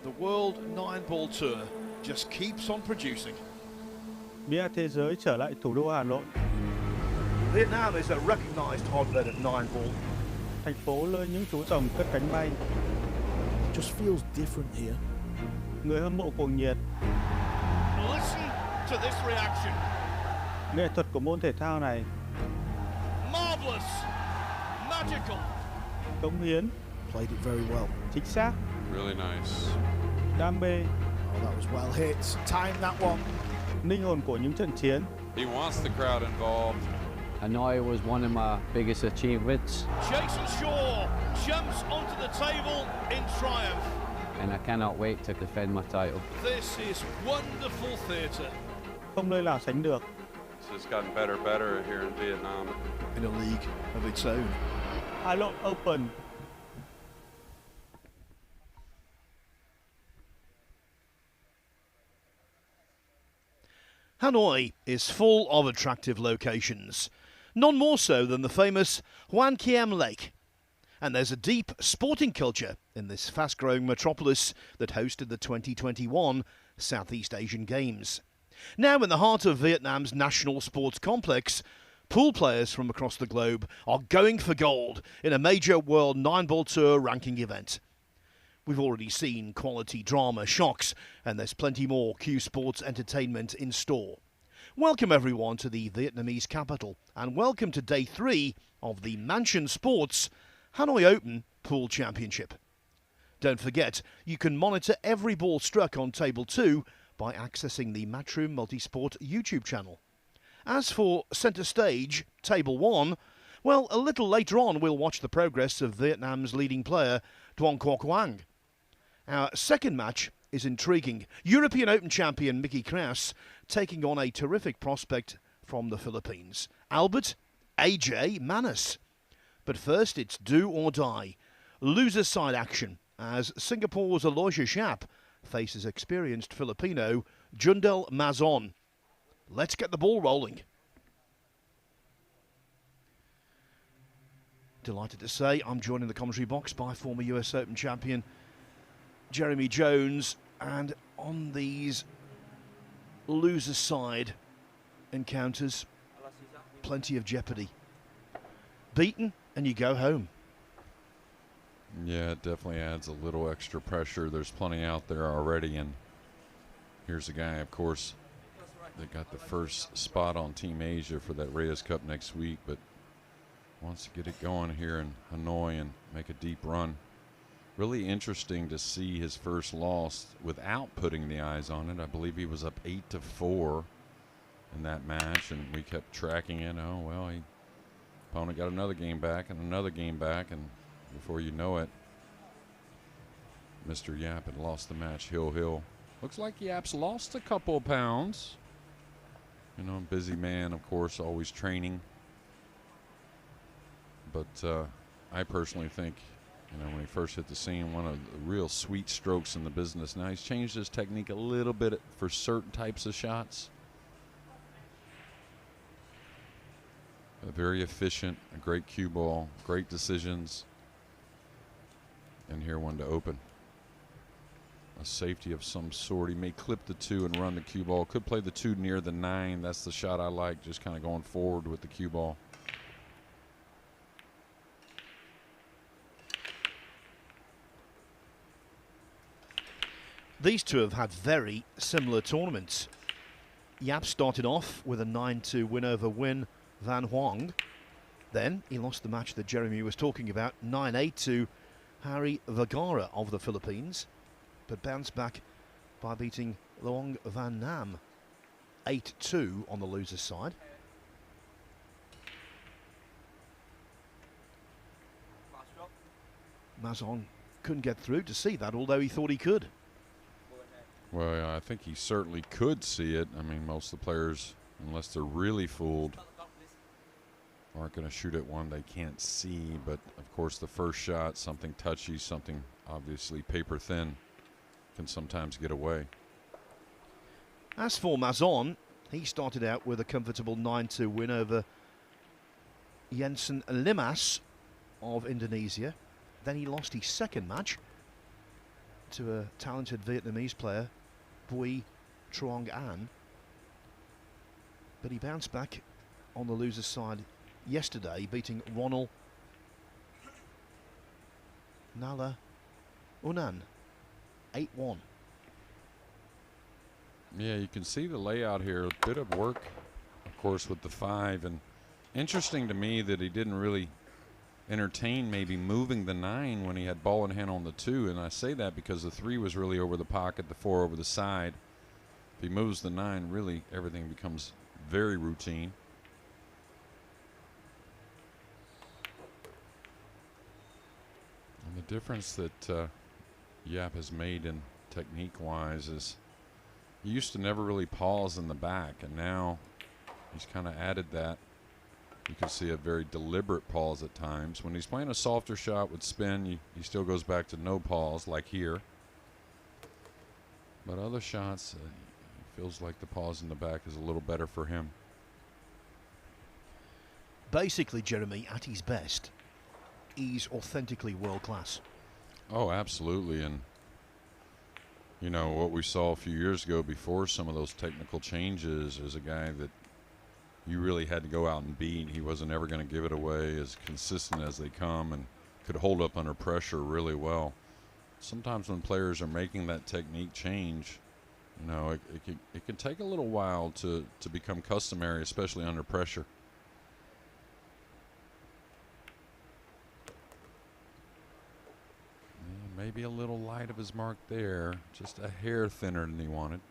The World Nineball Tour just keeps on producing. Bia thế giới trở lại thủ đô Hà Nội. Vietnam is a recognized hotbed of Nineball. Thành phố nơi những chú rồng cất cánh bay. Just feels different here. Người hâm mộ cuồng nhiệt. Listen to this reaction. Nghệ thuật của môn thể thao này. Marvelous, magical. Cống hiến. Played it very well. Chính xác. Really nice. Đam mê. Oh, that was well hit. Timed that one. Linh hồn của những trận chiến. He wants the crowd involved. Hanoi was one of my biggest achievements. Jason Shaw jumps onto the table in triumph. And I cannot wait to defend my title. This is wonderful theatre. Không nơi nào sánh được. It's just gotten better and better here in Vietnam. In a league of its own. Hà Nội Open. Hanoi is full of attractive locations, none more so than the famous Hoan Kiem Lake. And there's a deep sporting culture in this fast-growing metropolis that hosted the 2021 Southeast Asian Games. Now in the heart of Vietnam's national sports complex, pool players from across the globe are going for gold in a major World Nineball Tour ranking event. We've already seen quality drama shocks, and there's plenty more Q Sports entertainment in store. Welcome everyone to the Vietnamese capital, and welcome to day 3 of the Mansion Sports Hanoi Open Pool Championship. Don't forget, you can monitor every ball struck on Table 2 by accessing the Matchroom Multisport YouTube channel. As for centre stage, Table 1, well, a little later on we'll watch the progress of Vietnam's leading player, Duong Quoc Quang. Our second match is intriguing. European Open champion Mickey Krauss taking on a terrific prospect from the Philippines, Albert AJ Manas. But first, it's do or die. Loser side action as Singapore's Aloysia Shap faces experienced Filipino Jundel Mazon. Let's get the ball rolling. Delighted to say I'm joined in the commentary box by former US Open champion Jeremy Jones, and on these loser side encounters, plenty of jeopardy. Beaten and you go home. Yeah, it definitely adds a little extra pressure. There's plenty out there already, and here's a guy, of course, that got the first spot on Team Asia for that Reyes Cup next week, but wants to get it going here in Hanoi and make a deep run. Really interesting to see his first loss without putting the eyes on it. I believe he was up 8-4 in that match, and we kept tracking it. Oh, well, opponent got another game back and another game back, and before you know it, Mr. Yap had lost the match. Hill. Looks like Yap's lost a couple of pounds. You know, busy man, of course, always training. But I personally think, you know, when he first hit the scene, one of the real sweet strokes in the business. Now he's changed his technique a little bit for certain types of shots. Very efficient, a great cue ball, great decisions. And here one to open. A safety of some sort. He may clip the 2 and run the cue ball. Could play the 2 near the 9. That's the shot I like, just kind of going forward with the cue ball. These two have had very similar tournaments. Yap started off with a 9-2 win over Win Van Hoang. Then he lost the match that Jeremy was talking about, 9-8 to Harry Vergara of the Philippines, but bounced back by beating Luong Van Nam 8-2 on the loser's side. Mazon couldn't get through to see that, although he thought he could. Well, yeah, I think he certainly could see it. I mean, most of the players, unless they're really fooled, aren't going to shoot at one they can't see. But, of course, the first shot, something touchy, something obviously paper thin, can sometimes get away. As for Mazon, he started out with a comfortable 9-2 win over Jensen Limas of Indonesia. Then he lost his second match to a talented Vietnamese player, Bui Truong An. But he bounced back on the loser's side yesterday, beating Ronald Nala Unan 8-1. Yeah, you can see the layout here. A bit of work, of course, with the 5. And interesting to me that he didn't really entertain maybe moving the 9 when he had ball in hand on the 2. And I say that because the 3 was really over the pocket, the 4 over the side. If he moves the 9, really everything becomes very routine. And the difference that Yap has made in technique-wise is he used to never really pause in the back, and now he's kind of added that. You can see a very deliberate pause at times. When he's playing a softer shot with spin, he still goes back to no pause, like here. But other shots, it feels like the pause in the back is a little better for him. Basically, Jeremy, at his best, he's authentically world class. Oh, absolutely. And you know, what we saw a few years ago before some of those technical changes is a guy that you really had to go out and beat. He wasn't ever going to give it away, as consistent as they come, and could hold up under pressure really well. Sometimes when players are making that technique change, you know, it can take a little while to become customary, especially under pressure. Maybe a little light of his mark there, just a hair thinner than he wanted.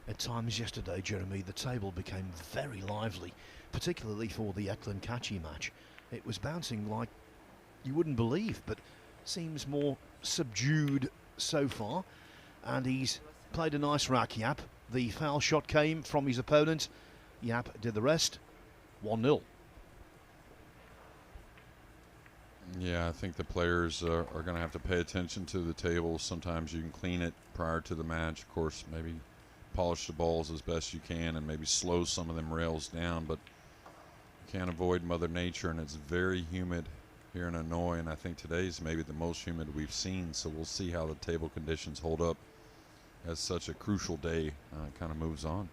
At times yesterday, Jeremy, the table became very lively, particularly for the Eklund-Kachi match. It was bouncing like you wouldn't believe, but seems more subdued so far. And he's played a nice rack, Yap. The foul shot came from his opponent. Yap did the rest. 1-0. Yeah, I think the players are going to have to pay attention to the table. Sometimes you can clean it prior to the match. Of course, maybe polish the balls as best you can and maybe slow some of them rails down, but can't avoid Mother Nature, and it's very humid here in Hanoi, and I think today's maybe the most humid we've seen, so we'll see how the table conditions hold up as such a crucial day kind of moves on.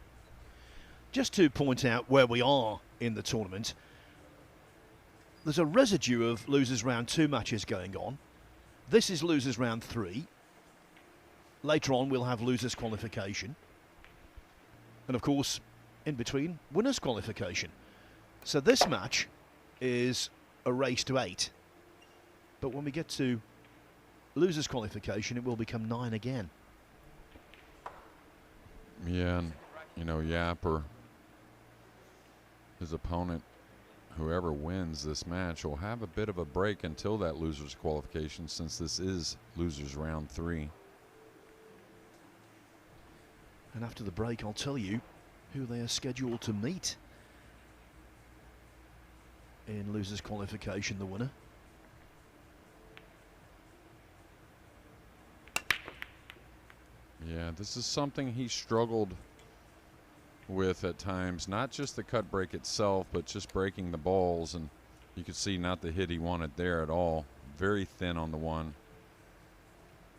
Just to point out where we are in the tournament, there's a residue of losers round 2 matches going on. This is losers round 3. Later on we'll have losers qualification, and of course in between winners qualification. So this match is a race to 8. But when we get to losers qualification, it will become 9 again. Yeah, and you know, Yap or his opponent, whoever wins this match, will have a bit of a break until that losers qualification, since this is losers round 3. And after the break, I'll tell you who they are scheduled to meet in losers qualification, the winner. Yeah, this is something he struggled with at times, not just the cut break itself, but just breaking the balls, and you could see not the hit he wanted there at all. Very thin on the one.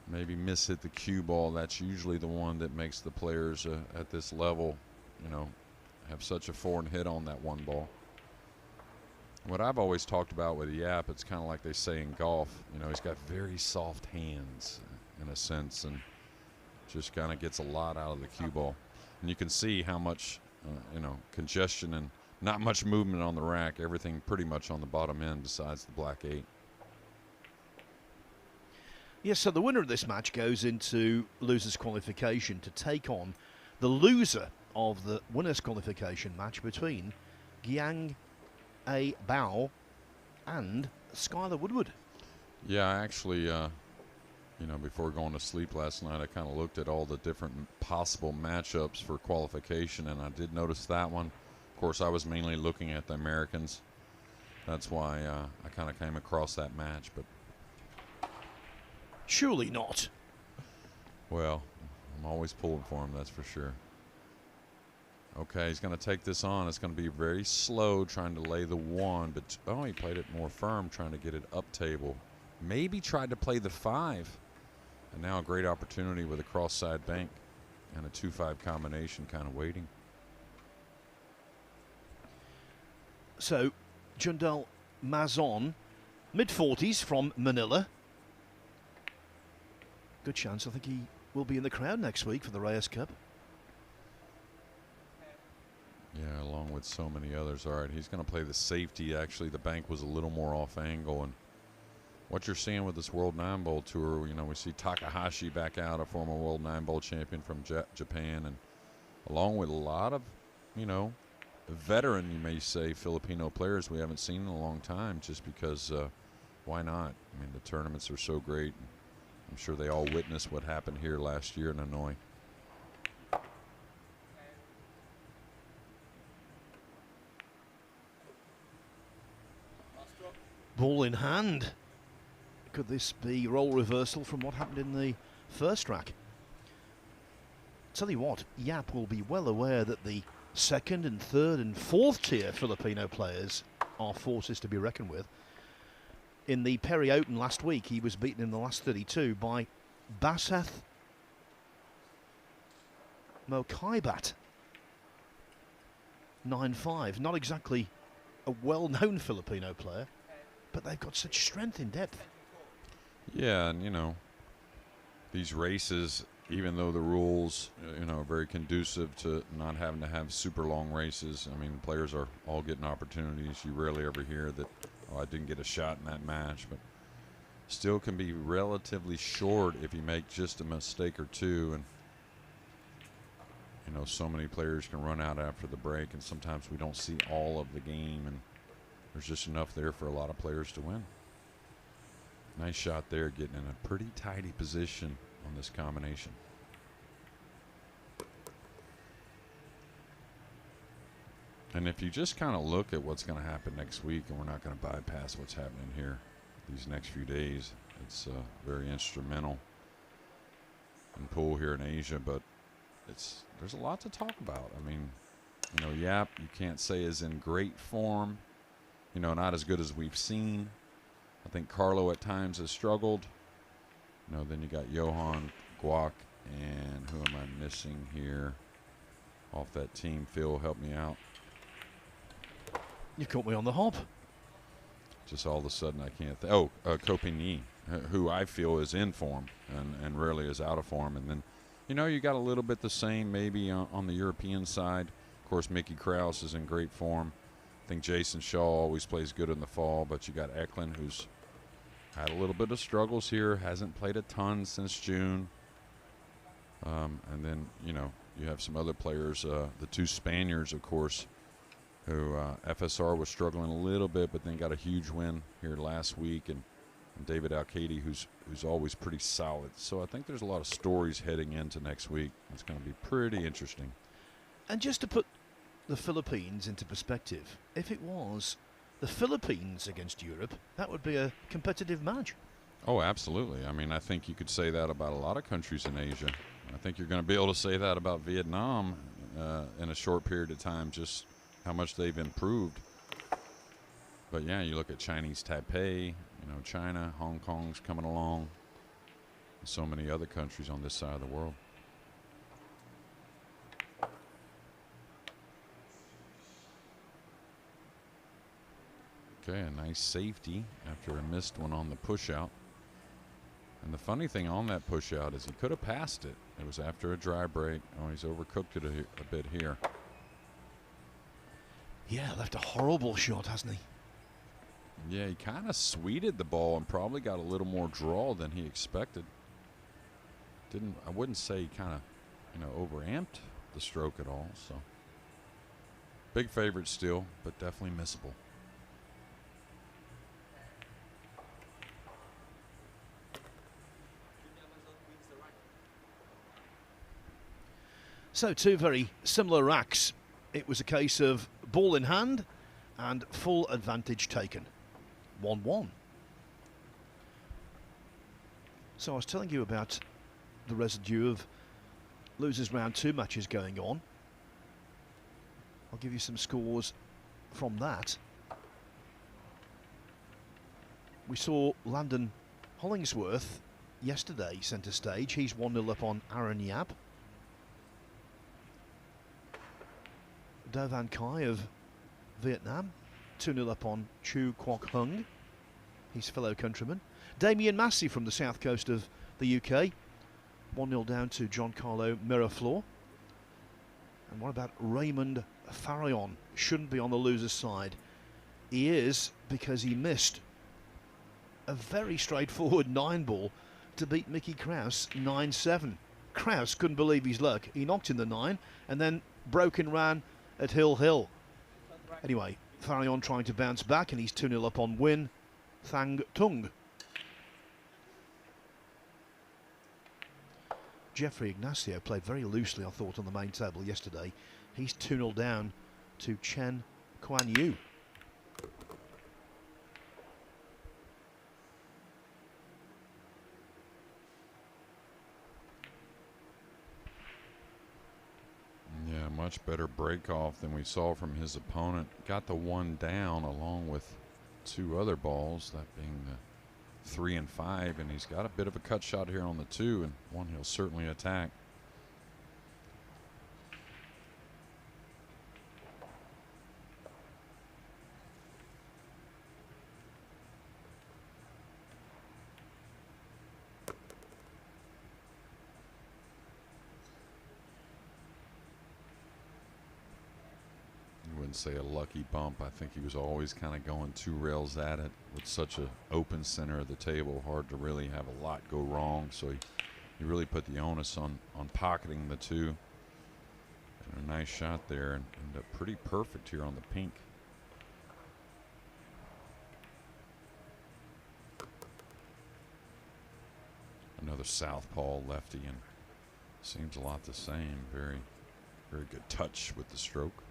Maybe miss-hit the cue ball. That's usually the one that makes the players at this level, you know, have such a foreign hit on that one ball. What I've always talked about with Yap, it's kind of like they say in golf. You know, he's got very soft hands in a sense, and just kind of gets a lot out of the cue ball. And you can see how much, you know, congestion and not much movement on the rack. Everything pretty much on the bottom end besides the black 8. Yes, so the winner of this match goes into losers qualification to take on the loser of the winners qualification match between Giang A. Bao and Skylar Woodward. Yeah, I actually, you know, before going to sleep last night, I kind of looked at all the different possible matchups for qualification, and I did notice that one. Of course, I was mainly looking at the Americans. That's why I kind of came across that match. But Surely not. Well, I'm always pulling for him, that's for sure. Okay, he's going to take this on. It's going to be very slow trying to lay the 1, but oh, he played it more firm trying to get it up table. Maybe tried to play the 5. And now a great opportunity with a cross side bank and a 2-5 combination kind of waiting. So, Jundal Mazon, mid-40s from Manila. Good chance, I think he will be in the crowd next week for the Reyes Cup. Yeah, along with so many others. All right, he's going to play the safety. Actually, the bank was a little more off angle. And what you're seeing with this World Nineball Tour, you know, we see Takahashi back out, a former World Nineball champion from Japan, and along with a lot of, you know, veteran, you may say, Filipino players we haven't seen in a long time, just because why not? I mean, the tournaments are so great. I'm sure they all witnessed what happened here last year in Hanoi. Ball in hand. Could this be role reversal from what happened in the first rack? Tell you what, Yap will be well aware that the second and third and fourth tier Filipino players are forces to be reckoned with. In the Peri Open last week, he was beaten in the last 32 by Baseth Mokaibat. 9-5. Not exactly a well-known Filipino player, but they've got such strength in depth. Yeah, and you know, these races, even though the rules, you know, are very conducive to not having to have super long races. I mean, players are all getting opportunities. You rarely ever hear that, oh, I didn't get a shot in that match, but still can be relatively short if you make just a mistake or two. And you know, so many players can run out after the break, and sometimes we don't see all of the game, and there's just enough there for a lot of players to win. Nice shot there, getting in a pretty tidy position on this combination. And if you just kind of look at what's going to happen next week, and we're not going to bypass what's happening here these next few days, it's very instrumental in pool here in Asia, but there's a lot to talk about. I mean, you know, Yap, you can't say is in great form, you know, not as good as we've seen. I think Carlo at times has struggled. You know, then you got Johan, Guak, and who am I missing here off that team? Phil, help me out. You caught me on the hop. Just all of a sudden I can't think. Oh, Copigny, who I feel is in form and rarely is out of form. And then, you know, you got a little bit the same maybe on the European side. Of course, Mickey Krauss is in great form. I think Jason Shaw always plays good in the fall, but you got Eklund, who's had a little bit of struggles here, hasn't played a ton since June. And then, you know, you have some other players, the two Spaniards, of course, who FSR was struggling a little bit, but then got a huge win here last week, and David Alcady, who's always pretty solid. So I think there's a lot of stories heading into next week. It's going to be pretty interesting. And just to put the Philippines into perspective, if it was the Philippines against Europe, that would be a competitive match. Oh, absolutely. I mean, I think you could say that about a lot of countries in Asia. I think you're going to be able to say that about Vietnam in a short period of time, just how much they've improved. But yeah, you look at Chinese Taipei, you know, China, Hong Kong's coming along, and so many other countries on this side of the world. Okay, a nice safety after a missed one on the push out. And the funny thing on that push out is he could have passed it. It was after a dry break. Oh, he's overcooked it a bit here. Yeah, left a horrible shot, hasn't he? Yeah, he kind of sweeted the ball and probably got a little more draw than he expected. I wouldn't say he kind of, you know, overamped the stroke at all. So big favorite still, but definitely missable. So two very similar racks. It was a case of ball in hand and full advantage taken. 1-1. So I was telling you about the residue of losers round 2 matches going on. I'll give you some scores from that. We saw Landon Hollingsworth yesterday centre stage. He's 1-0 up on Aaron Yap. Do Van Kai of Vietnam, 2-0 up on Chu Kwok Hung, his fellow countryman. Damien Massey from the south coast of the UK, 1-0 down to Giancarlo Miraflor. And what about Raymond Farayon? Shouldn't be on the loser's side. He is, because he missed a very straightforward 9-ball to beat Mickey Krauss 9-7. Krauss couldn't believe his luck. He knocked in the 9 and then broke and ran at Hill. Anyway, Farayon trying to bounce back, and he's 2-0 up on Win Thang Tung. Jeffrey Ignacio played very loosely, I thought, on the main table yesterday. He's 2-0 down to Chen Kuan Yu. Yeah, much better break off than we saw from his opponent. Got the 1 down along with 2 other balls, that being the 3 and 5, and he's got a bit of a cut shot here on the 2, and one he'll certainly attack. Say a lucky bump. I think he was always kind of going 2 rails at it with such an open center of the table. Hard to really have a lot go wrong. So he really put the onus on pocketing the 2. And a nice shot there, and pretty perfect here on the pink. Another southpaw lefty, and seems a lot the same. Very, very good touch with the stroke.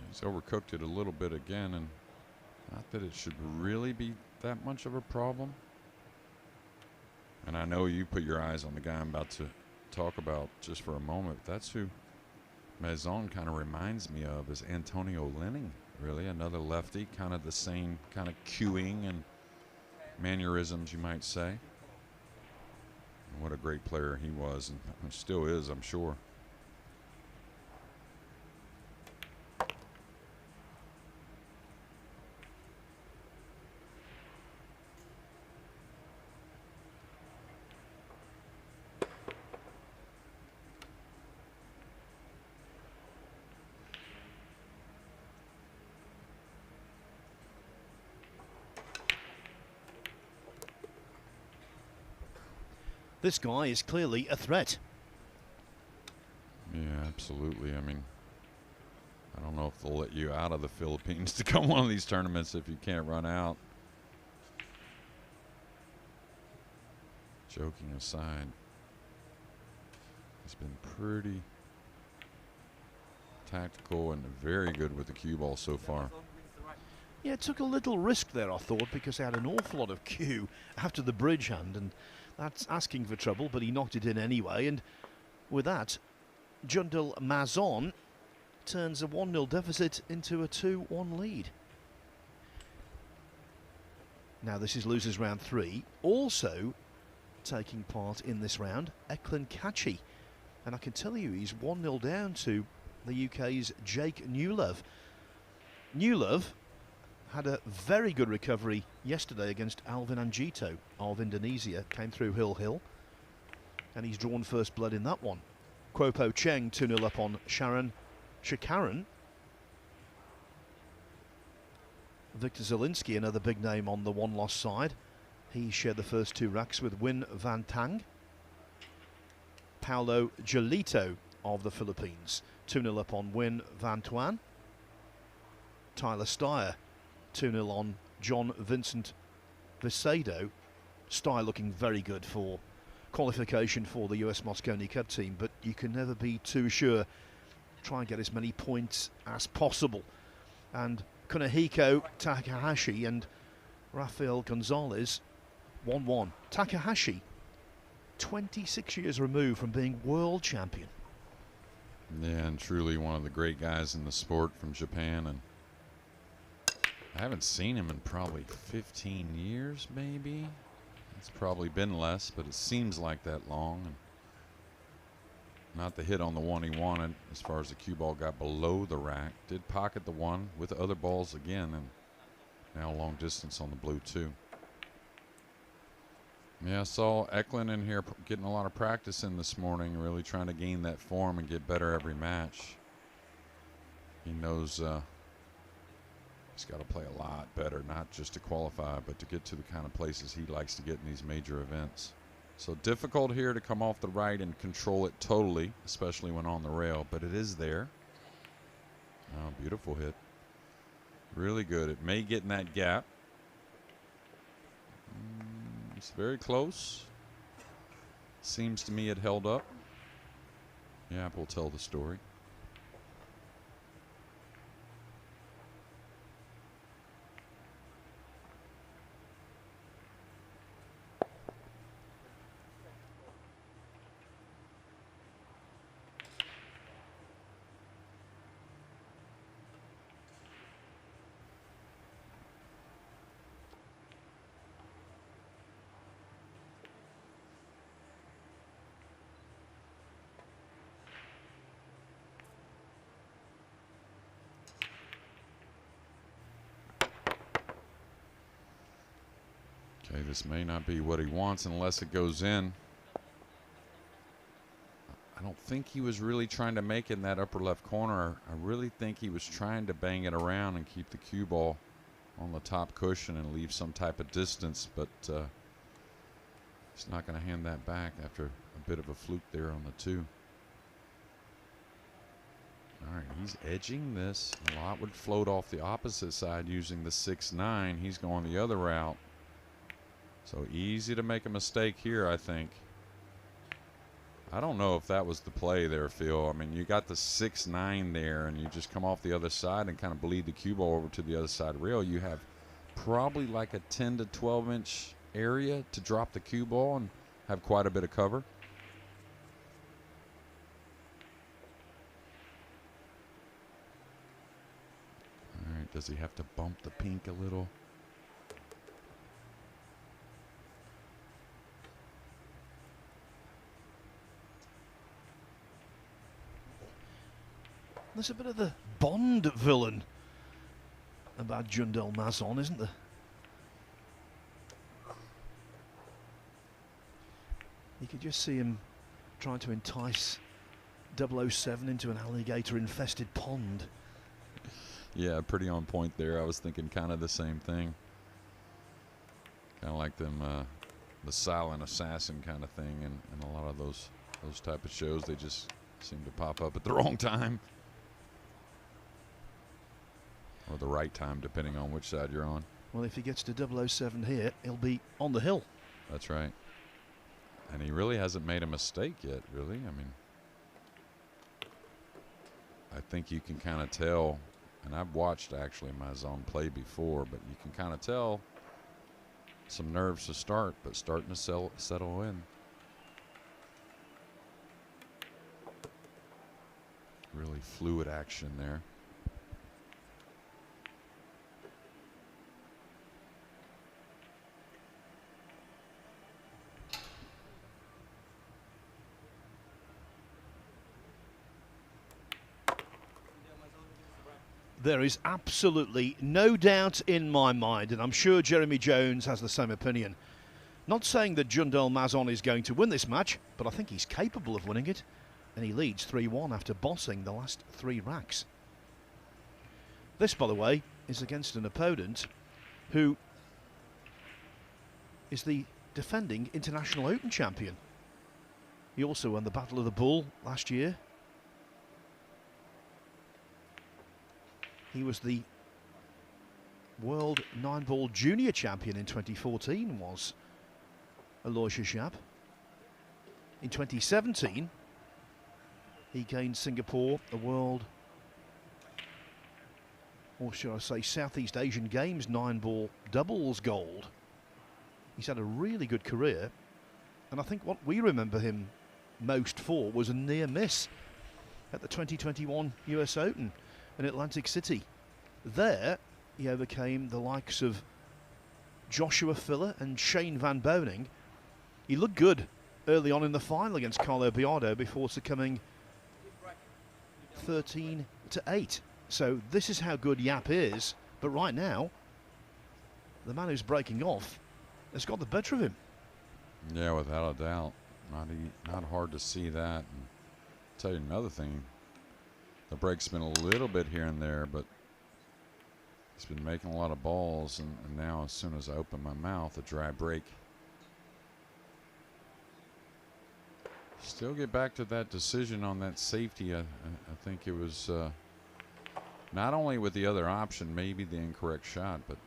He's overcooked it a little bit again, and not that it should really be that much of a problem. And I know you put your eyes on the guy I'm about to talk about just for a moment. That's who Mazon kind of reminds me of, is Antonio Lenning, really. Another lefty, kind of the same kind of cueing and mannerisms, you might say. And what a great player he was, and still is, I'm sure. This guy is clearly a threat. Yeah, absolutely. I mean, I don't know if they'll let you out of the Philippines to come one of these tournaments if you can't run out. Joking aside, he's been pretty tactical and very good with the cue ball so far. Yeah, it took a little risk there, I thought, because he had an awful lot of cue after the bridge hand, and that's asking for trouble, but he knocked it in anyway. And with that, Jundal Mazon turns a 1-0 deficit into a 2-1 lead. Now this is losers round 3. Also taking part in this round, Eklund Kachi. And I can tell you he's 1-0 down to the UK's Jake Newlove. Newlove had a very good recovery yesterday against Alvin Anjito of Indonesia. Came through Hill, and he's drawn first blood in that one. Kwopo Cheng 2-0 up on Sharon Shikaran. Victor Zielinski, another big name on the 1-loss side. He shared the first 2 racks with Win Van Tang. Paulo Jolito of the Philippines 2-0 up on Win Van Tuan. Tyler Steyer 2-0 on John Vincent Vicedo. style looking very good for qualification for the US Mosconi Cup team, but you can never be too sure. Try and get as many points as possible. And Kunihiko Takahashi and Rafael Gonzalez 1-1. Takahashi, 26 years removed from being world champion. Yeah, and truly one of the great guys in the sport from Japan. And I haven't seen him in probably 15 years, maybe. It's probably been less, but it seems like that long. And not the hit on the one he wanted as far as the cue ball got below the rack. Did pocket the one with the other balls again, and now long distance on the blue too. Yeah, I saw Eklund in here getting a lot of practice in this morning, really trying to gain that form and get better every match. He knows he's got to play a lot better, not just to qualify, but to get to the kind of places he likes to get in these major events. So difficult here to come off the right and control it totally, especially when on the rail, but it is there. Oh, beautiful hit. Really good. It may get in that gap. It's very close. Seems to me it held up. The app will tell the story. Okay, this may not be what he wants unless it goes in. I don't think he was really trying to make it in that upper left corner. I really think he was trying to bang it around and keep the cue ball on the top cushion and leave some type of distance, but he's not going to hand that back after a bit of a fluke there on the two. All right, he's edging this. A lot would float off the opposite side using the 6-9. He's going the other route. So easy to make a mistake here, I think. I don't know if that was the play there, Phil. I mean, you got the 6-9 there, and you just come off the other side and kind of bleed the cue ball over to the other side rail. You have probably like a 10 to 12-inch area to drop the cue ball and have quite a bit of cover. All right, does he have to bump the pink a little? There's a bit of the Bond villain about Jundel Mazon, isn't there? You could just see him trying to entice 007 into an alligator-infested pond. Yeah, pretty on point there. I was thinking kind of the same thing. Kind of like them, the silent assassin kind of thing, and a lot of those type of shows, they just seem to pop up at the wrong time. Or the right time, depending on which side you're on. Well, if he gets to 007 here, he'll be on the hill. That's right. And he really hasn't made a mistake yet, really. I mean, I think you can kind of tell, and I've watched actually Mazon play before, but you can kind of tell some nerves to start, but starting to settle in. Really fluid action there. There is absolutely no doubt in my mind, and I'm sure Jeremy Jones has the same opinion. Not saying that Jundel Mazon is going to win this match, but I think he's capable of winning it. And he leads 3-1 after bossing the last 3 racks. This, by the way, is against an opponent who is the defending International Open champion. He also won the Battle of the Bull last year. He was the World Nineball Junior Champion in 2014, was Aloysius Yap. In 2017, he gained Singapore a world, or should I say Southeast Asian Games Nineball doubles gold. He's had a really good career, and I think what we remember him most for was a near miss at the 2021 US Open in Atlantic City. There, he overcame the likes of Joshua Filler and Shane Van Boning. He looked good early on in the final against Carlo Biardo before succumbing 13-8. So this is how good Yap is. But right now, the man who's breaking off has got the better of him. Yeah, without a doubt. Not hard to see that. And tell you another thing, the break's been a little bit here and there, but he's been making a lot of balls, and now as soon as I open my mouth, a dry break. Still get back to that decision on that safety. I think it was not only with the other option, maybe the incorrect shot, but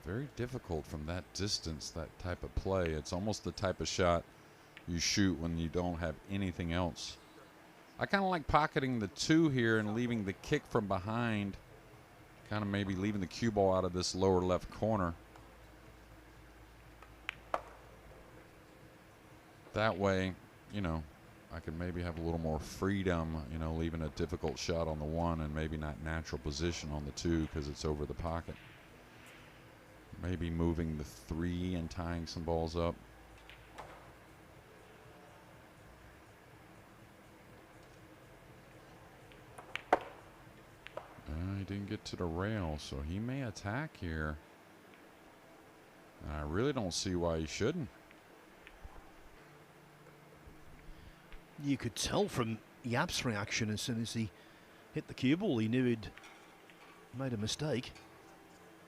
very difficult from that distance, that type of play. It's almost the type of shot you shoot when you don't have anything else. I kind of like pocketing the 2 here and leaving the kick from behind, kind of maybe leaving the cue ball out of this lower left corner. That way, you know, I can maybe have a little more freedom, you know, leaving a difficult shot on the 1 and maybe not natural position on the 2 because it's over the pocket. Maybe moving the 3 and tying some balls up. He didn't get to the rail, so he may attack here. And I really don't see why he shouldn't. You could tell from Yap's reaction as soon as he hit the cue ball, he knew he'd made a mistake.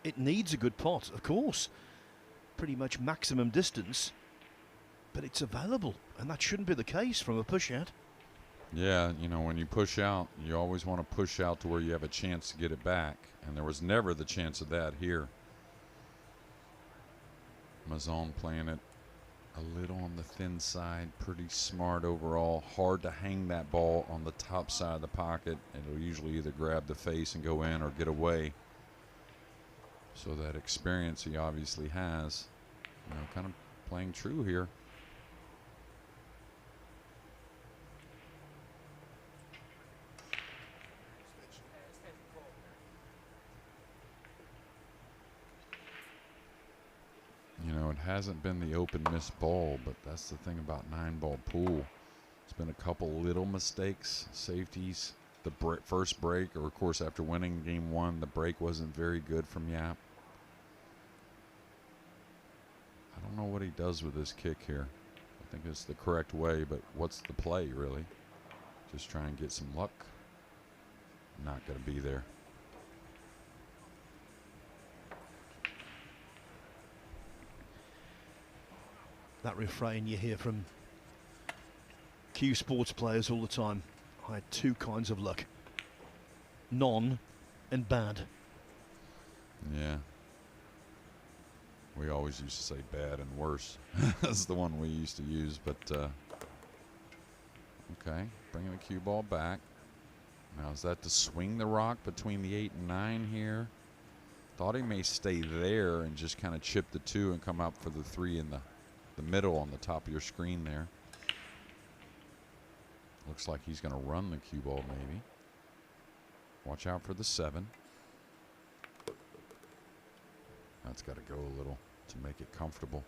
It needs a good pot, of course. Pretty much maximum distance, but it's available, and that shouldn't be the case from a push out. Yeah, you know, when you push out, you always want to push out to where you have a chance to get it back, and there was never the chance of that here. Mazon playing it a little on the thin side, pretty smart overall. Hard to hang that ball on the top side of the pocket. It'll usually either grab the face and go in or get away. So that experience he obviously has, you know, kind of playing true here. You know, it hasn't been the open missed ball, but that's the thing about 9-ball pool. It's been a couple little mistakes, safeties. The first break, or of course after winning game 1, the break wasn't very good from Yap. I don't know what he does with this kick here. I think it's the correct way, but what's the play really? Just try and get some luck. Not going to be there. That refrain you hear from Q Sports players all the time. I had 2 kinds of luck. Non and bad. Yeah. We always used to say bad and worse. That's the one we used to use, but okay, bringing the cue ball back. Now is that to swing the rock between the 8 and 9 here? Thought he may stay there and just kind of chip the 2 and come out for the 3 in the middle on the top of your screen there. Looks like he's going to run the cue ball maybe. Watch out for the 7. That's got to go a little to make it comfortable.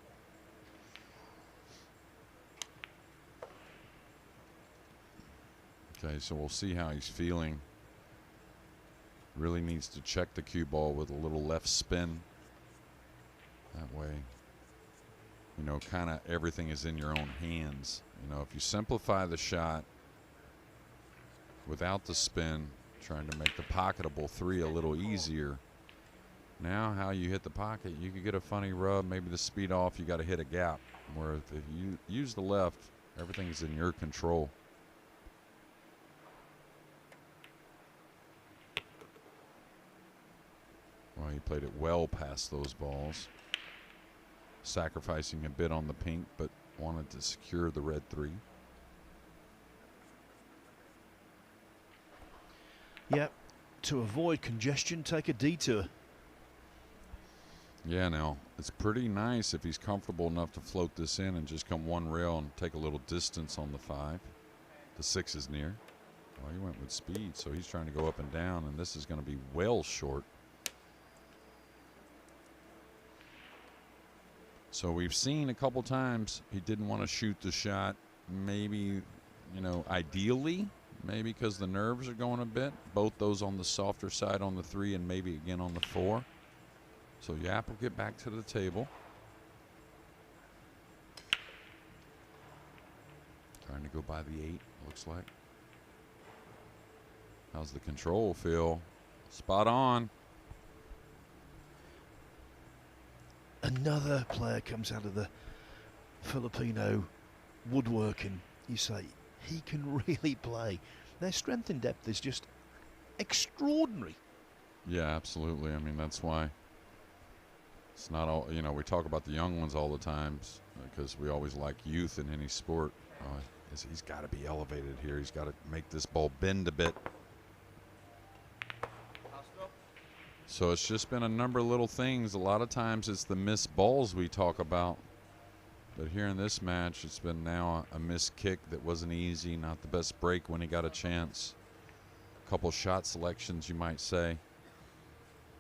Okay, so we'll see how he's feeling. Really needs to check the cue ball with a little left spin. That way, you know, kind of everything is in your own hands. You know, if you simplify the shot without the spin, trying to make the pocketable 3 a little easier. Now how you hit the pocket, you could get a funny rub, maybe the speed off, you got to hit a gap. Where if you use the left, everything's in your control. Well, he played it well past those balls. Sacrificing a bit on the pink, but wanted to secure the red 3. Yeah, to avoid congestion, take a detour. Yeah, now, it's pretty nice if he's comfortable enough to float this in and just come one rail and take a little distance on the 5. The 6 is near. Well, he went with speed, so he's trying to go up and down, and this is going to be well short. So we've seen a couple times he didn't want to shoot the shot. Maybe, you know, ideally, maybe because the nerves are going a bit. Both those on the softer side on the 3 and maybe again on the 4. So Yap will get back to the table. Trying to go by the 8, looks like. How's the control feel? Spot on. Another player comes out of the Filipino woodworking. You say, he can really play. Their strength in depth is just extraordinary. Yeah, absolutely. I mean, that's why it's not all, you know, we talk about the young ones all the time because we always like youth in any sport. He's got to be elevated here. He's got to make this ball bend a bit. So it's just been a number of little things. A lot of times it's the missed balls we talk about. But here in this match, it's been now a missed kick that wasn't easy, not the best break when he got a chance. A couple shot selections, you might say.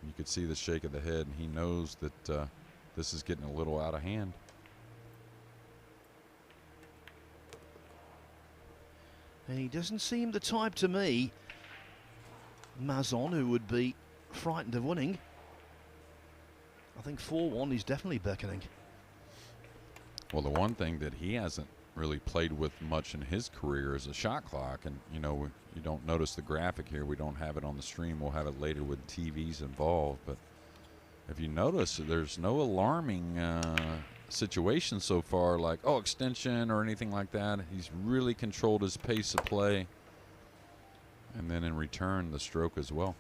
You could see the shake of the head, and he knows that this is getting a little out of hand. And he doesn't seem the type to me, Mazon, who would be frightened of winning. I think 4-1 is definitely beckoning. Well, the one thing that he hasn't really played with much in his career is a shot clock. And, you know, you don't notice the graphic here. We don't have it on the stream. We'll have it later with TVs involved. But if you notice, there's no alarming situation so far, like, oh, extension or anything like that. He's really controlled his pace of play. And then in return, the stroke as well.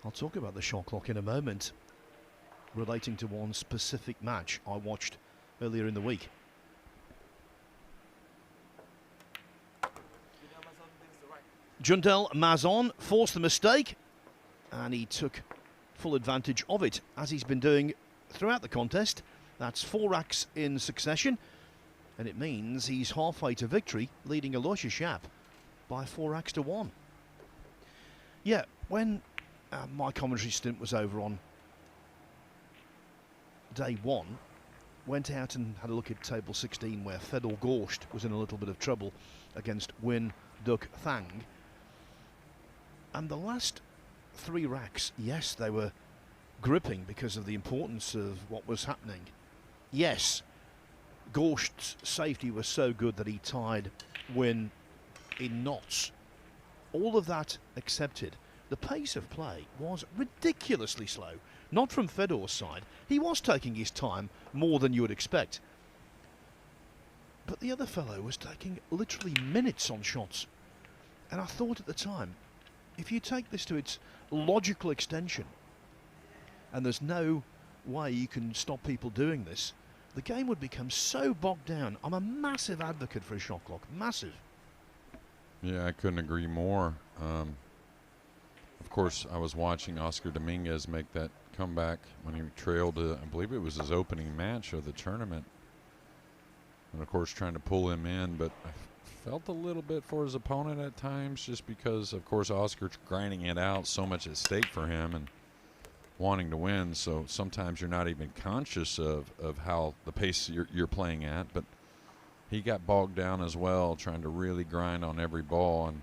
I'll talk about the shot clock in a moment, relating to one specific match I watched earlier in the week. Jundel Mazon forced the mistake, and he took full advantage of it, as he's been doing throughout the contest. That's 4 racks in succession, and it means he's halfway to victory, leading Aloysius Shap by 4 racks to 1. Yeah, when my commentary stint was over on day 1, went out and had a look at table 16, where Fedor Gorst was in a little bit of trouble against Win Duk Thang. And the last 3 racks, yes, they were gripping because of the importance of what was happening. Yes, Gorst's safety was so good that he tied Win in knots. All of that accepted. The pace of play was ridiculously slow. Not from Fedor's side. He was taking his time more than you would expect. But the other fellow was taking literally minutes on shots. And I thought at the time, if you take this to its logical extension, and there's no way you can stop people doing this, the game would become so bogged down. I'm a massive advocate for a shot clock. Massive. Yeah, I couldn't agree more. Of course, I was watching Oscar Dominguez make that comeback when he trailed, I believe it was his opening match of the tournament. And, of course, trying to pull him in, but I felt a little bit for his opponent at times just because, of course, Oscar's grinding it out, so much at stake for him and wanting to win. So sometimes you're not even conscious of how the pace you're playing at. But he got bogged down as well, trying to really grind on every ball. And,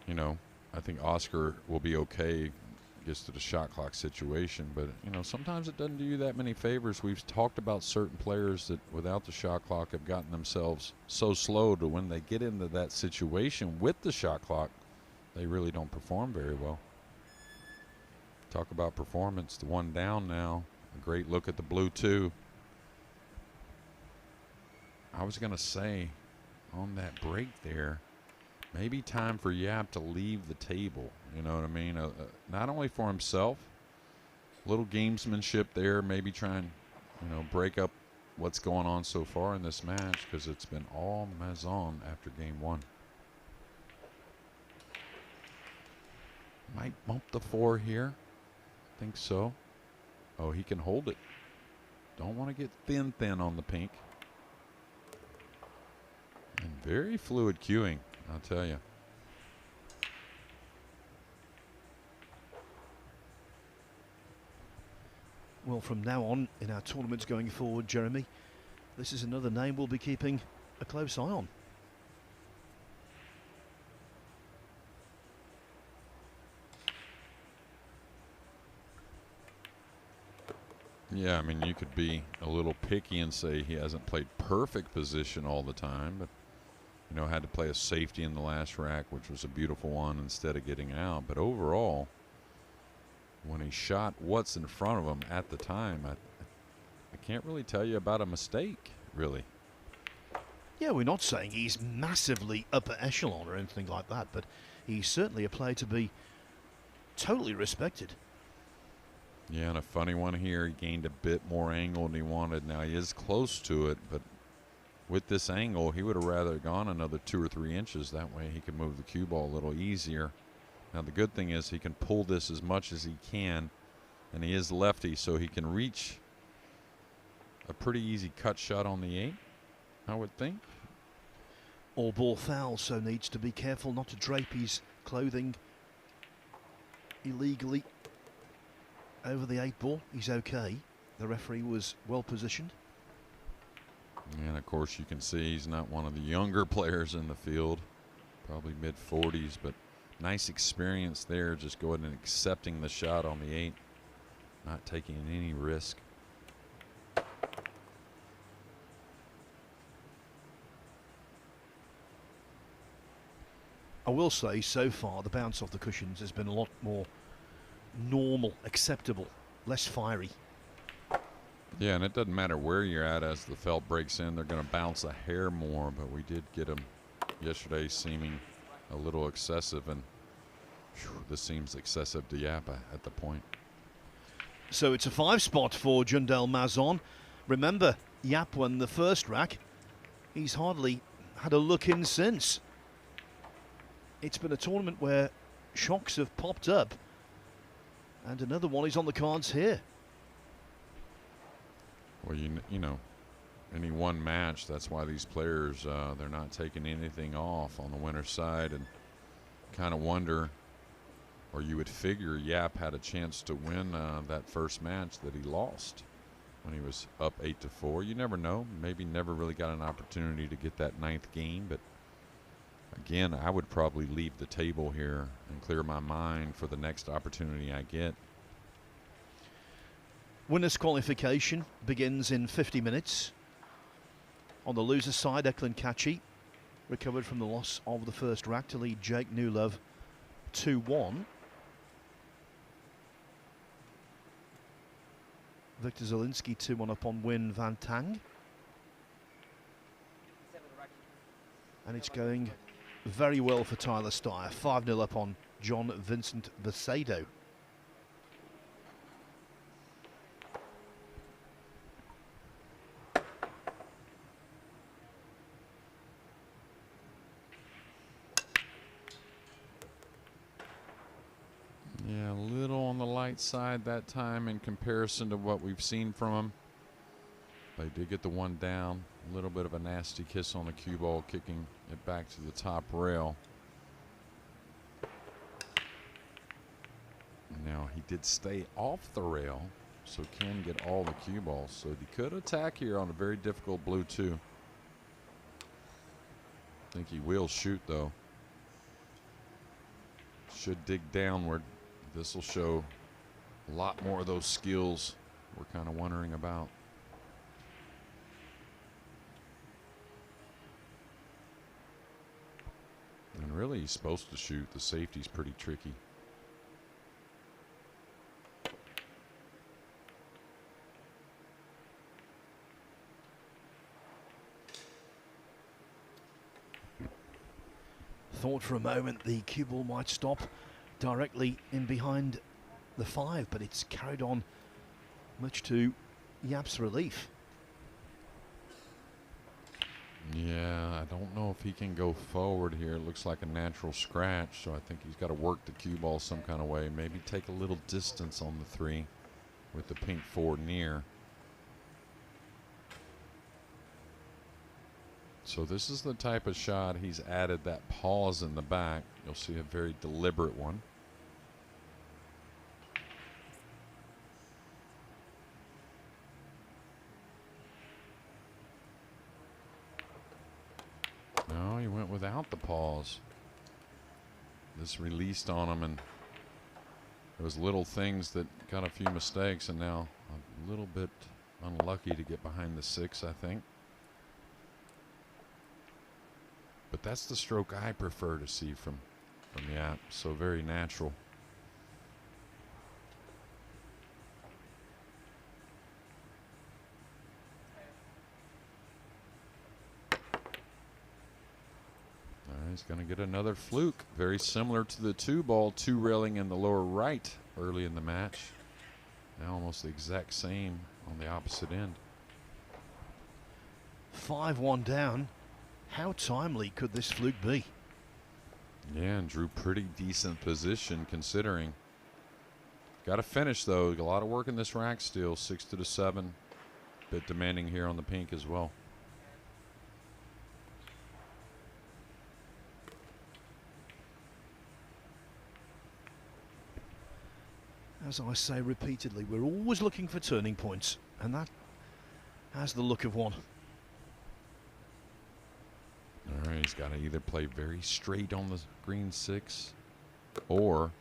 you know, I think Oscar will be okay, gets to the shot clock situation, but, you know, sometimes it doesn't do you that many favors. We've talked about certain players that without the shot clock have gotten themselves so slow to when they get into that situation with the shot clock, they really don't perform very well. Talk about performance, the 1 down now. A great look at the blue 2. I was going to say, on that break there. Maybe time for Yap to leave the table. You know what I mean? Not only for himself, little gamesmanship there, maybe try and, you know, break up what's going on so far in this match, because it's been all Mazon after game one. Might bump the 4 here. I think so. Oh, he can hold it. Don't want to get thin on the pink. And very fluid cueing, I'll tell you. Well, from now on in our tournaments going forward, Jeremy, this is another name we'll be keeping a close eye on. Yeah, I mean, you could be a little picky and say he hasn't played perfect position all the time, but, you know, had to play a safety in the last rack, which was a beautiful one, instead of getting out. But overall, when he shot what's in front of him at the time, I can't really tell you about a mistake, really. Yeah, we're not saying he's massively upper echelon or anything like that, but he's certainly a player to be totally respected. Yeah, and a funny one here. He gained a bit more angle than he wanted. Now he is close to it, but with this angle, he would have rather gone another 2 or 3 inches. That way he could move the cue ball a little easier. Now the good thing is he can pull this as much as he can, and he is lefty, so he can reach a pretty easy cut shot on the 8, I would think. All ball foul, so needs to be careful not to drape his clothing illegally over the 8 ball. He's okay. The referee was well positioned. And of course you can see he's not one of the younger players in the field, probably mid-40s, but nice experience there, just going and accepting the shot on the 8, not taking any risk. I will say, so far, the bounce off the cushions has been a lot more normal, acceptable, less fiery. Yeah, and it doesn't matter where you're at as the felt breaks in, they're going to bounce a hair more, but we did get him yesterday seeming a little excessive, and this seems excessive to Yap at the point. So it's a 5 spot for Jundel Mazon. Remember, Yap won the first rack. He's hardly had a look in since. It's been a tournament where shocks have popped up, and another one is on the cards here. Well, you know, any one match, that's why these players, they're not taking anything off on the winner's side, and kind of wonder, or you would figure Yap had a chance to win that first match that he lost when he was up 8-4. You never know. Maybe never really got an opportunity to get that 9th game, but again, I would probably leave the table here and clear my mind for the next opportunity I get. Winners qualification begins in 50 minutes. On the loser side, Eklund Kachi recovered from the loss of the first rack to lead Jake Newlove 2-1. Victor Zielinski 2-1 up on Win Van Tang. And it's going very well for Tyler Steyer. 5-0 up on John Vincent Vacedo. Yeah, a little on the light side that time in comparison to what we've seen from him. They did get the one down. A little bit of a nasty kiss on the cue ball, kicking it back to the top rail. Now he did stay off the rail, so can get all the cue balls. So he could attack here on a very difficult blue 2. I think he will shoot though. Should dig downward. This will show a lot more of those skills we're kind of wondering about. And really, he's supposed to shoot. The safety's pretty tricky. Thought for a moment the cue ball might stop directly in behind the 5, but it's carried on much to Yap's relief. Yeah, I don't know if he can go forward here. It looks like a natural scratch, so I think he's got to work the cue ball some kind of way. Maybe take a little distance on the 3 with the pink 4 near. So this is the type of shot he's added that pause in the back. You'll see a very deliberate one. No, he went without the pause. This released on him, and there was little things that got a few mistakes, and now a little bit unlucky to get behind the 6, I think. But that's the stroke I prefer to see from Yap. So very natural. He's going to get another fluke. Very similar to the 2-ball, 2 railing in the lower right early in the match. Now almost the exact same on the opposite end. 5-1 down. How timely could this fluke be? Yeah, and drew pretty decent position considering. Got to finish though. A lot of work in this rack still. 6 to the 7. Bit demanding here on the pink as well. As I say repeatedly, we're always looking for turning points, and that has the look of one. All right, he's got to either play very straight on the green 6 or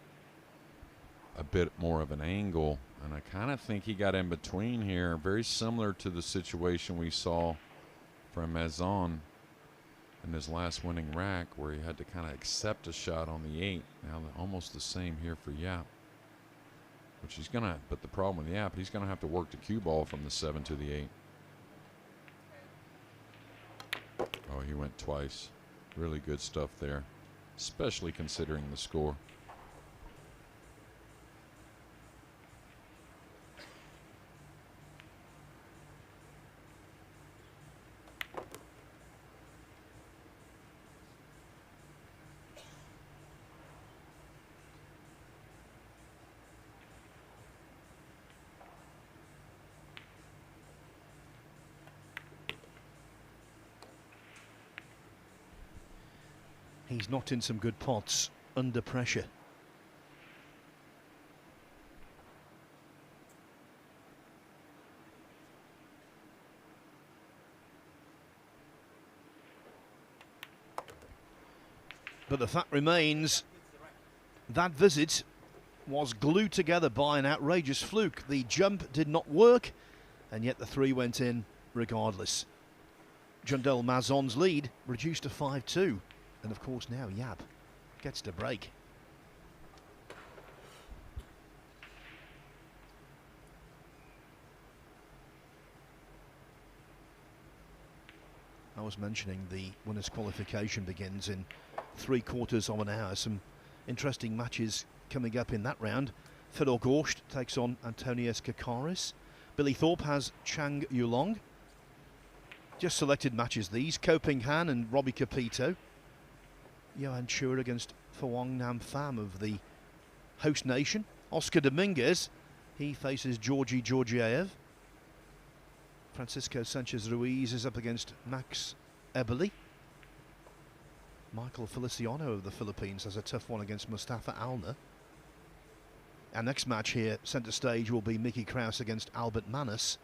a bit more of an angle. And I kind of think he got in between here, very similar to the situation we saw from Mazon in his last winning rack, where he had to kind of accept a shot on the 8. Now almost the same here for Yap. Which he's going to, but the problem with Yap, he's going to have to work the cue ball from the 7 to the 8. Oh, he went twice. Really good stuff there, especially considering the score. He's knocked in some good pots under pressure. But the fact remains that visit was glued together by an outrageous fluke. The jump did not work, and yet the 3 went in regardless. Jundel Mazon's lead reduced to 5-2. And of course now Yap gets to break. I was mentioning the winners' qualification begins in 3/4 of an hour. Some interesting matches coming up in that round. Fedor Gorsht takes on Antonius Kakaris. Billy Thorpe has Chang Yulong. Just selected matches these. Ko Ping Han and Robbie Capito. Johan Chua against Phawang Nam Pham of the host nation. Oscar Dominguez, he faces Georgi Georgiev. Francisco Sanchez Ruiz is up against Max Eberle. Michael Feliciano of the Philippines has a tough one against Mustafa Alner. Our next match here, centre stage, will be Mickey Krauss against Albert Manus.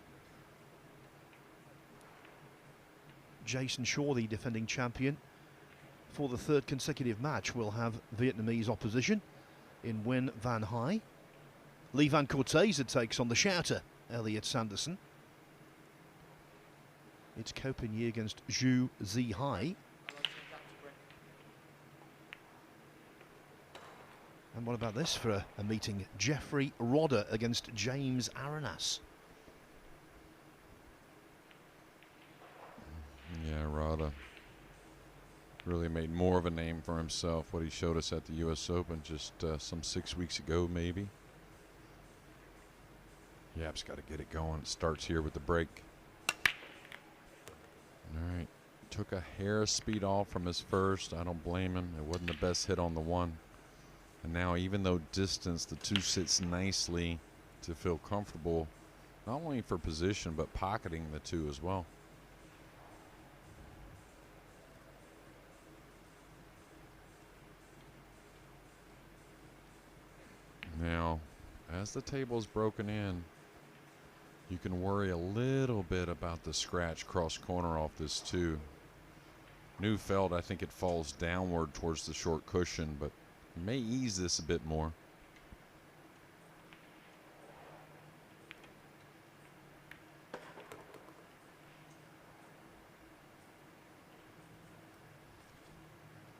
Jason Shaw, the defending champion, for the 3rd consecutive match will have Vietnamese opposition in Nguyen Van Hai. Lee Van Cortese takes on the shouter, Elliot Sanderson. It's Ko Pin-Yi against Zhu Zihai. And what about this for a meeting? Jeffrey Rodder against James Aranas. Yeah, Rodder. Really made more of a name for himself, what he showed us at the U.S. Open just some 6 weeks ago, maybe. Yap's got to get it going. It starts here with the break. All right. Took a hair of speed off from his first. I don't blame him. It wasn't the best hit on the one. And now, even though distance, the two sits nicely to feel comfortable, not only for position, but pocketing the two as well. Now, as the table's broken in, you can worry a little bit about the scratch cross corner off this two. New felt, I think it falls downward towards the short cushion, but may ease this a bit more.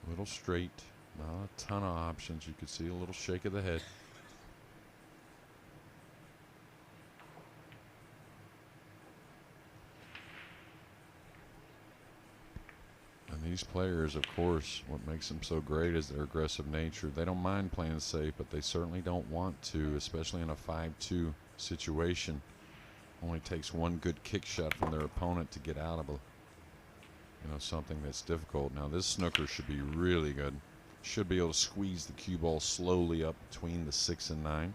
A little straight, not a ton of options. You could see a little shake of the head. These players, of course, what makes them so great is their aggressive nature. They don't mind playing safe, but they certainly don't want to, especially in a 5-2 situation. Only takes one good kick shot from their opponent to get out of something that's difficult. Now this snooker should be really good. Should be able to squeeze the cue ball slowly up between the 6 and 9.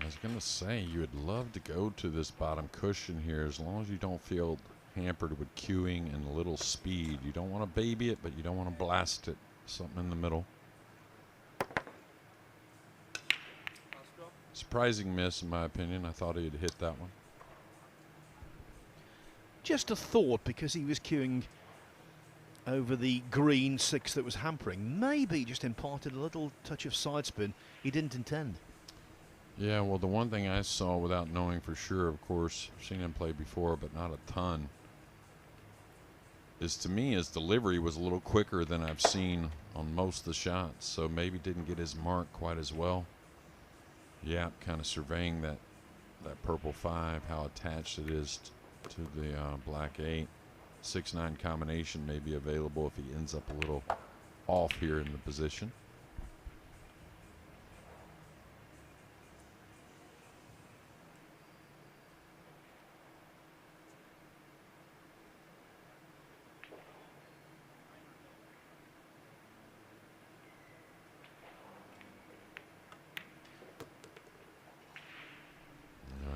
I was going to say, you would love to go to this bottom cushion here as long as you don't feel hampered with cueing and a little speed. You don't want to baby it, but you don't want to blast it. Something in the middle. Surprising miss, in my opinion. I thought he'd hit that one. Just a thought, because he was queuing over the green 6 that was hampering. Maybe just imparted a little touch of side spin he didn't intend. Yeah, well, the one thing I saw without knowing for sure, of course, I've seen him play before, but not a ton, is to me his delivery was a little quicker than I've seen on most of the shots, so maybe didn't get his mark quite as well. Yeah, kind of surveying that purple 5, how attached it is to the black 8. 6-9 combination may be available if he ends up a little off here in the position.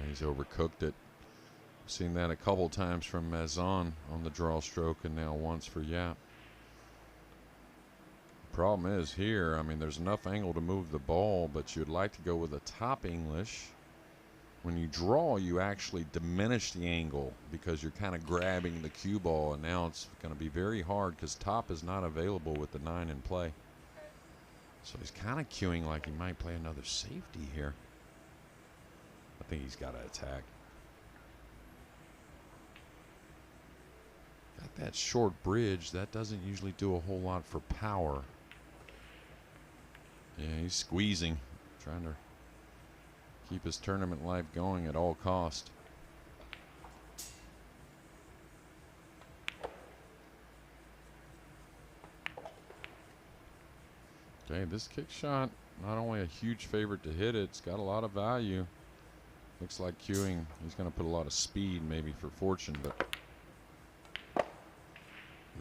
He's overcooked it. Seen that a couple times from Mazon on the draw stroke, and now once for Yap. The problem is here, I mean, there's enough angle to move the ball, but you'd like to go with a top English. When you draw, you actually diminish the angle because you're kind of grabbing the cue ball, and now it's going to be very hard because top is not available with the 9 in play. So he's kind of cueing like he might play another safety here. I think he's got to attack. Got that short bridge. That doesn't usually do a whole lot for power. Yeah, he's squeezing, trying to keep his tournament life going at all cost. Okay, this kick shot, not only a huge favorite to hit it, it's got a lot of value. Looks like cueing, he's going to put a lot of speed maybe for fortune, but the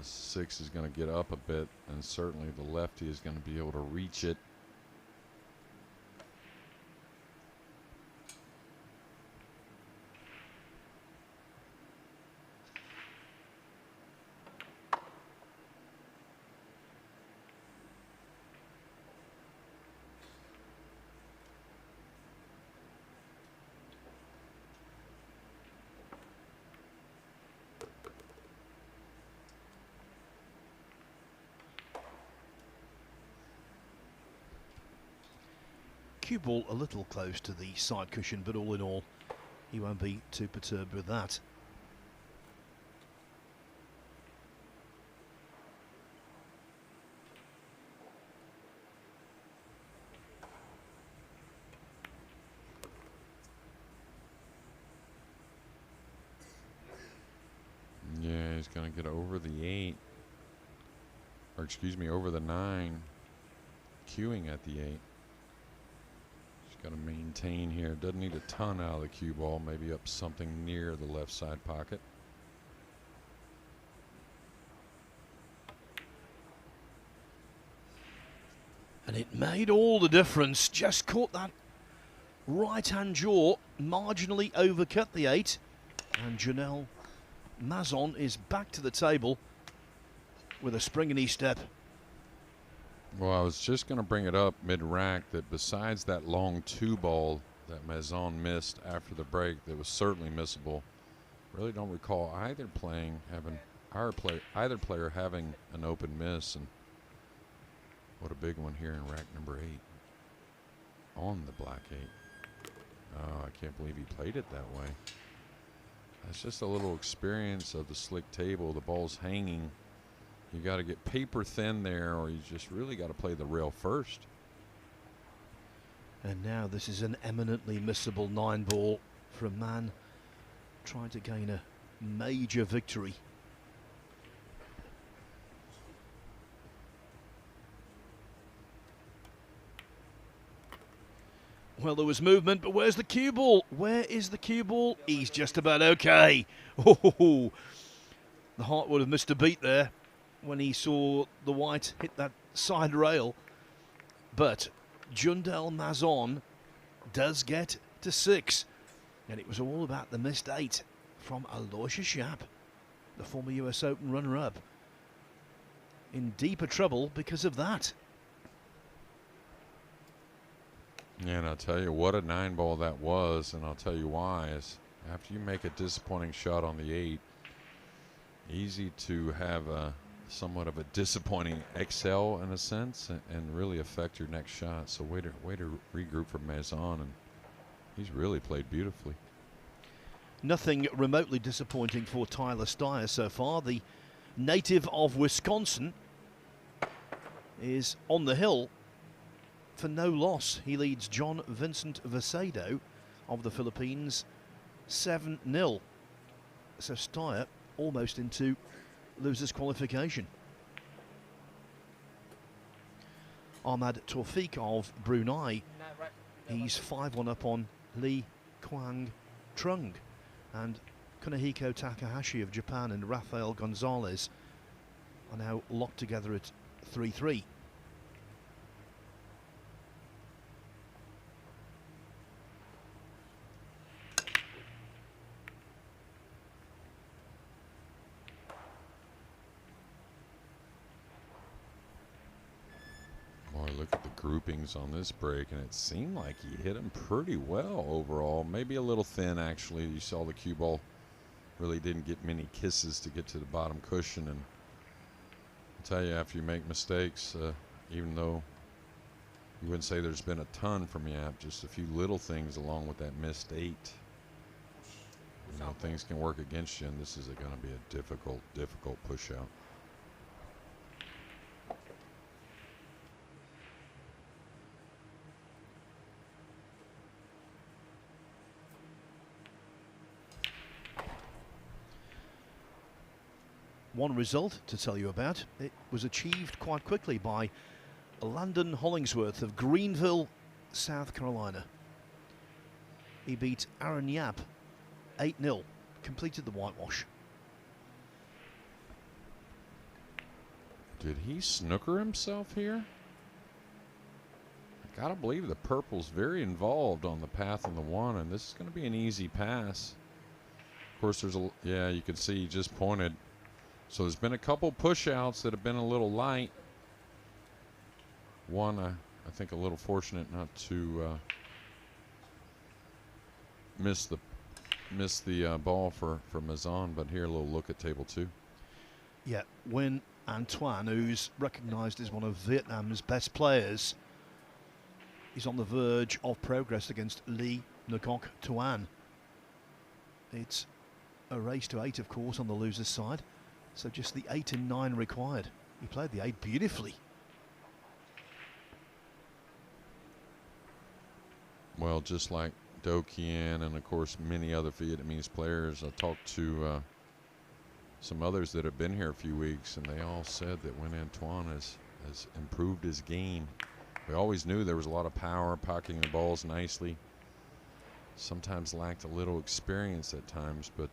6 is going to get up a bit, and certainly the lefty is going to be able to reach it. cue ball a little close to the side cushion, but all in all, he won't be too perturbed with that. Yeah, he's going to get over the 8. Or excuse me, over the 9. Cueing at the 8. Just got to maintain here. Doesn't need a ton out of the cue ball. Maybe up something near the left side pocket. And it made all the difference. Just caught that right-hand jaw, marginally overcut the 8. And Janelle Mazon is back to the table with a springy step. Well, I was just going to bring it up mid-rack that besides that long 2 ball that Mazon missed after the break that was certainly missable, really don't recall either player having an open miss. And what a big one here in rack number 8 on the black 8. Oh, I can't believe he played it that way. That's just a little experience of the slick table. The ball's hanging. You got to get paper thin there, or you just really got to play the rail first. And now this is an eminently missable 9 ball for a man trying to gain a major victory. Well, there was movement, but where's the cue ball? Where is the cue ball? He's just about okay. Oh, the heart would have missed a beat there when he saw the white hit that side rail. But Jundel Mazon does get to 6. And it was all about the missed 8 from Aloysius Schaap, the former US Open runner-up. In deeper trouble because of that. Yeah, and I'll tell you what a 9 ball that was, and I'll tell you why. Is after you make a disappointing shot on the 8, easy to have a somewhat of a disappointing excel in a sense, and really affect your next shot. So way to regroup from Mazon, and he's really played beautifully. Nothing remotely disappointing for Tyler Steyer so far. The native of Wisconsin is on the hill for no loss. He leads John Vincent Vacedo of the Philippines 7-0. So Steyer almost into losers qualification. Ahmad Tawfiq of Brunei, he's 5-1 up on Lee Kwang Trung. And Kunihiko Takahashi of Japan and Rafael Gonzalez are now locked together at 3-3. Boy, look at the groupings on this break, and it seemed like he hit him pretty well overall. Maybe a little thin, actually. You saw the cue ball really didn't get many kisses to get to the bottom cushion. And I'll tell you, after you make mistakes, even though you wouldn't say there's been a ton from Yap, just a few little things along with that missed 8. You know, things can work against you, and this is going to be a difficult push out. One result to tell you about. It was achieved quite quickly by Landon Hollingsworth of Greenville, South Carolina. He beat Aaron Yap 8-0, completed the whitewash. Did he snooker himself here? I gotta believe the purple's very involved on the path on the 1, and this is going to be an easy pass. Of course, there's yeah, you can see he just pointed. So there's been a couple push-outs that have been a little light. One, I think, a little fortunate not to miss the ball for Mazon, but here a little look at table 2. Yeah, when Antoine, who's recognised as one of Vietnam's best players, is on the verge of progress against Lee Ngok Tuan. It's a race to 8, of course, on the loser's side. So just the 8 and 9 required. He played the 8 beautifully. Well, just like Do Kien and, of course, many other Vietnamese players, I talked to some others that have been here a few weeks, and they all said that when Antoine has improved his game. We always knew there was a lot of power, pocketing the balls nicely. Sometimes lacked a little experience at times, but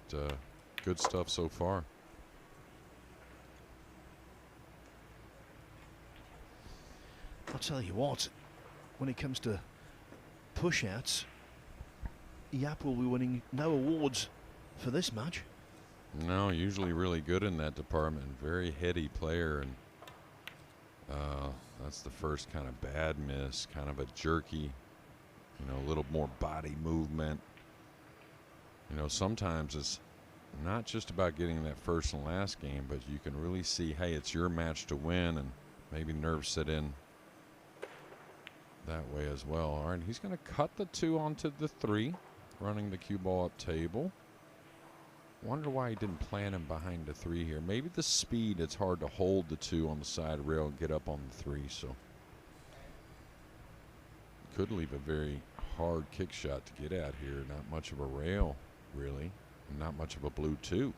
good stuff so far. I'll tell you what, when it comes to push-outs, Yap will be winning no awards for this match. No, usually really good in that department. Very heady player, and that's the first kind of bad miss, kind of a jerky, a little more body movement. Sometimes it's not just about getting that first and last game, but you can really see, hey, it's your match to win, and maybe nerves set in that way as well. All right, he's going to cut the 2 onto the 3, running the cue ball up table. Wonder why he didn't plant him behind the 3 here. Maybe the speed, it's hard to hold the 2 on the side rail and get up on the 3, so could leave a very hard kick shot to get at here. Not much of a rail, really, and not much of a blue 2.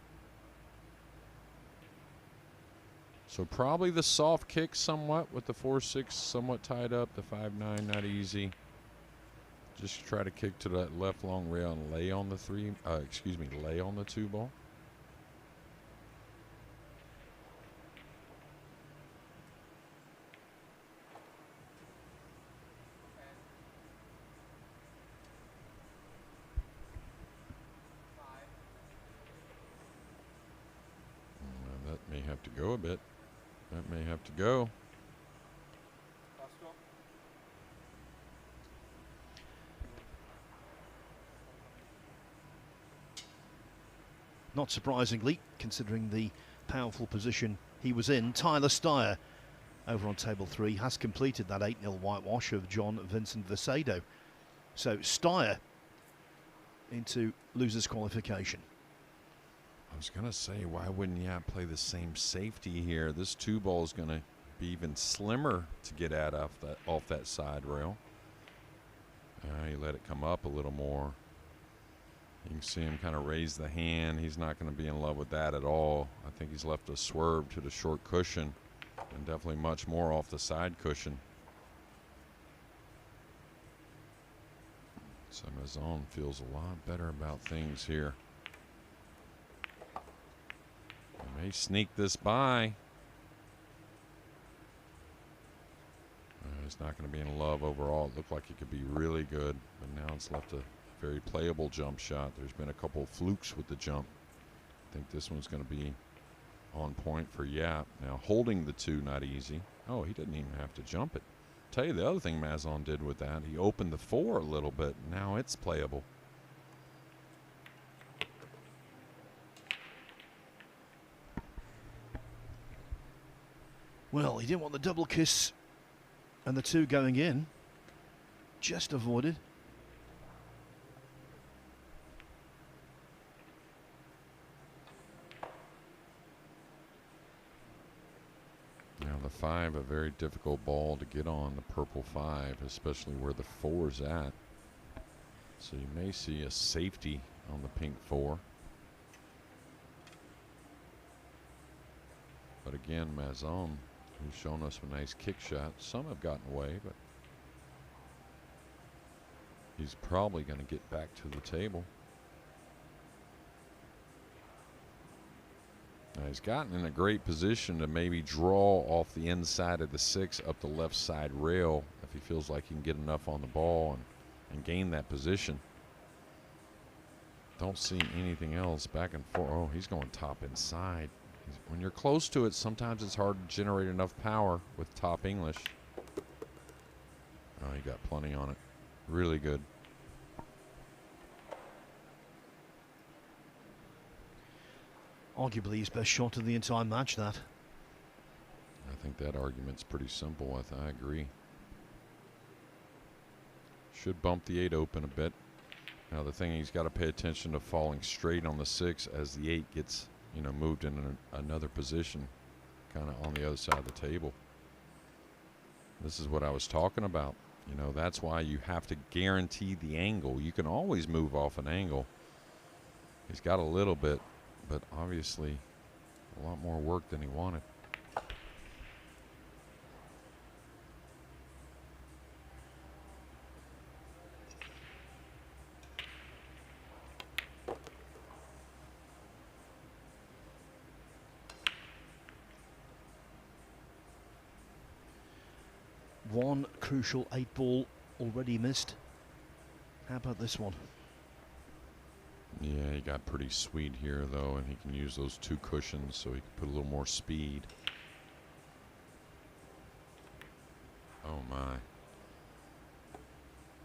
So probably the soft kick somewhat with the 4-6 somewhat tied up, the 5-9 not easy. Just try to kick to that left long rail and lay on the 3, lay on the 2 ball. That may have to go a bit. That may have to go. Not surprisingly, considering the powerful position he was in, Tyler Steyer over on table 3 has completed that 8-0 whitewash of John Vincent Vicedo. So Steyer into losers qualification. I was going to say, why wouldn't Yap play the same safety here? This 2 ball is going to be even slimmer to get at off that side rail. You let it come up a little more. You can see him kind of raise the hand. He's not going to be in love with that at all. I think he's left a swerve to the short cushion and definitely much more off the side cushion. So Mazon feels a lot better about things here. He may sneak this by. He's not going to be in love overall. It looked like it could be really good, but now it's left a very playable jump shot. There's been a couple of flukes with the jump. I think this one's going to be on point for Yap. Now holding the 2 not easy. Oh, he didn't even have to jump it. Tell you the other thing Mazon did with that, he opened the 4 a little bit. Now it's playable. Well, he didn't want the double kiss and the 2 going in. Just avoided. Now the 5, a very difficult ball to get on, the purple 5, especially where the 4's at. So you may see a safety on the pink 4. But again, Mazon, who's shown us a nice kick shot. Some have gotten away, but he's probably going to get back to the table. Now he's gotten in a great position to maybe draw off the inside of the 6 up the left side rail if he feels like he can get enough on the ball and gain that position. Don't see anything else back and forth. Oh, he's going top inside. When you're close to it, sometimes it's hard to generate enough power with top English. Oh, he got plenty on it. Really good. Arguably his best shot of the entire match, that. I think that argument's pretty simple. I agree. Should bump the 8 open a bit. Now the thing, he's got to pay attention to falling straight on the 6 as the 8 gets, you know, moved in another position, kind of on the other side of the table. This is what I was talking about. You know, that's why you have to guarantee the angle. You can always move off an angle. He's got a little bit, but obviously a lot more work than he wanted. One crucial 8-ball already missed. How about this one? Yeah, he got pretty sweet here, though, and he can use those 2 cushions so he can put a little more speed. Oh, my.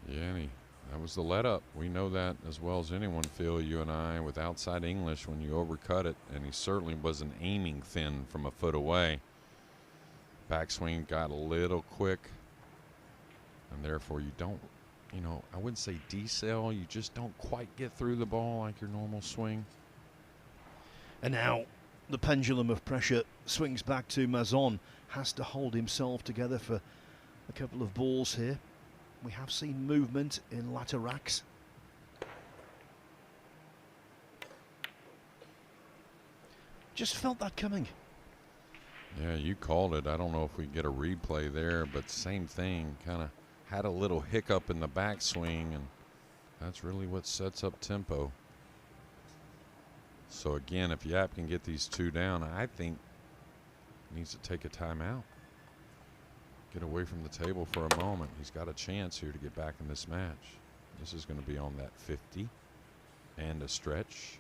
Yeah, and that was the let-up. We know that as well as anyone, Phil, you and I, with outside English, when you overcut it, and he certainly wasn't aiming thin from a foot away. Backswing got a little quick, and therefore you don't, you know, I wouldn't say decel, you just don't quite get through the ball like your normal swing. And now the pendulum of pressure swings back to Mazon. Has to hold himself together for a couple of balls here. We have seen movement in latter racks. Just felt that coming. Yeah, you called it. I don't know if we get a replay there, but same thing. Kind of had a little hiccup in the backswing, and that's really what sets up tempo. So again, if Yap can get these 2 down, I think he needs to take a timeout. Get away from the table for a moment. He's got a chance here to get back in this match. This is going to be on that 50 and a stretch.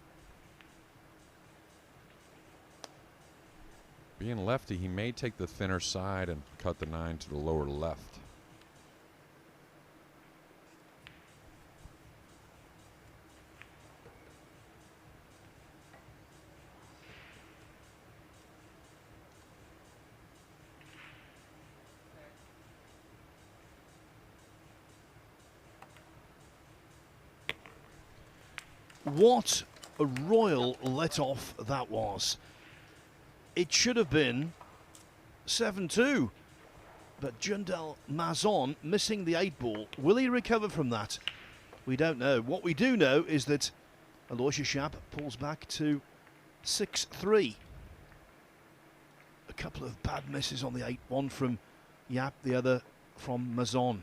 Being lefty, he may take the thinner side and cut the 9 to the lower left. What a royal let-off that was. It should have been 7-2, but Jundel Mazon missing the 8-ball. Will he recover from that? We don't know. What we do know is that Aloysius Yap pulls back to 6-3. A couple of bad misses on the 8, one from Yap, the other from Mazon.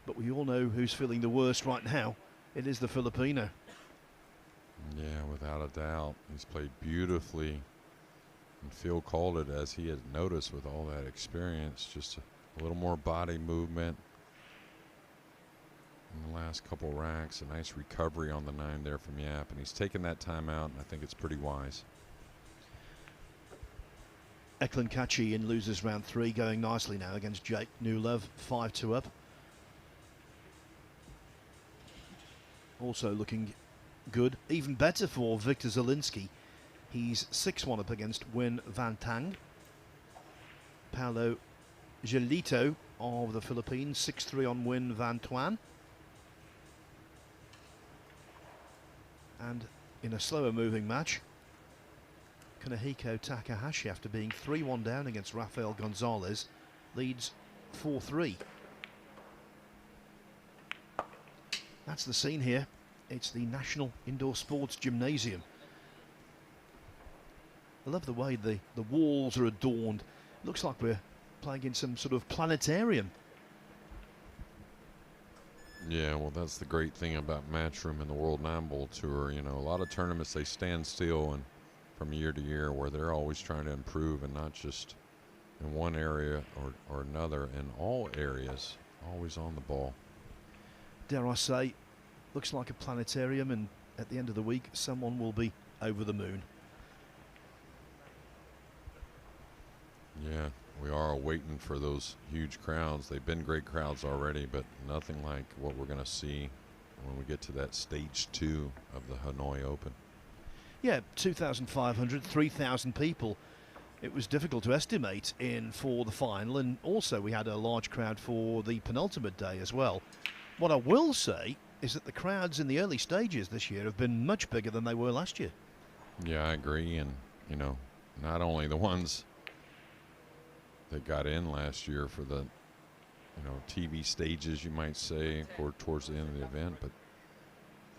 But we all know who's feeling the worst right now. It is the Filipino. Yeah, without a doubt. He's played beautifully. And Phil called it, as he had noticed with all that experience, just a little more body movement in the last couple racks. A nice recovery on the 9 there from Yap, and he's taken that timeout, and I think it's pretty wise. Eklund Kachi in losers round 3, going nicely now against Jake Newlove, 5-2 up. Also looking good, even better for Victor Zielinski. He's 6-1 up against Win Van Tang. Paulo Gelito of the Philippines, 6-3 on Win Van Tuan. And in a slower moving match, Kanehiko Takahashi, after being 3-1 down against Rafael Gonzalez, leads 4-3. That's the scene here. It's the National Indoor Sports Gymnasium. I love the way the walls are adorned. Looks like we're playing in some sort of planetarium. Yeah, well, that's the great thing about Matchroom and the World Nineball Tour. You know, a lot of tournaments, they stand still and from year to year, where they're always trying to improve, and not just in one area or another, in all areas, always on the ball. Dare I say, looks like a planetarium, and at the end of the week, someone will be over the moon. Yeah, we are waiting for those huge crowds. They've been great crowds already, but nothing like what we're going to see when we get to that stage 2 of the Hanoi Open. Yeah, 2,500, 3,000 people. It was difficult to estimate in for the final, and also we had a large crowd for the penultimate day as well. What I will say is that the crowds in the early stages this year have been much bigger than they were last year. Yeah, I agree. And, you know, not only the ones that got in last year for the, you know, TV stages, you might say, or towards the end of the event, but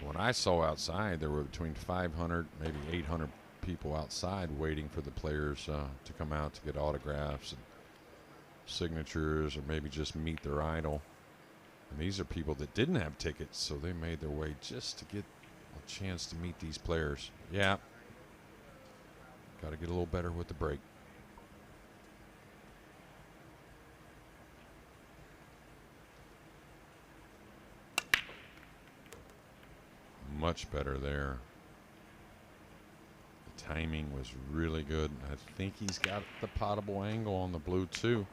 what I saw outside, there were between 500, maybe 800 people outside waiting for the players to come out to get autographs and signatures, or maybe just meet their idol. And these are people that didn't have tickets, so they made their way just to get a chance to meet these players. Yeah. Got to get a little better with the break. Much better there. The timing was really good. I think he's got the potable angle on the blue too.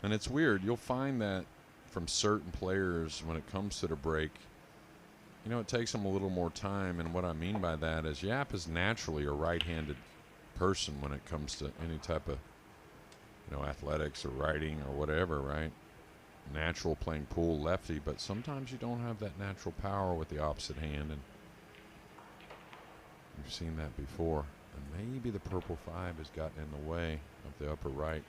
And it's weird. You'll find that from certain players when it comes to the break, you know, it takes them a little more time. And what I mean by that is Yap is naturally a right-handed person when it comes to any type of, you know, athletics or writing or whatever, right? Natural playing pool, lefty, but sometimes you don't have that natural power with the opposite hand, and we've seen that before. And maybe the purple 5 has gotten in the way of the upper right.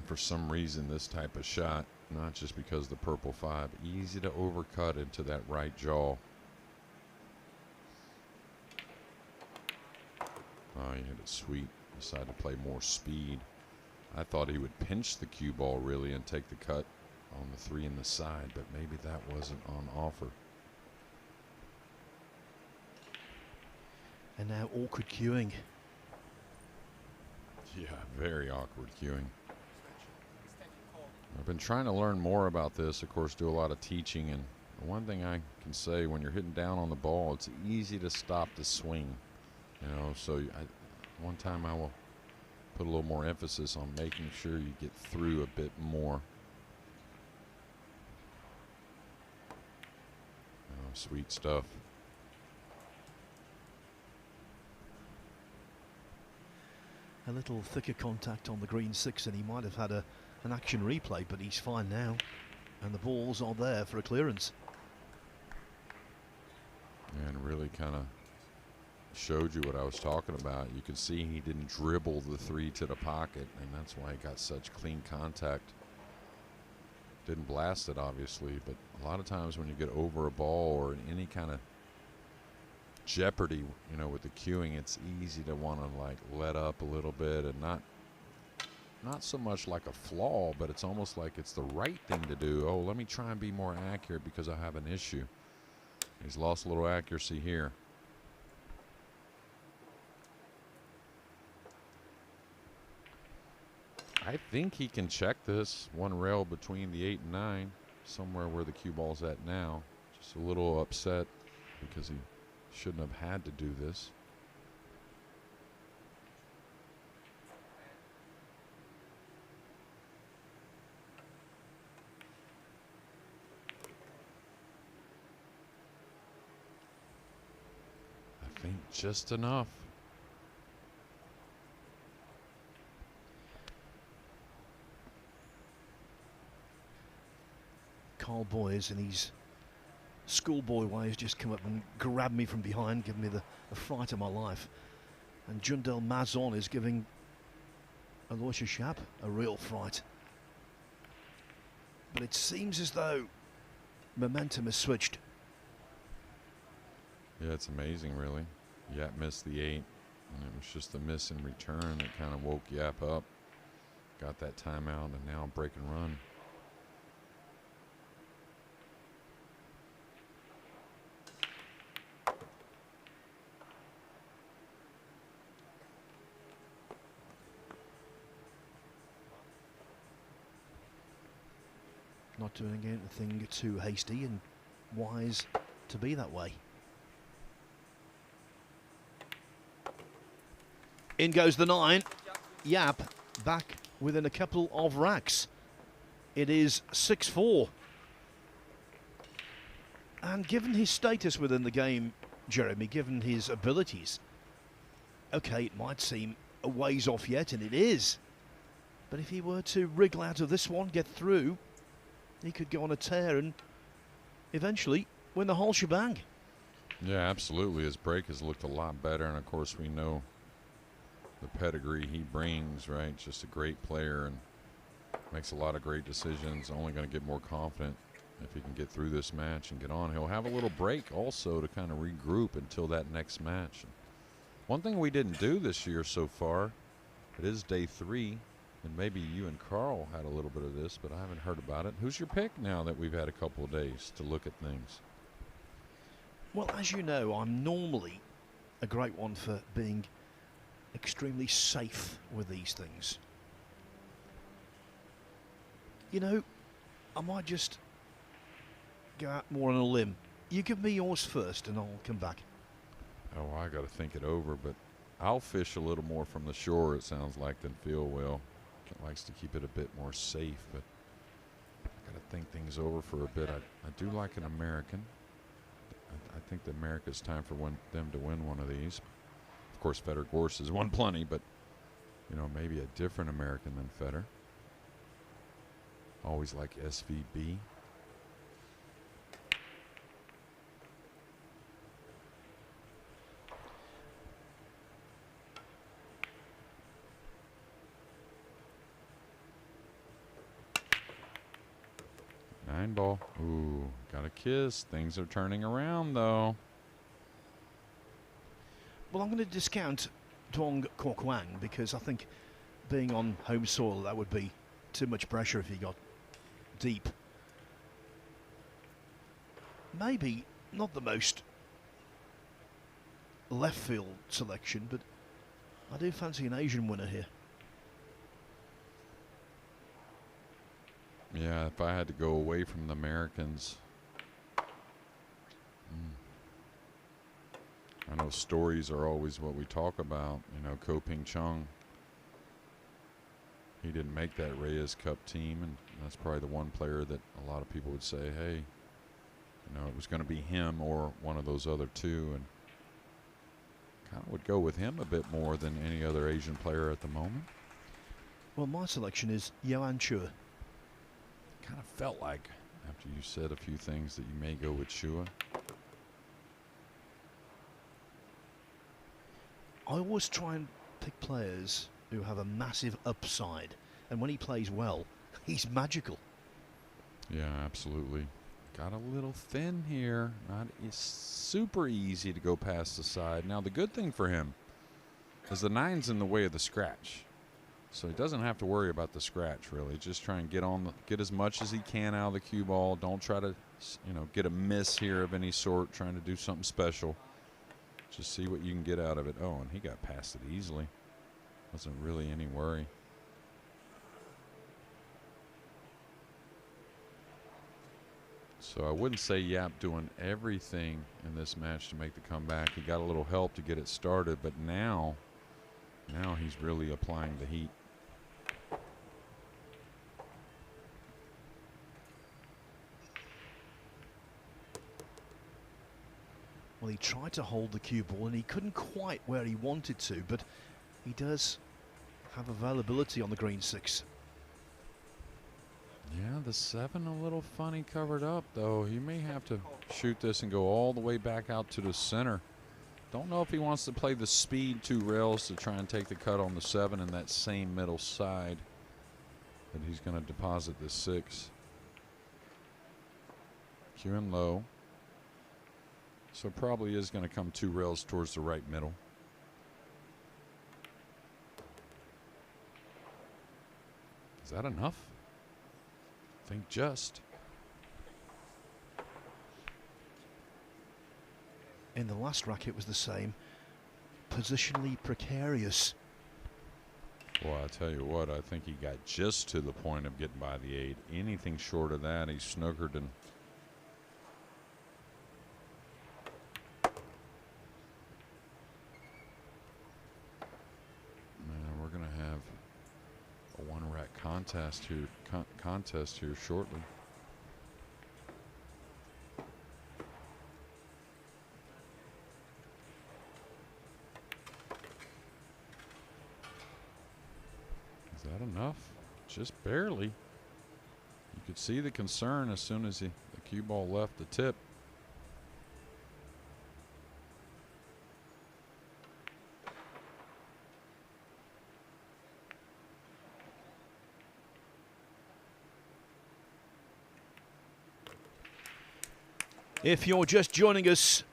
For some reason, this type of shot, not just because the purple 5, easy to overcut into that right jaw. Oh, he hit it sweet. Decided to play more speed. I thought he would pinch the cue ball really and take the cut on the 3 in the side, but maybe that wasn't on offer. And now awkward cueing. Yeah, very awkward cueing. I've been trying to learn more about this, of course, do a lot of teaching, and one thing I can say, when you're hitting down on the ball, it's easy to stop the swing, you know, so one time I will put a little more emphasis on making sure you get through a bit more. Oh, sweet stuff. A little thicker contact on the green 6, and he might have had an action replay, but he's fine now, and the balls are there for a clearance. And really kind of showed you what I was talking about. You can see he didn't dribble the 3 to the pocket, and that's why he got such clean contact. Didn't blast it, obviously, but a lot of times when you get over a ball or in any kind of jeopardy, you know, with the cueing, it's easy to want to like let up a little bit, and not so much like a flaw, but it's almost like it's the right thing to do. Oh, let me try and be more accurate because I have an issue. He's lost a little accuracy here. I think he can check this one rail between the 8 and 9, somewhere where the cue ball's at now. Just a little upset because he shouldn't have had to do this. I think just enough. Carl Boyes, in his schoolboy way, has just come up and grabbed me from behind, giving me the fright of my life. And Jundel Mazon is giving Aloysius Shap a real fright. But it seems as though momentum has switched. Yeah, it's amazing, really. Yap missed the 8, and it was just the miss in return that kind of woke Yap up. Got that timeout, and now break and run. Not doing anything too hasty, and wise to be that way. In goes the 9. Yap back within a couple of racks. It is 6-4. And given his status within the game, Jeremy, given his abilities, okay, it might seem a ways off yet, and it is. But if he were to wriggle out of this one, get through, he could go on a tear and eventually win the whole shebang. Yeah, absolutely. His break has looked a lot better, and of course we know the pedigree he brings, right? Just a great player and makes a lot of great decisions. Only going to get more confident if he can get through this match and get on. He'll have a little break also to kind of regroup until that next match. One thing we didn't do this year so far, it is day 3, and maybe you and Carl had a little bit of this, but I haven't heard about it. Who's your pick now that we've had a couple of days to look at things? Well, as you know, I'm normally a great one for being extremely safe with these things. You know, I might just go out more on a limb. You give me yours first and I'll come back. Oh, I got to think it over, but I'll fish a little more from the shore, it sounds like, than Phil will. He likes to keep it a bit more safe, but I got to think things over for a bit. I do like an American. I think that America's time for them to win one of these. Of course, Feder Gorse has won plenty, but, you know, maybe a different American than Feder. Always like SVB. Nineball. Ooh, got a kiss. Things are turning around, though. Well, I'm going to discount Dong Kok Wang because I think being on home soil, that would be too much pressure if he got deep. Maybe not the most left field selection, but I do fancy an Asian winner here. Yeah, if I had to go away from the Americans, I know stories are always what we talk about. You know, Ko Ping Chung, he didn't make that Reyes Cup team, and that's probably the one player that a lot of people would say, hey, you know, it was going to be him or one of those other two, and kind of would go with him a bit more than any other Asian player at the moment. Well, my selection is Yuan Chua. Kind of felt like, after you said a few things, that you may go with Chua. I always try and pick players who have a massive upside, and when he plays well, he's magical. Yeah, absolutely. Got a little thin here. It's super easy to go past the side. Now, the good thing for him is the 9's in the way of the scratch. So he doesn't have to worry about the scratch, really. Just try and get as much as he can out of the cue ball. Don't try to, you know, get a miss here of any sort, trying to do something special. Just see what you can get out of it. Oh, and he got past it easily. Wasn't really any worry. So I wouldn't say Yap doing everything in this match to make the comeback. He got a little help to get it started, but now he's really applying the heat. Well, he tried to hold the cue ball and he couldn't quite where he wanted to, but he does have availability on the green 6. Yeah, the 7 a little funny covered up, though. He may have to shoot this and go all the way back out to the center. Don't know if he wants to play the speed 2 rails to try and take the cut on the 7 in that same middle side that he's going to deposit the 6. Cue in low. So probably is going to come 2 rails towards the right middle. Is that enough? I think just. In the last racket was the same. Positionally precarious. Well, I tell you what, I think he got just to the point of getting by the 8. Anything short of that, he's snookered and. We're going to have a 1 rec. contest here shortly. Is that enough? Just barely. You could see the concern as soon as the cue ball left the tip. If you're just joining us,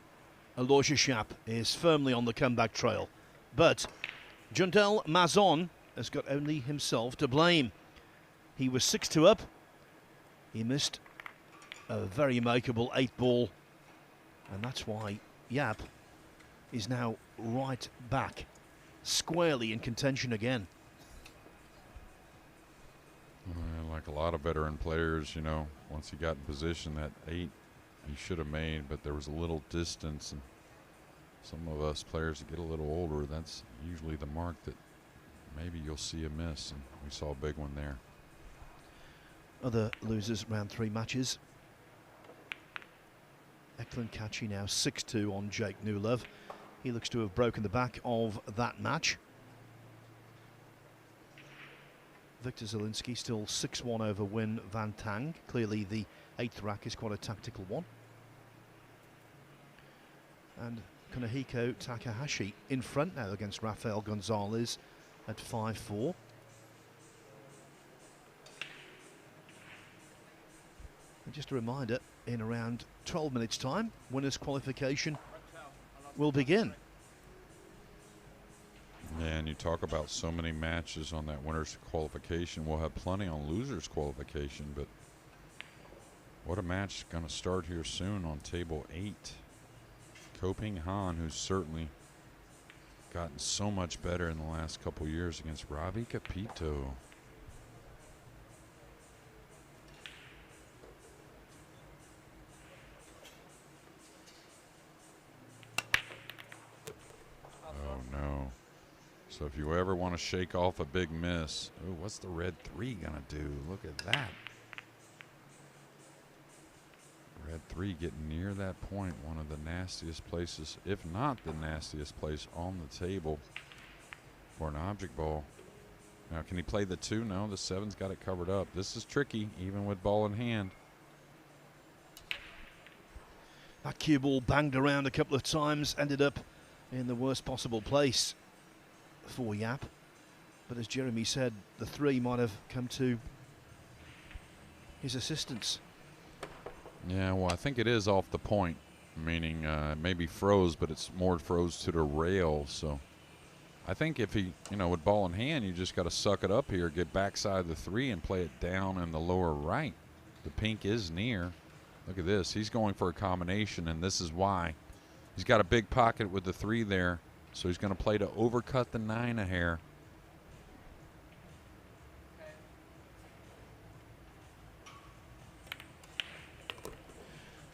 Aloysius Schaap is firmly on the comeback trail. But Jundel Mazon has got only himself to blame. He was 6-2 up. He missed a very makeable 8-ball. And that's why Jaap is now right back, squarely in contention again. Like a lot of veteran players, you know, once he got in position, that 8 he should have made, but there was a little distance, and some of us players that get a little older, that's usually the mark that maybe you'll see a miss, and we saw a big one there. Other losers round 3 matches. Eklund Kachi now 6-2 on Jake Newlove. He looks to have broken the back of that match. Victor Zielinski still 6-1 over Win Van Tang. Clearly the 8th rack is quite a tactical one. And Kunihiko Takahashi in front now against Rafael Gonzalez at 5-4. And just a reminder, in around 12 minutes time, winners qualification will begin. Yeah, and you talk about so many matches on that winners qualification. We'll have plenty on losers qualification, but what a match going to start here soon on table 8. Koping Han, who's certainly gotten so much better in the last couple years, against Ravi Capito. Oh no. So if you ever want to shake off a big miss, oh, what's the red 3 gonna do? Look at that. Red 3 getting near that point, one of the nastiest places, if not the nastiest place on the table for an object ball. Now, can he play the 2? No, the 7's got it covered up. This is tricky, even with ball in hand. That cue ball banged around a couple of times, ended up in the worst possible place for Jaap. But as Jeremy said, the 3 might have come to his assistance. Yeah, well, I think it is off the point, meaning maybe froze, but it's more froze to the rail. So I think if he, you know, with ball in hand, you just got to suck it up here, get backside the 3 and play it down in the lower right. The pink is near. Look at this. He's going for a combination, and this is why. He's got a big pocket with the 3 there, so he's going to play to overcut the 9 a hair.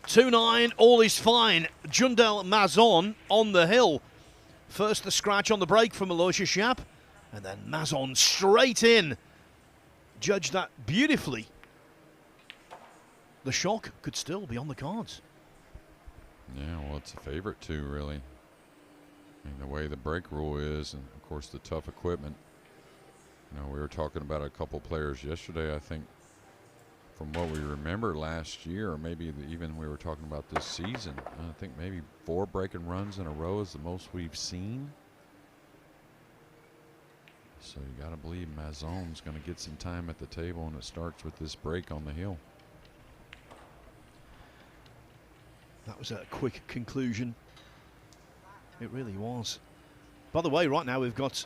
Two-9, all is fine. Jundel Mazon on the hill. First the scratch on the break from Aloysius Schaap, and then Mazon straight in. Judged that beautifully. The shock could still be on the cards. Yeah, well, it's a favorite too, really. I mean, the way the break rule is, and of course the tough equipment. You know, we were talking about a couple players yesterday, I think, from what we remember last year, or maybe even we were talking about this season. I think maybe 4 breaking runs in a row is the most we've seen. So you got to believe Mazon's going to get some time at the table, and it starts with this break on the hill. That was a quick conclusion. It really was. By the way, right now we've got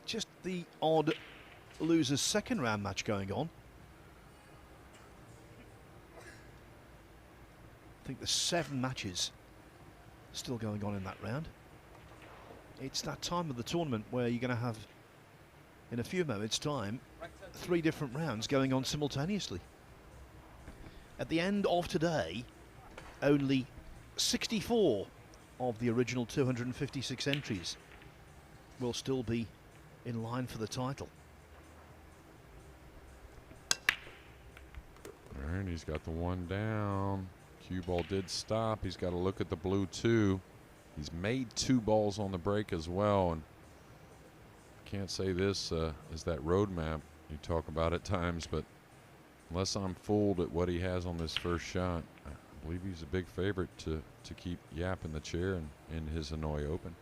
just the odd losers second round match going on. I think there's 7 matches still going on in that round. It's that time of the tournament where you're going to have, in a few moments' time, 3 different rounds going on simultaneously. At the end of today, only 64 of the original 256 entries will still be in line for the title. All right, he's got the one down. Cue ball did stop. He's got to look at the blue two. He's made 2 balls on the break as well, and can't say this is that roadmap you talk about at times, but unless I'm fooled at what he has on this first shot, I believe he's a big favorite to keep Yap in the chair and in his Hanoi Open.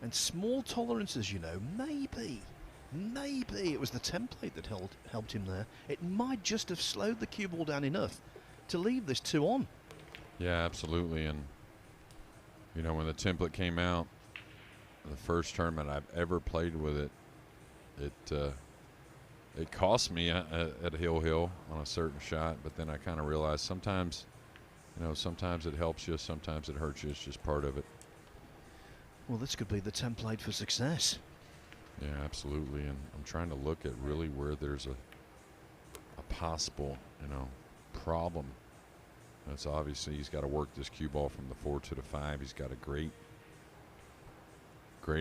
And small tolerances, you know, maybe it was the template that helped him there. It might just have slowed the cue ball down enough to leave this 2 on. Yeah, absolutely. And you know, when the template came out, the first tournament I've ever played with it, it cost me at Hill on a certain shot, but then I kind of realized sometimes, you know, sometimes it helps you, sometimes it hurts you. It's just part of it. Well, this could be the template for success. Yeah, absolutely. And I'm trying to look at really where there's a possible, you know, problem. That's obviously he's got to work this cue ball from the 4 to the 5. He's got a great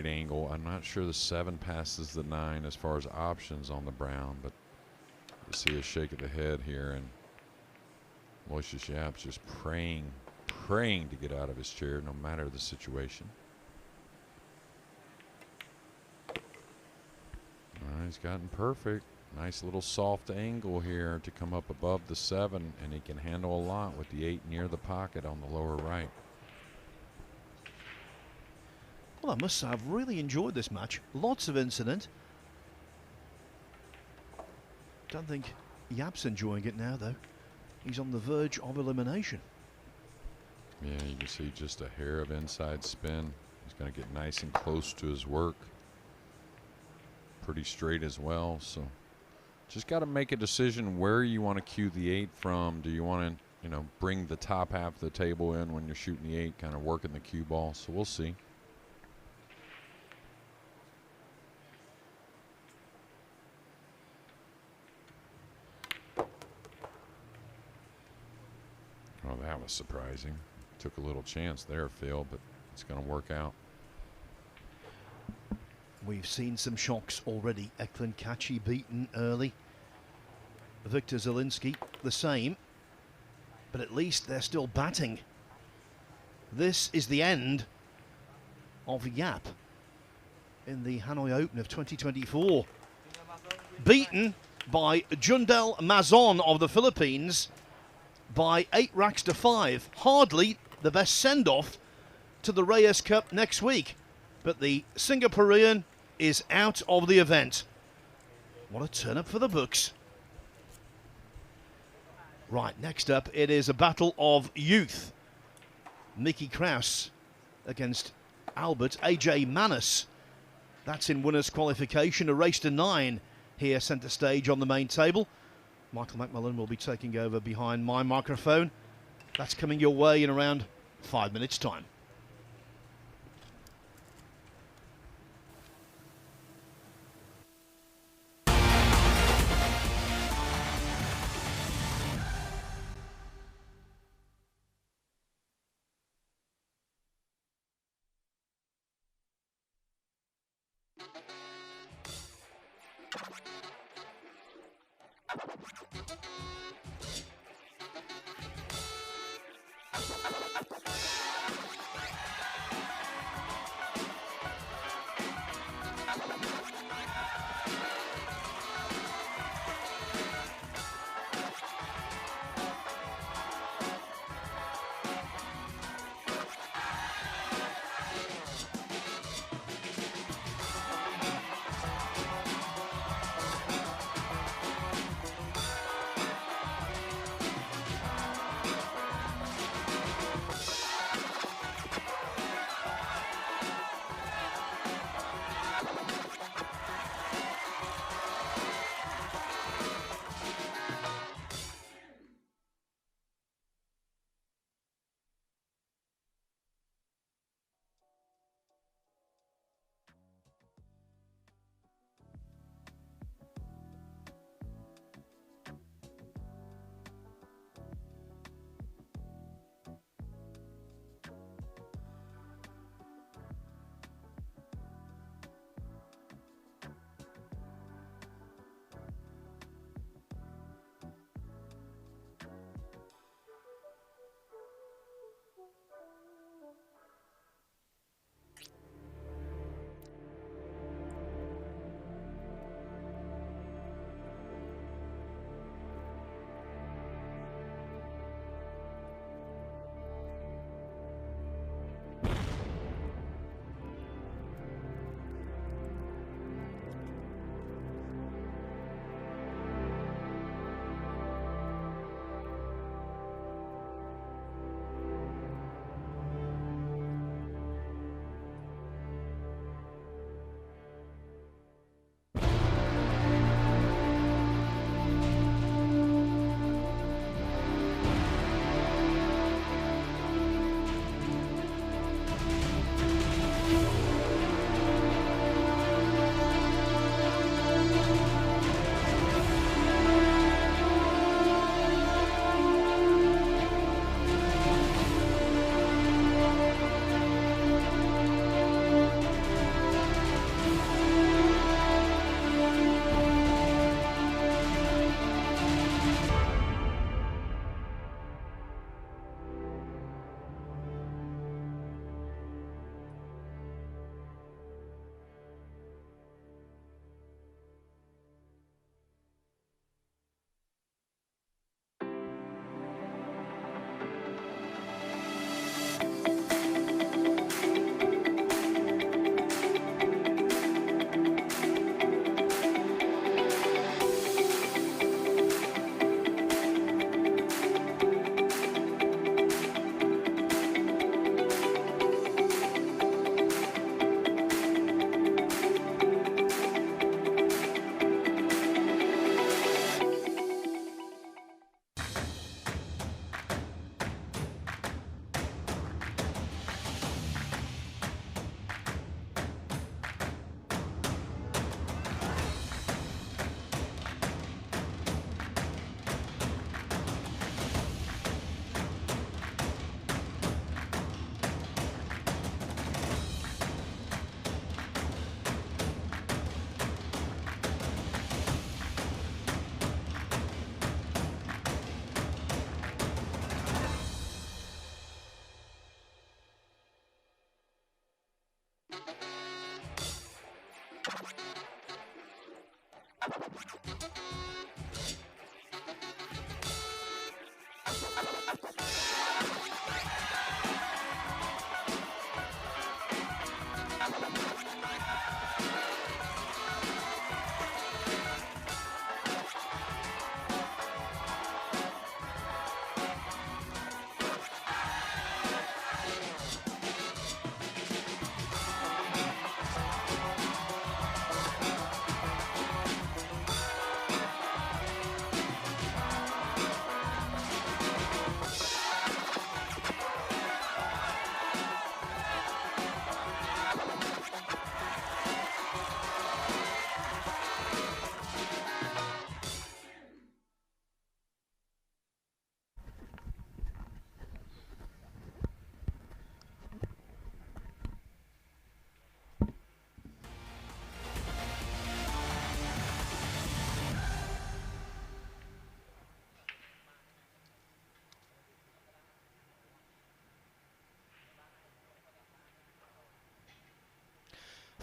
angle. I'm not sure the 7 passes the 9 as far as options on the brown, but you see a shake of the head here, and Moises Yap's just praying to get out of his chair no matter the situation. He's gotten perfect. Nice little soft angle here to come up above the 7, and he can handle a lot with the 8 near the pocket on the lower right. Well, I must say, I've really enjoyed this match. Lots of incident. Don't think Yap's enjoying it now, though. He's on the verge of elimination. Yeah, you can see just a hair of inside spin. He's going to get nice and close to his work. Pretty straight as well, so just got to make a decision where you want to cue the 8 from. Do you want to, you know, bring the top half of the table in when you're shooting the 8, kind of working the cue ball? So we'll see. Oh, that was surprising. Took a little chance there, Phil, but it's going to work out. We've seen some shocks already. Eklund Kachi beaten early. Victor Zielinski the same. But at least they're still batting. This is the end of Yap in the Hanoi Open of 2024. Beaten by Jundel Mazon of the Philippines by 8 racks to 5. Hardly the best send-off to the Reyes Cup next week. But the Singaporean is out of the event. What a turn-up for the books. Right, next up, it is a battle of youth. Mickey Krauss against Albert AJ Manus. That's in winners' qualification, a race to 9 here centre stage on the main table. Michael McMillan will be taking over behind my microphone. That's coming your way in around 5 minutes' time.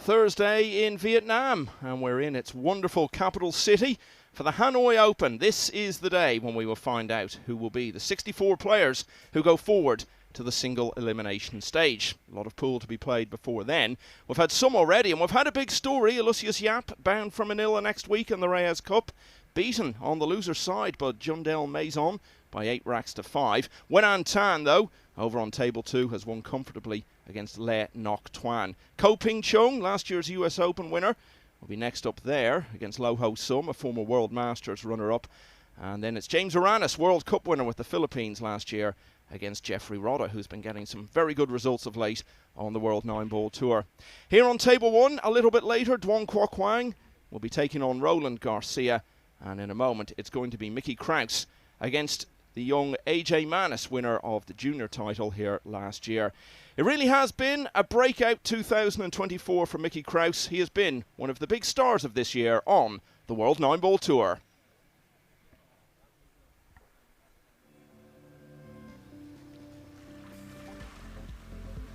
Thursday in Vietnam, and we're in its wonderful capital city for the Hanoi Open. This is the day when we will find out who will be the 64 players who go forward to the single elimination stage. A lot of pool to be played before then. We've had some already, and we've had a big story. Lucius Yap bound for Manila next week in the Reyes Cup, beaten on the loser side by Jundell Mazon by 8 racks to 5. Wen An Tan, though, over on table 2, has won comfortably against Le Ngoc Tuan. Ko Ping Chung, last year's US Open winner, will be next up there against Lo Ho Sum, a former World Masters runner-up. And then it's James Aranis, World Cup winner with the Philippines last year, against Jeffrey Rodder, who's been getting some very good results of late on the World Nineball Tour. Here on table 1, a little bit later, Duong Kwa Kwang will be taking on Roland Garcia. And in a moment, it's going to be Mickey Krauss against the young AJ Manis, winner of the junior title here last year. It really has been a breakout 2024 for Mickey Krauss. He has been one of the big stars of this year on the World Nineball Tour.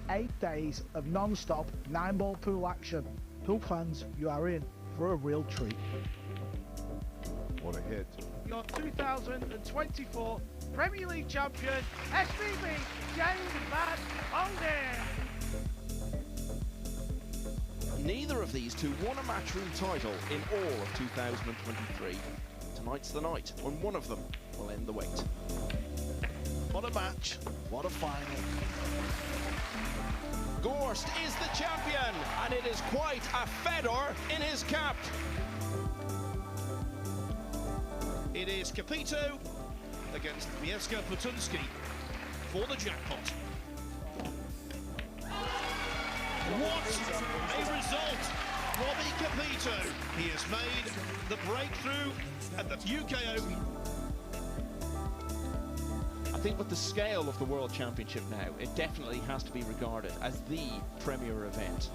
8 days of non-stop 9-ball pool action. Pool fans, you are in for a real treat. What a hit. Your 2024 Premier League champion, SVB James Van Holden. Neither of these two won a matchroom title in all of 2023. Tonight's the night when one of them will end the wait. What a match, what a final. Gorst is the champion, and it is quite a feather in his cap. It is Capito against Mieszko Putunski for the jackpot. What a result! Robbie Capito, he has made the breakthrough at the UK Open. I think with the scale of the World Championship now, it definitely has to be regarded as the premier event.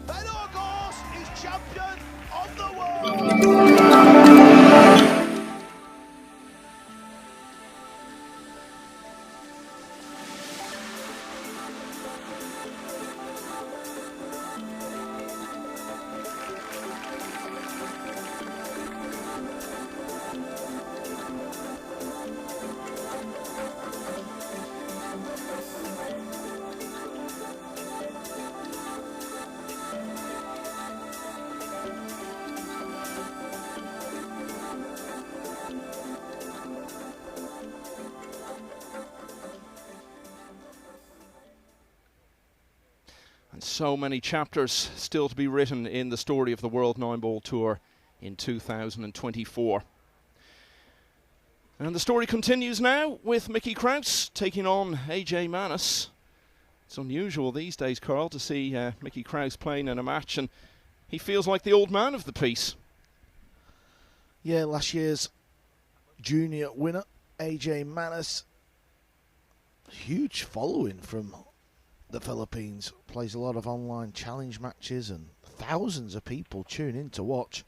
Fedor Gorst is champion of the world! And so many chapters still to be written in the story of the World Nineball Tour in 2024. And the story continues now with Mickey Krauss taking on AJ Manis. It's unusual these days, Carl, to see Mickey Krauss playing in a match, and he feels like the old man of the piece. Yeah, last year's junior winner, AJ Manis. Huge following from the Philippines. Plays a lot of online challenge matches and thousands of people tune in to watch.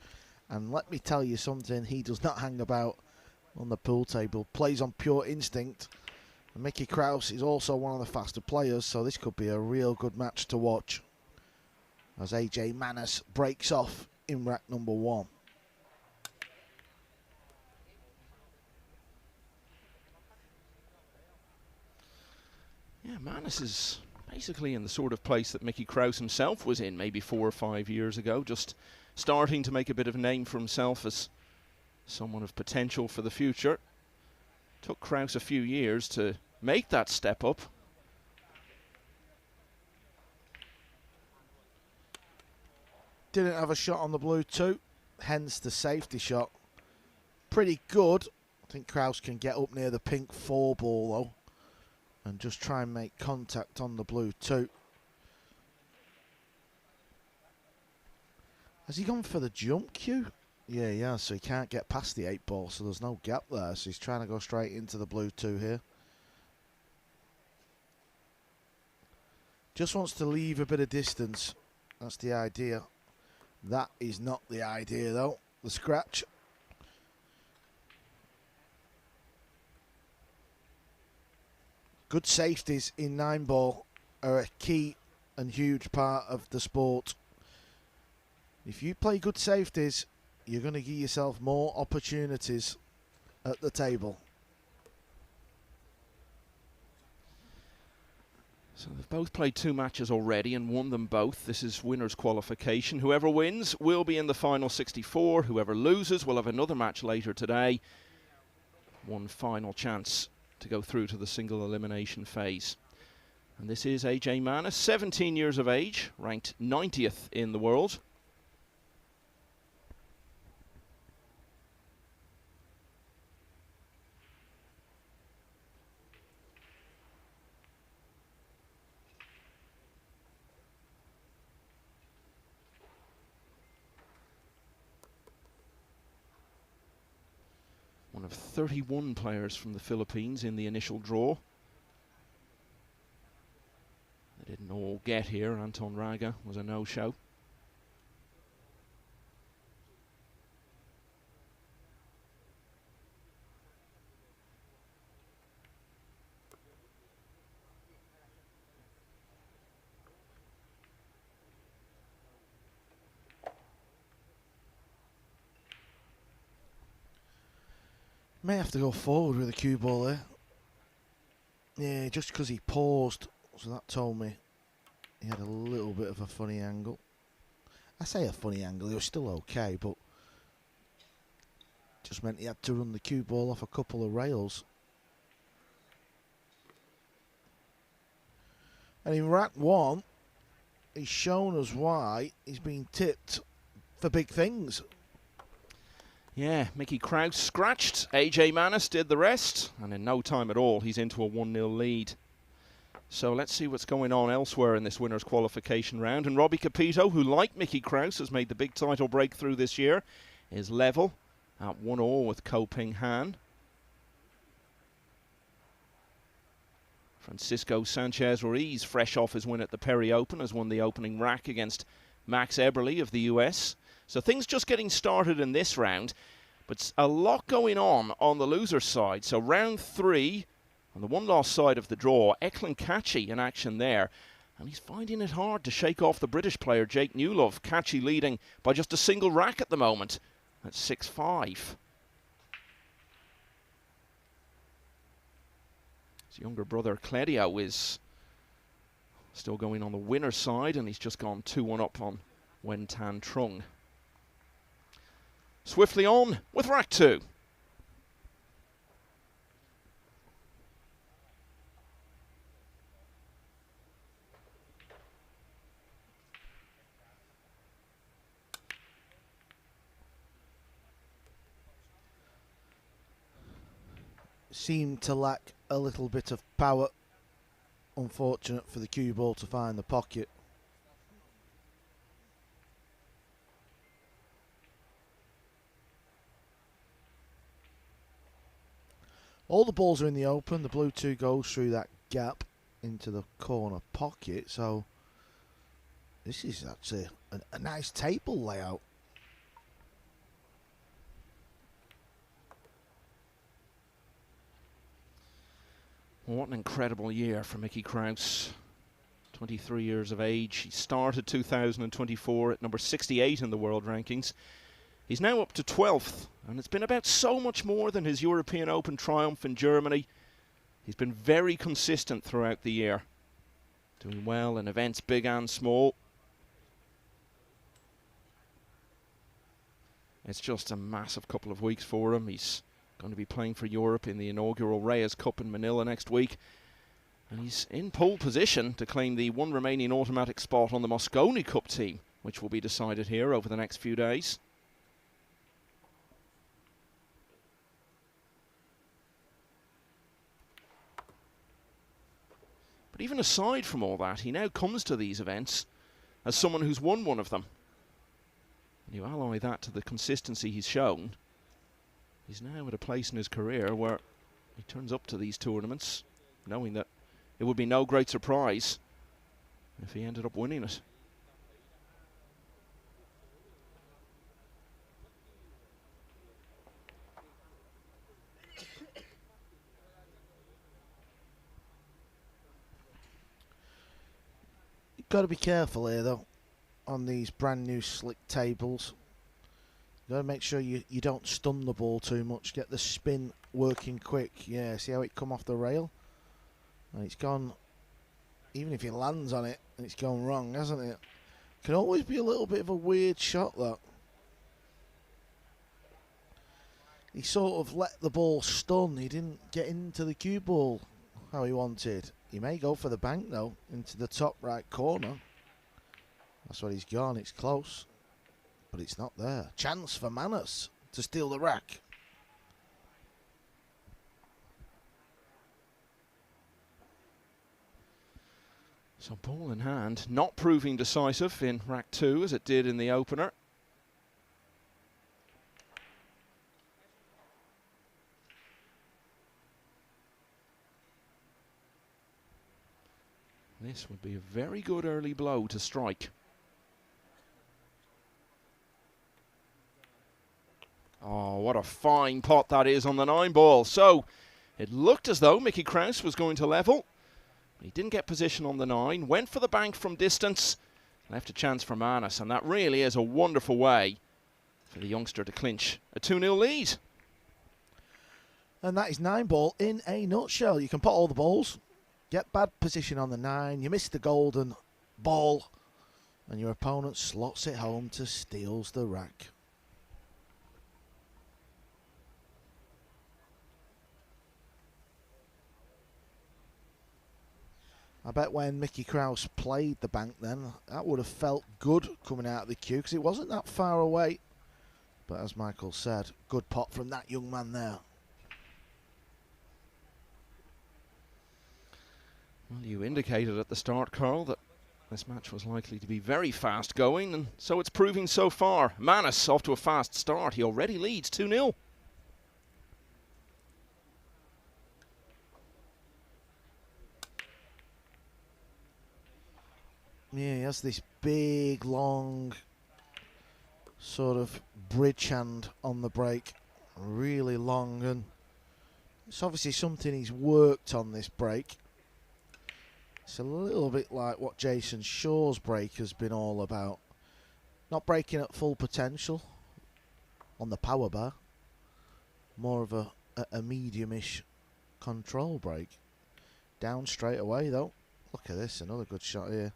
And let me tell you something, he does not hang about on the pool table. Plays on pure instinct. And Mickey Krauss is also one of the faster players, so this could be a real good match to watch. as AJ Manis breaks off in rack number 1. Yeah, Manis is basically in the sort of place that Mickey Krauss himself was in maybe 4 or 5 years ago, just starting to make a bit of a name for himself as someone of potential for the future. Took Krauss a few years to make that step up. Didn't have a shot on the blue 2, hence the safety shot. Pretty good. I think Krauss can get up near the pink 4 ball though and just try and make contact on the blue 2. Has he gone for the jump cue? Yeah, so he can't get past the 8 ball, so there's no gap there, so he's trying to go straight into the blue 2 here. Just wants to leave a bit of distance. That's the idea. That is not the idea though. The scratch. Good safeties in 9-ball are a key and huge part of the sport. If you play good safeties, you're going to give yourself more opportunities at the table. So they've both played 2 matches already and won them both. This is winners' qualification. Whoever wins will be in the final 64. Whoever loses will have another match later today. One final chance to go through to the single elimination phase. And this is AJ Manis, 17 years of age, ranked 90th in the world. One of 31 players from the Philippines in the initial draw. They didn't all get here. Anton Raga was a no-show. May have to go forward with a cue ball there. Yeah, just because he paused, so that told me he had a little bit of a funny angle. I say a funny angle, he was still okay, but just meant he had to run the cue ball off a couple of rails. And in rack 1, he's shown us why he's been tipped for big things. Yeah, Mickey Krauss scratched. AJ Manis did the rest. And in no time at all, he's into a 1-0 lead. So let's see what's going on elsewhere in this winners' qualification round. And Robbie Capito, who, like Mickey Krauss, has made the big title breakthrough this year, is level at 1-1 with Ko Ping Han. Francisco Sanchez Ruiz, fresh off his win at the Perry Open, has won the opening rack against Max Eberle of the US. So things just getting started in this round, but a lot going on the loser side. So round 3, on the one-loss side of the draw, Eklund Kachi in action there. And he's finding it hard to shake off the British player, Jake Newlove. Kachi leading by just a single rack at the moment at 6-5. His younger brother, Claudio, is still going on the winner's side, and he's just gone 2-1 up on Wen Tan Trung. Swiftly on with rack 2. Seemed to lack a little bit of power. Unfortunate for the cue ball to find the pocket. All the balls are in the open. The blue 2 goes through that gap into the corner pocket. So this is actually a nice table layout. What an incredible year for Mickey Krauss. 23 years of age. He started 2024 at number 68 in the world rankings. He's now up to 12th, and it's been about so much more than his European Open triumph in Germany. He's been very consistent throughout the year, doing well in events big and small. It's just a massive couple of weeks for him. He's going to be playing for Europe in the inaugural Reyes Cup in Manila next week. And he's in pole position to claim the one remaining automatic spot on the Mosconi Cup team, which will be decided here over the next few days. But even aside from all that, he now comes to these events as someone who's won one of them. And you alloy that to the consistency he's shown. He's now at a place in his career where he turns up to these tournaments knowing that it would be no great surprise if he ended up winning it. You've got to be careful here, though, on these brand new slick tables. You've got to make sure you don't stun the ball too much. Get the spin working quick. Yeah, see how it come off the rail? And it's gone, even if he lands on it, and it's gone wrong, hasn't it? Can always be a little bit of a weird shot, that. He sort of let the ball stun. He didn't get into the cue ball how he wanted. He may go for the bank, though, into the top right corner. That's what he's gone. It's close, but it's not there. Chance for Manos to steal the rack. So ball in hand, not proving decisive in rack 2 as it did in the opener. This would be a very good early blow to strike. Oh, what a fine pot that is on the 9-ball. So it looked as though Mickey Krauss was going to level. He didn't get position on the 9, went for the bank from distance, left a chance for Manos, and that really is a wonderful way for the youngster to clinch a 2-0 lead. And that is 9-ball in a nutshell. You can put all the balls, get bad position on the 9, you miss the golden ball, and your opponent slots it home to steals the rack. I bet when Mickey Krauss played the bank then, that would have felt good coming out of the queue because it wasn't that far away. But as Michael said, good pot from that young man there. Well, you indicated at the start, Carl, that this match was likely to be very fast going, and so it's proving so far. Manos off to a fast start. He already leads 2-0. Yeah, he has this big, long, sort of bridge hand on the break. Really long, and it's obviously something he's worked on this break. It's a little bit like what Jason Shaw's break has been all about. Not breaking at full potential on the power bar. More of a medium-ish control break. Down straight away, though. Look at this, another good shot here.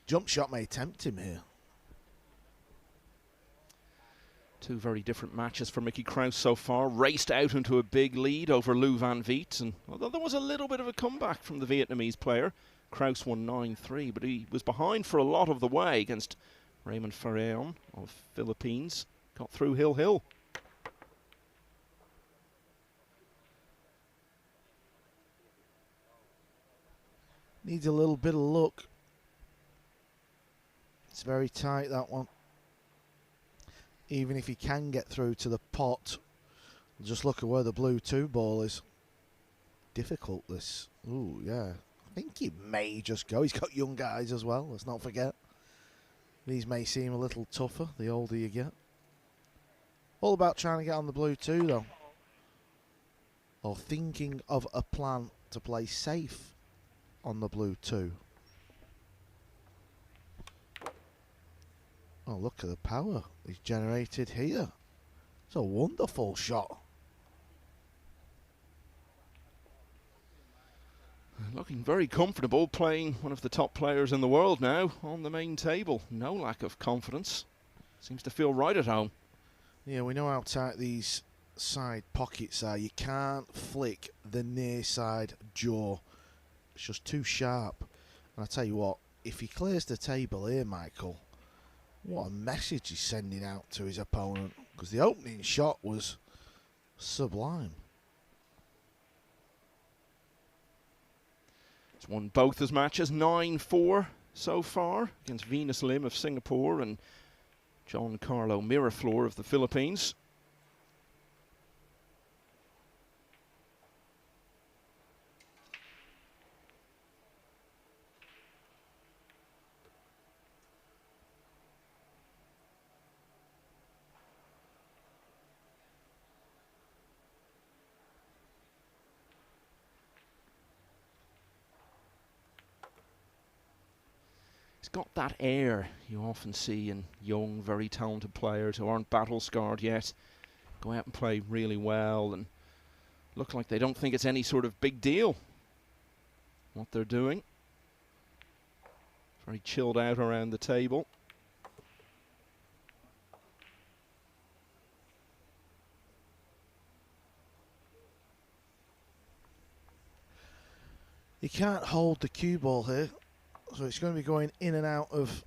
Jump shot may tempt him here. Two very different matches for Mickey Krauss so far. Raced out into a big lead over Lou Van Viet, and although there was a little bit of a comeback from the Vietnamese player, Krauss won 9-3, but he was behind for a lot of the way against Raymond Ferreon of Philippines. Got through Hill. Needs a little bit of luck. It's very tight, that one. Even if he can get through to the pot, just look at where the blue 2-ball is. Difficult, this. Ooh, yeah. I think he may just go. He's got young guys as well, let's not forget. These may seem a little tougher the older you get. All about trying to get on the blue 2, though. Or thinking of a plan to play safe on the blue too. Oh, look at the power he's generated here. It's a wonderful shot. Looking very comfortable, playing one of the top players in the world now on the main table. No lack of confidence. Seems to feel right at home. Yeah, we know how tight these side pockets are. You can't flick the near side jaw. It's just too sharp. And I tell you what, if he clears the table here, Michael, what a message he's sending out to his opponent. Because the opening shot was sublime. He's won both his matches, 9-4 so far, against Venus Lim of Singapore and John Carlo Miraflor of the Philippines. Got that air you often see in young, very talented players who aren't battle scarred yet, go out and play really well and look like they don't think it's any sort of big deal what they're doing. Very chilled out around the table. You can't hold the cue ball here. So it's going to be going in and out of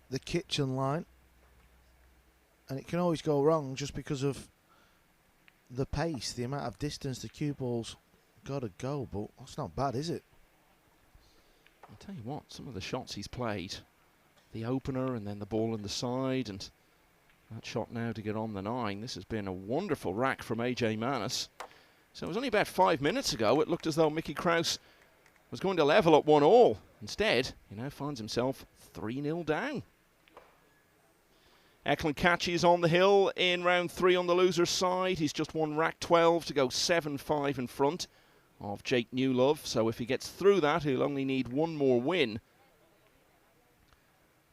the kitchen line. And it can always go wrong just because of the pace, the amount of distance the cue ball's got to go. But that's not bad, is it? I'll tell you what, some of the shots he's played, the opener and then the ball in the side and that shot now to get on the 9. This has been a wonderful rack from AJ Manis. So it was only about 5 minutes ago it looked as though Mickey Krauss was going to level at 1-1. Instead, he now finds himself 3-0 down. Eklund Kachi is on the hill in round 3 on the loser's side. He's just won rack 12 to go 7-5 in front of Jake Newlove. So if he gets through that, he'll only need one more win.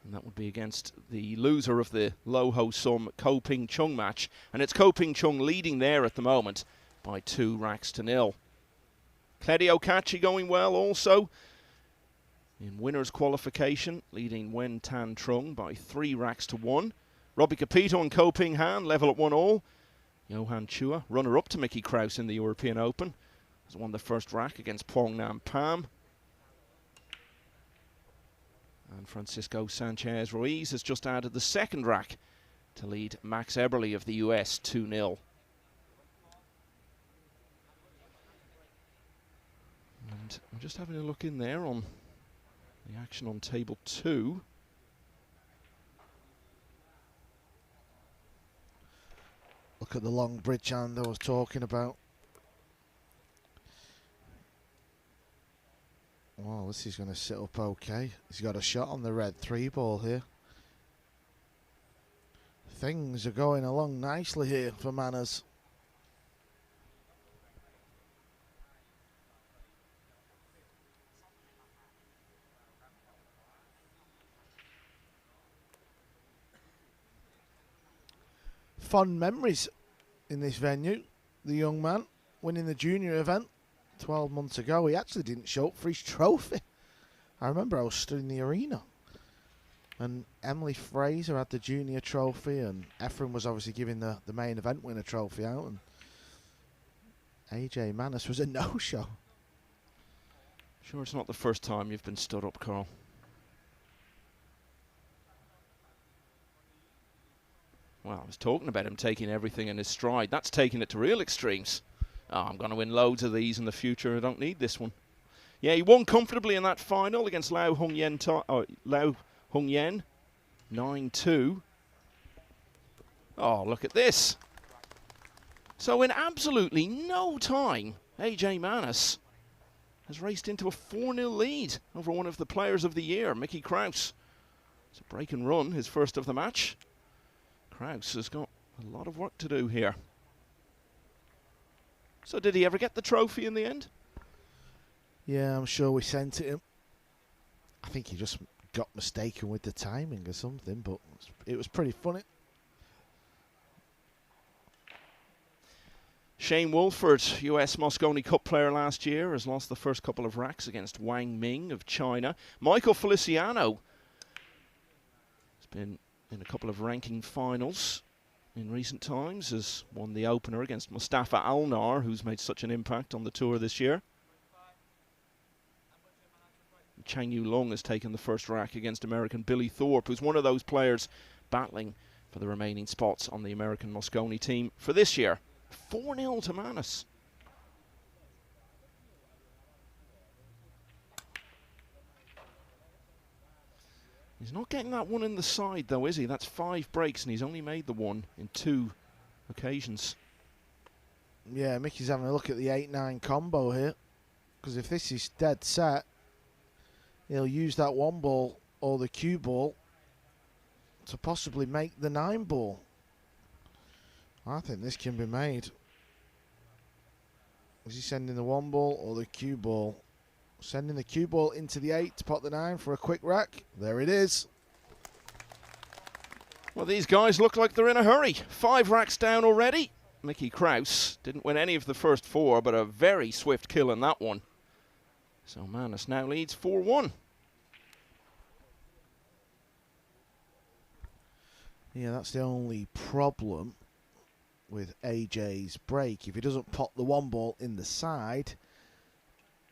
And that would be against the loser of the Lo Ho Sum Ko Ping Chung match. And it's Ko Ping Chung leading there at the moment by 2 racks to 0. Claudio Kachi going well also in winners qualification, leading Wen Tan Trung by 3 racks to 1. Robbie Capito and Ko Ping Han level at 1-1. Johan Chua, runner-up to Mickey Krauss in the European Open, has won the first rack against Pong Nam Pham. And Francisco Sanchez Ruiz has just added the second rack to lead Max Eberle of the US 2-0. And I'm just having a look in there on the action on table 2. Look at the long bridge hand I was talking about. Well, this is going to sit up okay. He's got a shot on the red 3 ball here. Things are going along nicely here for Manas. Fond memories in this venue. The young man winning the junior event 12 months ago. He actually didn't show up for his trophy. I remember I was stood in the arena and Emily Fraser had the junior trophy and Ephraim was obviously giving the main event winner trophy out and AJ Manis was a no-show. Sure it's not the first time you've been stood up, Carl. Well, I was talking about him taking everything in his stride. That's taking it to real extremes. Oh, I'm going to win loads of these in the future. I don't need this one. Yeah, he won comfortably in that final against Lau Hung Yen 9-2. Oh, look at this. So in absolutely no time, AJ Manis has raced into a 4-0 lead over one of the players of the year, Mickey Krauss. It's a break and run, his first of the match. Krauss has got a lot of work to do here. So did he ever get the trophy in the end? Yeah, I'm sure we sent it him. I think he just got mistaken with the timing or something, but it was pretty funny. Shane Wolford, US Moscone Cup player last year, has lost the first couple of racks against Wang Ming of China. Michael Feliciano has been in a couple of ranking finals in recent times, has won the opener against Mustafa Alnar, who's made such an impact on the tour this year. Chang Yu Long has taken the first rack against American Billy Thorpe, who's one of those players battling for the remaining spots on the American Moscone team for this year. 4-0 to Manus. He's not getting that one in the side though, is he? That's 5 breaks and he's only made the one in 2 occasions. Yeah, Mickey's having a look at the 8-9 combo here, because if this is dead set, he'll use that 1 ball or the cue ball to possibly make the 9 ball. I think this can be made. Is he sending the 1 ball or the cue ball? Sending the cue ball into the 8 to pot the 9 for a quick rack. There it is. Well, these guys look like they're in a hurry. 5 racks down already. Mickey Krauss didn't win any of the first 4, but a very swift kill in that one. So Manus now leads 4-1. Yeah, that's the only problem with AJ's break. If he doesn't pot the 1 ball in the side,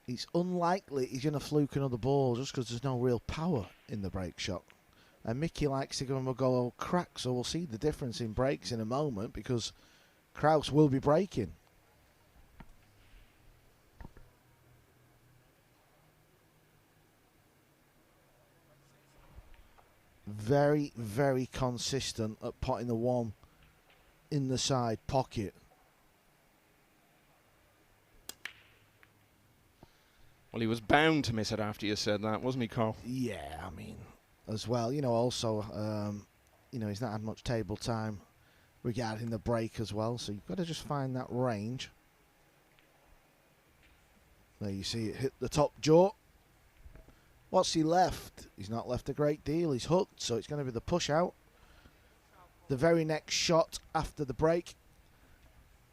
it's unlikely he's going to fluke another ball just because there's no real power in the break shot. And Mickey likes to give him a go crack, so we'll see the difference in breaks in a moment because Krauss will be breaking. Very, very consistent at potting the 1 in the side pocket. Well, he was bound to miss it after you said that, wasn't he, Carl? Yeah, I mean, as well, you know, also, you know, he's not had much table time regarding the break as well, so you've got to just find that range. There you see it hit the top jaw. What's he left? He's not left a great deal. He's hooked, so it's going to be the push out. The very next shot after the break,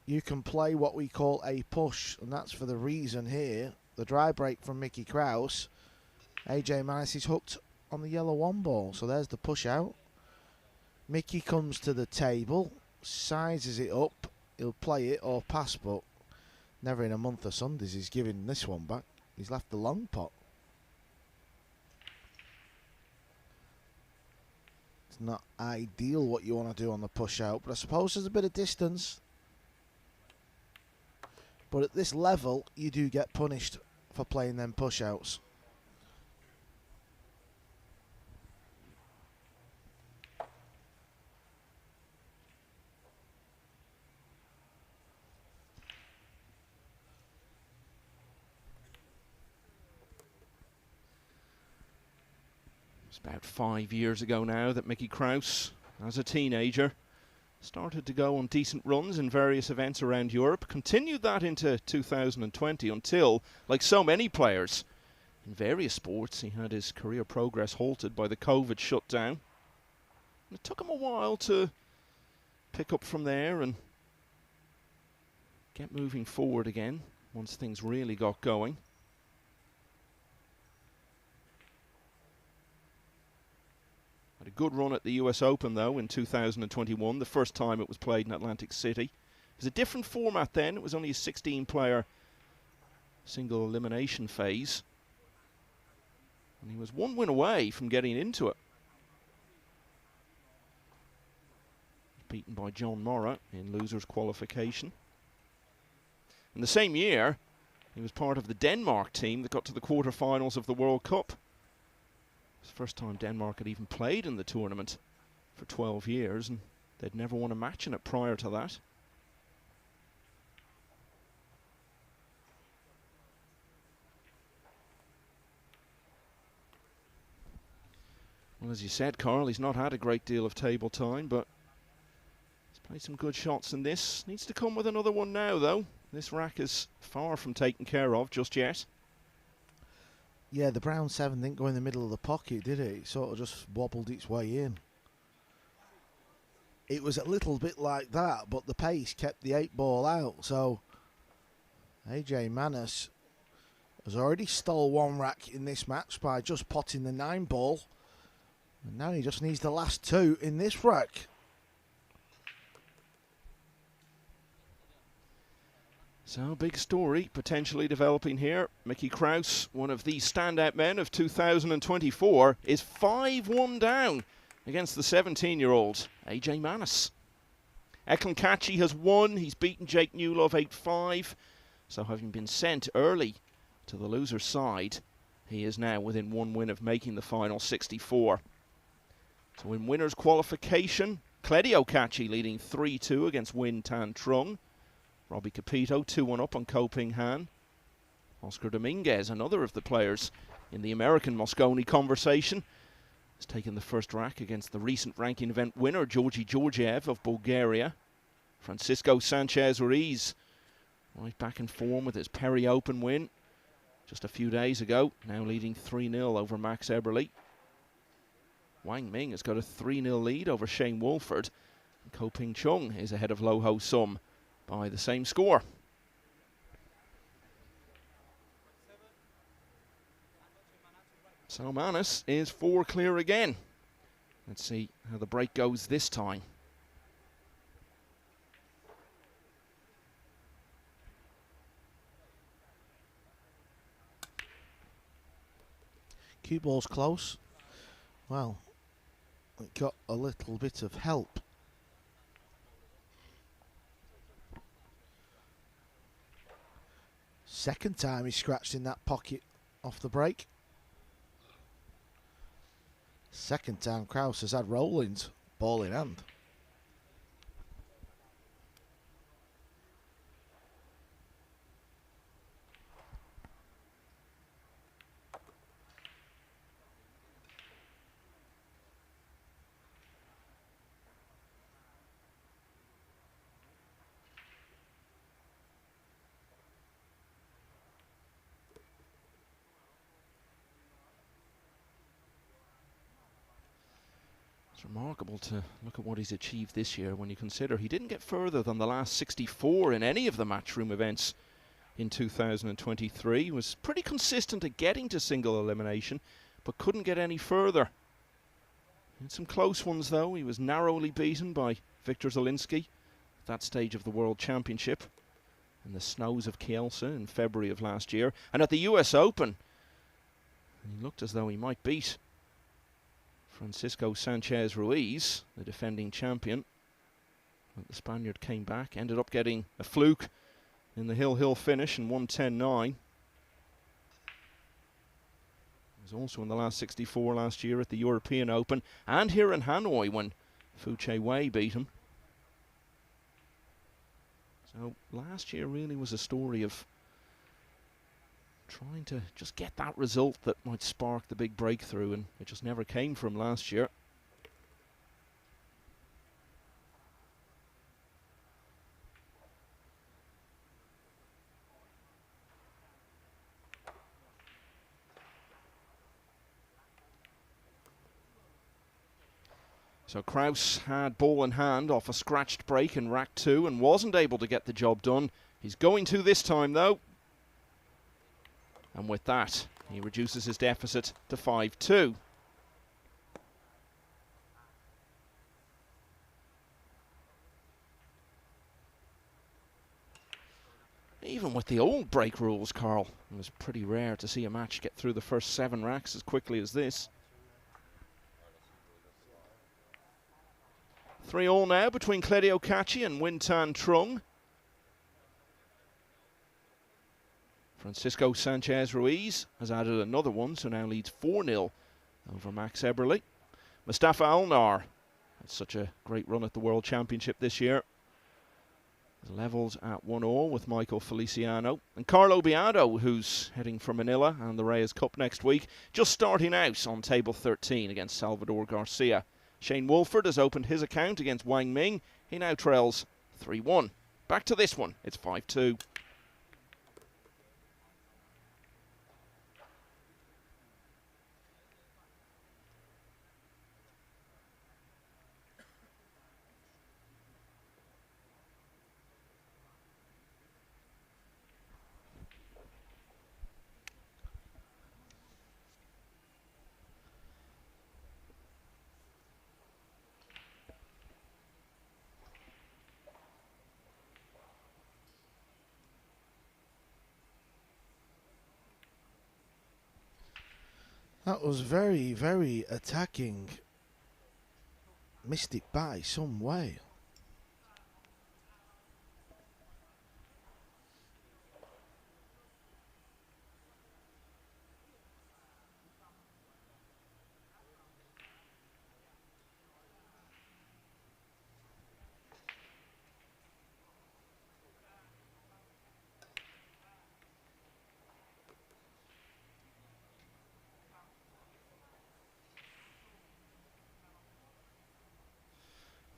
you can play what we call a push, and that's for the reason here. The dry break from Mickey Krauss. AJ Manus is hooked on the yellow 1 ball, so there's the push out. Mickey comes to the table, sizes it up. He'll play it or pass, but never in a month of Sundays he's giving this one back. He's left the long pot. It's not ideal what you want to do on the push out, but I suppose there's a bit of distance. But at this level, you do get punished for playing them push outs. It's about 5 years ago now that Mickey Krauss, as a teenager, started to go on decent runs in various events around Europe. Continued that into 2020 until, like so many players in various sports, he had his career progress halted by the COVID shutdown. And it took him a while to pick up from there and get moving forward again once things really got going. Had a good run at the US Open, though, in 2021, the first time it was played in Atlantic City. It was a different format then. It was only a 16-player single elimination phase. And he was 1 win away from getting into it. Beaten by John Morra in losers qualification. In the same year, he was part of the Denmark team that got to the quarterfinals of the World Cup. It's the first time Denmark had even played in the tournament for 12 years, and they'd never won a match in it prior to that. Well, as you said, Carl, he's not had a great deal of table time, but he's played some good shots in this. Needs to come with another one now, though. This rack is far from taken care of just yet. Yeah, the brown 7 didn't go in the middle of the pocket, did it? It sort of just wobbled its way in. It was a little bit like that, but the pace kept the 8 ball out. So AJ Manis has already stole 1 rack in this match by just potting the 9 ball. And now he just needs the last 2 in this rack. So, big story potentially developing here. Mickey Krauss, one of the standout men of 2024, is 5-1 down against the 17-year-old AJ Manis. Eklund Kachi has won. He's beaten Jake Newlove 8-5. So, having been sent early to the loser's side, he is now within 1 win of making the final 64. So, in winners' qualification, Claudio Kachi leading 3-2 against Win Tan Trung. Robbie Capito 2-1 up on Ko Ping Han. Oscar Dominguez, another of the players in the American Mosconi conversation, has taken the first rack against the recent ranking event winner, Georgi Georgiev of Bulgaria. Francisco Sanchez Ruiz, right back in form with his Perry Open win just a few days ago, now leading 3-0 over Max Eberle. Wang Ming has got a 3-0 lead over Shane Wolford. And Ko Ping Chung is ahead of Lo Ho Sum by the same score. So Manis is 4 clear again. Let's see how the break goes this time. Cue ball's close. Well, it got a little bit of help. Second time he scratched in that pocket off the break. Second time Krauss has had roll-ins, ball in hand. It's remarkable to look at what he's achieved this year when you consider he didn't get further than the last 64 in any of the matchroom events in 2023. He was pretty consistent at getting to single elimination, but couldn't get any further. In some close ones, though, he was narrowly beaten by Viktor Zielinski at that stage of the World Championship in the snows of Kielce in February of last year. And at the US Open, he looked as though he might beat Francisco Sanchez Ruiz, the defending champion. But the Spaniard came back, ended up getting a fluke in the hill finish and won 10-9. He was also in the last 64 last year at the European Open and here in Hanoi when Fu Che Wei beat him. So last year really was a story of trying to just get that result that might spark the big breakthrough, and it just never came from last year. So Krauss had ball in hand off a scratched break in rack 2 and wasn't able to get the job done. He's going to this time though. And with that, he reduces his deficit to 5-2. Even with the old break rules, Carl, it was pretty rare to see a match get through the first 7 racks as quickly as this. 3-all now between Claudio Kachi and Win Tan Trung. Francisco Sanchez Ruiz has added another one, so now leads 4-0 over Max Eberle. Mustafa Alnar had such a great run at the World Championship this year. Levels at 1-all with Michael Feliciano. And Carlo Biado, who's heading for Manila and the Reyes Cup next week, just starting out on table 13 against Salvador Garcia. Shane Wolford has opened his account against Wang Ming. He now trails 3-1. Back to this one, it's 5-2. That was very, very attacking. Missed it by some way.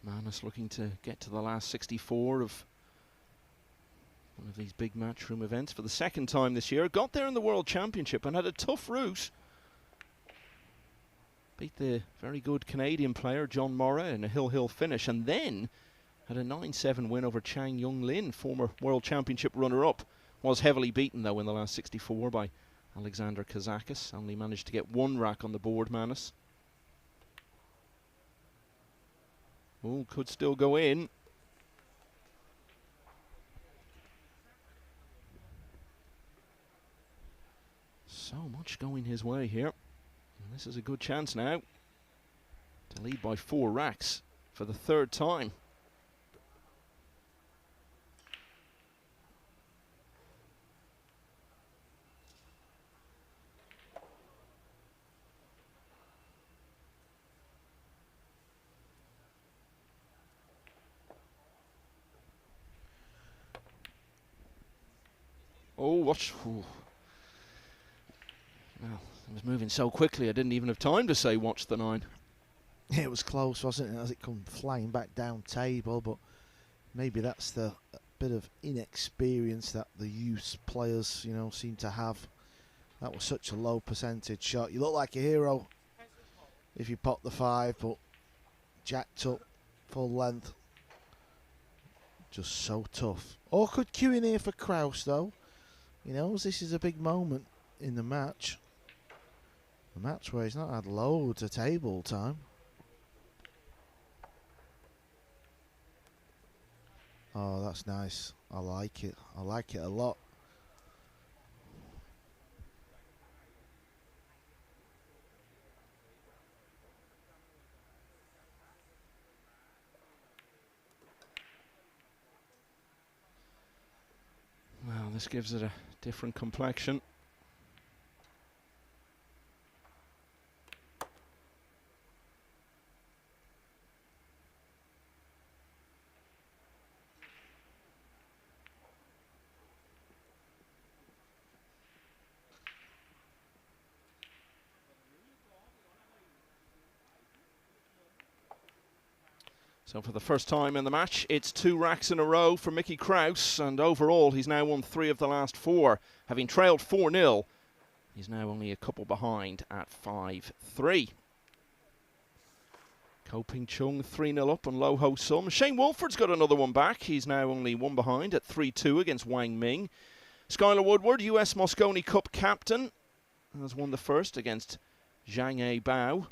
Manus looking to get to the last 64 of one of these big matchroom events for the second time this year. Got there in the World Championship and had a tough route. Beat the very good Canadian player John Morra in a hill-hill finish, and then had a 9-7 win over Chang Young Lin, former World Championship runner-up. Was heavily beaten though in the last 64 by Alexander Kazakis. Only managed to get one rack on the board, Manus. Oh, could still go in. So much going his way here. And this is a good chance now to lead by 4 racks for the third time. Oh, watch. Ooh. Well, it was moving so quickly I didn't even have time to say watch the 9. It was close, wasn't it, as it come flying back down table, but maybe that's the bit of inexperience that the youth players, you know, seem to have. That was such a low percentage shot. You look like a hero if you pop the 5, but jacked up full length. Just so tough. Awkward queue in here for Krauss though. You know, this is a big moment in the match. A match where he's not had loads of table time. Oh, that's nice. I like it. I like it a lot. Well, this gives it a different complexion. So for the first time in the match, it's 2 racks in a row for Mickey Krauss, and overall he's now won 3 of the last 4. Having trailed 4-0, he's now only a couple behind at 5-3. Ko Ping Chung 3-0 up on Lo Ho Sum. Shane Wolford's got another one back. He's now only 1 behind at 3-2 against Wang Ming. Skylar Woodward, US Moscone Cup captain, has won the first against Zhang A Bao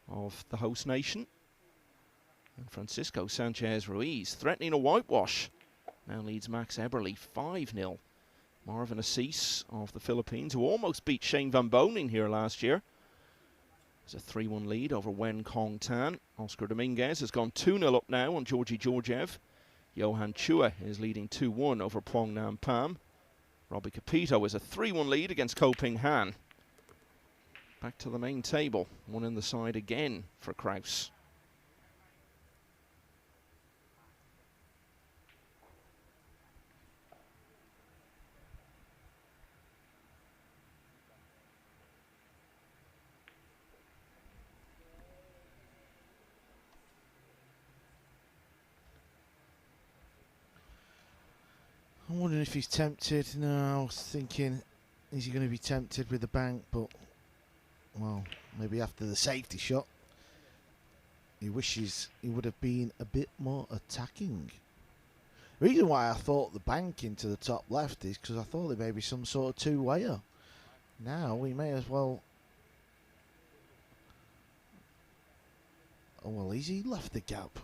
of the host nation. And Francisco Sanchez Ruiz threatening a whitewash. Now leads Max Eberle 5-0. Marvin Assis of the Philippines, who almost beat Shane Van Boning here last year. It's a 3-1 lead over Wen Kong Tan. Oscar Dominguez has gone 2-0 up now on Georgi Georgiev. Johan Chua is leading 2-1 over Phuong Nam Pham. Robbie Capito is a 3-1 lead against Ko Ping Han. Back to the main table. 1 in the side again for Krauss. I'm wondering if he's tempted. No, I was thinking, is he going to be tempted with the bank? But, well, maybe after the safety shot, he wishes he would have been a bit more attacking. The reason why I thought the bank into the top left is because I thought it may be some sort of two-wayer. Now we may as well... Oh, well, easy left the gap.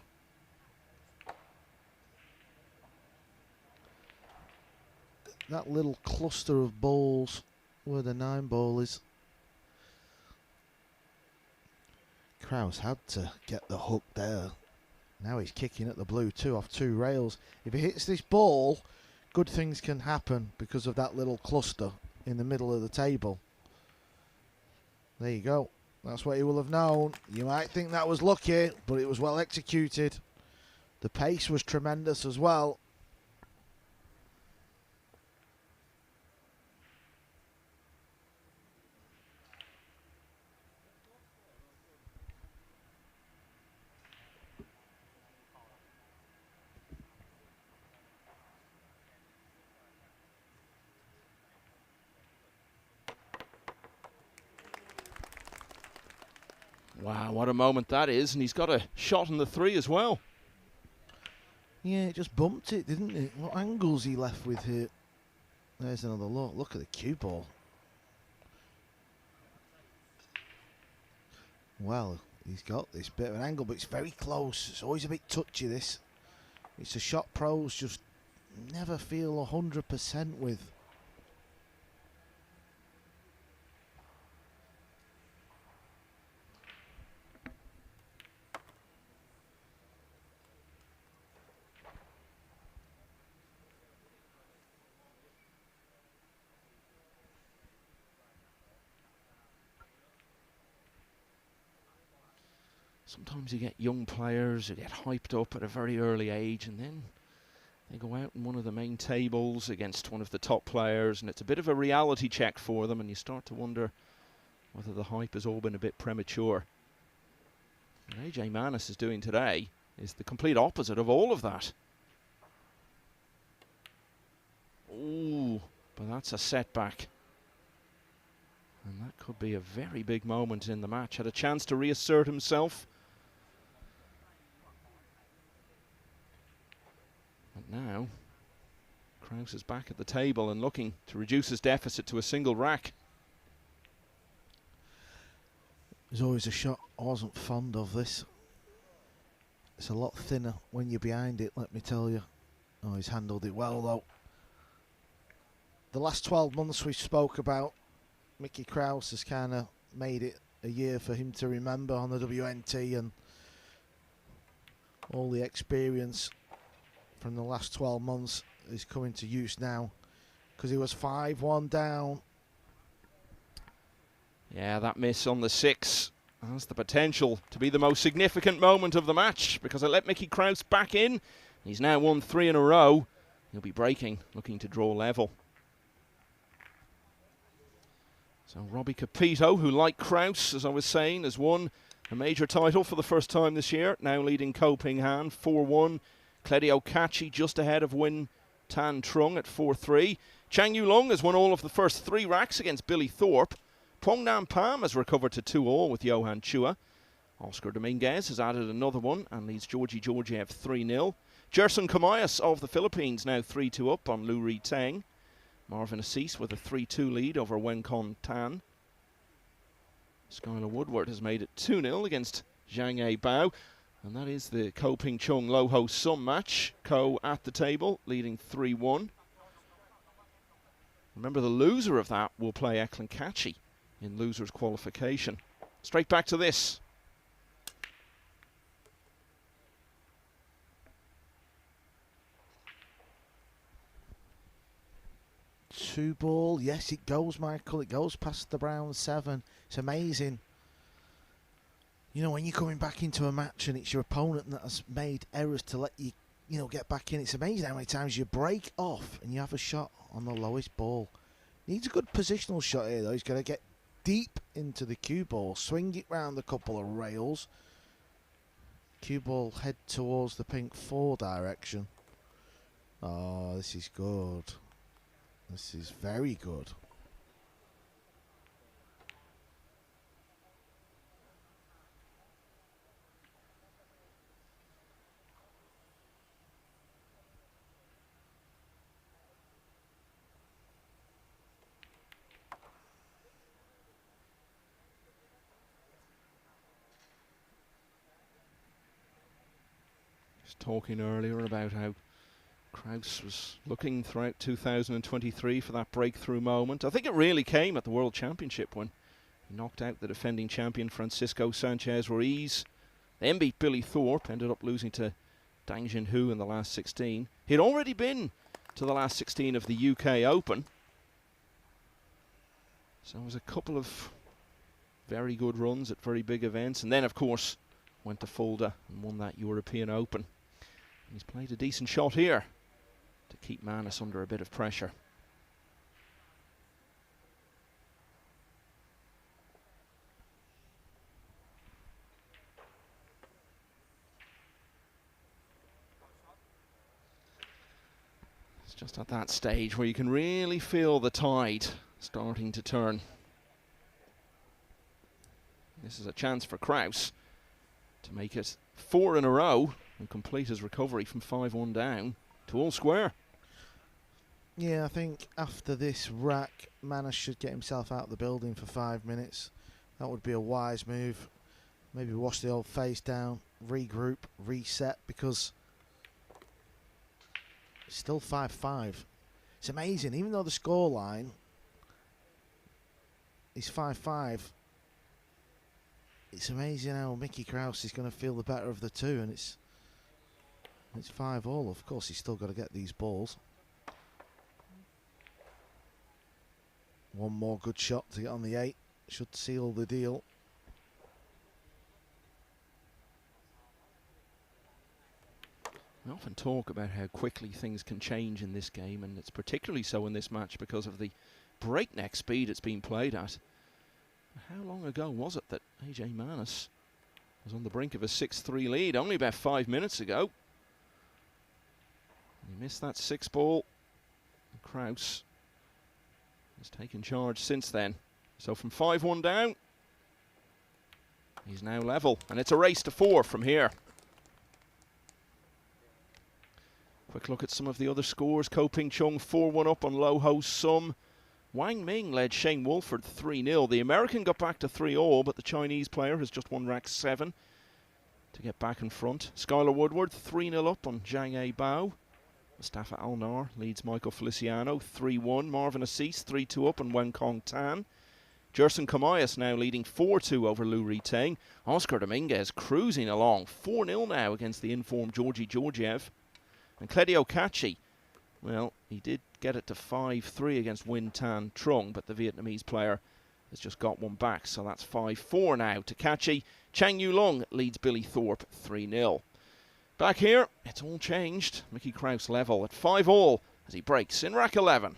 That little cluster of balls where the 9 ball is Krauss had to get the hook there. Now he's kicking at the blue too, off 2 rails. If he hits this ball, good things can happen because of that little cluster in the middle of the table. There you go. That's what he will have known. You might think that was lucky, but it was well executed. The pace was tremendous as well. Wow, what a moment that is, and he's got a shot on the 3 as well. Yeah, it just bumped it, didn't it? What angles he left with here. There's another look. Look at the cue ball. Well, he's got this bit of an angle, but it's very close. It's always a bit touchy, this. It's a shot pros just never feel 100% with. Sometimes you get young players who get hyped up at a very early age, and then they go out in one of the main tables against one of the top players, and it's a bit of a reality check for them, and you start to wonder whether the hype has all been a bit premature. What AJ Manis is doing today is the complete opposite of all of that. Ooh, but that's a setback. And that could be a very big moment in the match. Had a chance to reassert himself. But now, Krauss is back at the table and looking to reduce his deficit to a single rack. There's always a shot I wasn't fond of this. It's a lot thinner when you're behind it, let me tell you. Oh, he's handled it well though. The last 12 months we spoke about, Mickey Krauss has kind of made it a year for him to remember on the WNT, and all the experience from the last 12 months is coming to use now, because he was 5-1 down. Yeah, that miss on the 6 has the potential to be the most significant moment of the match, because it let Mickey Krauss back in. He's now won 3 in a row. He'll be breaking, looking to draw level. So Robbie Capito, who like Krauss, as I was saying, has won a major title for the first time this year, now leading Ko Ping Han 4-1. Claudio Cacci just ahead of Win Tan Trung at 4-3. Chang Yulong has won all of the first 3 racks against Billy Thorpe. Pong Nam Pham has recovered to 2-all with Johan Chua. Oscar Dominguez has added another one and leads Georgi Georgiev 3-0. Gerson Camayas of the Philippines now 3-2 up on Lu Ri Teng. Marvin Assis with a 3-2 lead over Wen Kon Tan. Skylar Woodward has made it 2-0 against Zhang A Bao. And that is the Ko Ping Chung Low Ho Sum match. Ko at the table, leading 3-1. Remember, the loser of that will play Eklund Cacci in losers qualification. Straight back to this. Two ball, yes, it goes, Michael. It goes past the brown 7. It's amazing. You know, when you're coming back into a match and it's your opponent that has made errors to let you, get back in, it's amazing how many times you break off and you have a shot on the lowest ball. Needs a good positional shot here, though. He's got to get deep into the cue ball, swing it round a couple of rails. Cue ball head towards the pink 4 direction. Oh, this is good. This is very good. Talking earlier about how Krauss was looking throughout 2023 for that breakthrough moment. I think it really came at the World Championship when He knocked out the defending champion Francisco Sanchez Ruiz. Then beat Billy Thorpe, ended up losing to Dang Junhui in the last 16. He'd already been to the last 16 of the UK Open. So it was a couple of very good runs at very big events. And then, of course, went to Fulda and won that European Open. And he's played a decent shot here to keep Manus under a bit of pressure. It's just at that stage where you can really feel the tide starting to turn. This is a chance for Krauss to make it 4 in a row and complete his recovery from 5-1 down to all square. Yeah, I think after this rack, Manus should get himself out of the building for 5 minutes. That would be a wise move. Maybe wash the old face down, regroup, reset, because it's still 5-5. It's amazing, even though the scoreline is 5-5, it's amazing how Mickey Krauss is going to feel the better of the two, and it's 5-all. Of course, he's still got to get these balls. One more good shot to get on the 8 should seal the deal. We often talk about how quickly things can change in this game, and it's particularly so in this match because of the breakneck speed it's been played at. How long ago was it that AJ Manus was on the brink of a 6-3 lead? Only about 5 minutes ago. He missed that 6 ball. Krauss has taken charge since then. So from 5-1 down, he's now level, and it's a race to 4 from here. Quick look at some of the other scores. Ko Ping Chung 4-1 up on Low Ho Sum. Wang Ming led Shane Wolford 3-0. The American got back to 3-all, but the Chinese player has just won rack 7 to get back in front. Skylar Woodward 3-0 up on Zhang A Bao. Mustafa Alnar leads Michael Feliciano 3-1. Marvin Assis 3-2 up on Wen Kong Tan. Jerson Kamayas now leading 4-2 over Lou Riteng. Oscar Dominguez cruising along 4-0 now against the informed Georgi Georgiev. And Claudio Kachi, well, he did get it to 5-3 against Win Tan Trung, but the Vietnamese player has just got one back, so that's 5-4 now to Kachi. Chang Yu Lung leads Billy Thorpe 3-0. Back here, it's all changed. Mickey Krauss level at 5-all as he breaks in rack 11.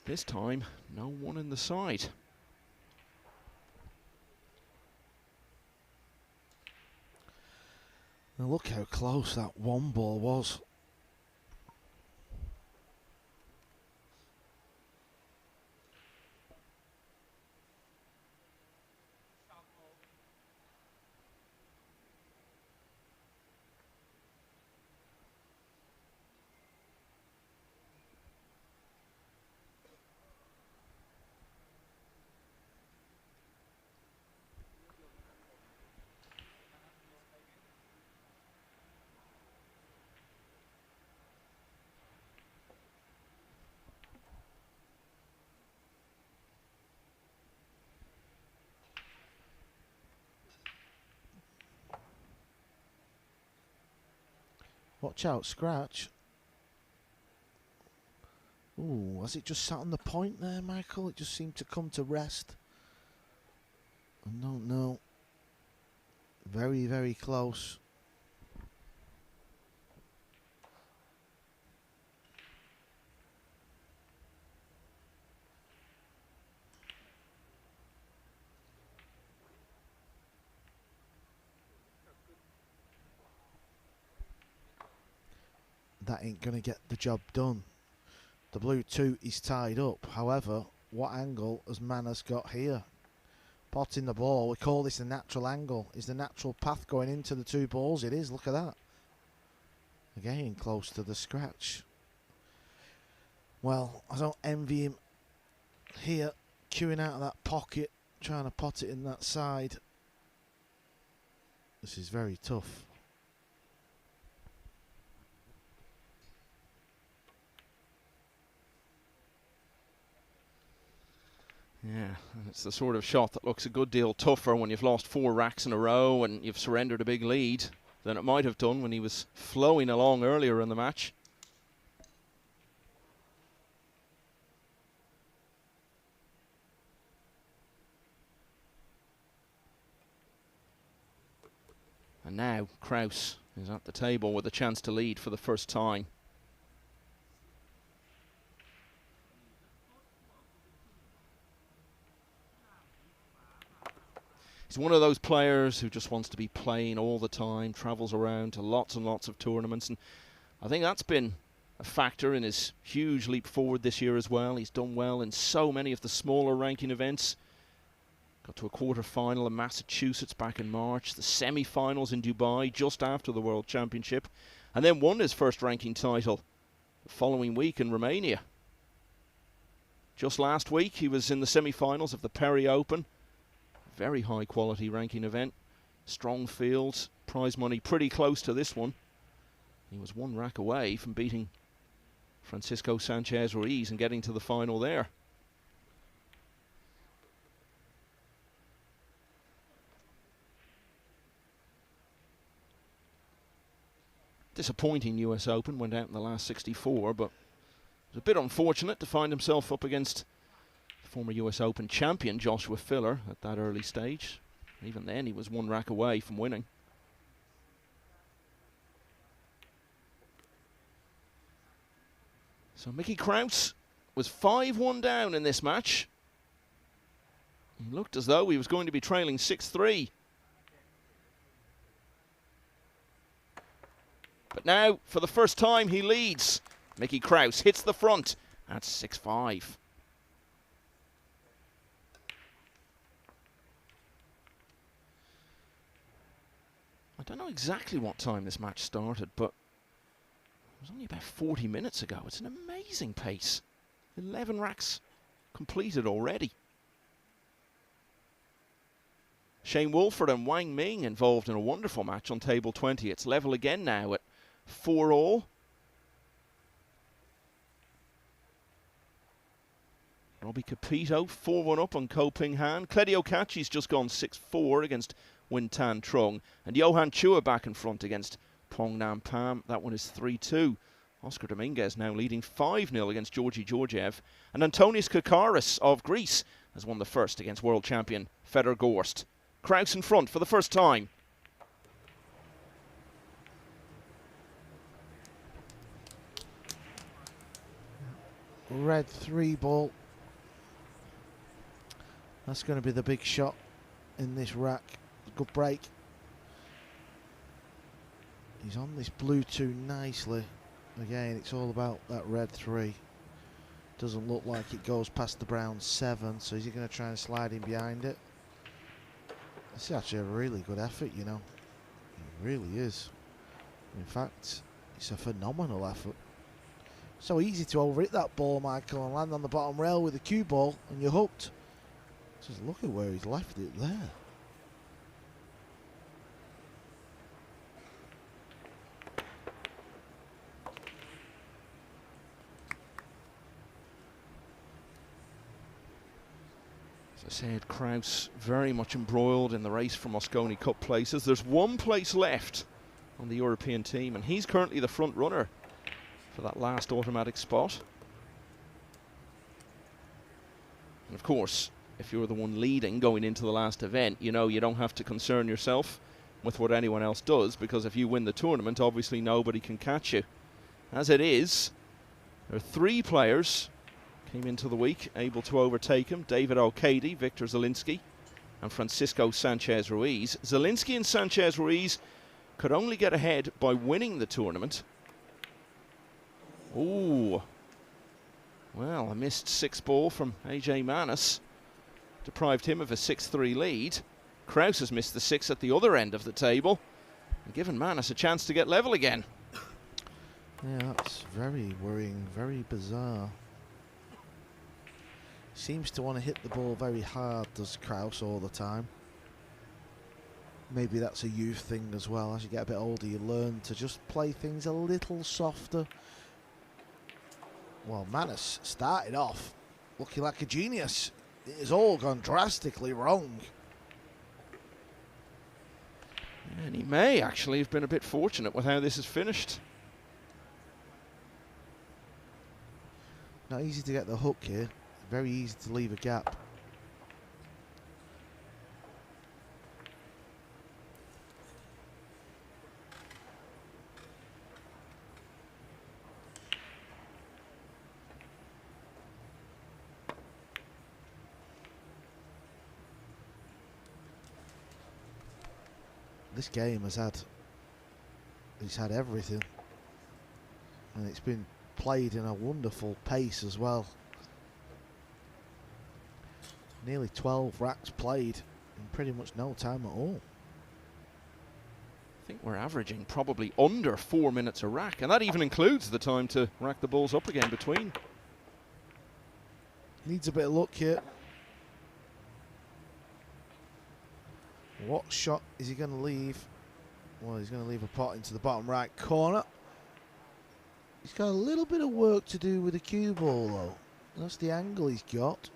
This time, no one in the side. Now look how close that one ball was. Watch out, scratch. Ooh, has it just sat on the point there, Michael? It just seemed to come to rest. I don't know. Very, very close. That ain't going to get the job done. The blue 2 is tied up. However, what angle has Manus got here? Potting the ball. We call this the natural angle. Is the natural path going into the 2 balls? It is. Look at that. Again, close to the scratch. Well, I don't envy him here, queuing out of that pocket, trying to pot it in that side. This is very tough. Yeah, and it's the sort of shot that looks a good deal tougher when you've lost 4 racks in a row and you've surrendered a big lead than it might have done when he was flowing along earlier in the match. And now Krauss is at the table with a chance to lead for the first time. He's one of those players who just wants to be playing all the time, travels around to lots and lots of tournaments, and I think that's been a factor in his huge leap forward this year as well. He's done well in so many of the smaller ranking events. Got to a quarter-final in Massachusetts back in March, the semi-finals in Dubai just after the World Championship, and then won his first ranking title the following week in Romania. Just last week he was in the semi-finals of the Perry Open. Very high quality ranking event. Strong fields, prize money pretty close to this one. He was 1 rack away from beating Francisco Sanchez Ruiz and getting to the final there. Disappointing US Open, went out in the last 64, but it was a bit unfortunate to find himself up against former US Open champion Joshua Filler at that early stage. Even then he was 1 rack away from winning. So Mickey Krauss was 5-1 down in this match. He looked as though he was going to be trailing 6-3. But now, for the first time, he leads. Mickey Krauss hits the front at 6-5. I don't know exactly what time this match started, but it was only about 40 minutes ago. It's an amazing pace. 11 racks completed already. Shane Wolford and Wang Ming involved in a wonderful match on table 20. It's level again now at 4-all. Robbie Capito 4-1 up on Ko Ping Han. Cledio Kachi's just gone 6-4 against Win Tan Trung. And Johan Chua back in front against Pong Nam Pam. That one is 3-2. Oscar Dominguez now leading 5-0 against Georgi Georgiev. And Antonius Kakaris of Greece has won the first against world champion Fedor Gorst. Krauss in front for the first time. Red 3 ball. That's going to be the big shot in this rack. Good break. He's on this blue 2 nicely. Again, it's all about that red 3. Doesn't look like it goes past the brown 7, so is he going to try and slide in behind it? This is actually a really good effort, you know. It really is. In fact, it's a phenomenal effort. So easy to overhit that ball, Michael, and land on the bottom rail with the cue ball, and you're hooked. Just look at where he's left it there. As I said, Krauss very much embroiled in the race for Mosconi Cup places. There's 1 place left on the European team, and he's currently the front runner for that last automatic spot. And of course, if you're the one leading going into the last event, you know you don't have to concern yourself with what anyone else does, because if you win the tournament, obviously nobody can catch you. As it is, there are 3 players came into the week able to overtake him: David O'Cady, Victor Zielinski, and Francisco Sanchez Ruiz. Zielinski and Sanchez Ruiz could only get ahead by winning the tournament. Ooh. Well, a missed 6 ball from AJ Manis deprived him of a 6-3 lead. Krauss has missed the 6 at the other end of the table and given Manis a chance to get level again. Yeah, that's very worrying, very bizarre. Seems to want to hit the ball very hard, does Krauss, all the time. Maybe that's a youth thing as well. As you get a bit older, you learn to just play things a little softer. Well, Manus started off looking like a genius. It has all gone drastically wrong. And he may actually have been a bit fortunate with how this is finished. Not easy to get the hook here. Very easy to leave a gap. This game has had everything, and it's been played in a wonderful pace as well. Nearly 12 racks played in pretty much no time at all. I think we're averaging probably under 4 minutes a rack, and that even includes the time to rack the balls up again between. Needs a bit of luck here. What shot is he going to leave? Well, he's going to leave a pot into the bottom right corner. He's got a little bit of work to do with the cue ball, though. That's the angle he's got.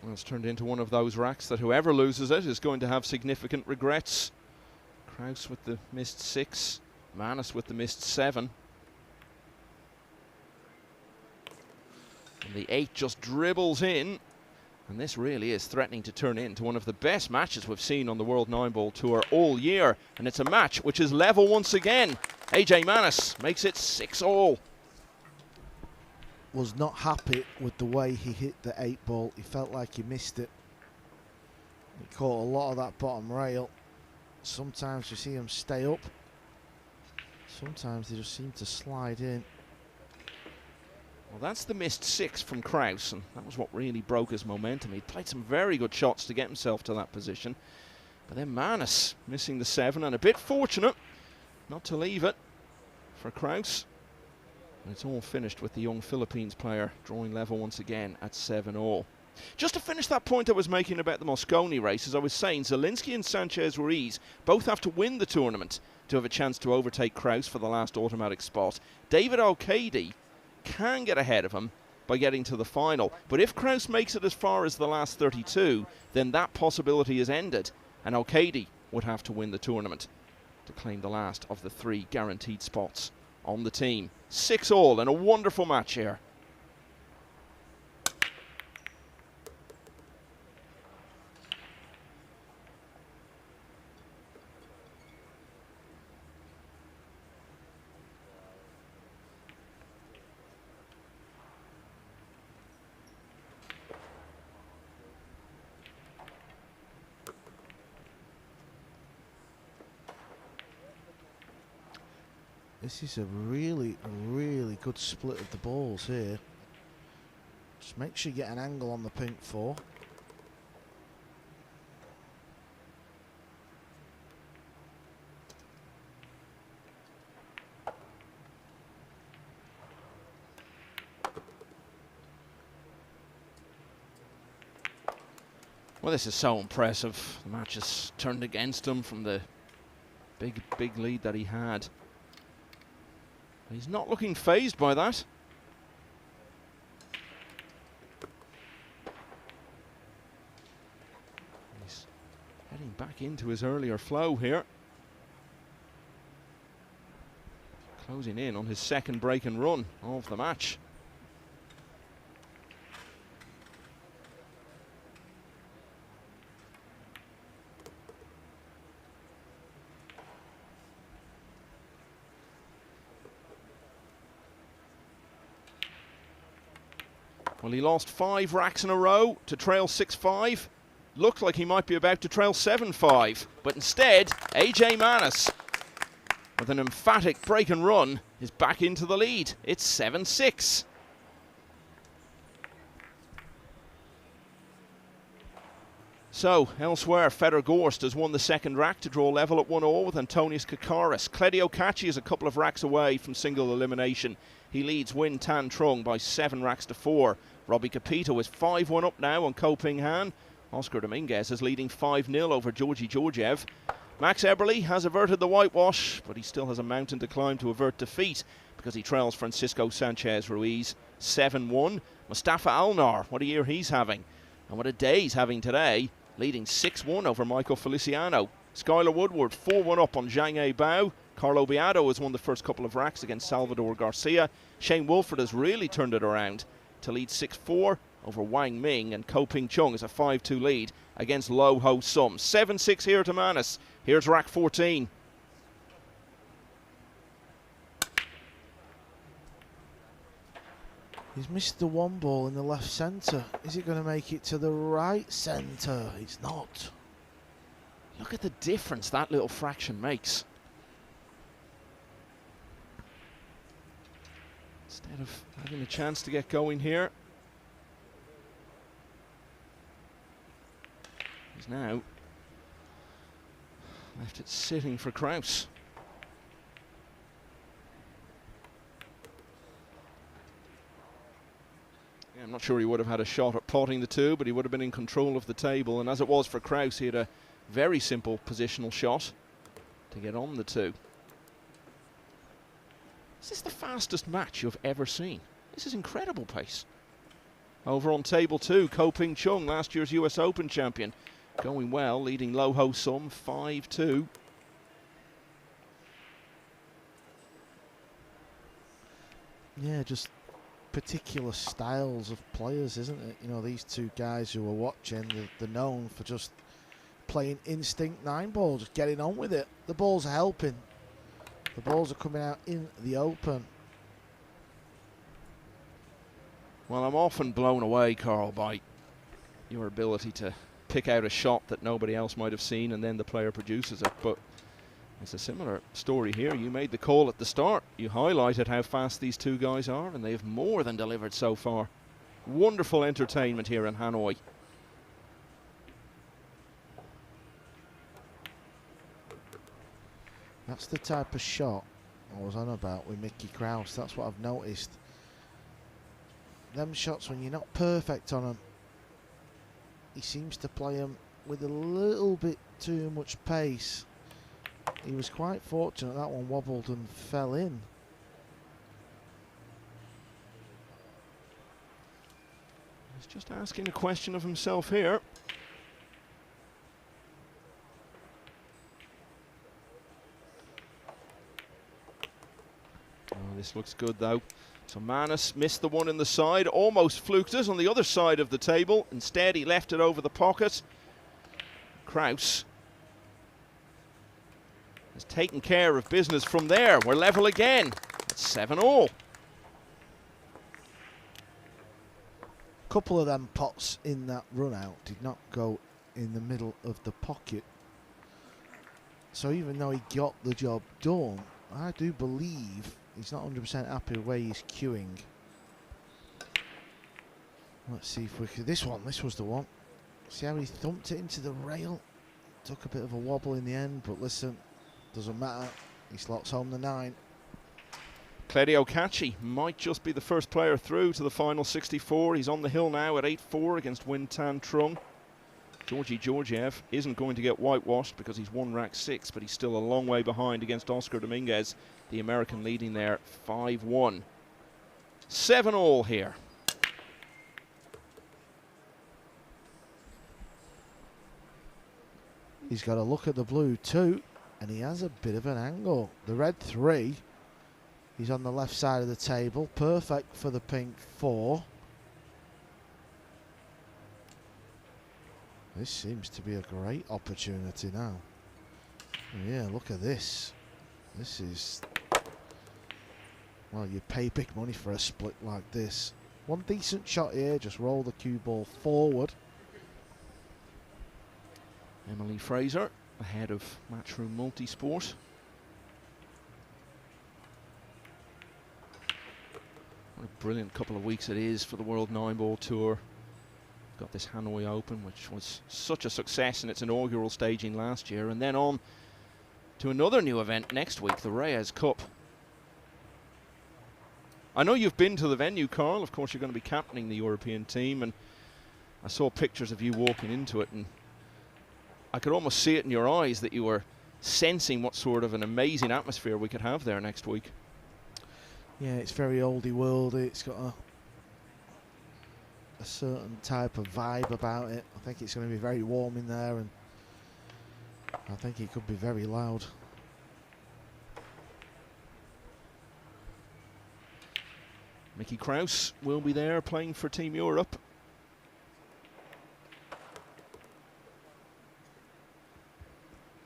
Well, it's turned into one of those racks that whoever loses it is going to have significant regrets. Krauss with the missed 6, Manus with the missed 7. And the 8 just dribbles in, and this really is threatening to turn into one of the best matches we've seen on the World Nineball Tour all year. And it's a match which is level once again. AJ Manus makes it 6-all. Was not happy with the way he hit the 8 ball. He felt like he missed it. He caught a lot of that bottom rail. Sometimes you see him stay up. Sometimes they just seem to slide in. Well, that's the missed 6 from Krauss, and that was what really broke his momentum. He played some very good shots to get himself to that position. But then Manus missing the 7, and a bit fortunate not to leave it for Krauss. And it's all finished with the young Philippines player drawing level once again at 7-all. Just to finish that point I was making about the Mosconi race, as I was saying, Zielinski and Sanchez Ruiz both have to win the tournament to have a chance to overtake Krauss for the last automatic spot. David O'Cady can get ahead of him by getting to the final, but if Krauss makes it as far as the last 32, then that possibility is ended, and O'Cady would have to win the tournament to claim the last of the 3 guaranteed spots on the team. 6-all and a wonderful match here. This is a really, really good split of the balls here. Just make sure you get an angle on the pink 4. Well, this is so impressive. The match has turned against him from the big lead that he had. He's not looking phased by that. He's heading back into his earlier flow here. Closing in on his second break and run of the match. Well, he lost 5 racks in a row to trail 6-5. Looked like he might be about to trail 7-5. But instead, AJ Manus, with an emphatic break and run, is back into the lead. It's 7-6. So, elsewhere, Fedor Gorst has won the second rack to draw level at 1-1 with Antonius Kakaris. Kledio Kachi is a couple of racks away from single elimination. He leads Win Tan Trung by 7 racks to 4. Robbie Capito is 5-1 up now on Ko Ping Han. Oscar Dominguez is leading 5-0 over Georgi Georgiev. Max Eberle has averted the whitewash, but he still has a mountain to climb to avert defeat because he trails Francisco Sanchez Ruiz 7-1. Mustafa Alnar, what a year he's having. And what a day he's having today, leading 6-1 over Michael Feliciano. Skylar Woodward 4-1 up on Zhang A Bao. Carlo Beato has won the first couple of racks against Salvador Garcia. Shane Wolford has really turned it around to lead 6-4 over Wang Ming, and Ko Ping Chung is a 5-2 lead against Lo Ho Sum. 7-6 here to Manus. Here's rack 14. He's missed the one ball in the left centre. Is it going to make it to the right centre? It's not. Look at the difference that little fraction makes. Instead of having a chance to get going here, he's now left it sitting for Krauss. I'm not sure he would have had a shot at plotting the two, but he would have been in control of the table. And as it was for Krauss, he had a very simple positional shot to get on the two. Is this the fastest match you've ever seen? This is incredible pace. Over on table 2, Ko Ping Chung, last year's US Open champion, going well, leading Lo Ho Sum 5-2. Yeah, just particular styles of players, isn't it? You know, these two guys who are watching, they're known for just playing instinct 9-ball, just getting on with it. The balls are helping. The balls are coming out in the open. Well, I'm often blown away, Carl, by your ability to pick out a shot that nobody else might have seen and then the player produces it. But it's a similar story here. You made the call at the start. You highlighted how fast these two guys are, and they have more than delivered so far. Wonderful entertainment here in Hanoi. That's the type of shot I was on about with Mickey Krauss. That's what I've noticed. Them shots, when you're not perfect on them, he seems to play them with a little bit too much pace. He was quite fortunate that one wobbled and fell in. He's just asking a question of himself here. Oh, this looks good though. So Manus missed the one in the side, almost fluked it on the other side of the table. Instead, he left it over the pocket. Krauss has taken care of business from there. We're level again. It's 7-all. Couple of them pots in that run out did not go in the middle of the pocket. So even though he got the job done, I do believe he's not 100% happy where he's queuing. Let's see if we could. This was the one. See how he thumped it into the rail? Took a bit of a wobble in the end, but listen, doesn't matter. He slots home the 9. Kledio Kachi might just be the first player through to the final 64. He's on the hill now at 8-4 against Win Tan Trung. Georgi Georgiev isn't going to get whitewashed because he's won rack 6, but he's still a long way behind against Oscar Dominguez, the American leading there 5-1. 7-all here. He's got a look at the blue too, and he has a bit of an angle. The red 3, he's on the left side of the table, perfect for the pink 4. This seems to be a great opportunity now. Yeah, look at this. This is, well, you pay big money for a split like this. One decent shot here, just roll the cue ball forward. Emily Fraser ahead of Matchroom Multisport. What a brilliant couple of weeks it is for the World 9-ball Tour. Got this Hanoi Open, which was such a success in its inaugural staging last year, and then on to another new event next week, the Reyes Cup. I know you've been to the venue, Carl. Of course, you're going to be captaining the European team, and I saw pictures of you walking into it, and I could almost see it in your eyes that you were sensing what sort of an amazing atmosphere we could have there next week. Yeah, it's very oldie worldy. It's got a certain type of vibe about it. I think it's going to be very warm in there, and I think it could be very loud. Mickey Krauss will be there playing for Team Europe.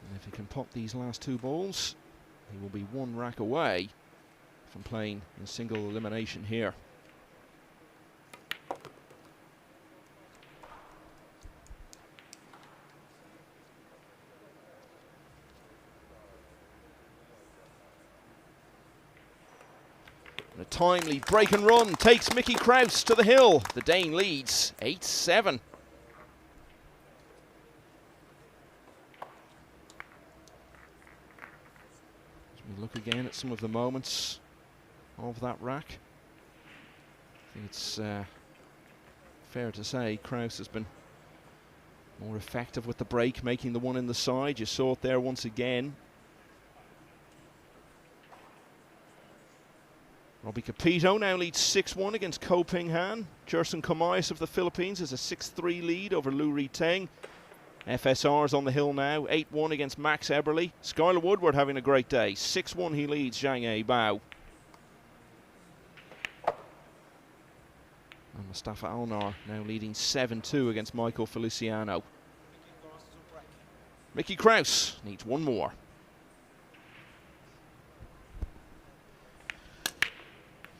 And if he can pop these last two balls, he will be one rack away from playing in single elimination here. A timely break and run takes Mickey Krauss to the hill. The Dane leads 8-7. As we look again at some of the moments of that rack, I think it's fair to say Krauss has been more effective with the break, making the one in the side. You saw it there once again. Robbie Capito now leads 6-1 against Ko Ping Han. Jerson Comayas of the Philippines has a 6-3 lead over Lu Riteng. FSR's on the hill now, 8-1 against Max Eberle. Skylar Woodward having a great day, 6-1 he leads Zhang A Bao. And Mustafa Alnar now leading 7-2 against Michael Feliciano. Mickey Krauss needs one more.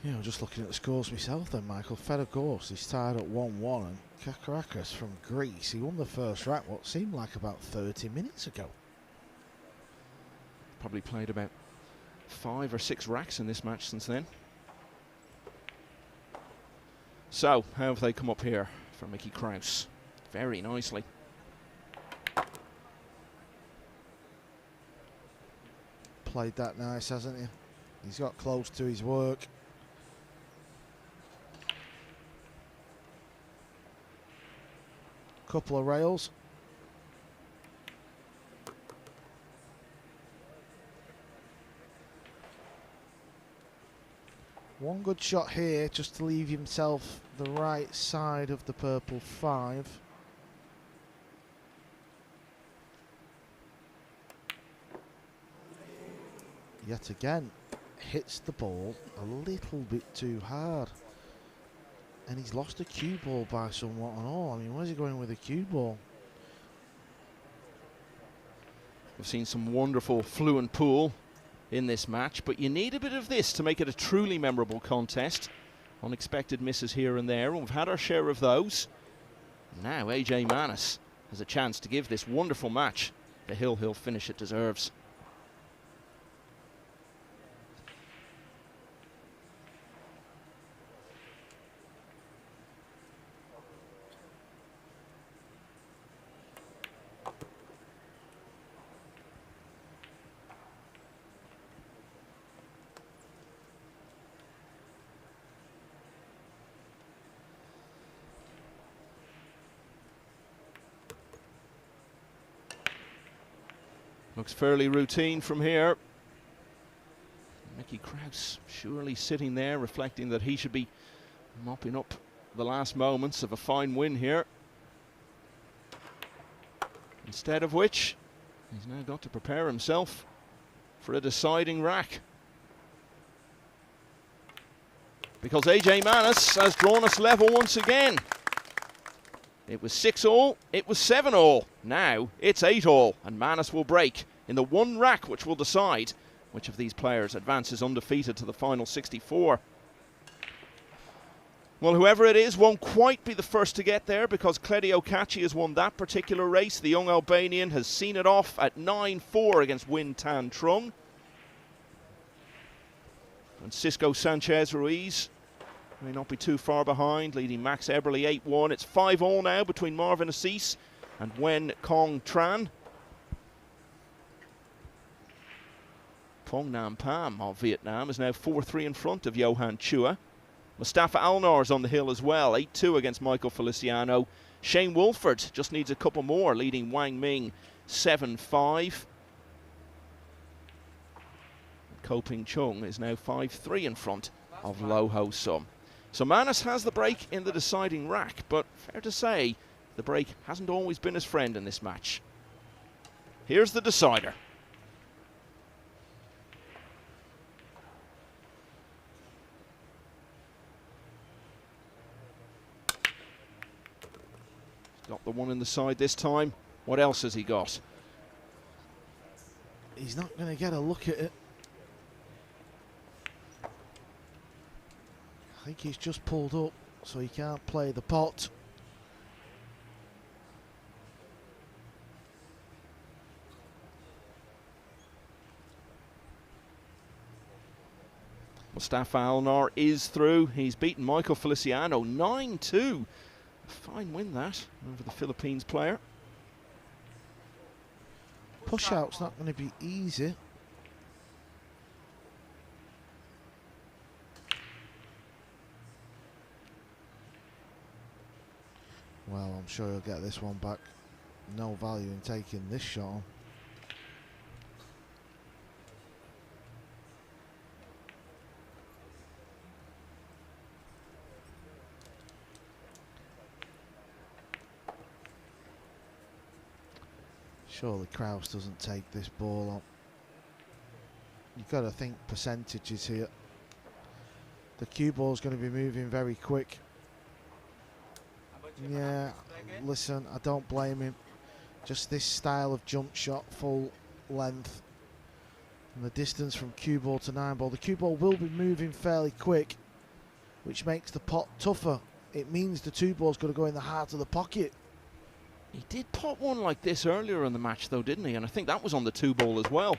You know, just looking at the scores myself then, Michael. Fedorgos is tied at 1-1, and Kakarakis from Greece, he won the first rack what seemed like about 30 minutes ago. Probably played about 5 or 6 racks in this match since then. So, how have they come up here for Mickey Krauss? Very nicely. Played that nice, hasn't he? He's got close to his work. Couple of rails. One good shot here just to leave himself the right side of the purple 5. Yet again, hits the ball a little bit too hard. And he's lost a cue ball by somewhat and all. I mean, where's he going with a cue ball? We've seen some wonderful fluent pool in this match, but you need a bit of this to make it a truly memorable contest. Unexpected misses here and there, and we've had our share of those. Now AJ Manis has a chance to give this wonderful match the hill finish it deserves. Looks fairly routine from here. Mickey Krauss surely sitting there reflecting that he should be mopping up the last moments of a fine win here. Instead of which, he's now got to prepare himself for a deciding rack. Because AJ Manis has drawn us level once again. It was 6-all, it was 7-all. Now it's 8-all, and Manis will break in the one rack which will decide which of these players advances undefeated to the final 64. Well, whoever it is won't quite be the first to get there, because Cledio Kachi has won that particular race. The young Albanian has seen it off at 9-4 against Win Tan Trung. And Cisco Sanchez Ruiz may not be too far behind, leading Max Eberle 8-1. It's 5-all now between Marvin Assis and Wen Kong Tran. Phong Nam Pham of Vietnam is now 4-3 in front of Johan Chua. Mustafa Alnar's on the hill as well, 8-2 against Michael Feliciano. Shane Wolford just needs a couple more, leading Wang Ming 7-5. Ko Ping Chung is now 5-3 in front of Lo Ho Sum. So Manus has the break in the deciding rack, but fair to say, the break hasn't always been his friend in this match. Here's the decider. Got the one in the side this time. What else has he got? He's not going to get a look at it. I think he's just pulled up, so he can't play the pot. Mustafa Alnar is through. He's beaten Michael Feliciano 9-2. Fine win that over the Philippines player. Push out's not going to be easy. Well, I'm sure he'll get this one back. No value in taking this shot on. Surely Krauss doesn't take this ball on. You've got to think percentages here. The cue ball's going to be moving very quick. Yeah, listen, I don't blame him. Just this style of jump shot, full length. And the distance from cue ball to Nineball. The cue ball will be moving fairly quick, which makes the pot tougher. It means the two ball's got to go in the heart of the pocket. He did pot one like this earlier in the match though, didn't he? And I think that was on the two ball as well.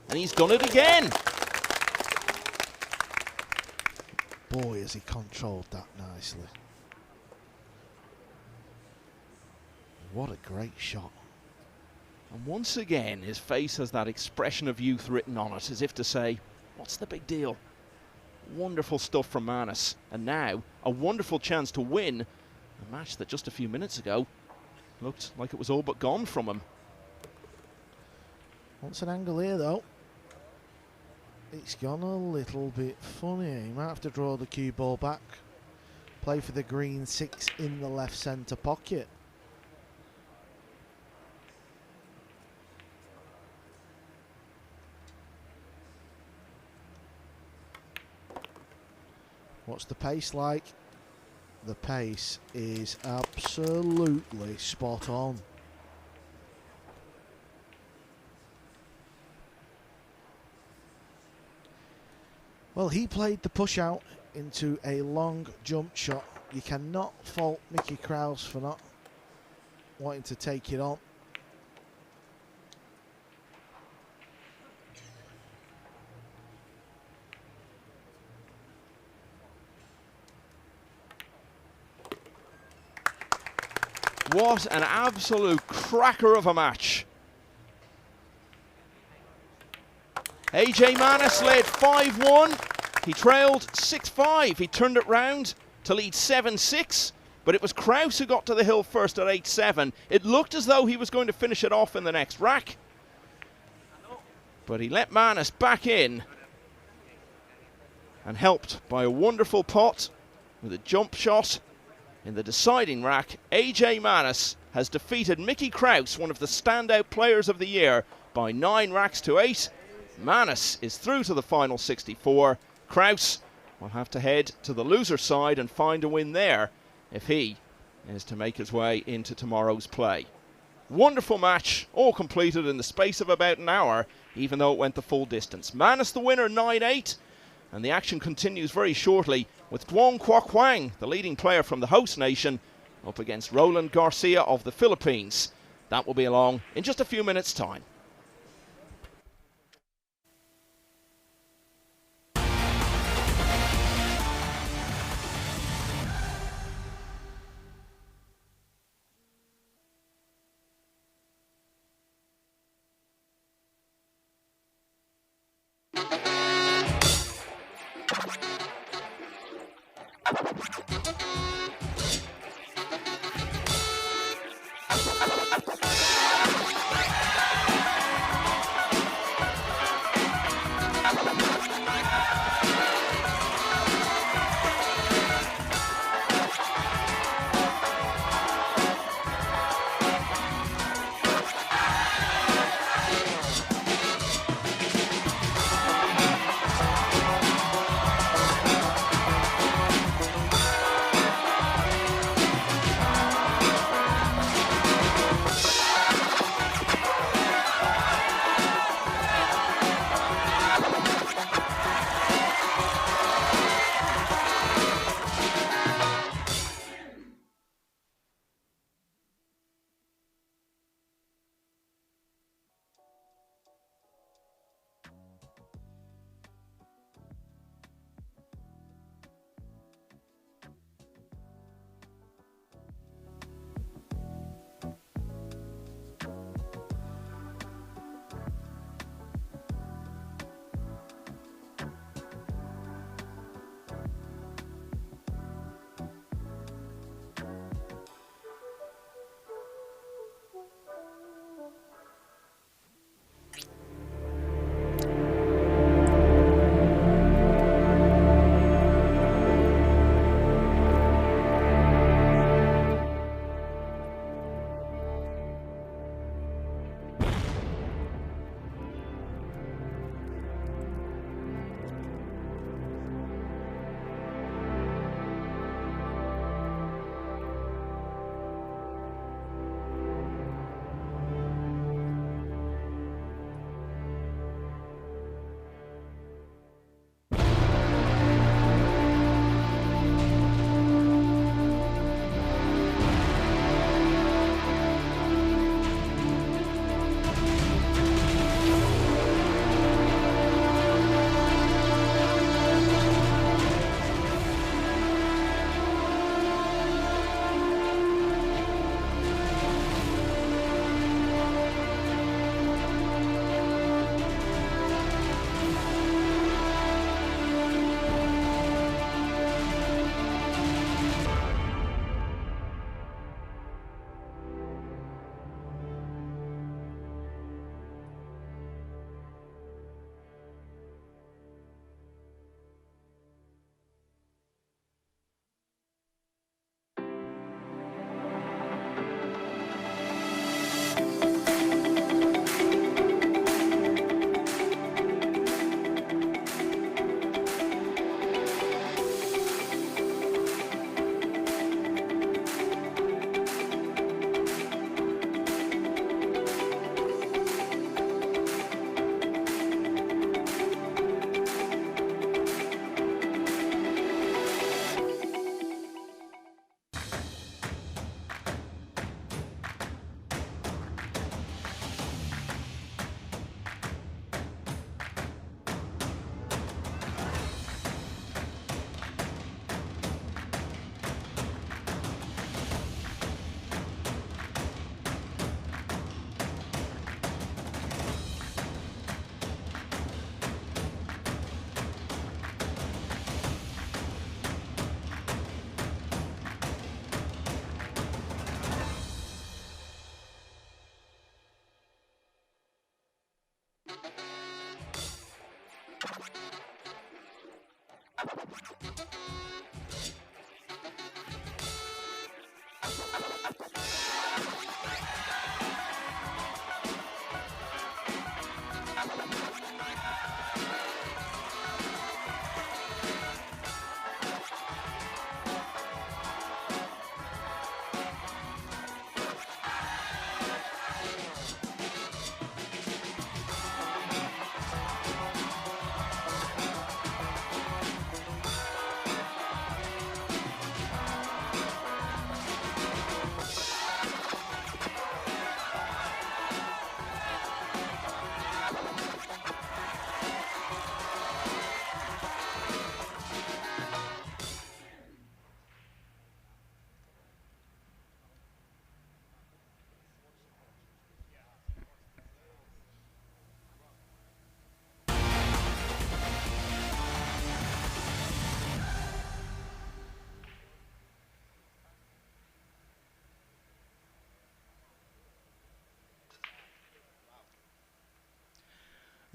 And he's done it again. Boy, has he controlled that nicely. What a great shot. And once again, his face has that expression of youth written on it, as if to say, what's the big deal? Wonderful stuff from Manus. And now, a wonderful chance to win a match that just a few minutes ago looked like it was all but gone from him. Wants an angle here though. It's gone a little bit funny. He might have to draw the cue ball back. Play for the green 6 in the left centre pocket. What's the pace like? The pace is absolutely spot on. Well, he played the push out into a long jump shot. You cannot fault Mickey Krauss for not wanting to take it on. What an absolute cracker of a match. AJ Manus led 5-1. He trailed 6-5. He turned it round to lead 7-6. But it was Krauss who got to the hill first at 8-7. It looked as though he was going to finish it off in the next rack. But he let Manus back in. And helped by a wonderful pot with a jump shot. In the deciding rack, AJ Manus has defeated Mickey Krauss, one of the standout players of the year, by 9 racks to 8. Manus is through to the final 64. Krauss will have to head to the loser side and find a win there if he is to make his way into tomorrow's play. Wonderful match, all completed in the space of about an hour, even though it went the full distance. Manus the winner, 9-8. And the action continues very shortly with Duong Qua Quang, the leading player from the host nation, up against Roland Garcia of the Philippines. That will be along in just a few minutes' time.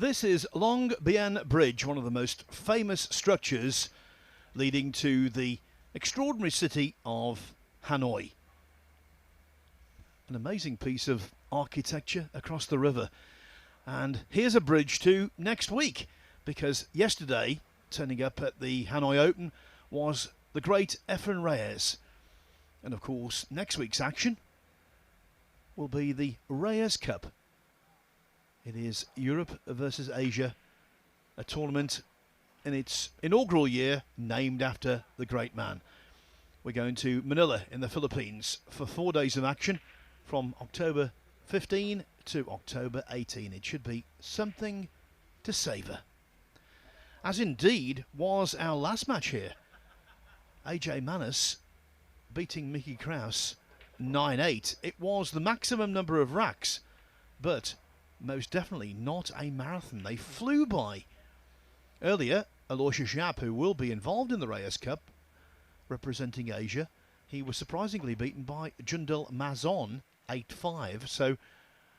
This is Long Bien Bridge, one of the most famous structures leading to the extraordinary city of Hanoi. An amazing piece of architecture across the river. And here's a bridge to next week, because yesterday, turning up at the Hanoi Open, was the great Efren Reyes. And of course, next week's action will be the Reyes Cup. It is Europe versus Asia, a tournament in its inaugural year named after the great man. We're going to Manila in the Philippines for 4 days of action from October 15 to October 18. It should be something to savour, as indeed was our last match here. AJ Manis beating Mickey Krauss 9-8. It was the maximum number of racks, but most definitely not a marathon. They flew by. Earlier, Aloysius Japp, who will be involved in the Reyes Cup, representing Asia, he was surprisingly beaten by Jundal Mazon 8-5. So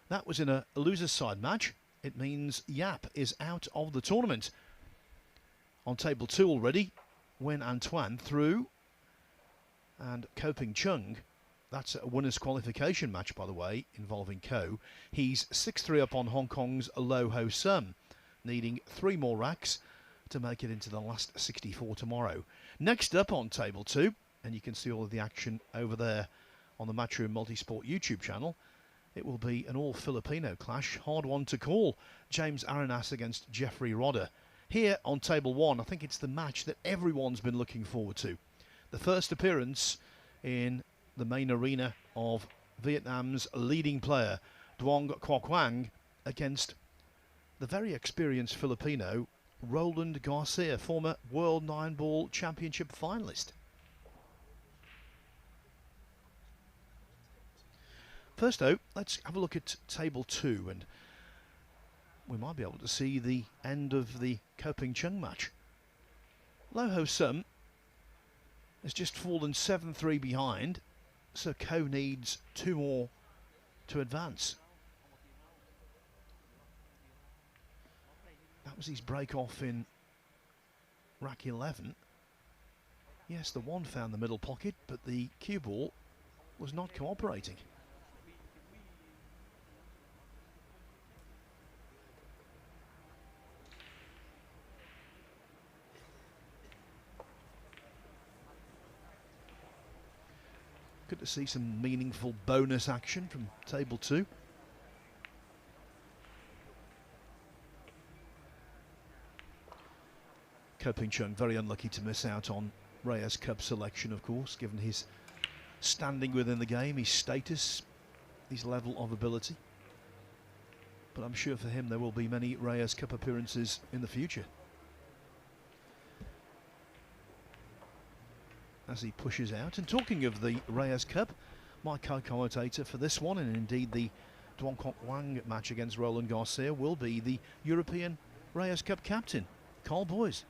that was in a loser's side match. It means Japp is out of the tournament. On table 2 already, Wen Antoine through, and Ko Ping Chung. That's a winner's qualification match, by the way, involving Ko. He's 6-3 up on Hong Kong's Lo Ho Sum, needing 3 more racks to make it into the last 64 tomorrow. Next up on table 2, and you can see all of the action over there on the Matchroom Multisport YouTube channel, it will be an all-Filipino clash. Hard one to call. James Arenas against Jeffrey Rodder. Here on table 1, I think it's the match that everyone's been looking forward to. The first appearance in the main arena of Vietnam's leading player, Duong Quoc Quang, against the very experienced Filipino, Roland Garcia, former World Nineball Championship finalist. First though, let's have a look at table 2, and we might be able to see the end of the Ko Ping Chung match. Lo Ho Sum has just fallen 7-3 behind, so Ko needs 2 more to advance. That was his break off in rack 11. Yes, the one found the middle pocket, but the cue ball was not cooperating. Good to see some meaningful bonus action from table 2. Ko Ping Chung very unlucky to miss out on Reyes Cup selection, of course, given his standing within the game, his status, his level of ability. But I'm sure for him there will be many Reyes Cup appearances in the future, as he pushes out. And talking of the Reyes Cup, my co-commentator for this one, and indeed the Duong Quoc Quang match against Roland Garcia, will be the European Reyes Cup captain, Carl Boys.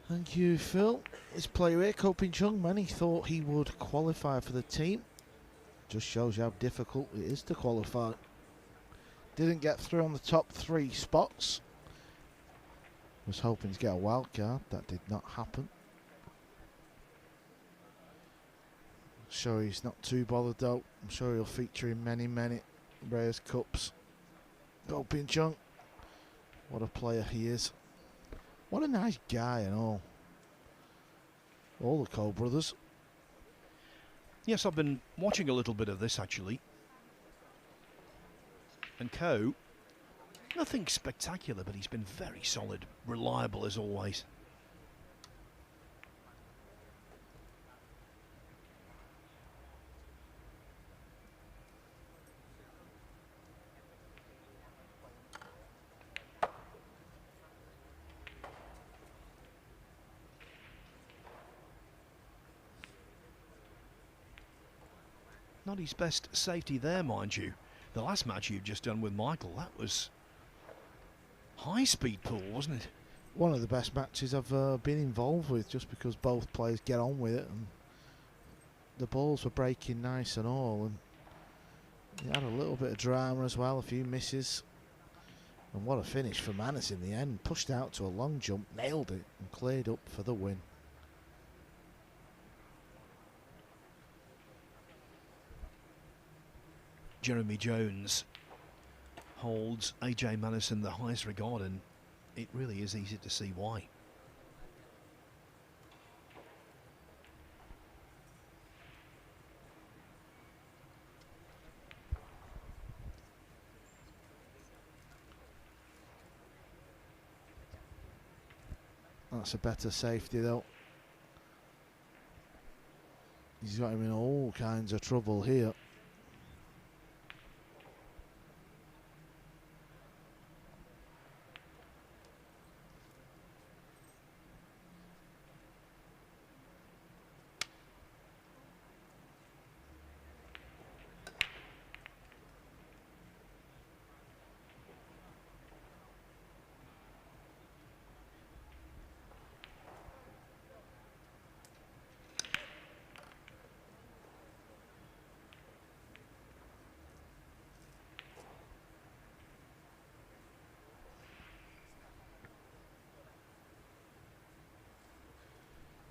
Thank you, Phil. This player here, Ko Ping Chung, many thought he would qualify for the team. Just shows you how difficult it is to qualify. Didn't get through on the top 3 spots. Was hoping to get a wild card. That did not happen. Sure, he's not too bothered though. I'm sure he'll feature in many Reyes Cups. Ko Ping Chung, what a player he is. What a nice guy and all the Ko brothers. Yes, I've been watching a little bit of this actually. And Ko, nothing spectacular, but he's been very solid, reliable as always. Not his best safety there, mind you. The last match you've just done with Michael, that was high-speed pool, wasn't it? One of the best matches I've been involved with, just because both players get on with it, and the balls were breaking nice and all, and he had a little bit of drama as well, a few misses. And what a finish for Manus in the end. Pushed out to a long jump, nailed it, and cleared up for the win. Jeremy Jones holds AJ Manus in the highest regard, and it really is easy to see why. That's a better safety though. He's got him in all kinds of trouble here.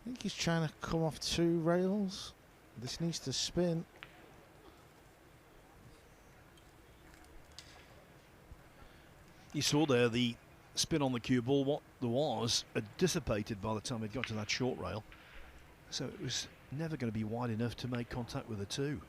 I think he's trying to come off 2 rails. This needs to spin. You saw there the spin on the cue ball. What there was had dissipated by the time it got to that short rail. So it was never going to be wide enough to make contact with the 2.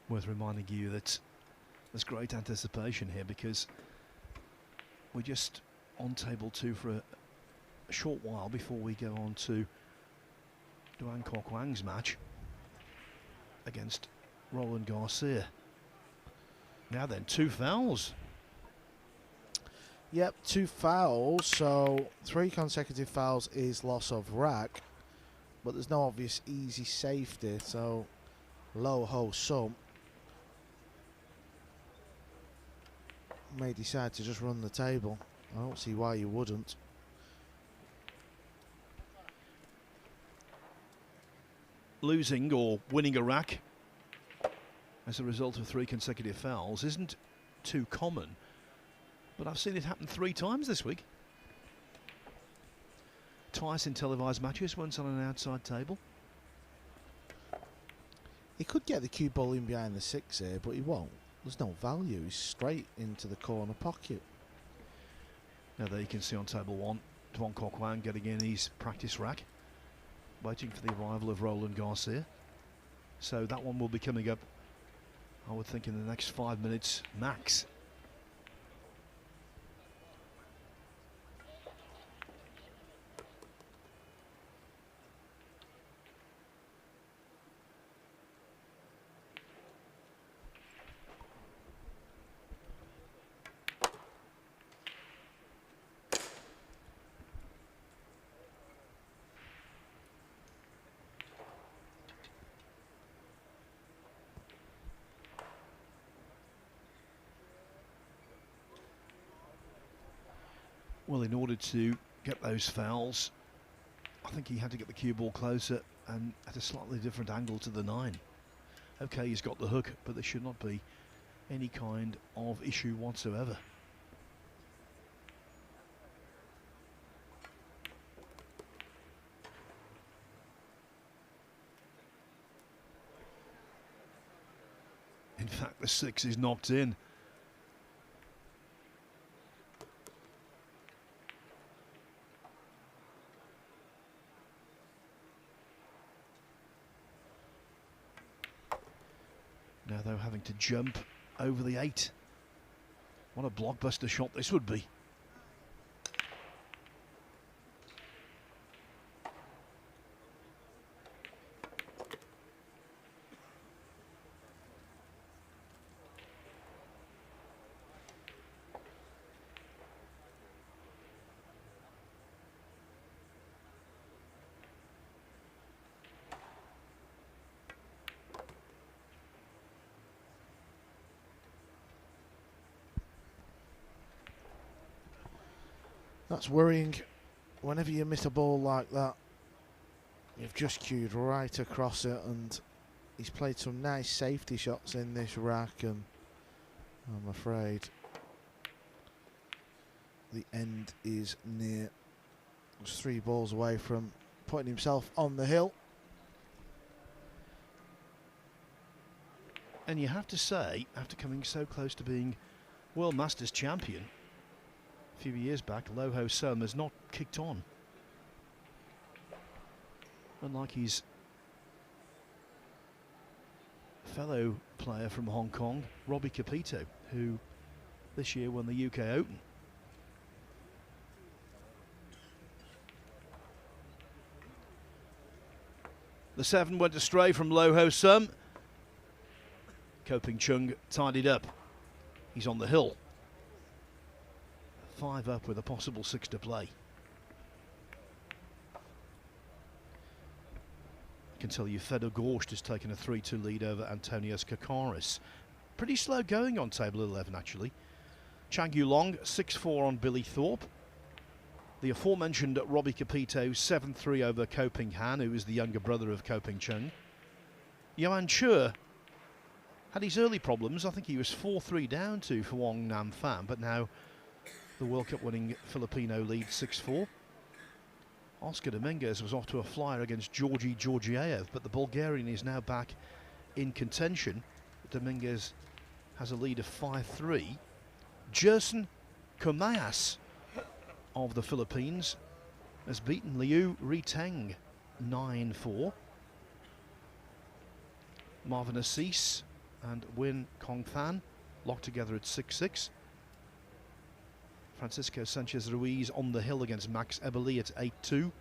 Worth reminding you that there's great anticipation here because we're just on table 2 for a short while before we go on to Duan Kok Wang's match against Roland Garcia. Now then, 2 fouls. Yep, 2 fouls, so 3 consecutive fouls is loss of rack, but there's no obvious easy safety, so low ho sum may decide to just run the table. I don't see why you wouldn't. Losing or winning a rack as a result of 3 consecutive fouls isn't too common, but I've seen it happen 3 times this week. Twice in televised matches, once on an outside table. He could get the cue ball in behind the 6 here, but he won't. There's no value. He's straight into the corner pocket. Now there you can see on table 1, Duan Kok Wang getting in his practice rack, waiting for the arrival of Roland Garcia. So that one will be coming up, I would think, in the next 5 minutes max. Well, in order to get those fouls, I think he had to get the cue ball closer and at a slightly different angle to the 9. Okay, he's got the hook, but there should not be any kind of issue whatsoever. In fact, the 6 is knocked in. Now, though, having to jump over the 8. What a blockbuster shot this would be. That's worrying. Whenever you miss a ball like that, you've just cued right across it, and he's played some nice safety shots in this rack, and I'm afraid the end is near. Just 3 balls away from putting himself on the hill. And you have to say, after coming so close to being World Masters champion a few years back, Loh Ho Sum has not kicked on. Unlike his fellow player from Hong Kong, Robbie Capito, who this year won the UK Open. The 7 went astray from Loh Ho Sum. Ko Ping Chung tidied up. He's on the hill. 5 up with a possible 6 to play. I can tell you Fedor Gorst has taken a 3-2 lead over Antonios Kakaris. Pretty slow going on table 11 actually. Chang Yu Long 6-4 on Billy Thorpe. The aforementioned Robbie Capito 7-3 over Ko Ping Han, who is the younger brother of Ko Ping Chung. Yuan Chua had his early problems. I think he was 4-3 down to Fuong Nam Pham, but now the World Cup winning Filipino leads 6-4. Oscar Dominguez was off to a flyer against Georgi Georgiev, but the Bulgarian is now back in contention. Dominguez has a lead of 5-3. Jerson Kumayas of the Philippines has beaten Liu Riteng 9-4. Marvin Assis and Win Kong Fan locked together at 6-6. Francisco Sanchez Ruiz on the hill against Max Eberle at 8-2.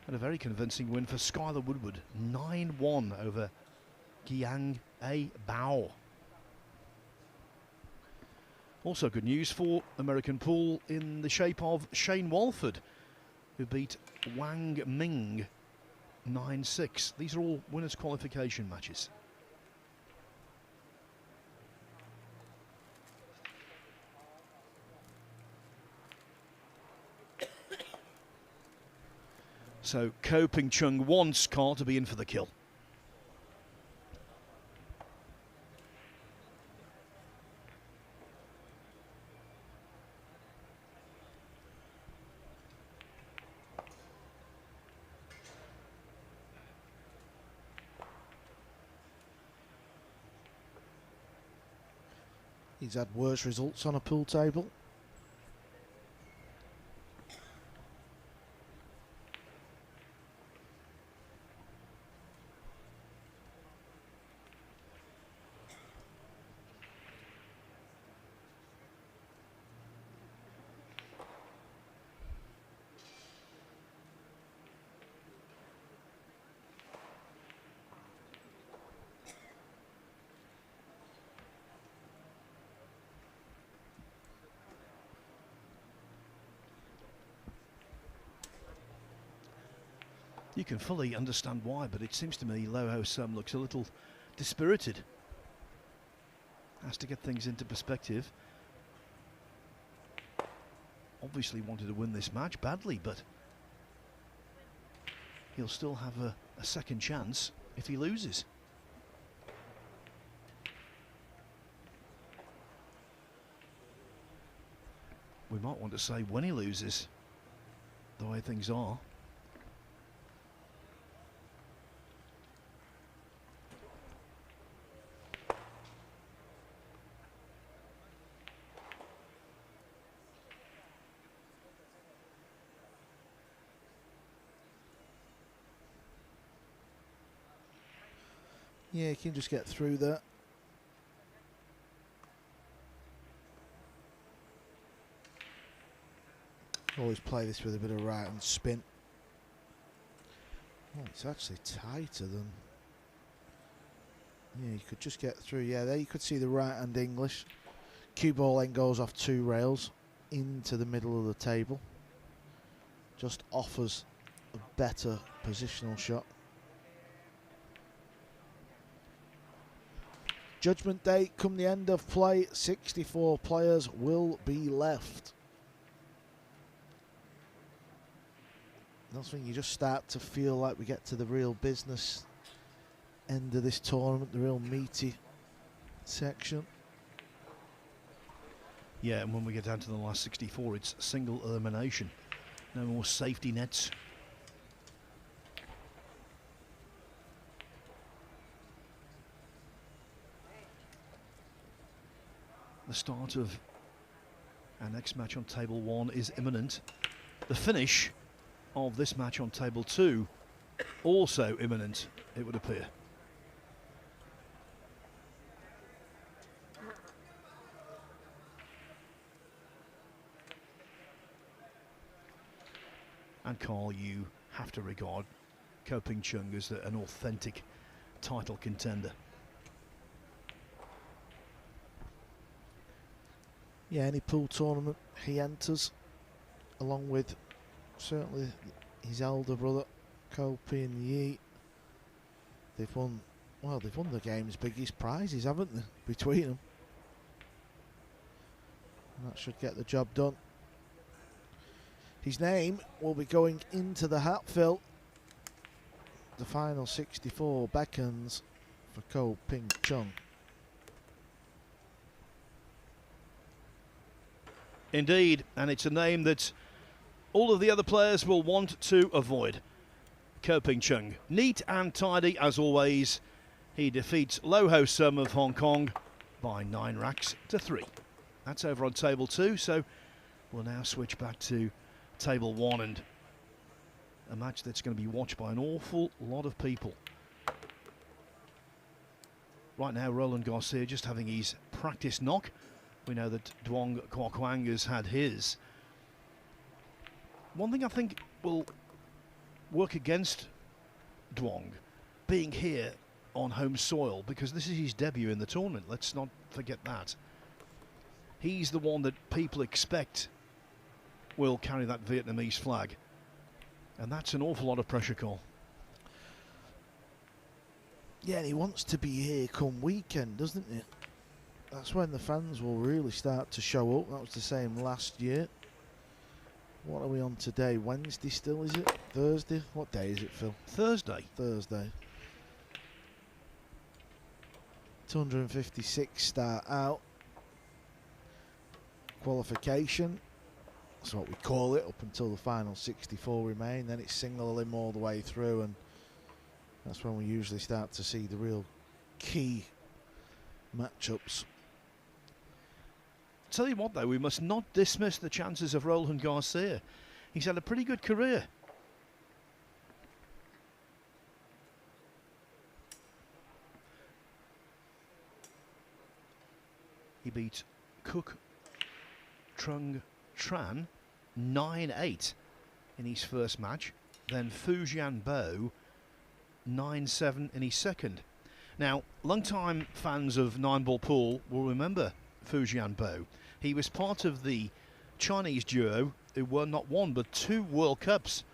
And a very convincing win for Skylar Woodward, 9-1 over Giang A Bao. Also good news for American pool in the shape of Shane Walford, who beat Wang Ming 9-6. These are all winners' qualification matches. So Ko Ping Chung wants Carl to be in for the kill. He's had worse results on a pool table. You can fully understand why, but it seems to me Loh Ho Sum looks a little dispirited. Has to get things into perspective. Obviously wanted to win this match badly, but he'll still have a second chance if he loses. We might want to say when he loses, the way things are. Yeah, you can just get through that. Always play this with a bit of right and spin. Oh, it's actually tighter than... Yeah, you could just get through. Yeah, there you could see the right hand English. Cue ball then goes off 2 rails into the middle of the table. Just offers a better positional shot. Judgment Day come the end of play. 64 players will be left. That's when you just start to feel like we get to the real business end of this tournament, the real meaty section. Yeah, and when we get down to the last 64, it's single elimination. No more safety nets. The start of our next match on table 1 is imminent. The finish of this match on table 2 also imminent, it would appear. And Carl, you have to regard Ko Ping Chung as an authentic title contender. Yeah, any pool tournament he enters, along with certainly his elder brother, Ko Ping Yi, they've won the game's biggest prizes, haven't they, between them? And that should get the job done. His name will be going into the hat, Phil. The final 64 beckons for Ko Ping Chung. Indeed, and it's a name that all of the other players will want to avoid. Ko Ping Chung, neat and tidy as always. He defeats Lo Ho Sum of Hong Kong by 9 racks to 3. That's over on table 2, so we'll now switch back to table 1 and a match that's going to be watched by an awful lot of people. Right now, Roland Garcia just having his practice knock. We know that Duong Kwa Kwang has had his. One thing I think will work against Duong being here on home soil, because this is his debut in the tournament. Let's not forget that. He's the one that people expect will carry that Vietnamese flag. And that's an awful lot of pressure, Cole. Yeah, and he wants to be here come weekend, doesn't he? That's when the fans will really start to show up. That was the same last year. What are we on today? Wednesday still, is it? Thursday? What day is it, Phil? Thursday. Thursday. 256 start out. Qualification. That's what we call it, up until the final 64 remain. Then it's single elim all the way through, and that's when we usually start to see the real key matchups. Tell you what, though, we must not dismiss the chances of Roland Garcia. He's had a pretty good career. He beat Cook Trung Tran 9-8 in his first match, then Fu Jianbo 9-7 in his second. Now, long-time fans of Nineball pool will remember Fu Jianbo. He was part of the Chinese duo who won not one but 2 World Cups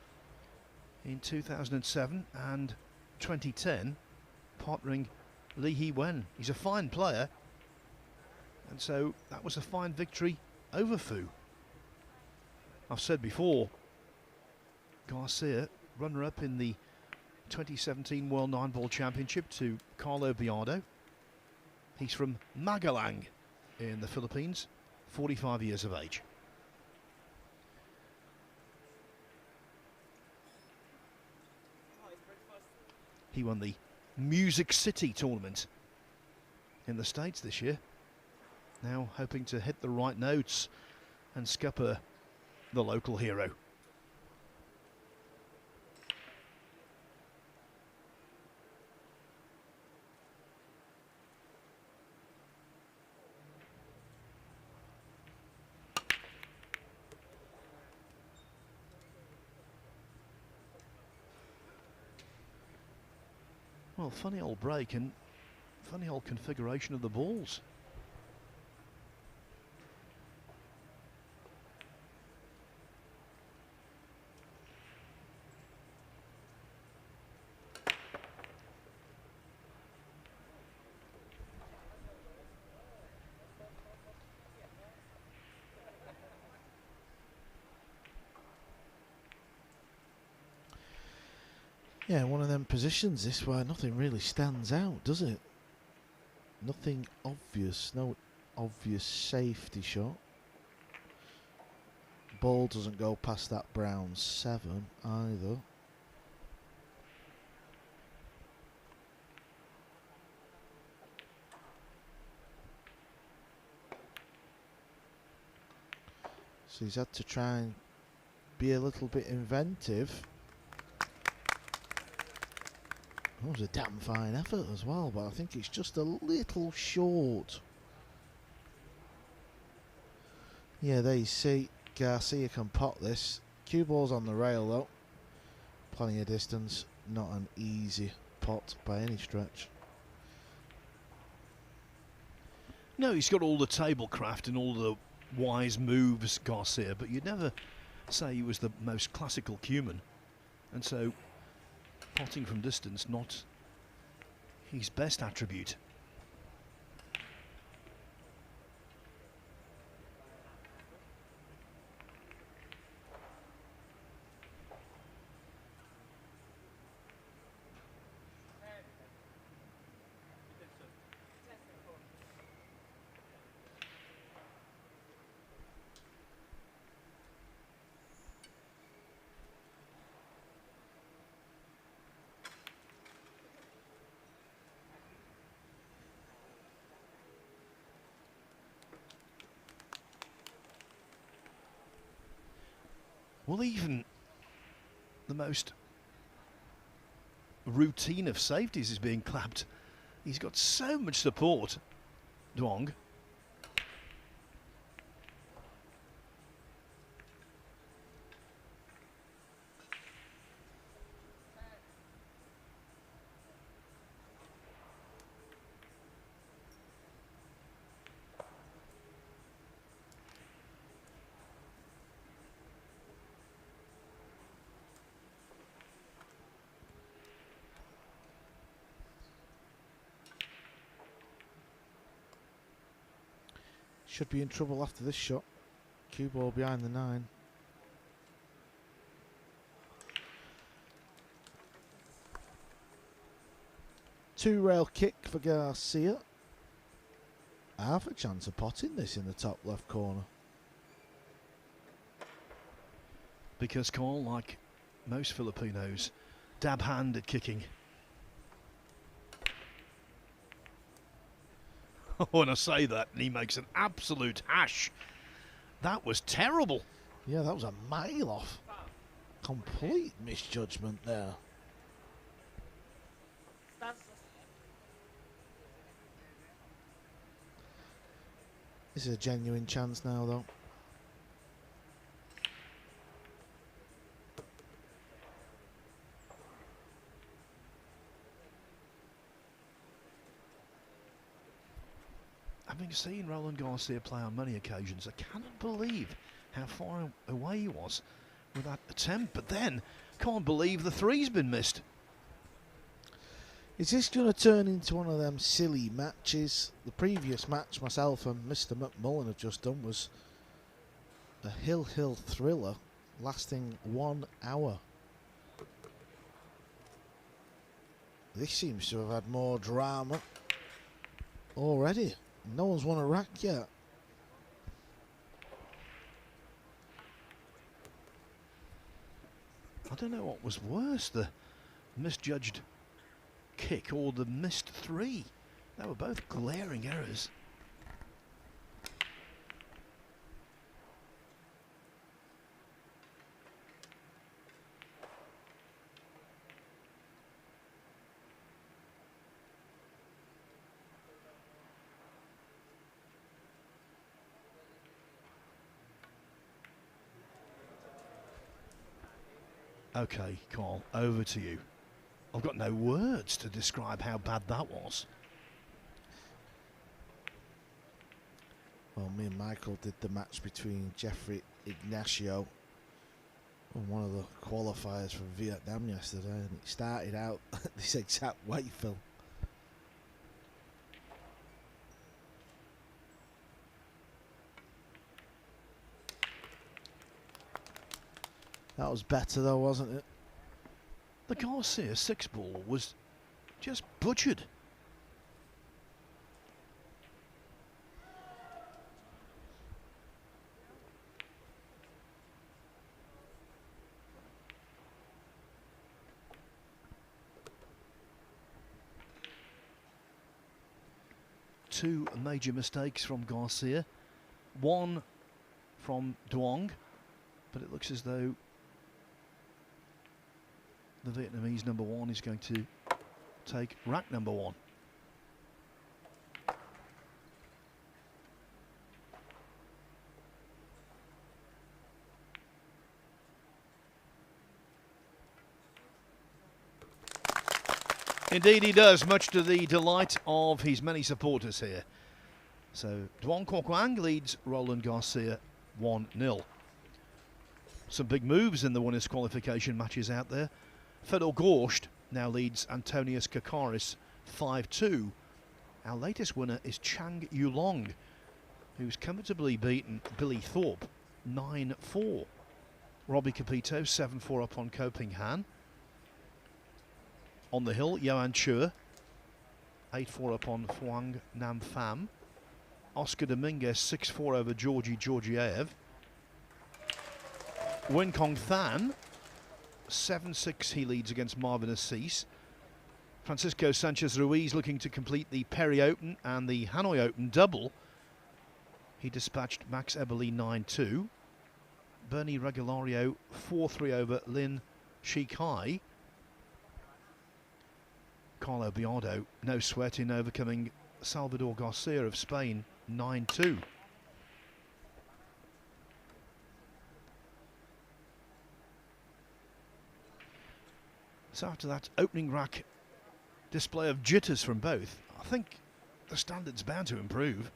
in 2007 and 2010, partnering Li He-wen. He's a fine player, and so that was a fine victory over Fu. I've said before, Garcia, runner-up in the 2017 World Nineball Championship to Carlo Biardo. He's from Magalang in the Philippines, 45 years of age. He won the Music City tournament in the States this year. Now hoping to hit the right notes and scupper the local hero. Well, funny old break and funny old configuration of the balls. Yeah, one of them positions this where nothing really stands out, does it? Nothing obvious, no obvious safety shot. Ball doesn't go past that brown 7 either. So he's had to try and be a little bit inventive. That was a damn fine effort as well, but I think it's just a little short. Yeah, there you see, Garcia can pot this. Cue ball's on the rail though. Plenty of distance, not an easy pot by any stretch. No, he's got all the tablecraft and all the wise moves, Garcia, but you'd never say he was the most classical cueman. And so, potting from distance, not his best attribute. Well, even the most routine of safeties is being clapped. He's got so much support, Duong. Should be in trouble after this shot. Cue ball behind the 9. Two rail kick for Garcia. Half a chance of potting this in the top left corner. Because Carl, like most Filipinos, dab hand at kicking. When I say that, and he makes an absolute hash. That was terrible. Yeah, that was a mile off. Complete misjudgment there. This is a genuine chance now, though. Having seen Roland Garcia play on many occasions, I cannot believe how far away he was with that attempt. But then, can't believe the three's been missed. Is this going to turn into one of them silly matches? The previous match myself and Mr. McMullen have just done was a hill thriller lasting 1 hour. This seems to have had more drama already. No one's won a rack yet. I don't know what was worse, the misjudged kick or the missed three. They were both glaring errors. Okay, Carl, over to you. I've got no words to describe how bad that was. Well, me and Michael did the match between Jeffrey Ignacio and one of the qualifiers from Vietnam yesterday, and it started out this exact way, Phil. That was better though, wasn't it? The Garcia 6-ball was just butchered. Two major mistakes from Garcia, one from Duong, but it looks as though the Vietnamese number one is going to take rack number one. Indeed he does, much to the delight of his many supporters here. So Duong Quoc Quang leads Roland Garcia 1-0. Some big moves in the winners' qualification matches out there. Fedor Gorsht now leads Antonius Kakaris 5-2. Our latest winner is Chang Yulong, who's comfortably beaten Billy Thorpe 9-4. Robbie Capito 7-4 up on Ko Ping Han. On the hill, Johan Chua 8-4 up on Phuong Nam Pham. Oscar Dominguez 6-4 over Georgi Georgiev. Wen Kong Than 7-6 he leads against Marvin Assis. Francisco Sanchez Ruiz looking to complete the Perry Open and the Hanoi Open double. He dispatched Max Eberle 9-2. Bernie Regulario 4-3 over Lin Shikai. Carlo Biardo, no sweat in overcoming Salvador Garcia of Spain 9-2. So after that opening rack display of jitters from both, I think the standard's bound to improve.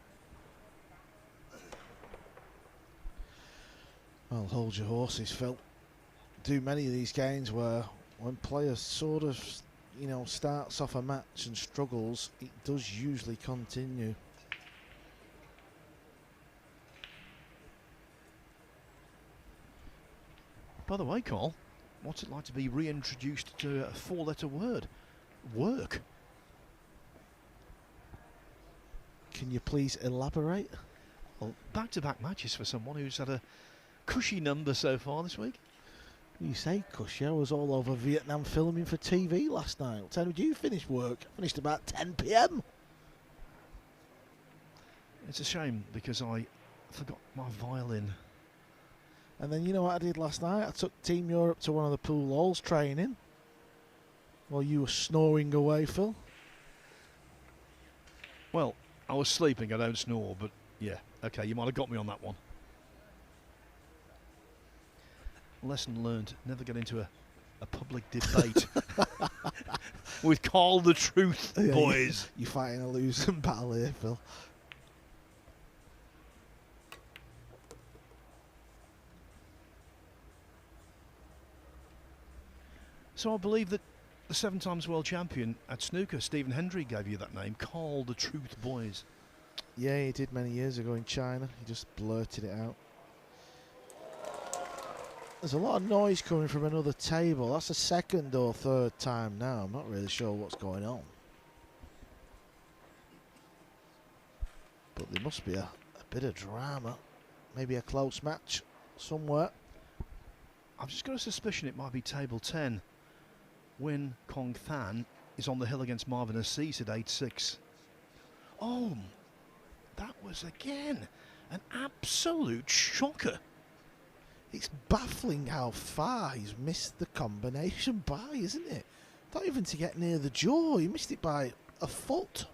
Well, hold your horses, Phil. Do many of these games where when players sort of, you know, starts off a match and struggles, it does usually continue. By the way, Carl, what's it like to be reintroduced to a four-letter word? Work. Can you please elaborate? Well, back-to-back matches for someone who's had a cushy number so far this week. You say cushy, I was all over Vietnam filming for TV last night. What time did you finish work? I finished about 10 PM. It's a shame because I forgot my violin. And then you know what I did last night? I took Team Europe to one of the pool halls training while you were snoring away, Phil. Well, I was sleeping, I don't snore, but yeah, okay, you might have got me on that one. Lesson learned, never get into a public debate with Carl the Truth, Yeah, boys. You're fighting a losing battle here, Phil. So I believe that the 7 times world champion at snooker, Stephen Hendry, gave you that name, Carl the Truth, boys. Yeah, he did many years ago in China. He just blurted it out. There's a lot of noise coming from another table. That's the second or third time now. I'm not really sure what's going on. But there must be a bit of drama. Maybe a close match somewhere. I've just got a suspicion it might be table 10. Wen Kong Than is on the hill against Marvin Assis at 8-6. Oh, that was again an absolute shocker. It's baffling how far he's missed the combination by, isn't it? Not even to get near the jaw. He missed it by a foot.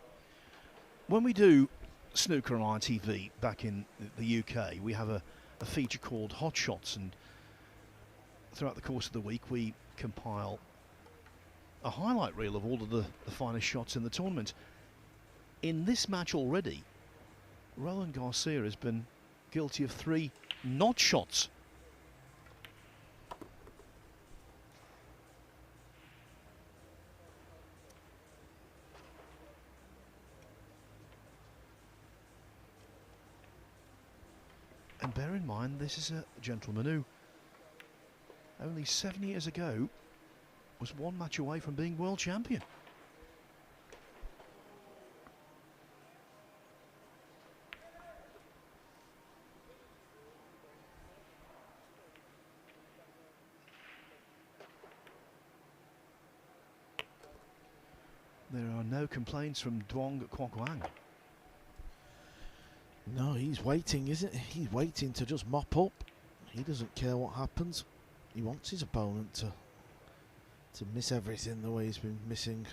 When we do snooker on ITV back in the UK, we have a feature called Hot Shots, and throughout the course of the week we compile a highlight reel of all of the finest shots in the tournament. In this match already, Roland Garcia has been guilty of 3 not shots. And bear in mind, this is a gentleman who only 7 years ago was one match away from being world champion. There are no complaints from Duong Kwok-Wang. No, he's waiting, isn't he? He's waiting to just mop up. He doesn't care what happens. He wants his opponent to miss everything the way he's been missing.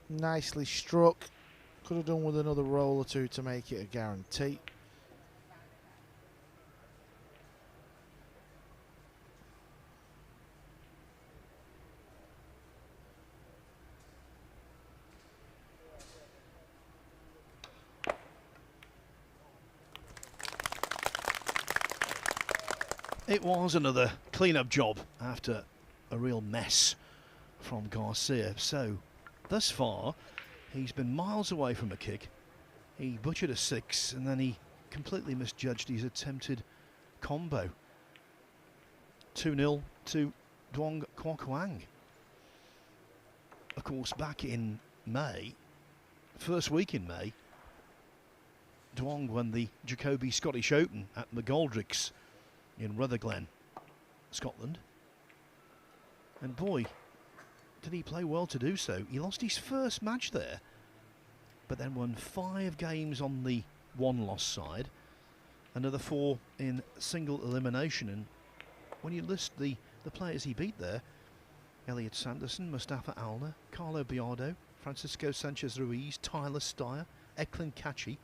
Nicely struck. Could have done with another roll or two to make it a guarantee. It was another clean-up job after a real mess from Garcia. So, thus far, he's been miles away from a kick. He butchered a 6 and then he completely misjudged his attempted combo. 2-0 to Duong Kwok-Wang. Of course, back in May, first week in May, Duong won the Jacoby Scottish Open at McGoldrick's in Rutherglen, Scotland. And boy, did he play well to do so. He lost his first match there, but then won 5 games on the one-loss side, another 4 in single elimination. And when you list the players he beat there, Elliot Sanderson, Mustafa Alner, Carlo Biardo, Francisco Sanchez Ruiz, Tyler Steyer, Eklund Kachi,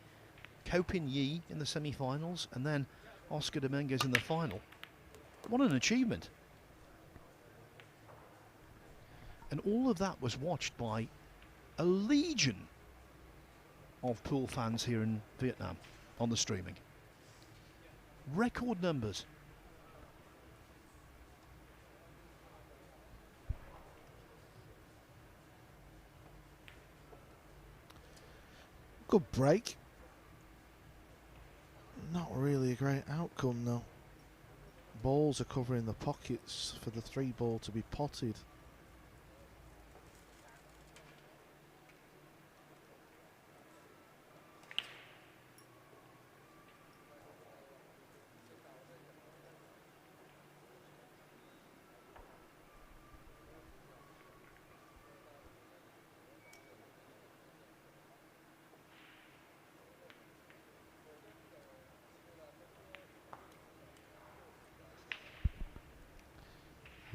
Kopin Yi in the semi-finals, and then Oscar Dominguez in the final. What an achievement. And all of that was watched by a legion of pool fans here in Vietnam on the streaming. Record numbers. Good break. Not really a great outcome though. Balls are covering the pockets for the 3-ball to be potted.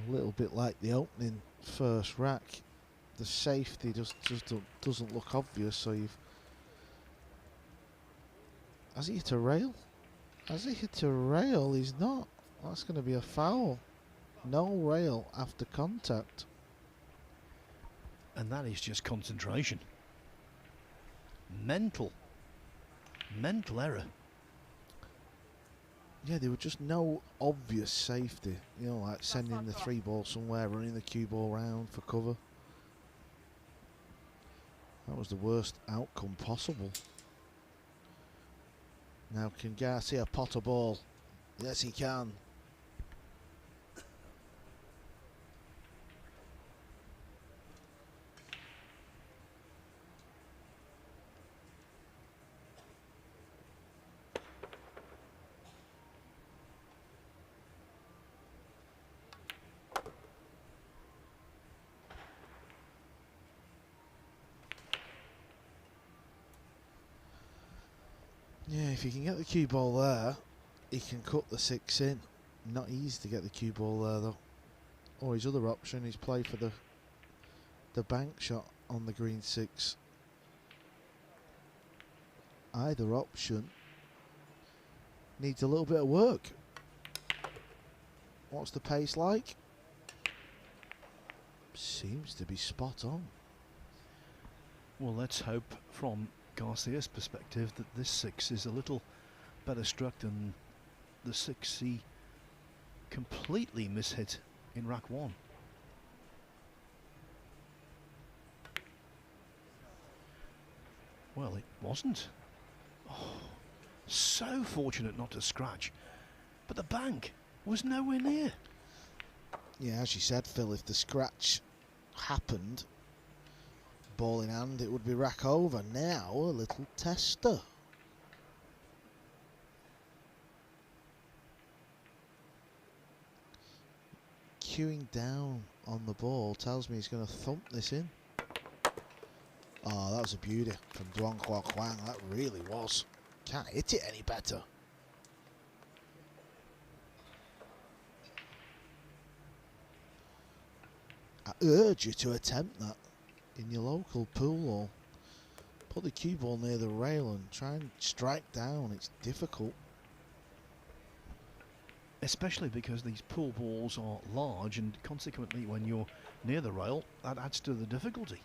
A little bit like the opening first rack, the safety just doesn't look obvious. So you've, has he hit a rail? Has he hit a rail? He's not. That's going to be a foul. No rail after contact. And that is just concentration. Mental error. Yeah, there was just no obvious safety. You know, like sending the 3-ball somewhere, running the cue ball round for cover. That was the worst outcome possible. Now, can Garcia pot a ball? Yes, he can. Yeah, if he can get the cue ball there, he can cut the 6 in. Not easy to get the cue ball there though. Or his other option is play for the bank shot on the green 6. Either option needs a little bit of work. What's the pace like? Seems to be spot on. Well, let's hope from Garcia's perspective that this 6 is a little better struck than the 6 he completely mishit in rack 1. Well, it wasn't. Oh, so fortunate not to scratch. But the bank was nowhere near. Yeah, as you said, Phil, if the scratch happened, ball in hand, it would be rack over. Now, a little tester. Queuing down on the ball tells me he's going to thump this in. Oh, that was a beauty from Duong Hua Kwang. That really was. Can't hit it any better. I urge you to attempt that in your local pool or put the cue ball near the rail and try and strike down. It's difficult. Especially because these pool balls are large, and consequently when you're near the rail, that adds to the difficulty.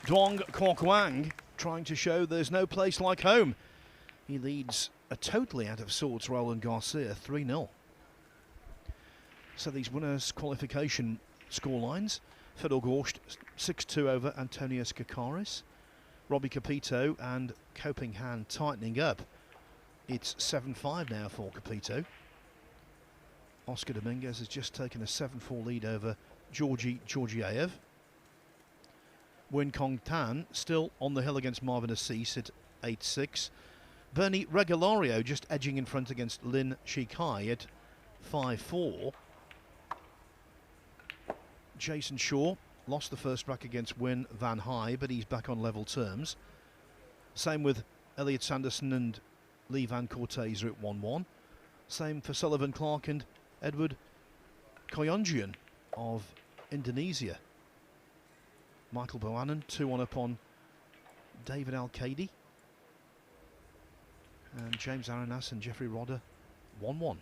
Duong Kok Wang trying to show there's no place like home. He leads a totally out of sorts Roland Garcia 3-0. So these winners' qualification scorelines: Fedor Gorst 6-2 over Antonius Kakaris, Robbie Capito and Koping Han tightening up. It's 7-5 now for Capito. Oscar Dominguez has just taken a 7-4 lead over Georgi Georgiev. Win Kong Tan still on the hill against Marvin Assis at 8-6. Bernie Regalario just edging in front against Lin Shikai at 5-4. Jason Shaw lost the first rack against Win Van Hai, but he's back on level terms. Same with Elliot Sanderson and Lee Van Corteza at 1-1. Same for Sullivan Clark and Edward Koyonjian of Indonesia. Michael Bohannon 2-1 up on David Al-Kadi. And James Aranas and Jeffrey Rodder 1-1.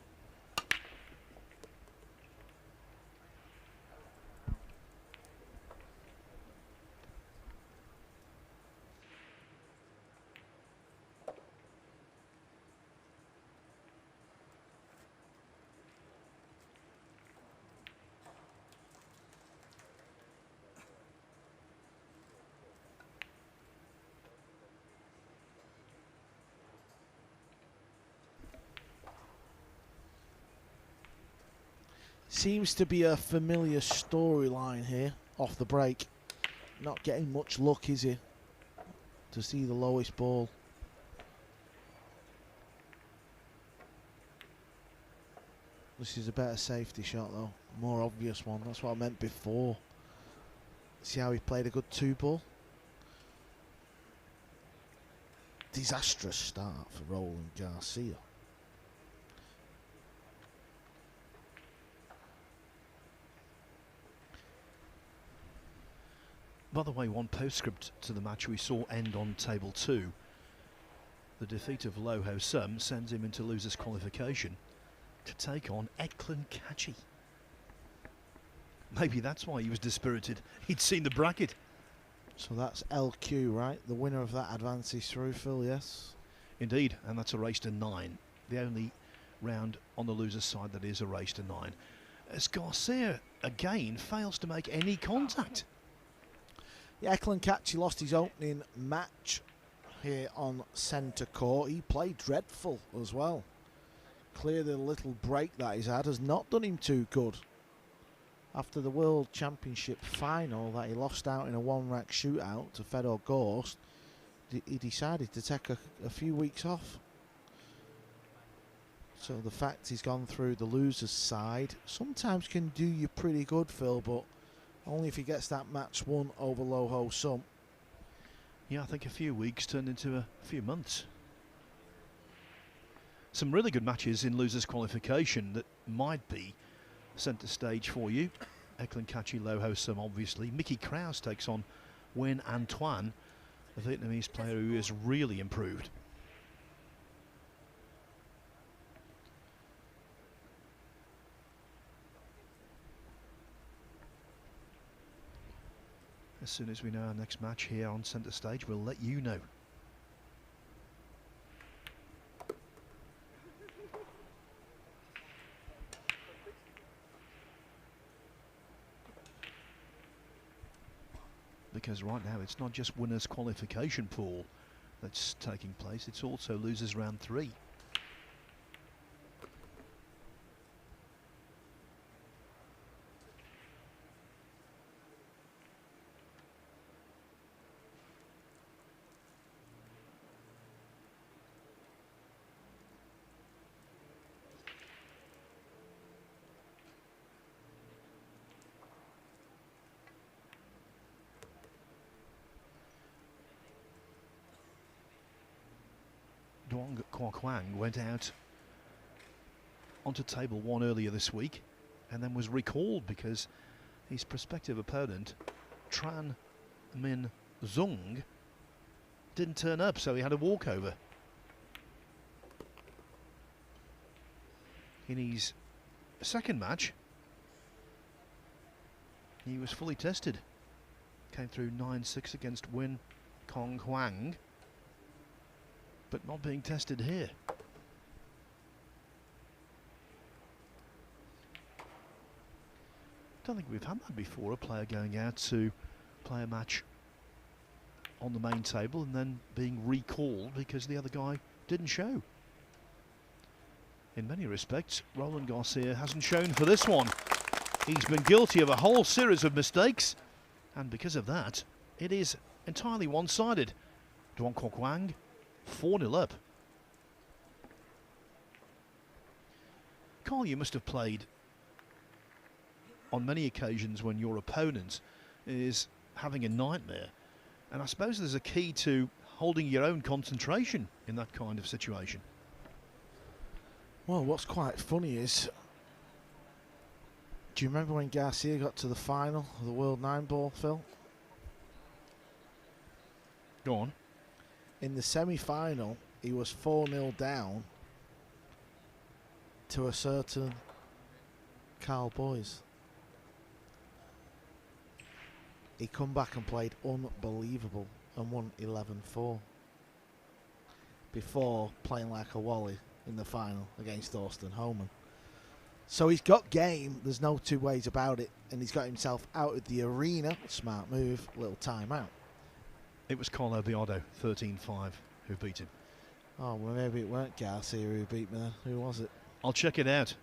Seems to be a familiar storyline here off the break. Not getting much luck, is he? To see the lowest ball. This is a better safety shot though. More obvious one. That's what I meant before. See how he played a good 2-ball? Disastrous start for Roland Garcia. By the way, one postscript to the match we saw end on table 2. The defeat of Lo Ho Sum sends him into losers qualification to take on Eklund Kachi. Maybe that's why he was dispirited. He'd seen the bracket. So that's LQ, right? The winner of that advances through, Phil, yes? Indeed, and that's a race to 9. The only round on the loser's side that is a race to 9. As Garcia again fails to make any contact. Yeah, Eklund Kachi lost his opening match here on centre court. He played dreadful as well. Clearly the little break that he's had has not done him too good. After the World Championship final that he lost out in a one-rack shootout to Fedor Gorst, he decided to take a few weeks off. So the fact he's gone through the loser's side sometimes can do you pretty good, Phil, but only if he gets that match won over Lo Ho Sum. Yeah, I think a few weeks turned into a few months. Some really good matches in losers qualification that might be centre stage for you. Eklund Kachi, Lo Ho Sum, obviously. Mickey Krauss takes on Nguyen An Tuan. a Vietnamese player who has really improved. As soon as we know our next match here on centre stage, we'll let you know. Because right now it's not just winners qualification pool that's taking place, it's also losers round 3. Duong Kwang went out onto table 1 earlier this week and then was recalled because his prospective opponent, Tran Min Zung, didn't turn up, so he had a walkover. In his second match, he was fully tested. Came through 9-6 against Win Kong Huang, but not being tested here. Don't think we've had that before, a player going out to play a match on the main table and then being recalled because the other guy didn't show. In many respects, Roland Garcia hasn't shown for this one. He's been guilty of a whole series of mistakes, and because of that, it is entirely one-sided. Duong Kwang 4-0 up. Carl, you must have played on many occasions when your opponent is having a nightmare, and I suppose there's a key to holding your own concentration in that kind of situation. Well, what's quite funny is, do you remember when Garcia got to the final of the World Nineball, Phil? Go on. In the semi-final, he was 4-0 down to a certain Carl Boyes. He come back and played unbelievable and won 11-4 before playing like a wally in the final against Thorsten Homan. So he's got game, there's no two ways about it, and he's got himself out of the arena. Smart move, little timeout. It was Carlo Biardo, 13-5, who beat him. Oh, well, maybe it weren't Garcia who beat me then. Who was it? I'll check it out.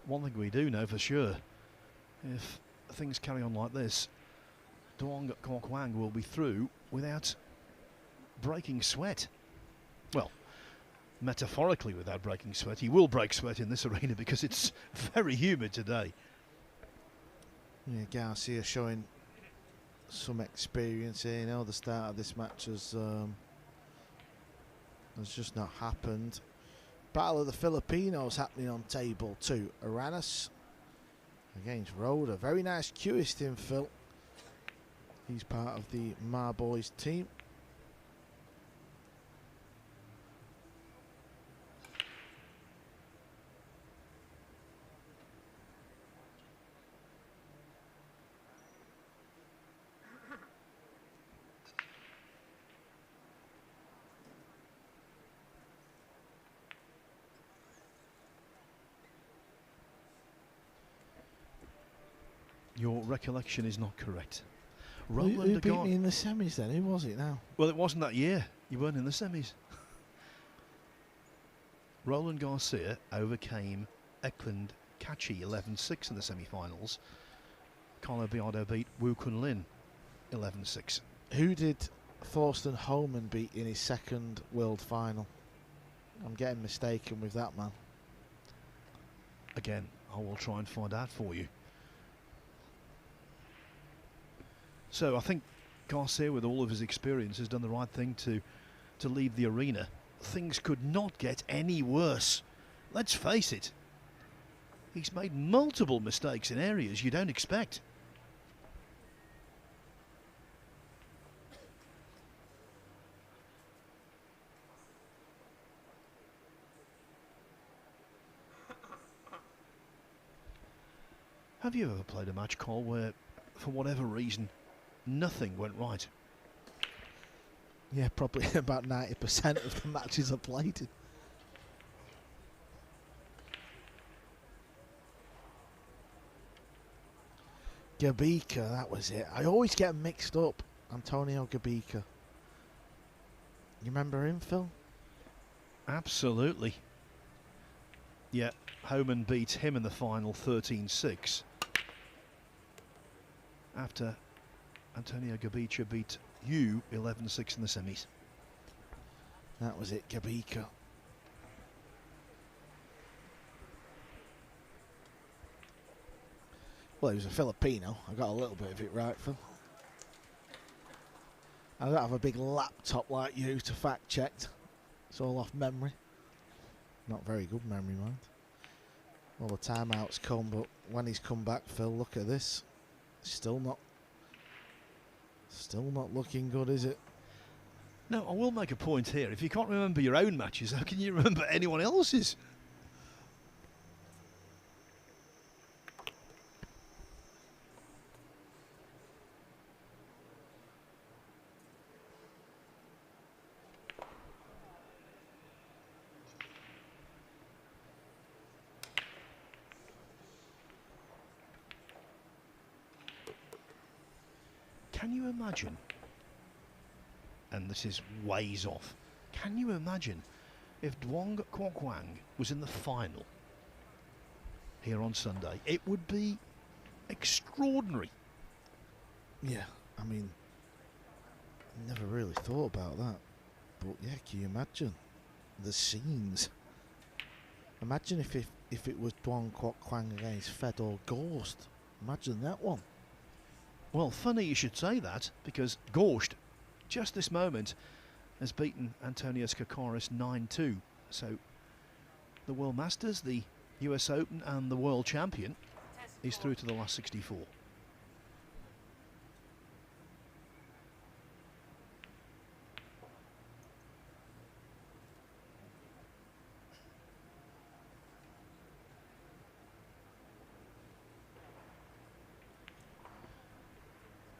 One thing we do know for sure, if things carry on like this, Duong Kwang will be through without breaking sweat. Well, metaphorically without breaking sweat. He will break sweat in this arena because it's very humid today. Yeah, Garcia showing some experience here. You know, the start of this match has just not happened. Battle of the Filipinos happening on table 2. Aranas against Roda. Very nice cueist him, Phil. He's part of the Ma Boys team. Your recollection is not correct. Who beat me in the semis then? Who was it now? Well, it wasn't that year. You weren't in the semis. Roland Garcia overcame Ekland Kachi 11-6 in the semi-finals. Carlo Biardo beat Wu Kunlin 11-6. Who did Thorsten Homan beat in his second world final? I'm getting mistaken with that man. Again, I will try and find out for you. So I think Garcia, with all of his experience, has done the right thing to leave the arena things could not get any worse. Let's face it, he's made multiple mistakes in areas you don't expect. Have you ever played a match, Cole, where, for whatever reason, nothing went right? Yeah, probably about 90% of the matches I played in. Gabika, that was it. I always get mixed up. Antonio Gabika. You remember him, Phil? Absolutely. Yeah, Homan beat him in the final 13-6. After Antonio Gabika beat you 11-6 in the semis. That was it, Gabika. Well, he was a Filipino. I got a little bit of it right, Phil. I don't have a big laptop like you to fact check. It's all off memory. Not very good memory, mind. Well, the timeout's come, but when he's come back, Phil, look at this. Still not looking good, is it? Now, I will make a point here. If you can't remember your own matches, how can you remember anyone else's? Can you imagine, and this is ways off, can you imagine if Duong Quoc was in the final here on Sunday? It would be extraordinary. Yeah, I mean, never really thought about that. But yeah, can you imagine the scenes? Imagine if it was Duong Quoc against Fedor Gorst. Imagine that one. Well, funny you should say that, because Gorst, just this moment, has beaten Antonius Kokoris 9-2. So, the World Masters, the US Open and the World Champion is through to the last 64.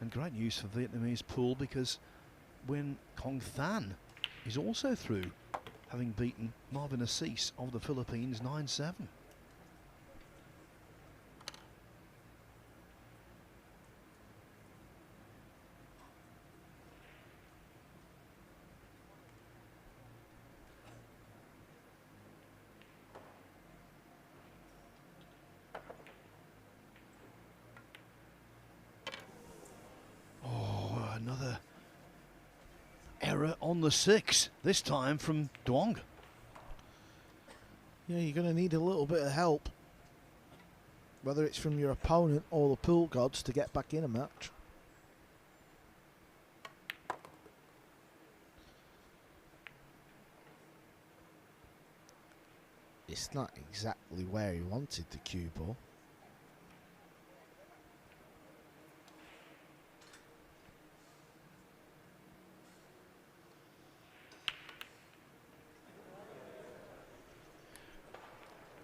And great news for Vietnamese pool, because Nguyen Cong Than is also through, having beaten Marvin Assis of the Philippines 9-7. Another error on the 6, this time from Duong. Yeah, you're going to need a little bit of help, whether it's from your opponent or the pool gods, to get back in a match. It's not exactly where he wanted the cue ball.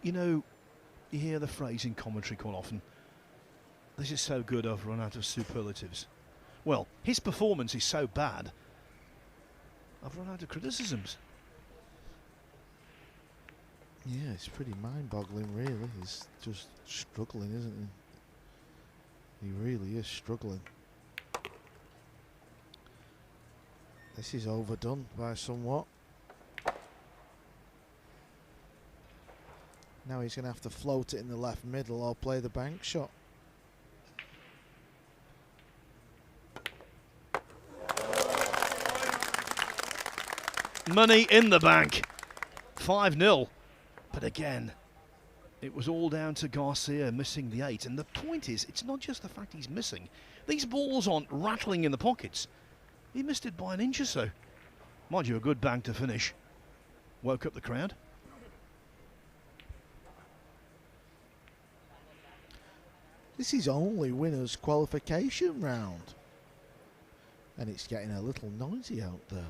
You know, you hear the phrase in commentary quite often, this is so good I've run out of superlatives. Well, his performance is so bad, I've run out of criticisms. Yeah, it's pretty mind-boggling, really. He's just struggling, isn't he? He really is struggling. This is overdone by somewhat. Now he's going to have to float it in the left middle or play the bank shot. Money in the bank. 5-0. But again, it was all down to Garcia missing the 8. And the point is, it's not just the fact he's missing. These balls aren't rattling in the pockets. He missed it by an inch or so. Mind you, a good bank to finish. woke up the crowd. This is only winners' qualification round. And it's getting a little noisy out there.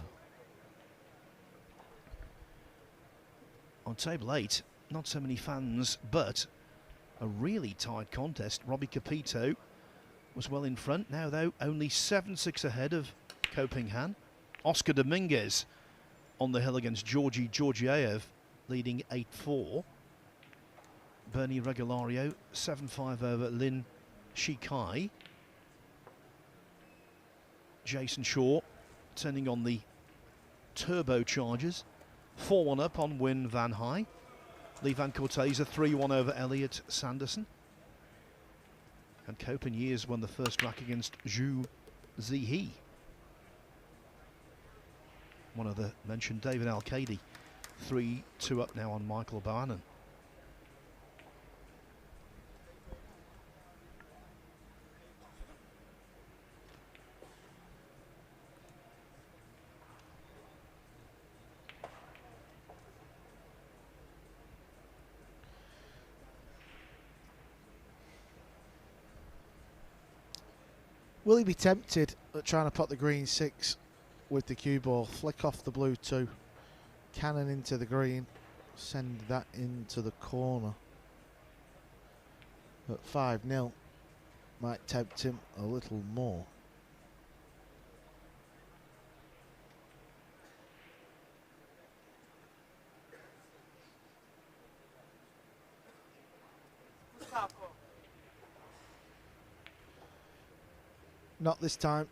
On table 8, not so many fans, but a really tight contest. Robbie Capito was well in front. Now, though, only 7-6 ahead of Koping Han. Oscar Dominguez on the hill against Georgi Georgiev, leading 8-4. Bernie Regulario, 7-5 over Lin Shikai. Jason Shaw turning on the turbochargers. 4-1 up on Win Van Hai. Lee Van Corteza 3-1 over Elliot Sanderson. And Copen Years won the first rack against Zhu Zihe. One of the mentioned David Al-Kadi. 3-2 up now on Michael Bohannon. Will he be tempted at trying to put the green 6 with the cue ball, flick off the blue 2, cannon into the green, send that into the corner? At 5-0 might tempt him a little more. Not this time.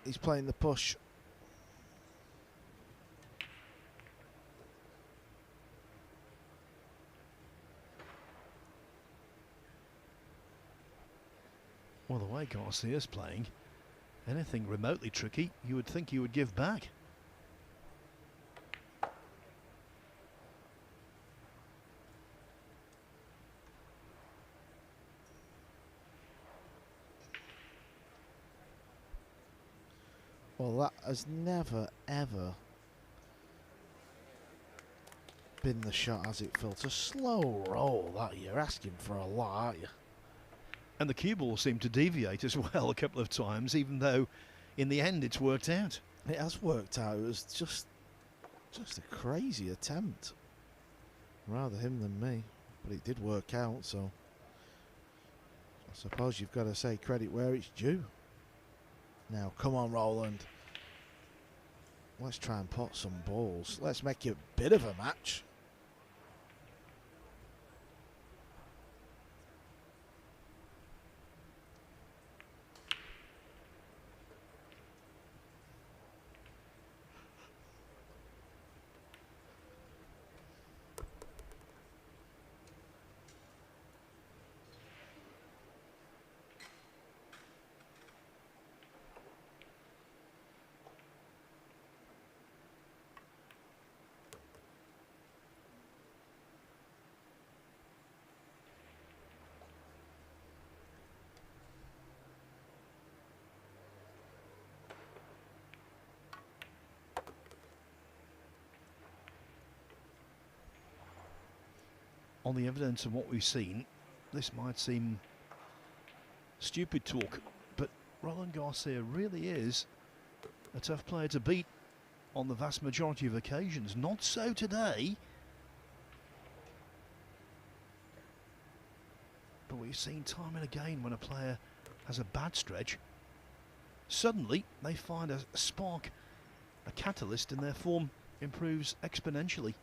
He's playing the push. Well, the way Garcia's playing, anything remotely tricky, you would think he would give back. Well, that has never, ever been the shot, has it, Phil? It's a slow roll, that. You're asking for a lot, aren't you? And the cue ball seemed to deviate as well a couple of times, even though in the end it's worked out. It has worked out. It was just a crazy attempt. Rather him than me. But it did work out, so I suppose you've got to say credit where it's due. Now, come on, Roland. Let's try and pot some balls. Let's make it a bit of a match. On the evidence of what we've seen, this might seem stupid talk, but Roland Garcia really is a tough player to beat on the vast majority of occasions. Not so today. But we've seen time and again when a player has a bad stretch, suddenly they find a spark, a catalyst, and their form improves exponentially.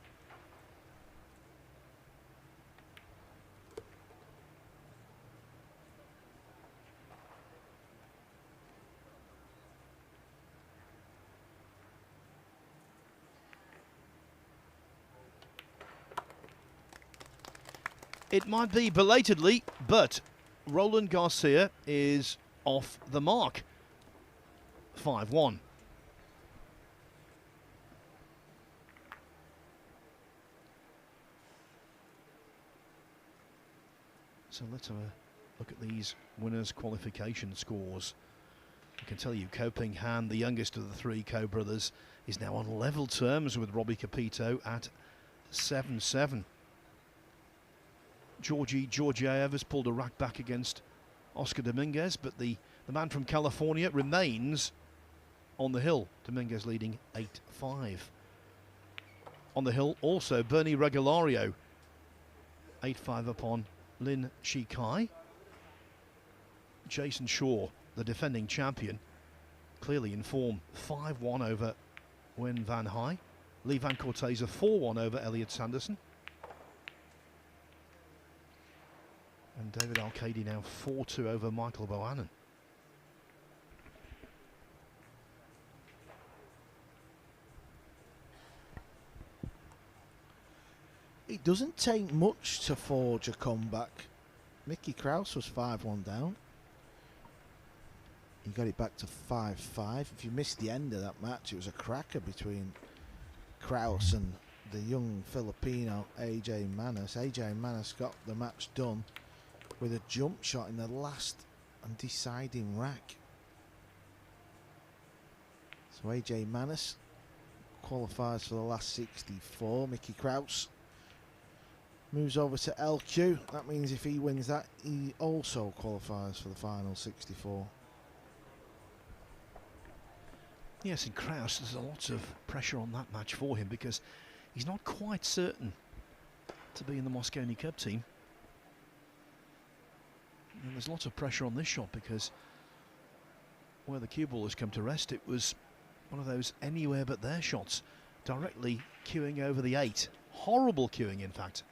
It might be belatedly, but Roland Garcia is off the mark. 5-1. So let's have a look at these winners' qualification scores. I can tell you Koping Han, the youngest of the three co-brothers, is now on level terms with Robbie Capito at 7-7. Georgiev has pulled a rack back against Oscar Dominguez, but the man from California remains on the hill. Dominguez leading 8-5. On the hill also Bernie Regalario, 8-5 upon Lin Chi-kai. Jason Shaw, the defending champion, clearly in form, 5-1 over Wen Van Hai. Lee Van Cortese 4-1 over Elliot Sanderson. And David Arcady now 4-2 over Michael Bohannon. It doesn't take much to forge a comeback. Mickey Krauss was 5-1 down. He got it back to 5-5. If you missed the end of that match, it was a cracker between Krauss and the young Filipino AJ Manis. AJ Manis got the match done with a jump shot in the last and deciding rack. So AJ Manis qualifies for the last 64. Mickey Krauss moves over to LQ. That means if he wins that, he also qualifies for the final 64. Yes, and Krauss, there's a lot of pressure on that match for him because he's not quite certain to be in the Mosconi Cup team. And there's lots of pressure on this shot because where the cue ball has come to rest, it was one of those anywhere but there shots, directly queuing over the 8. Horrible queuing, in fact.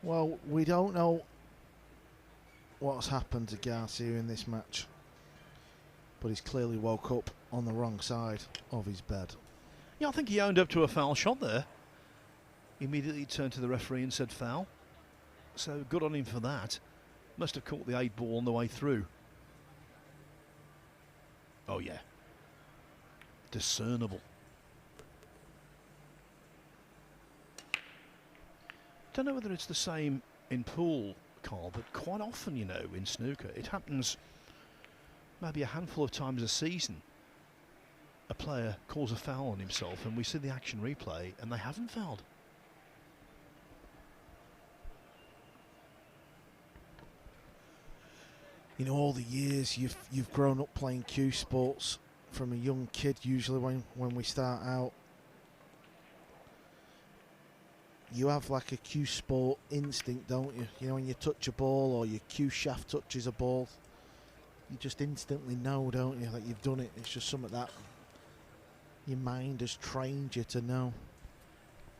Well, we don't know what's happened to Garcia in this match, but he's clearly woke up on the wrong side of his bed. Yeah, I think he owned up to a foul shot there. He immediately turned to the referee and said foul. So good on him for that. Must have caught the 8 ball on the way through. Oh yeah. Discernible. Don't know whether it's the same in pool, Carl, but quite often, you know, in snooker, it happens maybe a handful of times a season. A player calls a foul on himself and we see the action replay and they haven't fouled. You know, all the years you've grown up playing cue sports from a young kid, usually when we start out, you have like a cue sport instinct, don't you? You know, when you touch a ball or your cue shaft touches a ball, you just instantly know, don't you, that you've done it. It's just something that your mind has trained you to know.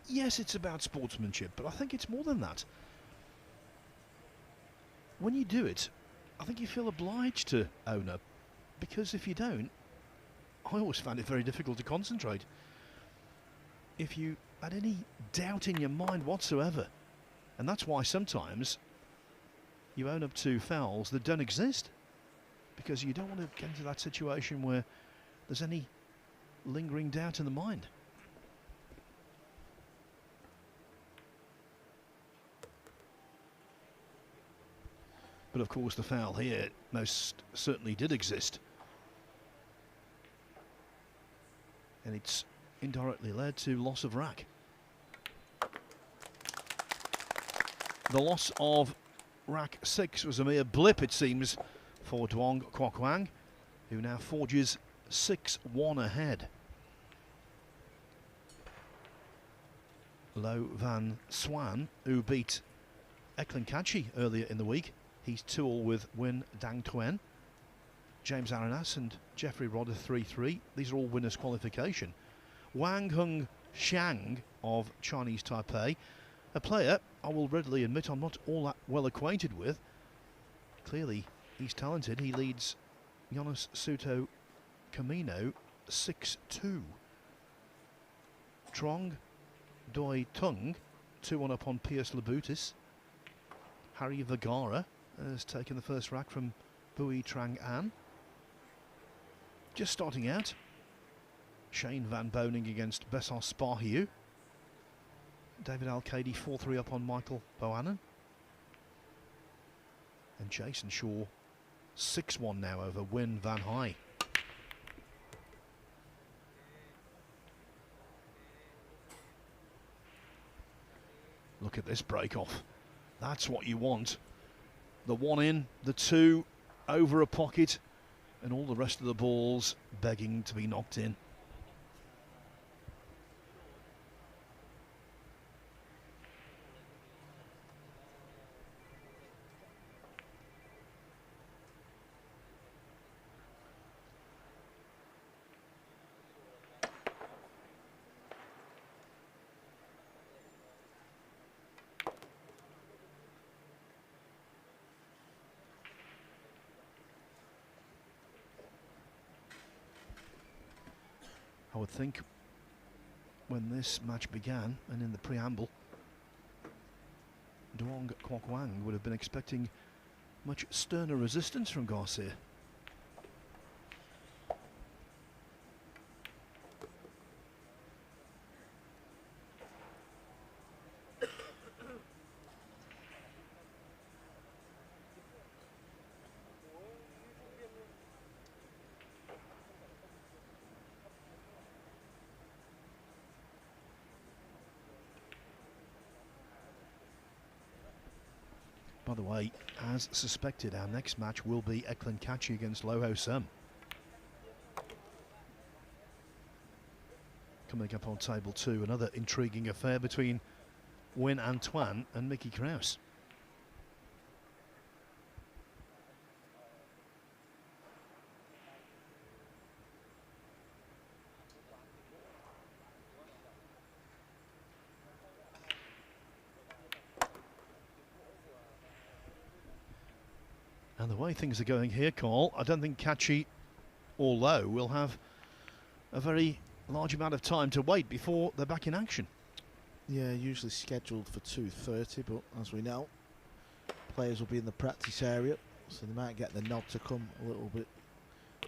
Yes, it's about sportsmanship, but I think it's more than that. When you do it, I think you feel obliged to own up, because if you don't, I always found it very difficult to concentrate. If you had any doubt in your mind whatsoever, and that's why sometimes you own up to fouls that don't exist, because you don't want to get into that situation where there's any lingering doubt in the mind. But of course the foul here most certainly did exist, and it's indirectly led to loss of rack. The loss of rack 6 was a mere blip, it seems, for Duong Kwok-Wang, who now forges 6-1 ahead. Lo Van Swan, who beat Eklund Kachi earlier in the week, he's 2-all with Win Dang Tuen. James Aranas and Jeffrey Rodder 3-3. These are all winners' qualification. Wang Hung Xiang of Chinese Taipei, a player I will readily admit I'm not all that well acquainted with. Clearly he's talented. He leads Jonas Suto Camino 6-2. Trong Doi Tung 2-1 up on Piers Labutis. Harry Vergara has taken the first rack from Bui Trang An. Just starting out, Shane Van Boning against Bessos Sparhiu. David Al-Kadi 4-3 up on Michael Bohannon. And Jason Shaw 6-1 now over Wyn Van High. Look at this break off. That's what you want. The one in, the two over a pocket, and all the rest of the balls begging to be knocked in. I would think when this match began and in the preamble, Duong Kwok Wang would have been expecting much sterner resistance from Garcia. By the way, as suspected, our next match will be Eklund Kachi against Loho Sum. Coming up on table 2, another intriguing affair between Wyn Antoine and Mickey Krauss. And the way things are going here, Carl, I don't think Kachi or Low will have a very large amount of time to wait before they're back in action. Yeah, usually scheduled for 2:30, but as we know, players will be in the practice area, so they might get the nod to come a little bit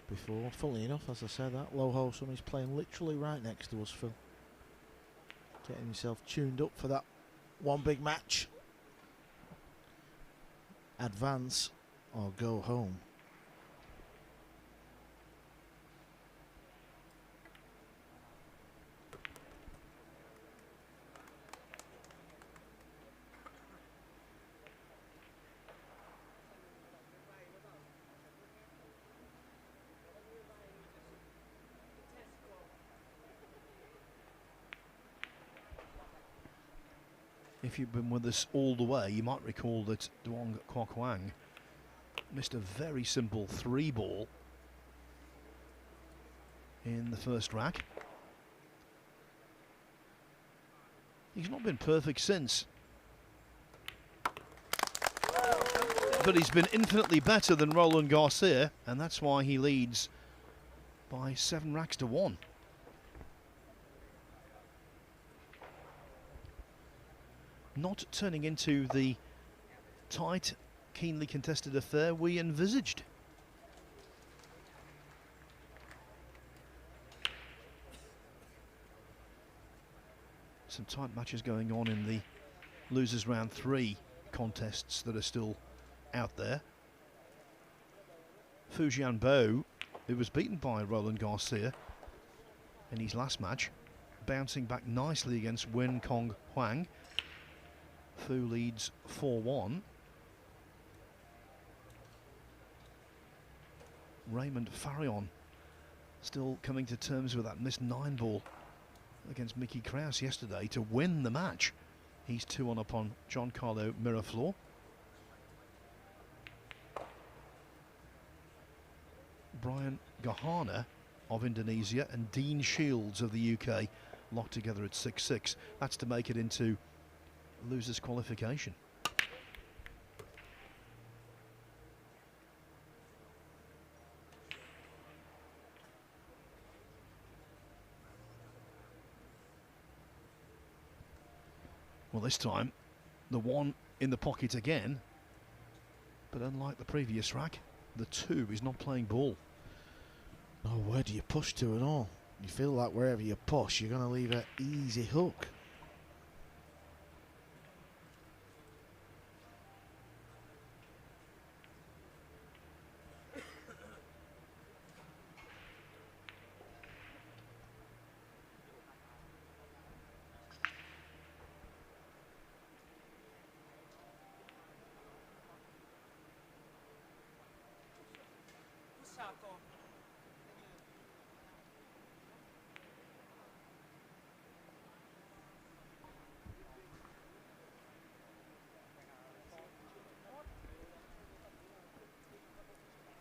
before. Funnily enough, as I said, that Loho Sum is playing literally right next to us, Phil. Getting himself tuned up for that one big match. Advance or go home. If you've been with us all the way, you might recall that Duong Kwok Wang missed a very simple 3-ball in the first rack. He's not been perfect since, but he's been infinitely better than Roland Garcia, and that's why he leads by 7 racks to 1. Not turning into the tight, keenly contested affair we envisaged. Some tight matches going on in the losers round 3 contests that are still out there. Fu Jianbo, who was beaten by Roland Garcia in his last match, bouncing back nicely against Wyn Kong Huang. Fu leads 4-1. Raymond Farion still coming to terms with that missed 9-ball against Mickey Krauss yesterday to win the match. He's 2-1 up on Giancarlo Miraflor. Brian Gahana of Indonesia and Dean Shields of the UK locked together at 6-6. That's to make it into losers qualification. Well, this time the 1 in the pocket again, but unlike the previous rack, the 2 is not playing ball. Oh, where do you push to at all? You feel like wherever you push, you're going to leave an easy hook.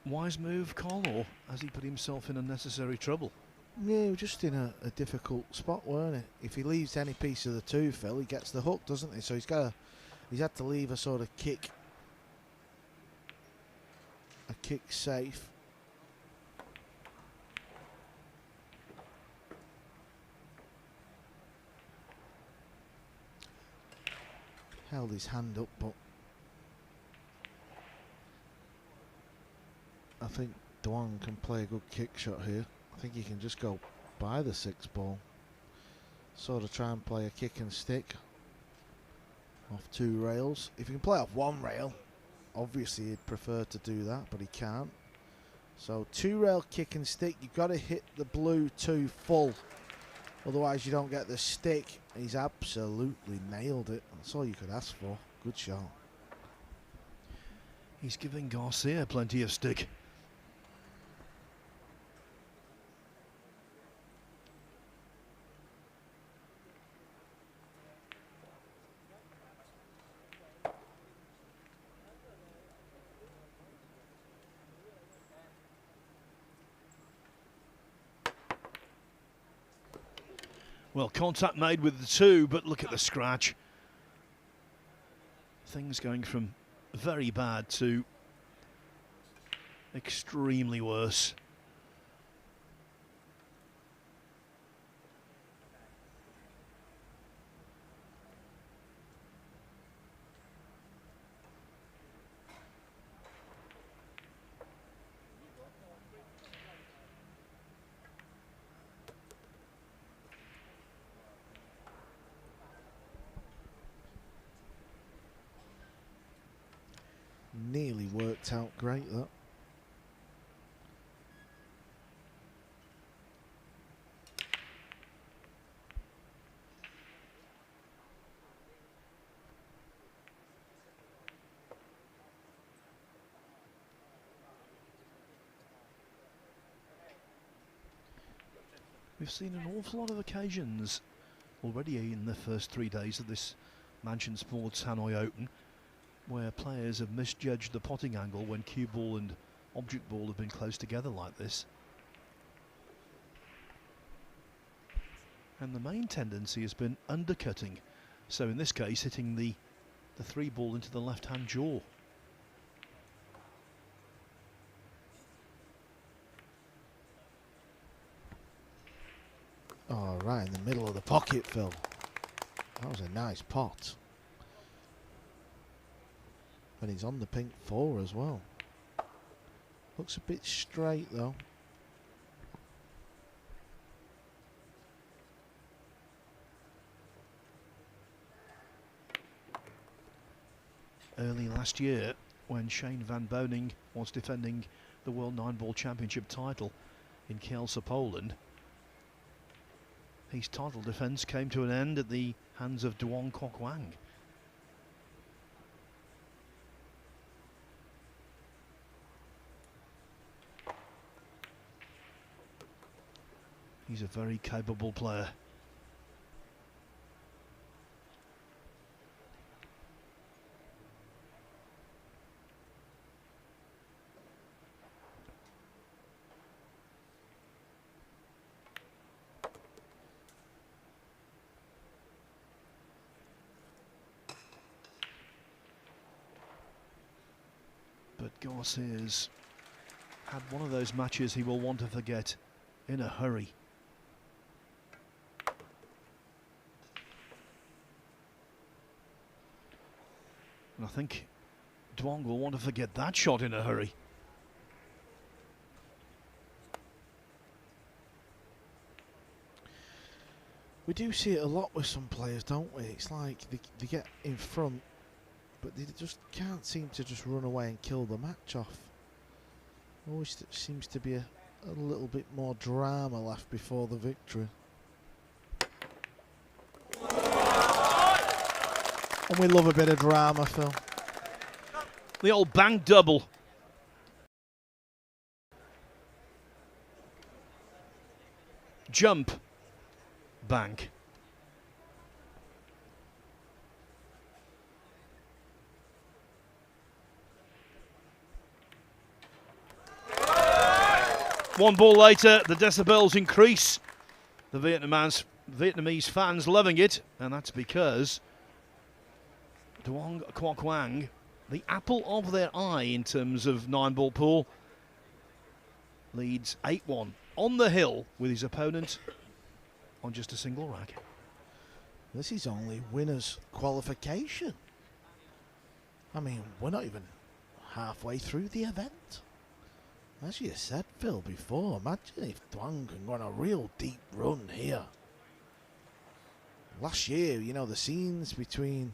Wise move, Col, or has he put himself in unnecessary trouble? Yeah, he was just in a difficult spot, weren't he? If he leaves any piece of the two, Phil, he gets the hook, doesn't he? So he's had to leave a sort of kick safe. Held his hand up, but I think Duong can play a good kick shot here. I think he can just go by the 6 ball. Sort of try and play a kick and stick off 2 rails. If he can play off 1 rail, obviously he'd prefer to do that, but he can't. So 2 rail kick and stick. You've got to hit the blue 2 full. Otherwise you don't get the stick. He's absolutely nailed it. That's all you could ask for. Good shot. He's giving Garcia plenty of stick. Well, contact made with the 2, but look at the scratch. Things going from very bad to extremely worse. Nearly worked out great, that. We've seen an awful lot of occasions already in the first 3 days of this Mansion Sports Hanoi Open where players have misjudged the potting angle when cue ball and object ball have been close together like this. And the main tendency has been undercutting. So in this case, hitting the 3 ball into the left-hand jaw. Oh, right in the middle of the pocket, Phil. That was a nice pot. And he's on the pink 4 as well. Looks a bit straight though. Early last year, when Shane Van Boening was defending the World Nineball Championship title in Kielce, Poland, his title defence came to an end at the hands of Duong Kok Wang. He's a very capable player. But Garcia's had one of those matches he will want to forget in a hurry. And I think Duong will want to forget that shot in a hurry. We do see it a lot with some players, don't we? It's like they get in front, but they just can't seem to just run away and kill the match off. Always seems to be a little bit more drama left before the victory. And we love a bit of drama, Phil. The old bank double. Jump. Bank. One ball later, the decibels increase. The Vietnamese fans loving it, and that's because Duong Quoc Quang, the apple of their eye in terms of 9-ball pool, leads 8-1 on the hill with his opponent on just a single rack. This is only winners' qualification. I mean, we're not even halfway through the event. As you said, Phil, before, imagine if Duong can go on a real deep run here. Last year, you know, the scenes between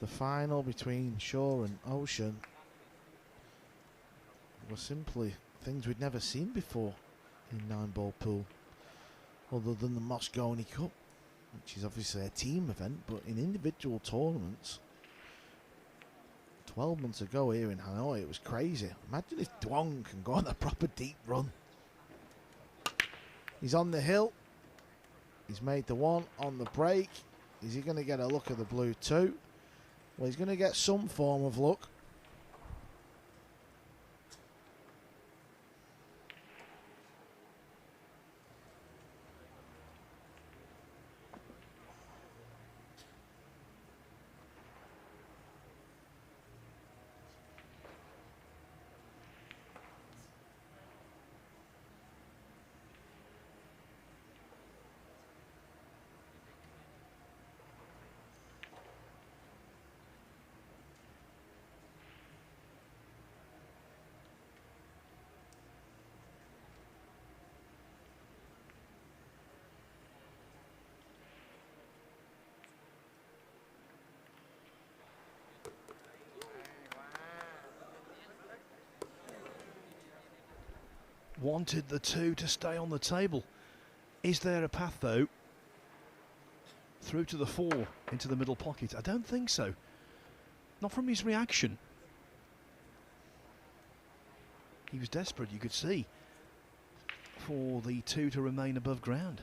the final between shore and ocean were simply things we'd never seen before in 9-ball pool, other than the Moscone Cup, which is obviously a team event, but in individual tournaments, 12 months ago here in Hanoi, it was crazy. Imagine if Duong can go on a proper deep run. He's on the hill. He's made the one on the break. Is he going to get a look at the blue too? Well, he's going to get some form of look. Wanted the 2 to stay on the table. Is there a path, though, through to the 4 into the middle pocket? I don't think so. Not from his reaction. He was desperate, you could see, for the 2 to remain above ground.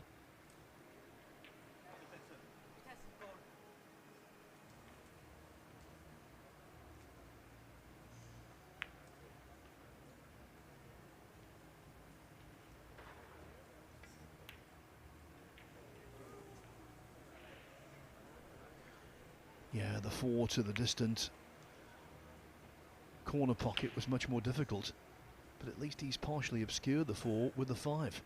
Yeah, the 4 to the distant corner pocket was much more difficult, but at least he's partially obscured the 4 with the 5.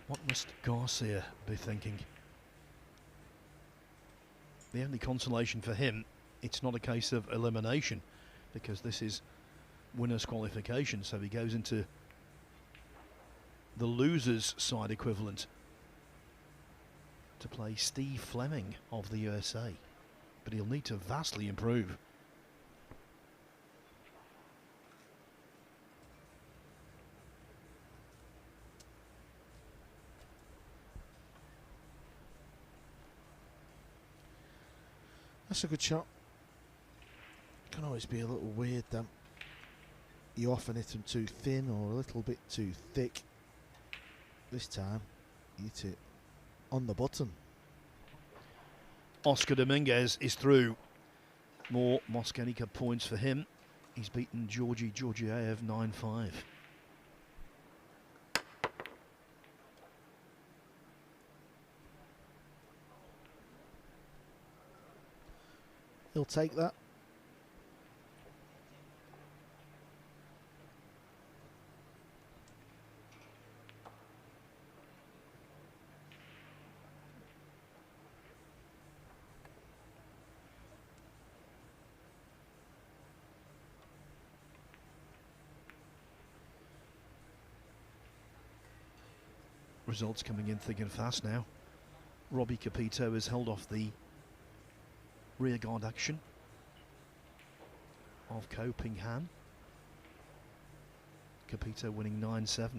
What must Garcia be thinking? The only consolation for him, it's not a case of elimination, because this is winner's qualification, so he goes into the loser's side equivalent to play Steve Fleming of the USA, but he'll need to vastly improve. That's a good shot. Can always be a little weird that you often hit them too thin or a little bit too thick. This time, you hit it on the button. Oscar Dominguez is through. More Moscone Cup points for him. He's beaten Georgi Georgiev 9-5. He'll take that. Results coming in thick and fast now. Robbie Capito has held off the rear guard action of Ko Ping Han. Capito winning 9-7.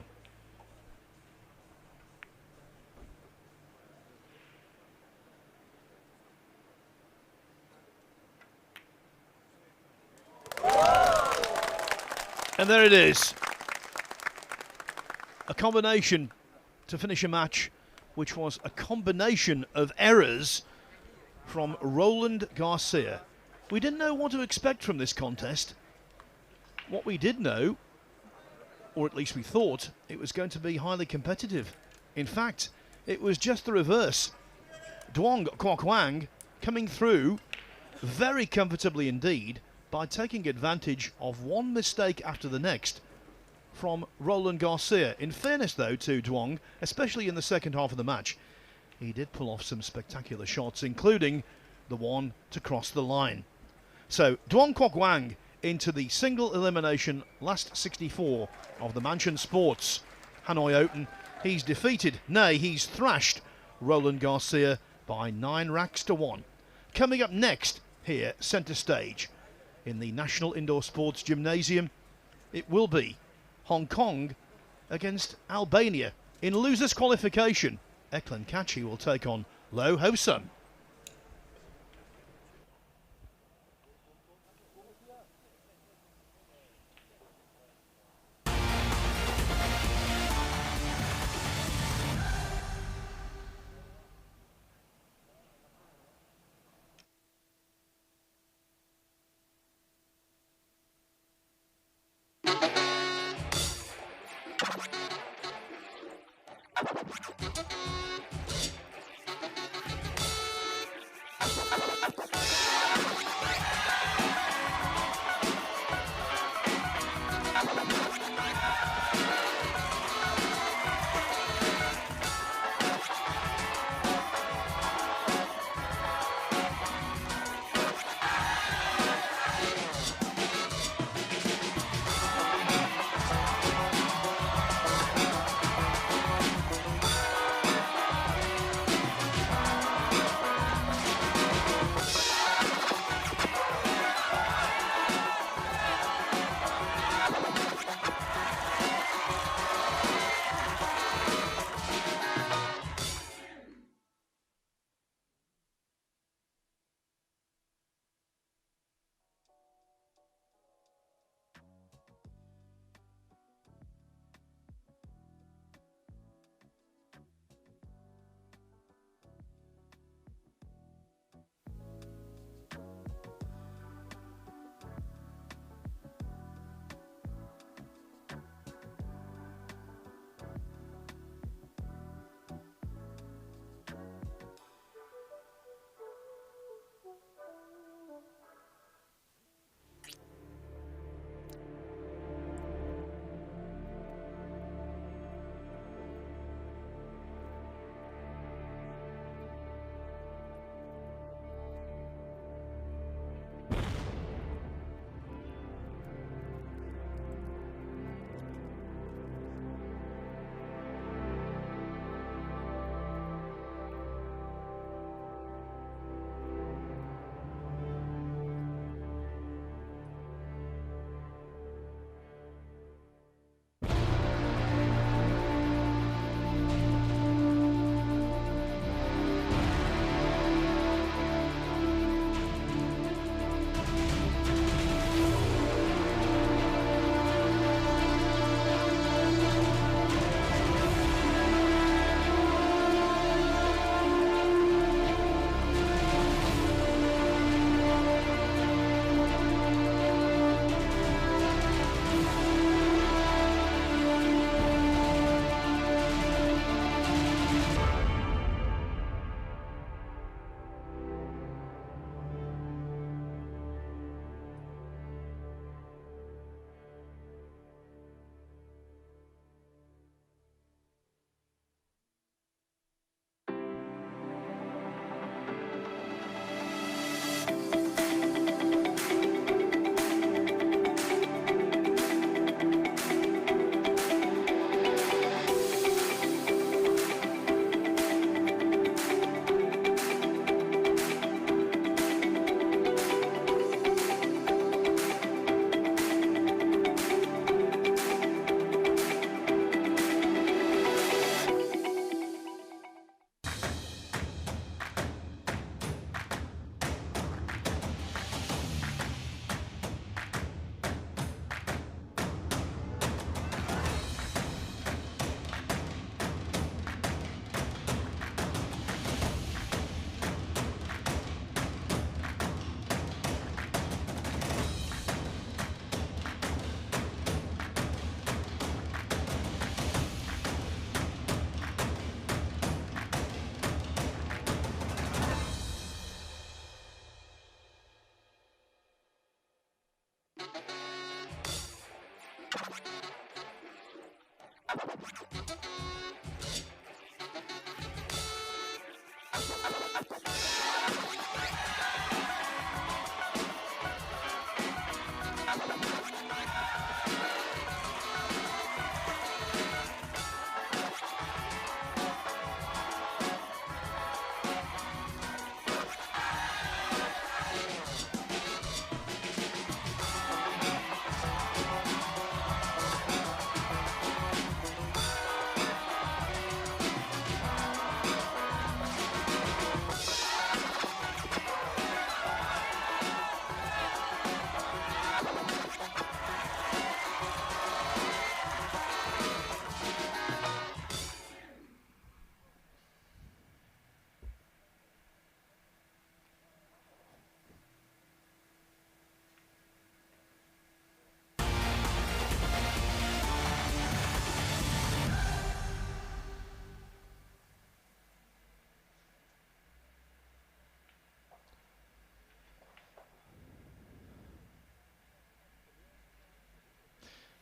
And there it is. A combination to finish a match which was a combination of errors from Roland Garcia. We didn't know what to expect from this contest. What we did know, or at least we thought, it was going to be highly competitive. In fact, it was just the reverse. Duong Kwok Wang coming through very comfortably indeed by taking advantage of one mistake after the next from Roland Garcia. In fairness, though, to Duong, especially in the second half of the match, he did pull off some spectacular shots, including the one to cross the line. So, Duong Kwok Wang into the single elimination last 64 of the Mansion Sports Hanoi Open. He's defeated, nay, he's thrashed Roland Garcia by 9 racks to 1. Coming up next here, centre stage, in the National Indoor Sports Gymnasium, it will be Hong Kong against Albania. In losers qualification, Eklan Kachi will take on Lo Ho Sun.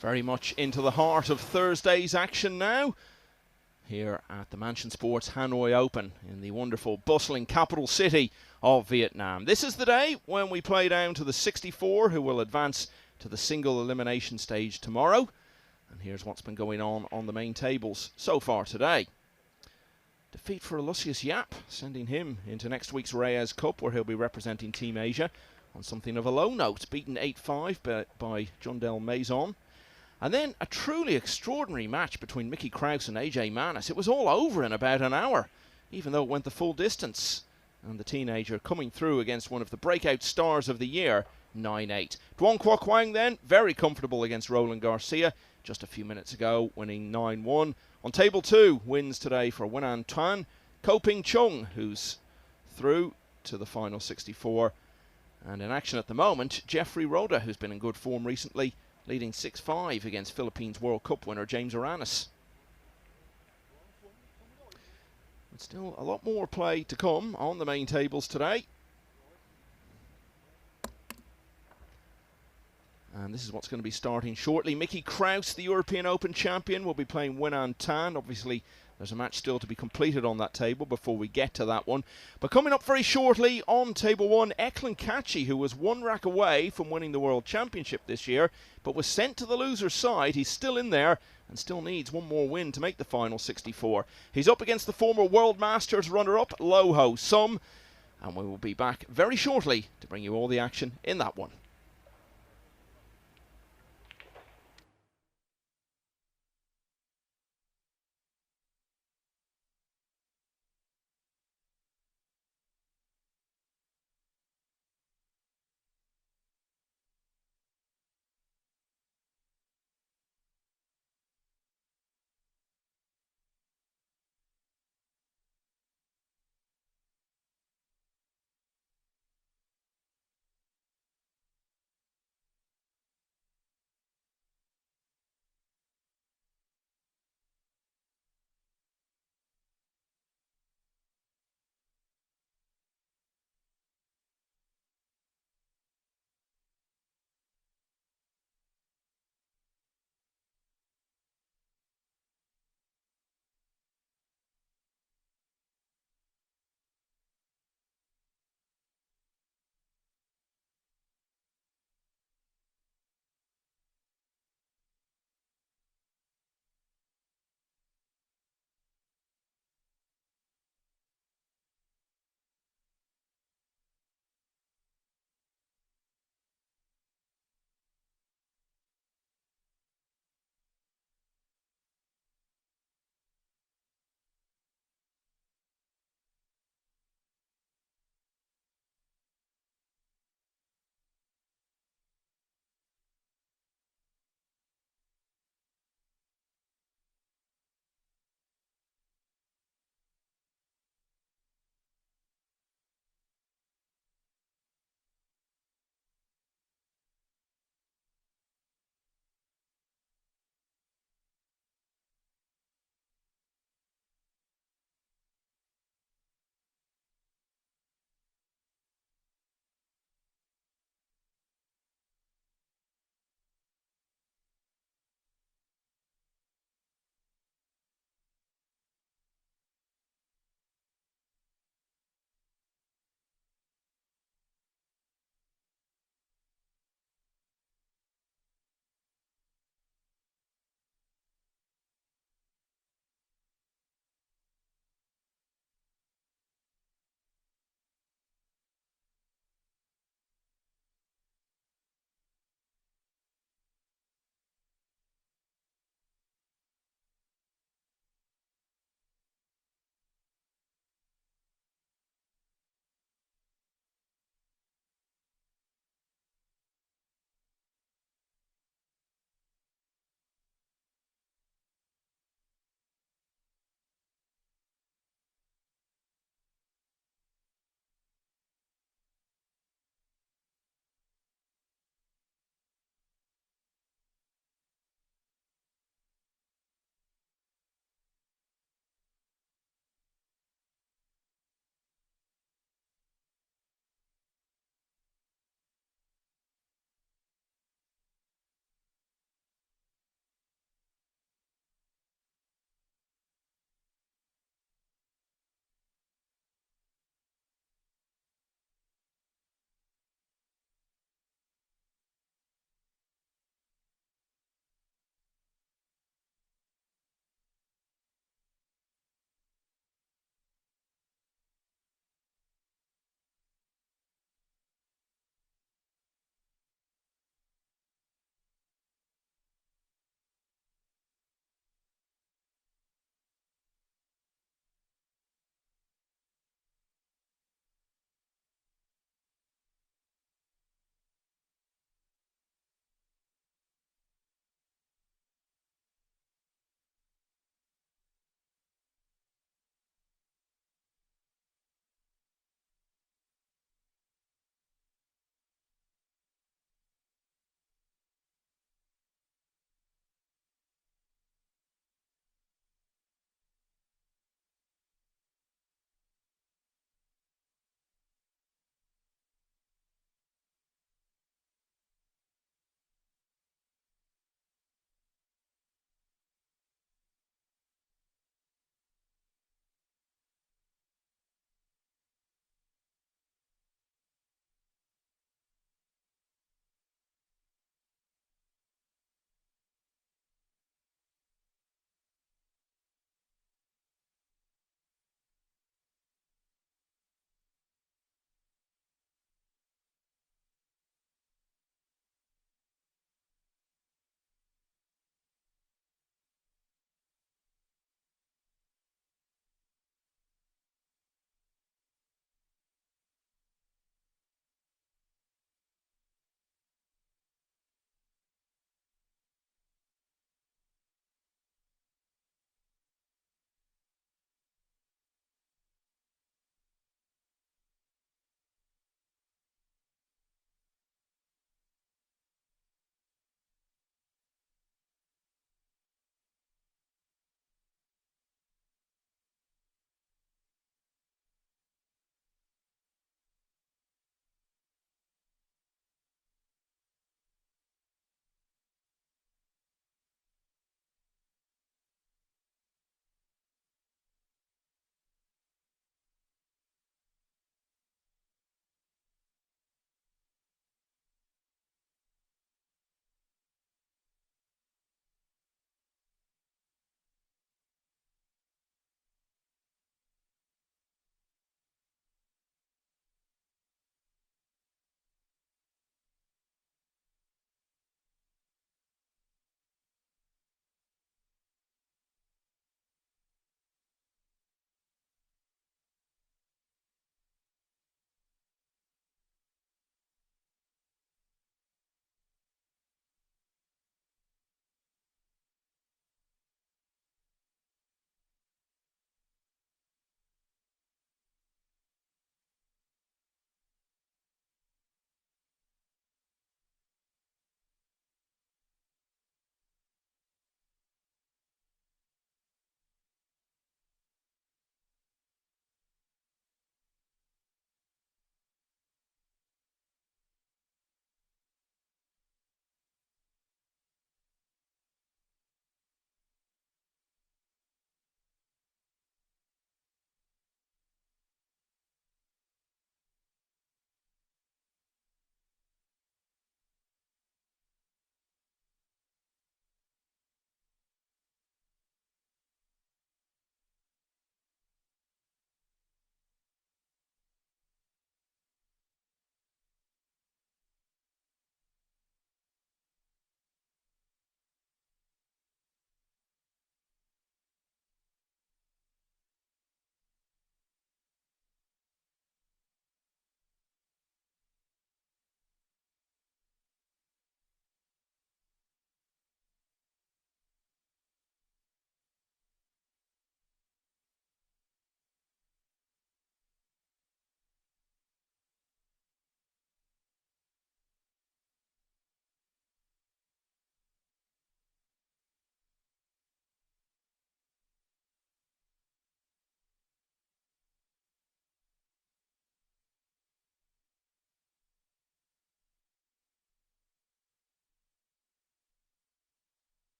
Very much into the heart of Thursday's action now, here at the Mansion Sports Hanoi Open in the wonderful, bustling capital city of Vietnam. This is the day when we play down to the 64 who will advance to the single elimination stage tomorrow. And here's what's been going on the main tables so far today. Defeat for Aloysius Yap, sending him into next week's Reyes Cup, where he'll be representing Team Asia on something of a low note, beaten 8-5 by Jundel Mazon. And then a truly extraordinary match between Mickey Krauss and AJ Manis. It was all over in about an hour, even though it went the full distance. And the teenager coming through against one of the breakout stars of the year, 9-8. Duong Quoc Huang then, very comfortable against Roland Garcia just a few minutes ago, winning 9-1. On table 2, wins today for Winan Tuan, Ko Ping Chung, who's through to the final 64. And in action at the moment, Jeffrey Roda, who's been in good form recently, leading 6-5 against Philippines World Cup winner James Aranis. But still a lot more play to come on the main tables today. And this is what's going to be starting shortly. Mickey Krauss, the European Open champion, will be playing Winan Tan. Obviously, there's a match still to be completed on that table before we get to that one. But coming up very shortly on table 1, Eklund Kachi, who was one rack away from winning the World Championship this year, but was sent to the loser's side. He's still in there and still needs one more win to make the final 64. He's up against the former World Masters runner-up, Lo Ho Sum. And we will be back very shortly to bring you all the action in that one.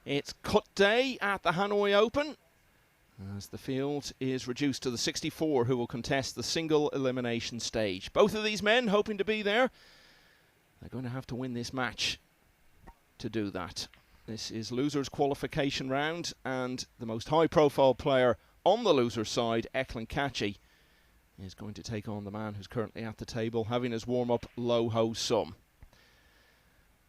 It's cut day at the Hanoi Open, as the field is reduced to the 64 who will contest the single elimination stage. Both of these men hoping to be there. They're going to have to win this match to do that. This is losers qualification round, and the most high profile player on the loser side, Eklund Kachi, is going to take on the man who's currently at the table having his warm-up low ho sum.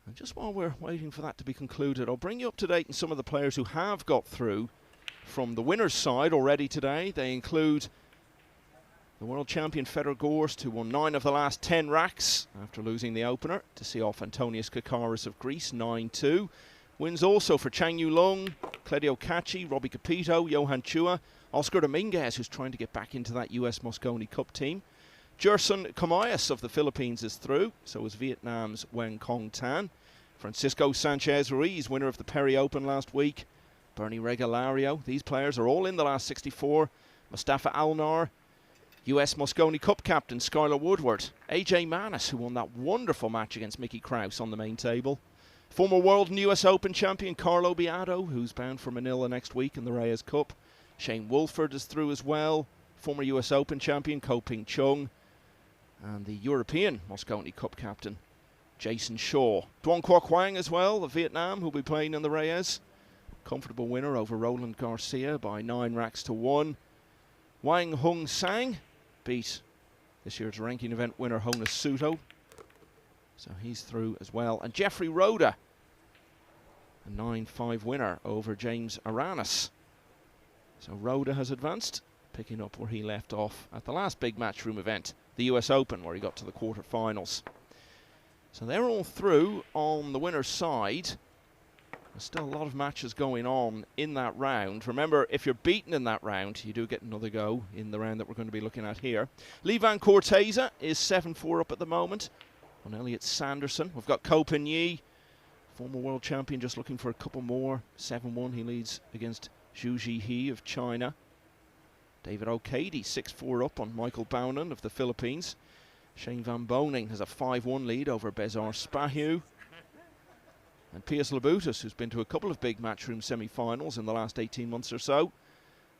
And just while we're waiting for that to be concluded, I'll bring you up to date on some of the players who have got through from the winners' side already today. They include the world champion Fedor Gorst, who won 9 of the last 10 racks after losing the opener to see off Antonius Kakaris of Greece 9-2. Wins also for Chang Yulong, Claudio Cacci, Robbie Capito, Johan Chua, Oscar Dominguez, who's trying to get back into that US Mosconi Cup team. Gerson Comayas of the Philippines is through, so is Vietnam's Wen Kong Tan. Francisco Sanchez Ruiz, winner of the Perry Open last week. Bernie Regalario. These players are all in the last 64. Mustafa Alnar, US Mosconi Cup captain Skylar Woodward. AJ Manis, who won that wonderful match against Mickey Krauss on the main table. Former world and US Open champion Carlo Beato, who's bound for Manila next week in the Reyes Cup. Shane Wolford is through as well. Former US Open champion Ko Ping Chung. And the European Mosconi Cup captain, Jason Shaw. Duong Quoc Huang as well, of Vietnam, who'll be playing in the Reyes. Comfortable winner over Roland Garcia by 9 racks to 1. Wang Hung Sang beat this year's ranking event winner Honus Suto, so he's through as well. And Jeffrey Roda, a 9-5 winner over James Aranis. So Roda has advanced, picking up where he left off at the last big matchroom event, the US Open, where he got to the quarterfinals. So they're all through on the winner's side. There's still a lot of matches going on in that round. Remember, if you're beaten in that round, you do get another go in the round that we're going to be looking at here. Lee Van Corteza is 7-4 up at the moment on Elliot Sanderson. We've got Ko Pin Yi, former world champion, just looking for a couple more. 7-1, he leads against Zhu Zhihe of China. David O'Cady, 6-4 up on Michael Baunan of the Philippines. Shane Van Boning has a 5-1 lead over Bezar Spahiu. And Pius Labutus, who's been to a couple of big matchroom semi-finals in the last 18 months or so,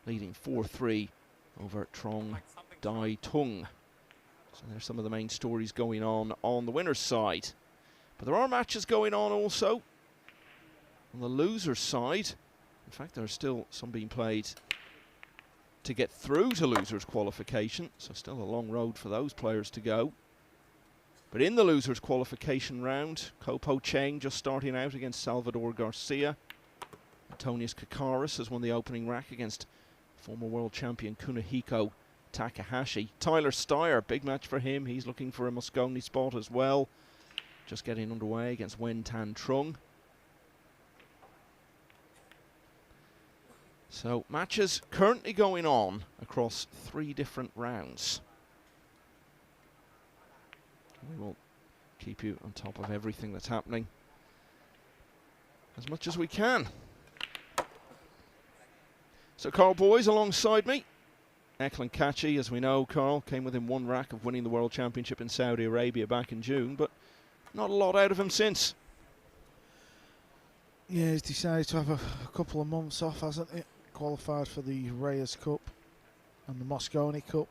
leading 4-3 over Trong Dai Tung. So there's some of the main stories going on the winner's side. But there are matches going on also on the loser's side. In fact, there are still some being played to get through to losers qualification, so still a long road for those players to go. But in the losers qualification round, Ko Po Cheng just starting out against Salvador Garcia. Antonius Kakaris has won the opening rack against former world champion Kunihiko Takahashi. Tyler Steyer, big match for him, he's looking for a Mosconi spot as well. Just getting underway against Wen Tan Trung. So matches currently going on across 3 different rounds. We will keep you on top of everything that's happening as much as we can. So Carl Boys alongside me. Eklund Kachi, as we know, Carl, came within 1 rack of winning the World Championship in Saudi Arabia back in June, but not a lot out of him since. Yeah, he's decided to have a couple of months off, hasn't he? Qualified for the Reyes Cup and the Mosconi Cup.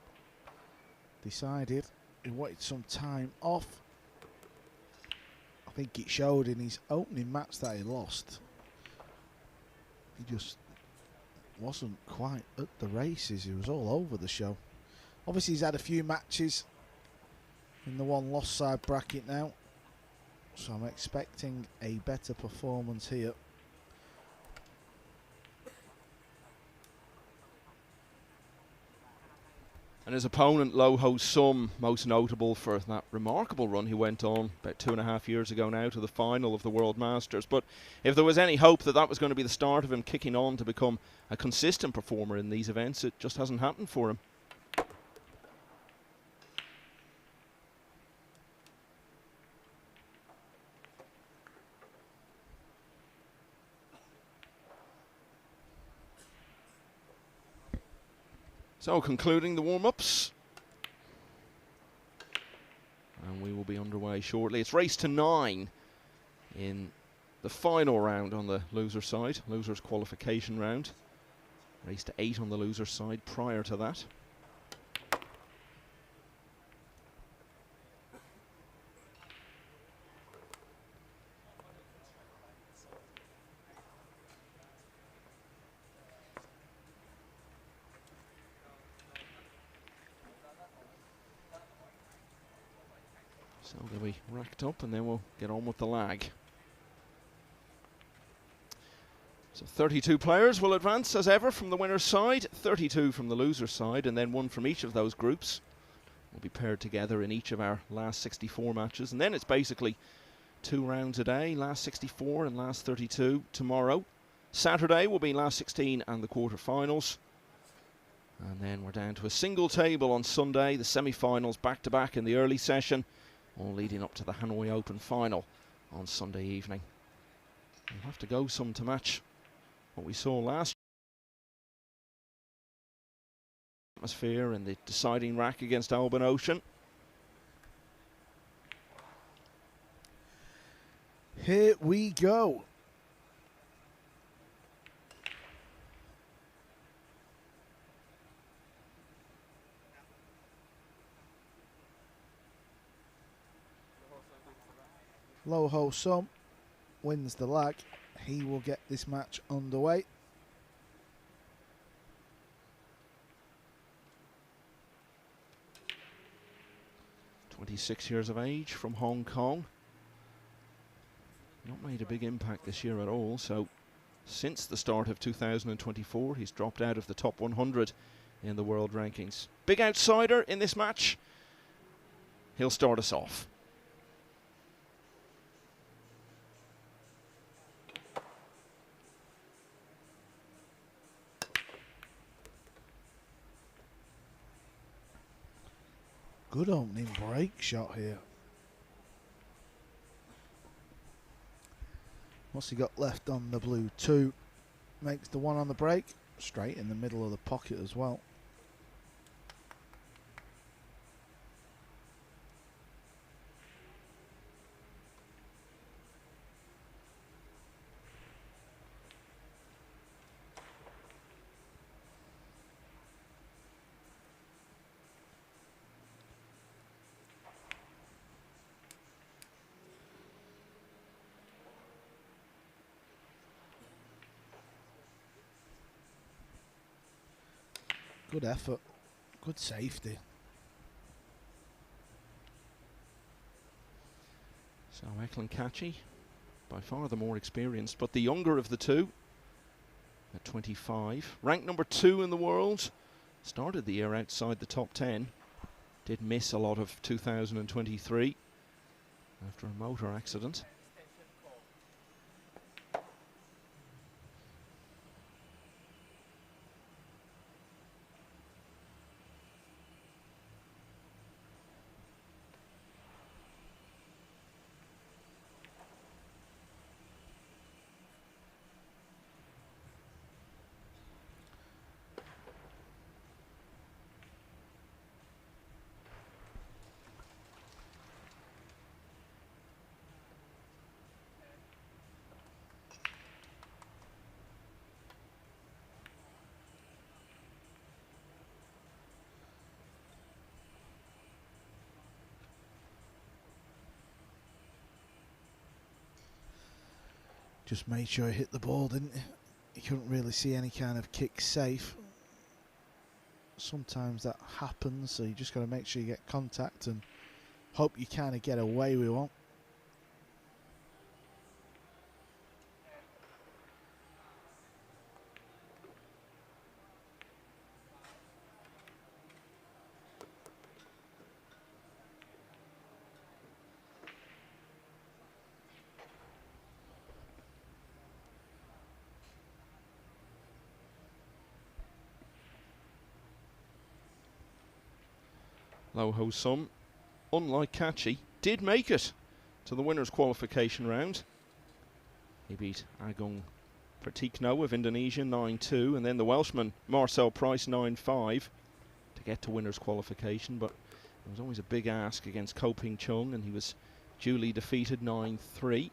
Decided he wanted some time off. I think it showed in his opening match that he lost. He just wasn't quite at the races. He was all over the show. Obviously he's had a few matches in the one lost side bracket now, so I'm expecting a better performance here. And his opponent, Lo Ho Sum, most notable for that remarkable run he went on about 2.5 years ago now to the final of the World Masters. But if there was any hope that that was going to be the start of him kicking on to become a consistent performer in these events, it just hasn't happened for him. So concluding the warm-ups, and we will be underway shortly. It's race to 9 in the final round on the loser side, losers qualification round. Race to 8 on the loser side prior to that. So they'll be racked up and then we'll get on with the lag. So 32 players will advance as ever from the winner's side, 32 from the loser's side, and then one from each of those groups will be paired together in each of our last 64 matches. And then it's basically 2 rounds a day, last 64 and last 32 tomorrow. Saturday will be last 16 and the quarter-finals. And then we're down to a single table on Sunday, the semi-finals back-to-back in the early session, all leading up to the Hanoi Open final on Sunday evening. We'll have to go some to match what we saw last atmosphere in the deciding rack against Alban Ocean. Here we go. Low Ho Sum wins the lag. He will get this match underway. "26 years of age from Hong Kong. Not made a big impact this year at all, so since the start of 2024 he's dropped out of the top 100 in the world rankings. Big outsider in this match. He'll start us off. Good opening break shot here. What's he got left on the blue? 2. Makes the 1 on the break. Straight in the middle of the pocket as well. Good effort, good safety. So Eklund Kachi, by far the more experienced, but the younger of the two at 25. Ranked number 2 in the world. Started the year outside the top 10. Did miss a lot of 2023 after a motor accident. Just made sure he hit the ball, didn't he? You couldn't really see any kind of kick safe. Sometimes that happens, so you just got to make sure you get contact and hope you kind of get away with one. Low Ho Sum, unlike Kachi, did make it to the winner's qualification round. He beat Agung Pratikno of Indonesia 9-2, and then the Welshman Marcel Price 9-5 to get to winner's qualification, but it was always a big ask against Ko Ping Chung, and he was duly defeated 9-3.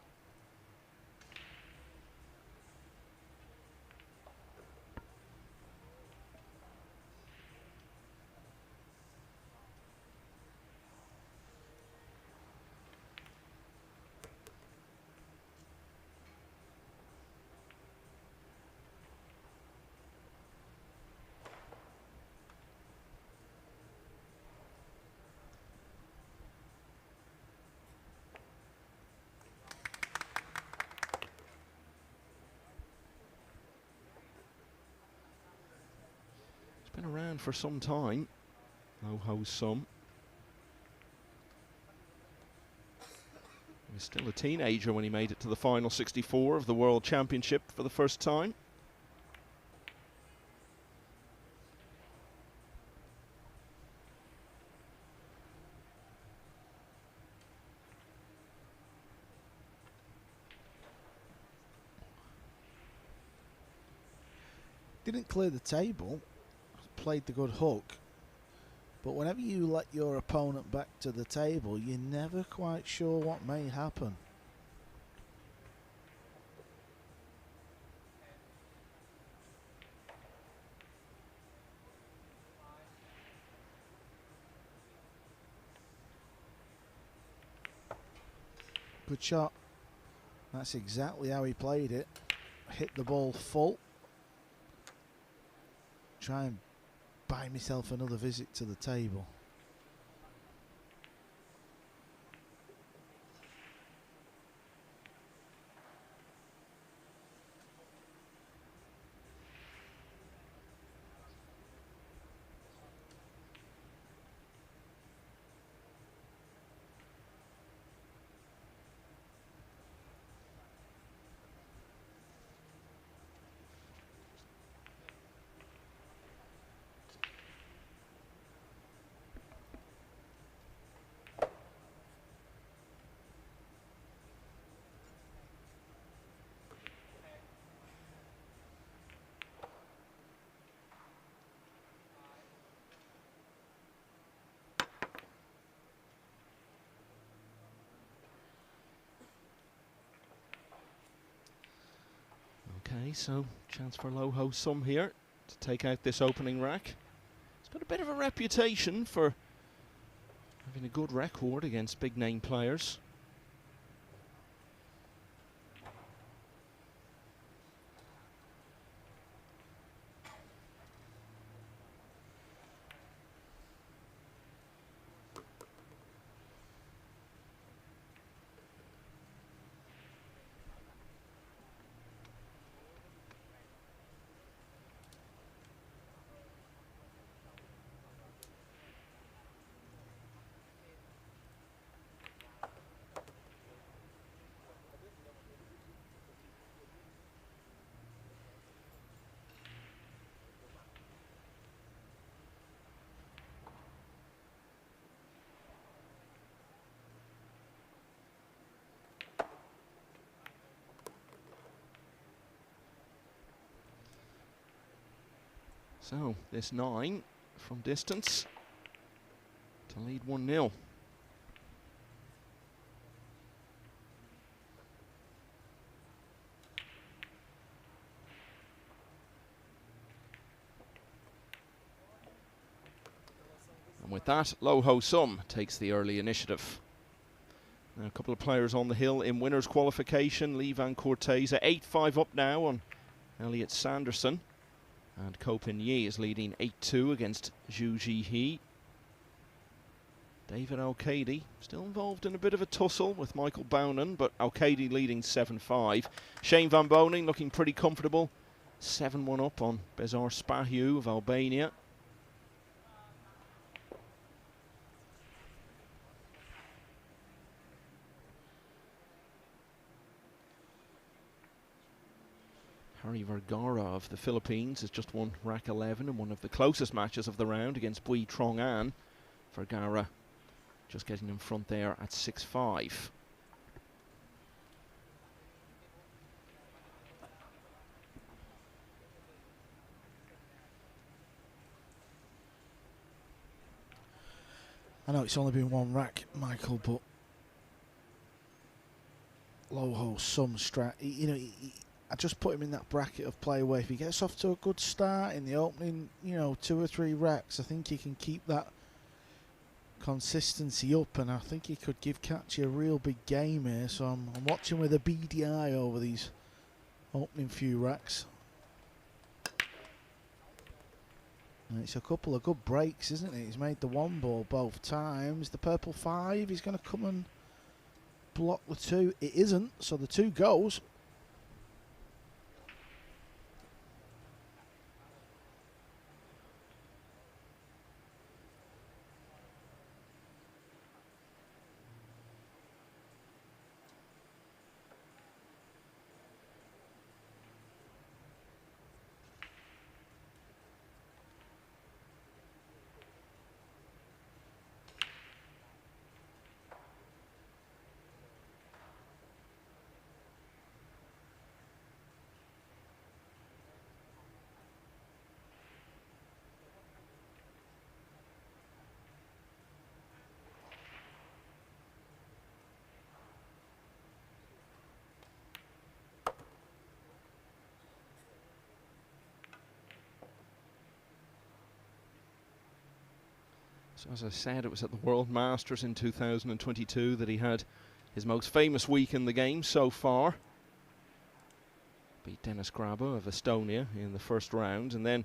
around for some time. Low Ho Sum. He was still a teenager when he made it to the final 64 of the World Championship for the first time. Didn't clear the table, played the good hook, but whenever you let your opponent back to the table, you're never quite sure what may happen. Good shot. That's exactly how he played it. Hit the ball full. Try and buy myself another visit to the table. Okay, so chance for Low Ho Sum here to take out this opening rack. He's got a bit of a reputation for having a good record against big name players. So, this 9 from distance to lead 1-0. And with that, Low Ho Sum takes the early initiative. Now, a couple of players on the hill in winners' qualification. Lee Van Cortese 8-5 up now on Elliot Sanderson. And Ko Pin Yi is leading 8-2 against Zhu Ji-hee. David Al-Kadi still involved in a bit of a tussle with Michael Bownan, but Al-Kadi leading 7-5. Shane Van Boning looking pretty comfortable. 7-1 up on Bezar Spahiu of Albania. Harry Vergara of the Philippines has just won rack 11 in one of the closest matches of the round against Bui Trong An. Vergara just getting in front there at 6-5. I know it's only been one rack, Michael, but Low Ho Sum strat, I just put him in that bracket of play where if he gets off to a good start in the opening, 2 or 3 racks, I think he can keep that consistency up, and I think he could give Kachi a real big game here. So I'm watching with a beady eye over these opening few racks. And it's a couple of good breaks, isn't it? He's made the 1 ball both times. The purple 5, he's going to come and block the 2. It isn't, so the 2 goes. So as I said, it was at the World Masters in 2022 that he had his most famous week in the game so far. Beat Dennis Grabo of Estonia in the first round, and then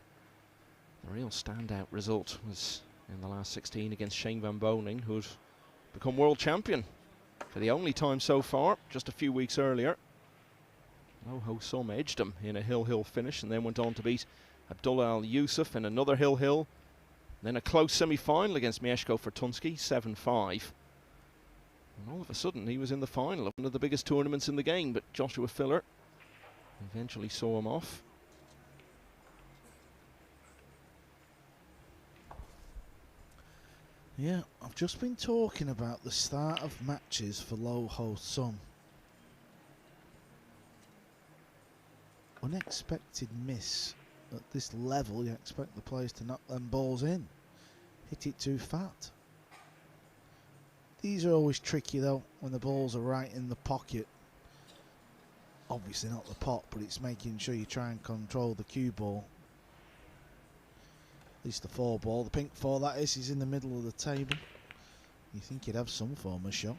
the real standout result was in the last 16 against Shane Van Boening, who'd become world champion for the only time so far, just a few weeks earlier. Lo Ho Sum edged him in a hill-hill finish and then went on to beat Abdullah Al Yusuf in another hill-hill. Then a close semi-final against Mieszko Fortunski, 7-5. And all of a sudden he was in the final of one of the biggest tournaments in the game, but Joshua Filler eventually saw him off. Yeah, I've just been talking about the start of matches for Lo Ho Sum. Unexpected miss. At this level, you expect the players to knock them balls in. Hit it too fat. These are always tricky though, when the balls are right in the pocket. Obviously not the pot, but it's making sure you try and control the cue ball. At least the 4 ball. The pink 4, that is, he's in the middle of the table. You think he'd have some form of shot.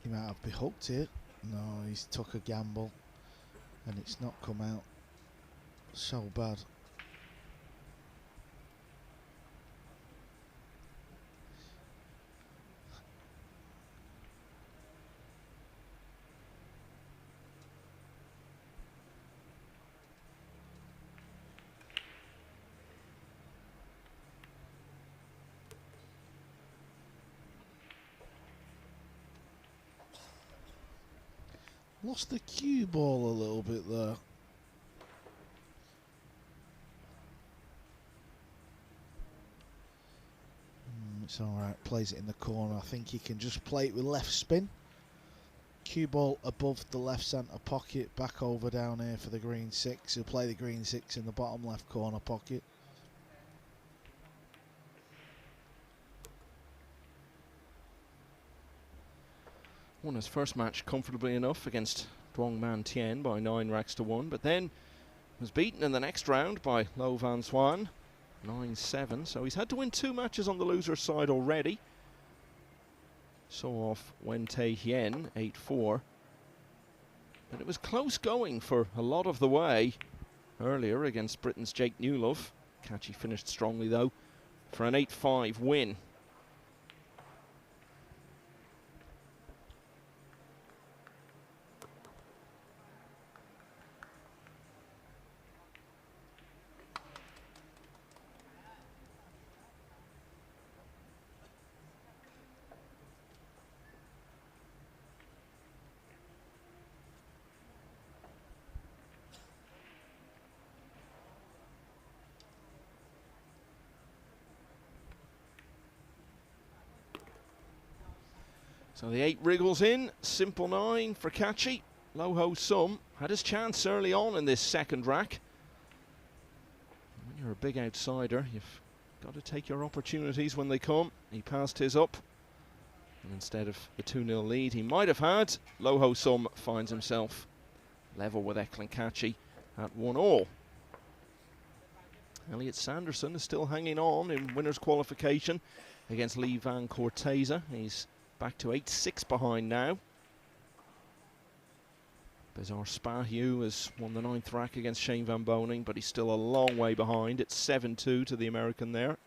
He might have behooked it. No, he's took a gamble and it's not come out so bad. Lost the cue ball a little bit there. It's alright, plays it in the corner. I think he can just play it with left spin. Cue ball above the left centre pocket, back over down here for the green 6. He'll play the green 6 in the bottom left corner pocket. Won his first match comfortably enough against Duong Man Tien by 9 racks to 1, but then was beaten in the next round by Lo Van Swan, 9-7. So he's had to win 2 matches on the loser's side already. Saw off Wen Tae Hien, 8-4. But it was close going for a lot of the way earlier against Britain's Jake Newlove. Catchy finished strongly though for an 8-5 win. So the 8 wriggles in, simple 9 for Catchy. Lo Ho Sum had his chance early on in this second rack. When you're a big outsider, you've got to take your opportunities when they come. He passed his up, and instead of the 2-0 lead he might have had, Lo Ho Sum finds himself level with Eklund Catchy at 1-all. Elliot Sanderson is still hanging on in winner's qualification against Lee Van Corteza. He's back to 8-6 behind now. Bizarre Spahiu has won the 9th rack against Shane Van Boening, but he's still a long way behind. It's 7-2 to the American there.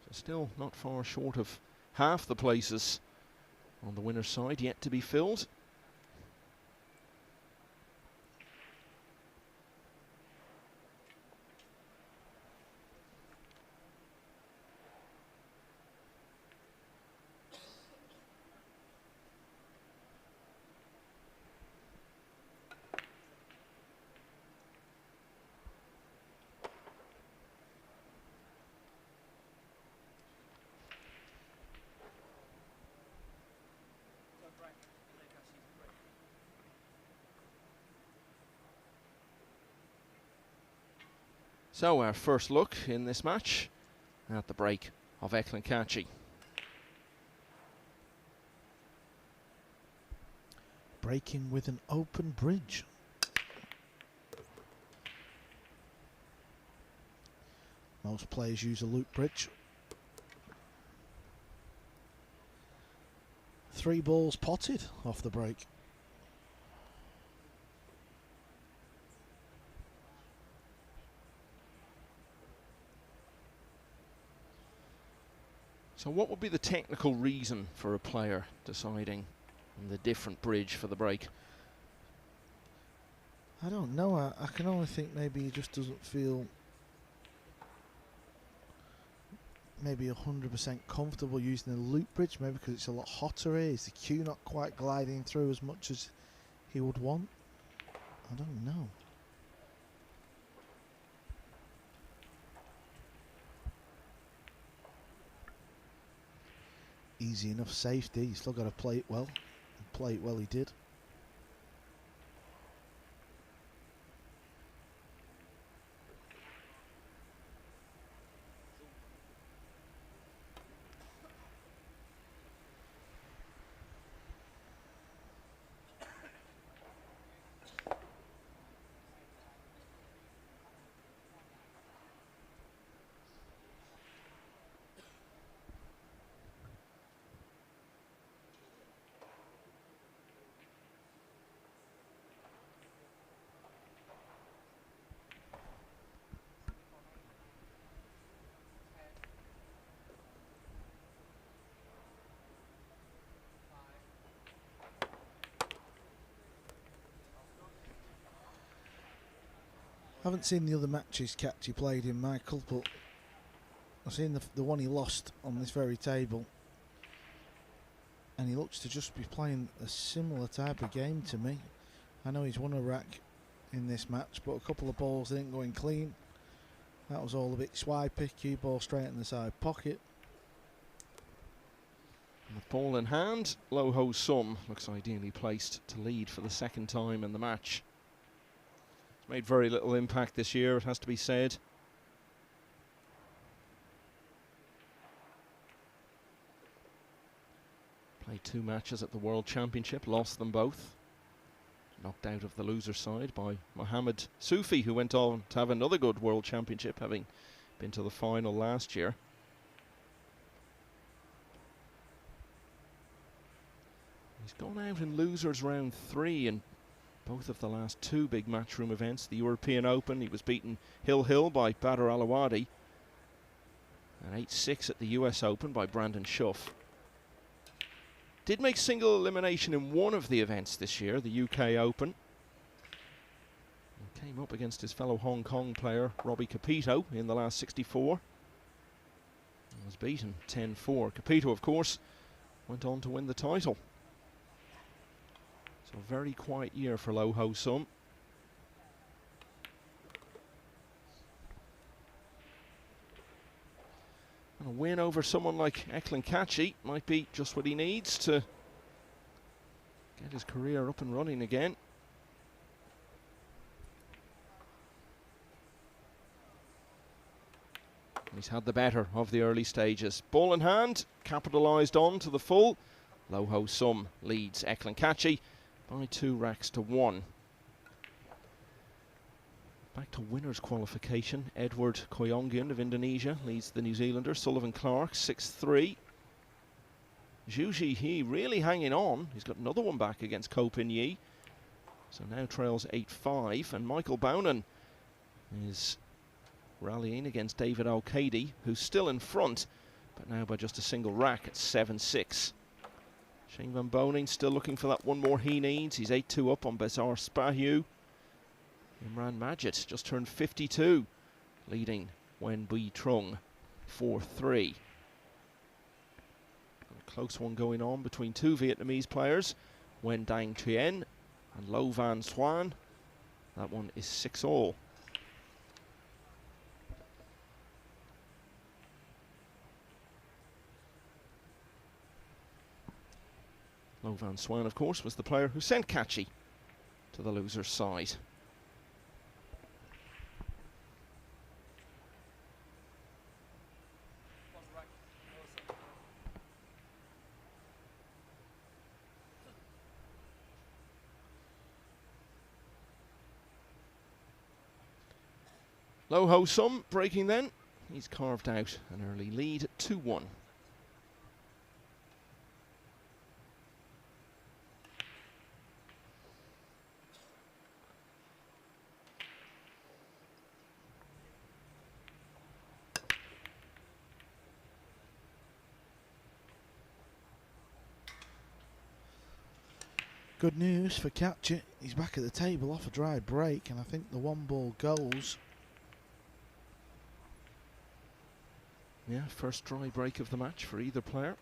So still not far short of half the places on the winner's side yet to be filled. So our first look in this match at the break of Eklund Catchy. breaking with an open bridge. Most players use a loop bridge. 3 balls potted off the break. So what would be the technical reason for a player deciding on the different bridge for the break? I don't know. I can only think maybe he just doesn't feel maybe 100% comfortable using a loop bridge, maybe because it's a lot hotter here. Is the cue not quite gliding through as much as he would want? I don't know. Easy enough safety. He's still got to play it well. And play it well he did. I haven't seen the other matches Catchy played in, Michael, but I've seen the one he lost on this very table, and he looks to just be playing a similar type of game to me. I know he's won a rack in this match, but a couple of balls didn't go in clean. That was all a bit swipey. Cue ball straight in the side pocket. With ball in hand, Low Ho Sum looks ideally placed to lead for the second time in the match. It's made very little impact this year, it has to be said. Played 2 matches at the World Championship, lost them both. Knocked out of the loser side by Mohammed Sufi, who went on to have another good World Championship, having been to the final last year. He's gone out in losers round 3 in both of the last 2 big matchroom events. The European Open, he was beaten Hill by Badr Alawadi, and 8-6 at the US Open by Brandon Schuff. Did make single elimination in one of the events this year, the UK Open. And came up against his fellow Hong Kong player, Robbie Capito, in the last 64. And was beaten 10-4. Capito, of course, went on to win the title. So a very quiet year for Low Ho Sum. And a win over someone like Eklund Kachi might be just what he needs to get his career up and running again. He's had the better of the early stages. Ball in hand, capitalised on to the full. Low Ho Sum leads Eklund Kachi by 2 racks to 1. Back to winners qualification. Edward Koyongian of Indonesia leads the New Zealander. Sullivan Clark 6-3. Zhu Zhihe really hanging on. He's got another one back against Ko Pin Yi. So now trails 8-5. And Michael Baunan is rallying against David Al-Kadi, who's still in front, but now by just a single rack at 7-6. Shane Van Boning still looking for that one more he needs. He's 8-2 up on Besar Spahiu. Imran Majid just turned 52, leading Wen Bui Trung 4-3. A close one going on between 2 Vietnamese players, Wen Dang Trien and Lo Van Swan. That one is 6-all. Lo Van Swan, of course, was the player who sent Kachi to the loser's side. Low Ho Sum breaking then. He's carved out an early lead, 2-1. Good news for Catcher. He's back at the table off a dry break, and I think the 1-ball goes. Yeah, first dry break of the match for either player.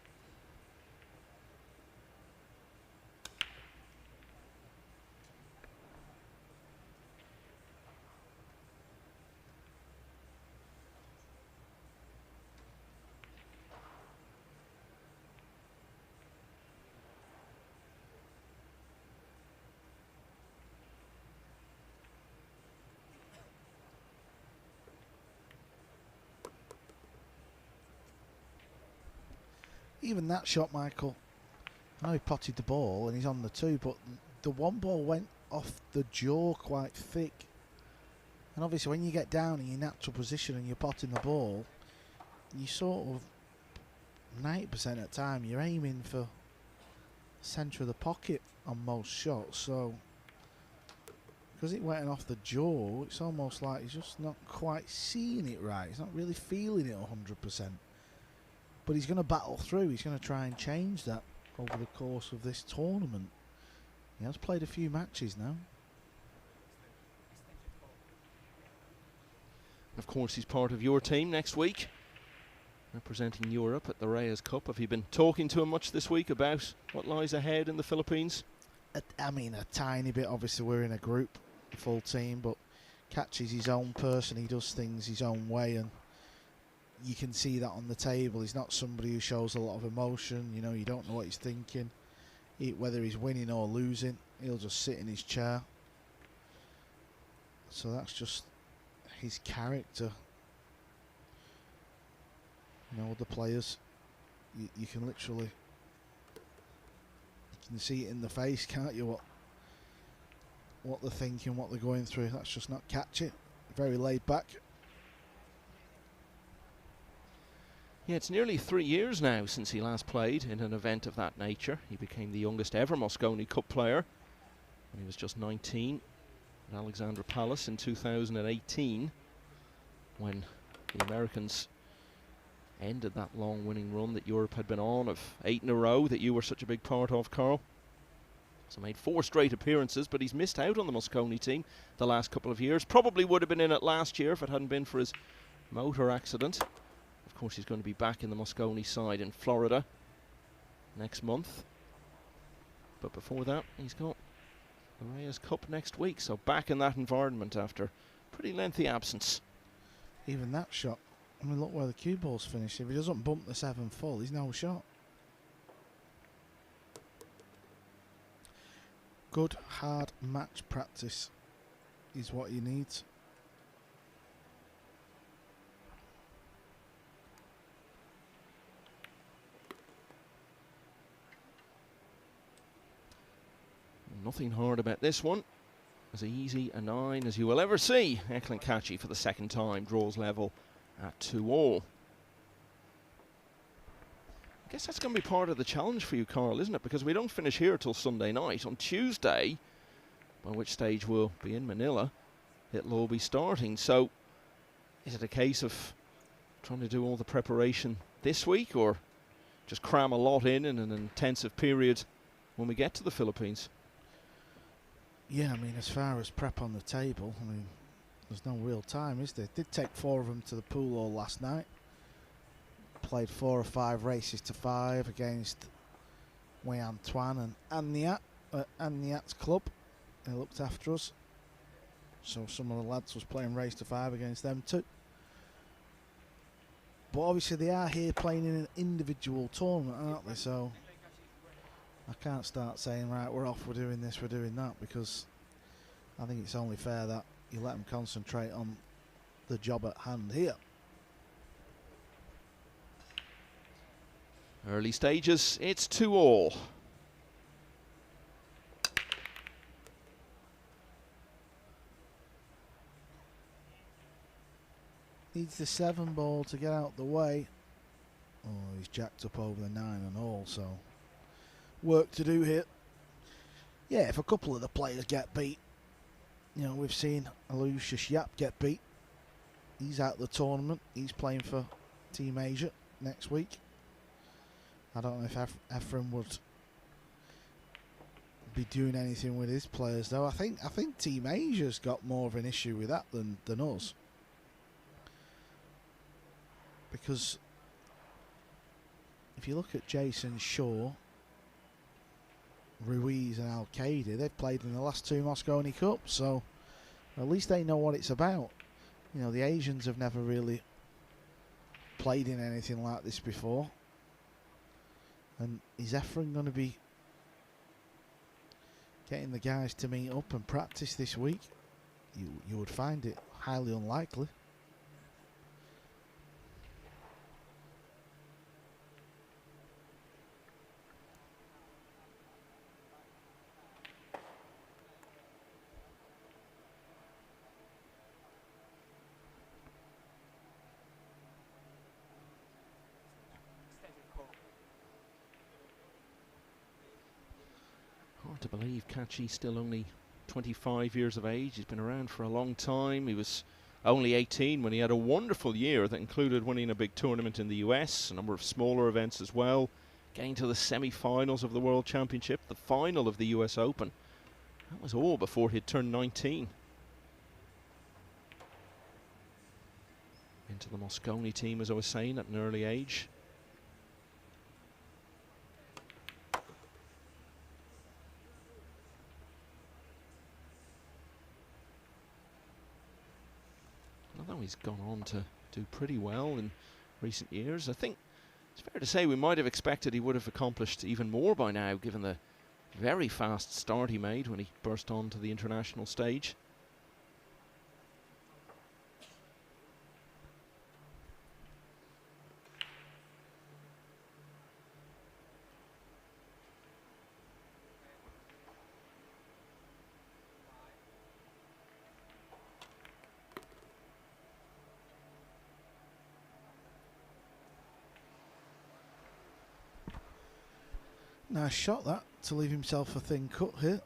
Even that shot, Michael, I know he potted the ball and he's on the 2, but the 1-ball went off the jaw quite thick. And obviously when you get down in your natural position and you're potting the ball, you sort of 90% of the time you're aiming for centre of the pocket on most shots. So because it went off the jaw, it's almost like he's just not quite seeing it right. He's not really feeling it 100%. But he's going to battle through. He's going to try and change that over the course of this tournament. He has played a few matches now. Of course, he's part of your team next week, representing Europe at the Reyes Cup. Have you been talking to him much this week about what lies ahead in the Philippines? I mean, a tiny bit. Obviously, we're in a group, a full team, but Catches his own person. He does things his own way, and you can see that on the table. He's not somebody who shows a lot of emotion. You know, you don't know what he's thinking. Whether he's winning or losing, he'll just sit in his chair. So that's just his character. You know, the players, you can literally, you can see it in the face, can't you? What they're thinking, what they're going through. That's just not catch it. Very laid back. Yeah, it's nearly 3 years now since he last played in an event of that nature. He became the youngest ever Mosconi Cup player when he was just 19 at Alexandra Palace in 2018, when the Americans ended that long winning run that Europe had been on of 8 in a row that you were such a big part of, Carl. So made 4 straight appearances, but he's missed out on the Mosconi team the last couple of years. Probably would have been in it last year if it hadn't been for his motor accident. Of course, he's going to be back in the Mosconi side in Florida next month. But before that, he's got the Reyes Cup next week. So back in that environment after pretty lengthy absence. Even that shot. I mean, look where the cue ball's finished. If he doesn't bump the 7 full, he's no shot. Good, hard match practice is what he needs. Nothing hard about this one. As easy a 9 as you will ever see. Eklund Kachi for the second time draws level at 2-all. I guess that's going to be part of the challenge for you, Carl, isn't it? Because we don't finish here till Sunday night. On Tuesday, by which stage we'll be in Manila, it'll all be starting. So is it a case of trying to do all the preparation this week, or just cram a lot in an intensive period when we get to the Philippines? Yeah, I mean, as far as prep on the table, I mean, there's no real time, is there? Did take 4 of them to the pool all last night. Played 4 or 5 races to 5 against Wei Antoine and Aniat at Aniat's club. They looked after us. So some of the lads was playing race to 5 against them too. But obviously they are here playing in an individual tournament, aren't they? So I can't start saying, right, we're off, we're doing this, we're doing that, because I think it's only fair that you let them concentrate on the job at hand here. Early stages, it's 2-all. Needs the 7 ball to get out the way. Oh, he's jacked up over the 9 and all, so work to do here. Yeah, if a couple of the players get beat, you know, we've seen Aloysius Yap get beat. He's out of the tournament. He's playing for Team Asia next week. I don't know if Ephraim would be doing anything with his players, though. I think Team Asia's got more of an issue with that than us, because if you look at Jason Shaw, Ruiz and Al-Qaeda, they've played in the last 2 Moscone Cups, so at least they know what it's about. You know, the Asians have never really played in anything like this before. And is Ephraim going to be getting the guys to meet up and practice this week? You would find it highly unlikely. Hard to believe Kachi's still only 25 years of age. He's been around for a long time. He was only 18 when he had a wonderful year that included winning a big tournament in the US, a number of smaller events as well, getting to the semi-finals of the World Championship, the final of the US Open. That was all before he'd turned 19. Into the Moscone team, as I was saying, at an early age. Although he's gone on to do pretty well in recent years, I think it's fair to say we might have expected he would have accomplished even more by now, given the very fast start he made when he burst onto the international stage. Nice shot that, to leave himself a thin cut here.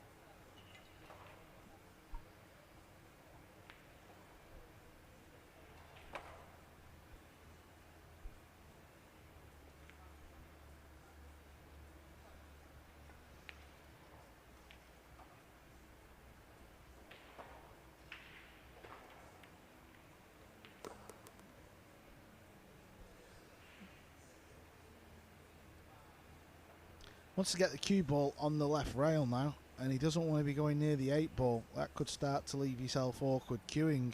Wants to get the cue ball on the left rail now, and he doesn't want to be going near the 8 ball. That could start to leave yourself awkward queuing.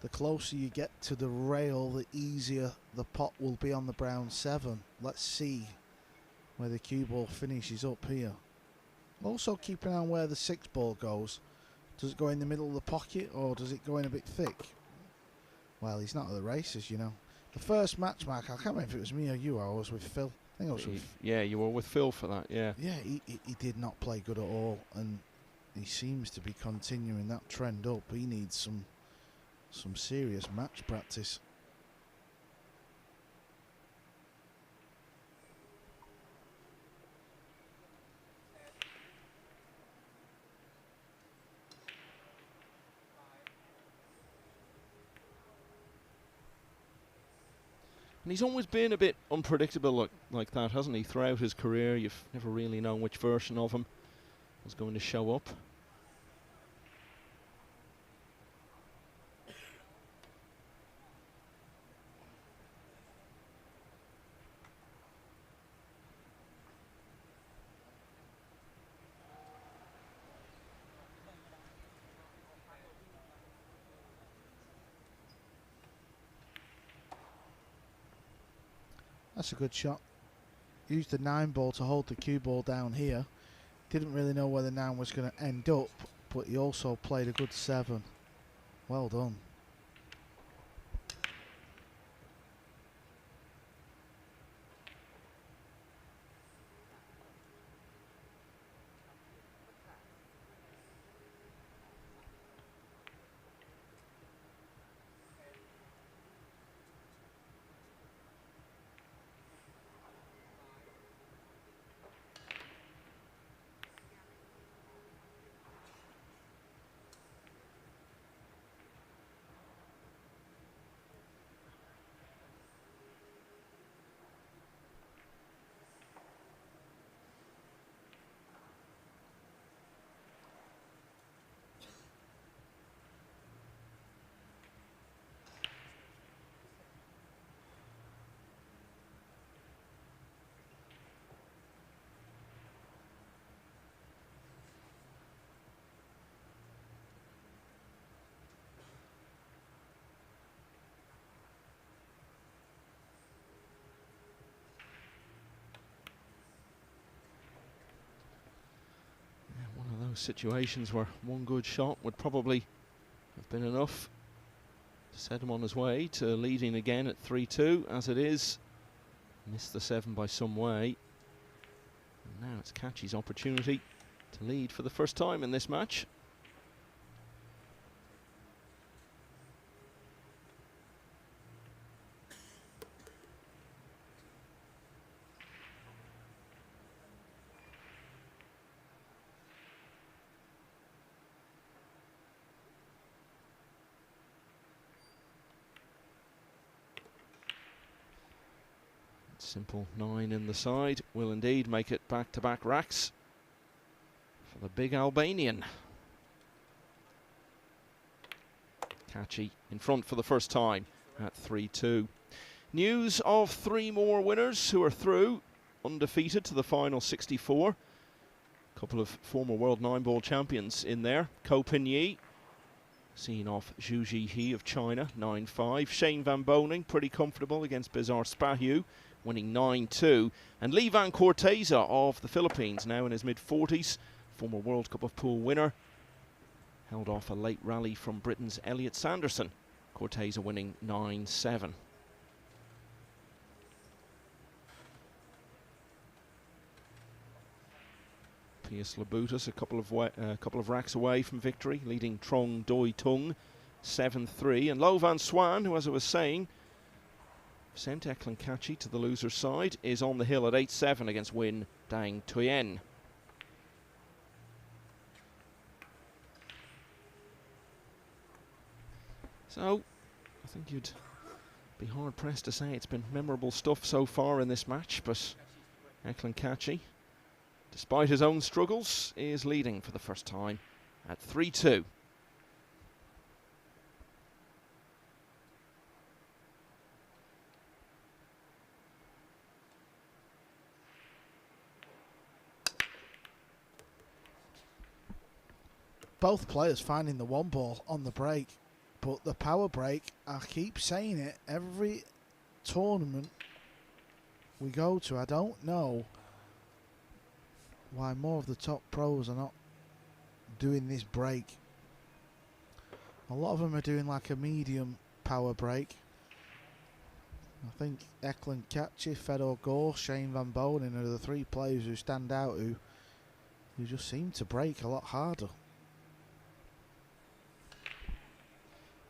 The closer you get to the rail, the easier the pot will be on the brown 7. Let's see where the cue ball finishes up here. Also keep an eye on where the 6 ball goes. Does it go in the middle of the pocket, or does it go in a bit thick? Well, he's not at the races, you know. The first match, Mark, I can't remember if it was me or you, I was with Phil. I think I was with yeah, you were with Phil for that, yeah. Yeah, he did not play good at all, and he seems to be continuing that trend up. He needs some serious match practice. And he's always been a bit unpredictable like that, hasn't he? Throughout his career, you've never really known which version of him was going to show up. That's a good shot. Used the 9 ball to hold the cue ball down here. Didn't really know where the 9 was going to end up, but he also played a good 7. Well done. those situations where one good shot would probably have been enough to set him on his way to leading again at 3-2. As it is, missed the 7 by some way. And now it's Catchy's opportunity to lead for the first time in this match. Simple 9 in the side will indeed make it back-to-back racks for the big Albanian. Catchy in front for the first time at 3-2. News of 3 more winners who are through undefeated to the final 64. A couple of former world 9-ball champions in there. Ko Pin-yi seeing off Zhu Jihee of China, 9-5. Shane Van Boning pretty comfortable against Bizarre Spahiu, winning 9-2. And Lee Van Corteza of the Philippines, now in his mid-40s, former World Cup of Pool winner, held off a late rally from Britain's Elliot Sanderson. Corteza winning 9-7. Pius Labutus a couple of racks away from victory, leading Trong Doi Tung 7-3. And Lo Van Swan, who, as I was saying, sent Eklund Catchy to the loser's side, is on the hill at 8-7 against Win Dang Thuyen. So, I think you'd be hard-pressed to say it's been memorable stuff so far in this match, but Eklund Catchy, despite his own struggles, is leading for the first time at 3-2. Both players finding the 1 ball on the break, but the power break, I keep saying it, every tournament we go to, I don't know why more of the top pros are not doing this break. A lot of them are doing like a medium power break. I think Eklund Catchy, Fedor Gore, Shane Van Boning are the 3 players who stand out who just seem to break a lot harder.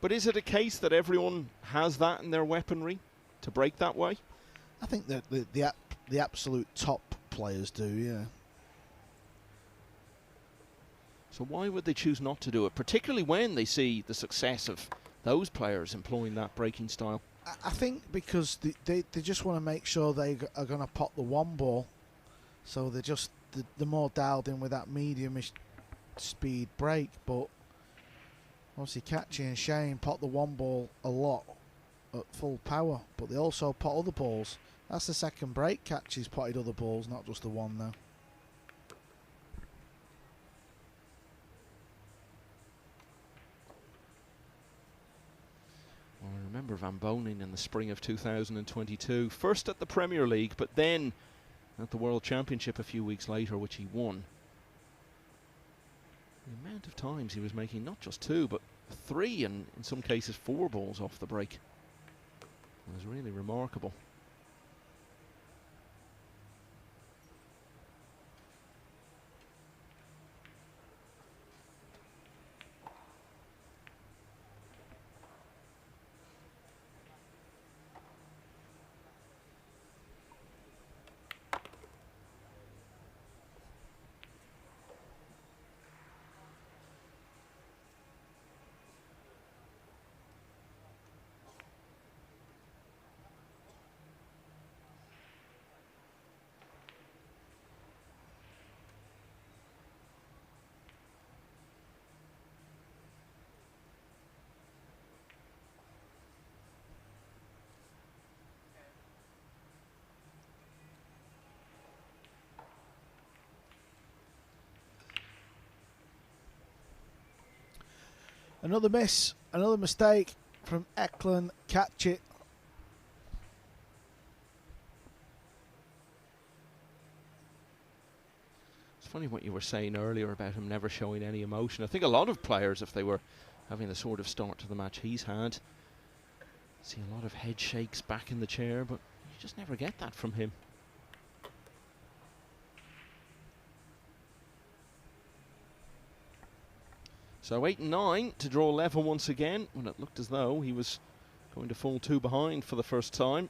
But is it a case that everyone has that in their weaponry to break that way? I think that the absolute top players do, yeah. So why would they choose not to do it, particularly when they see the success of those players employing that breaking style? I think because they just want to make sure they are going to pot the 1 ball, so they're more dialed in with that mediumish speed break. But obviously Catchy and Shane pot the 1 ball a lot at full power, but they also pot other balls. That's the second break Catchy's potted other balls, not just the 1 now. Well, I remember Van Boning in the spring of 2022, first at the Premier League, but then at the World Championship a few weeks later, which he won. The amount of times he was making not just 2, but 3, and in some cases 4 balls off the break was really remarkable. Another miss, another mistake from Eklund Catchy. funny what you were saying earlier about him never showing any emotion. I think a lot of players, if they were having the sort of start to the match he's had, see a lot of head shakes back in the chair, but you just never get that from him. So 8 and 9 to draw level once again, when it looked as though he was going to fall 2 behind for the first time.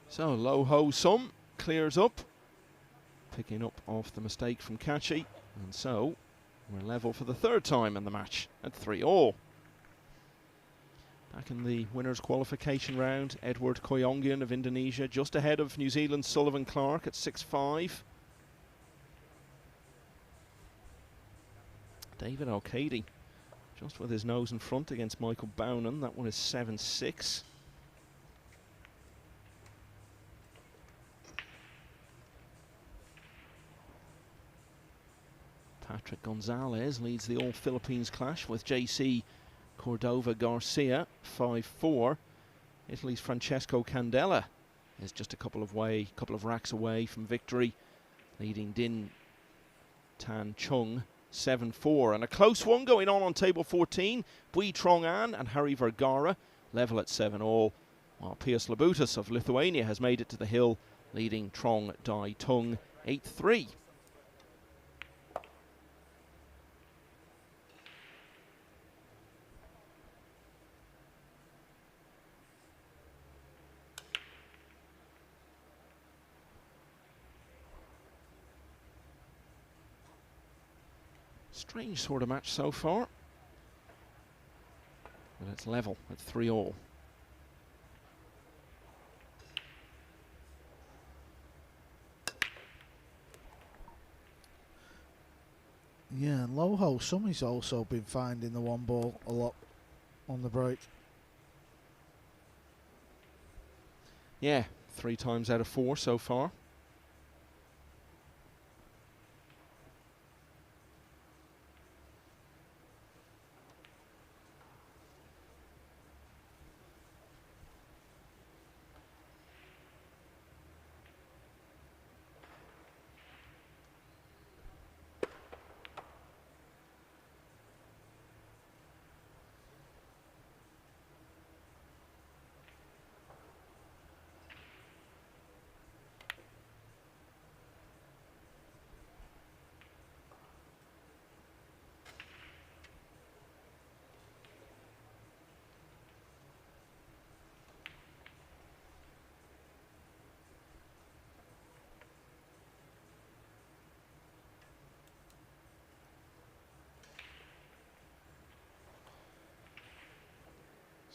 So low ho sum clears up, picking up off the mistake from Kachi, and so we're level for the 3rd time in the match at 3-all. Back in the winners' qualification round, Edward Koyongian of Indonesia just ahead of New Zealand's Sullivan Clark at 6-5. David Al-Kadi just with his nose in front against Michael Bownan. That one is 7-6. Patrick Gonzalez leads the All-Philippines clash with JC Cordova Garcia, 5-4. Italy's Francesco Candela is just a couple of racks away from victory, leading Din Tan Chung, 7-4. And a close one going on table 14. Bui Trong An and Harry Vergara level at 7-all, while Pius Labutas of Lithuania has made it to the hill, leading Trong Dai Tung, 8-3. Strange sort of match so far, but it's level at 3-all. Yeah, and Loho Summy's also been finding the 1 ball a lot on the break. Yeah, 3 times out of 4 so far.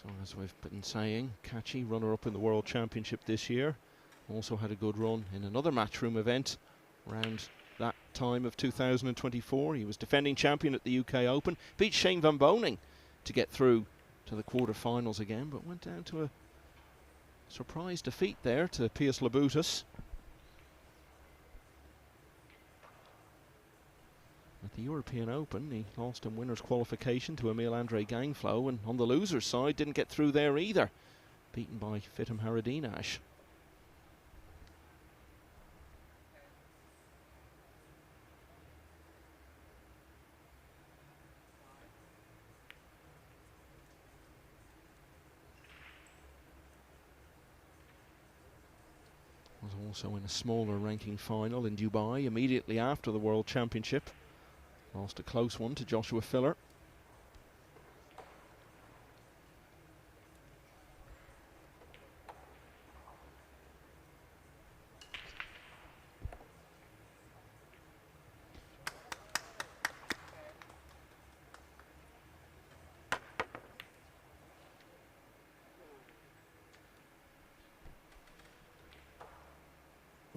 So as we've been saying, Kachi, runner-up in the World Championship this year, also had a good run in another matchroom event around that time of 2024. He was defending champion at the UK Open, beat Shane Van Boning to get through to the quarter-finals again, but went down to a surprise defeat there to Pius Labutas. At the European Open, he lost in winners' qualification to Emil Andre Gangflow, and on the loser's side, didn't get through there either, beaten by Fitim Haradinash. Was also in a smaller ranking final in Dubai immediately after the World Championship. Lost a close one to Joshua Filler.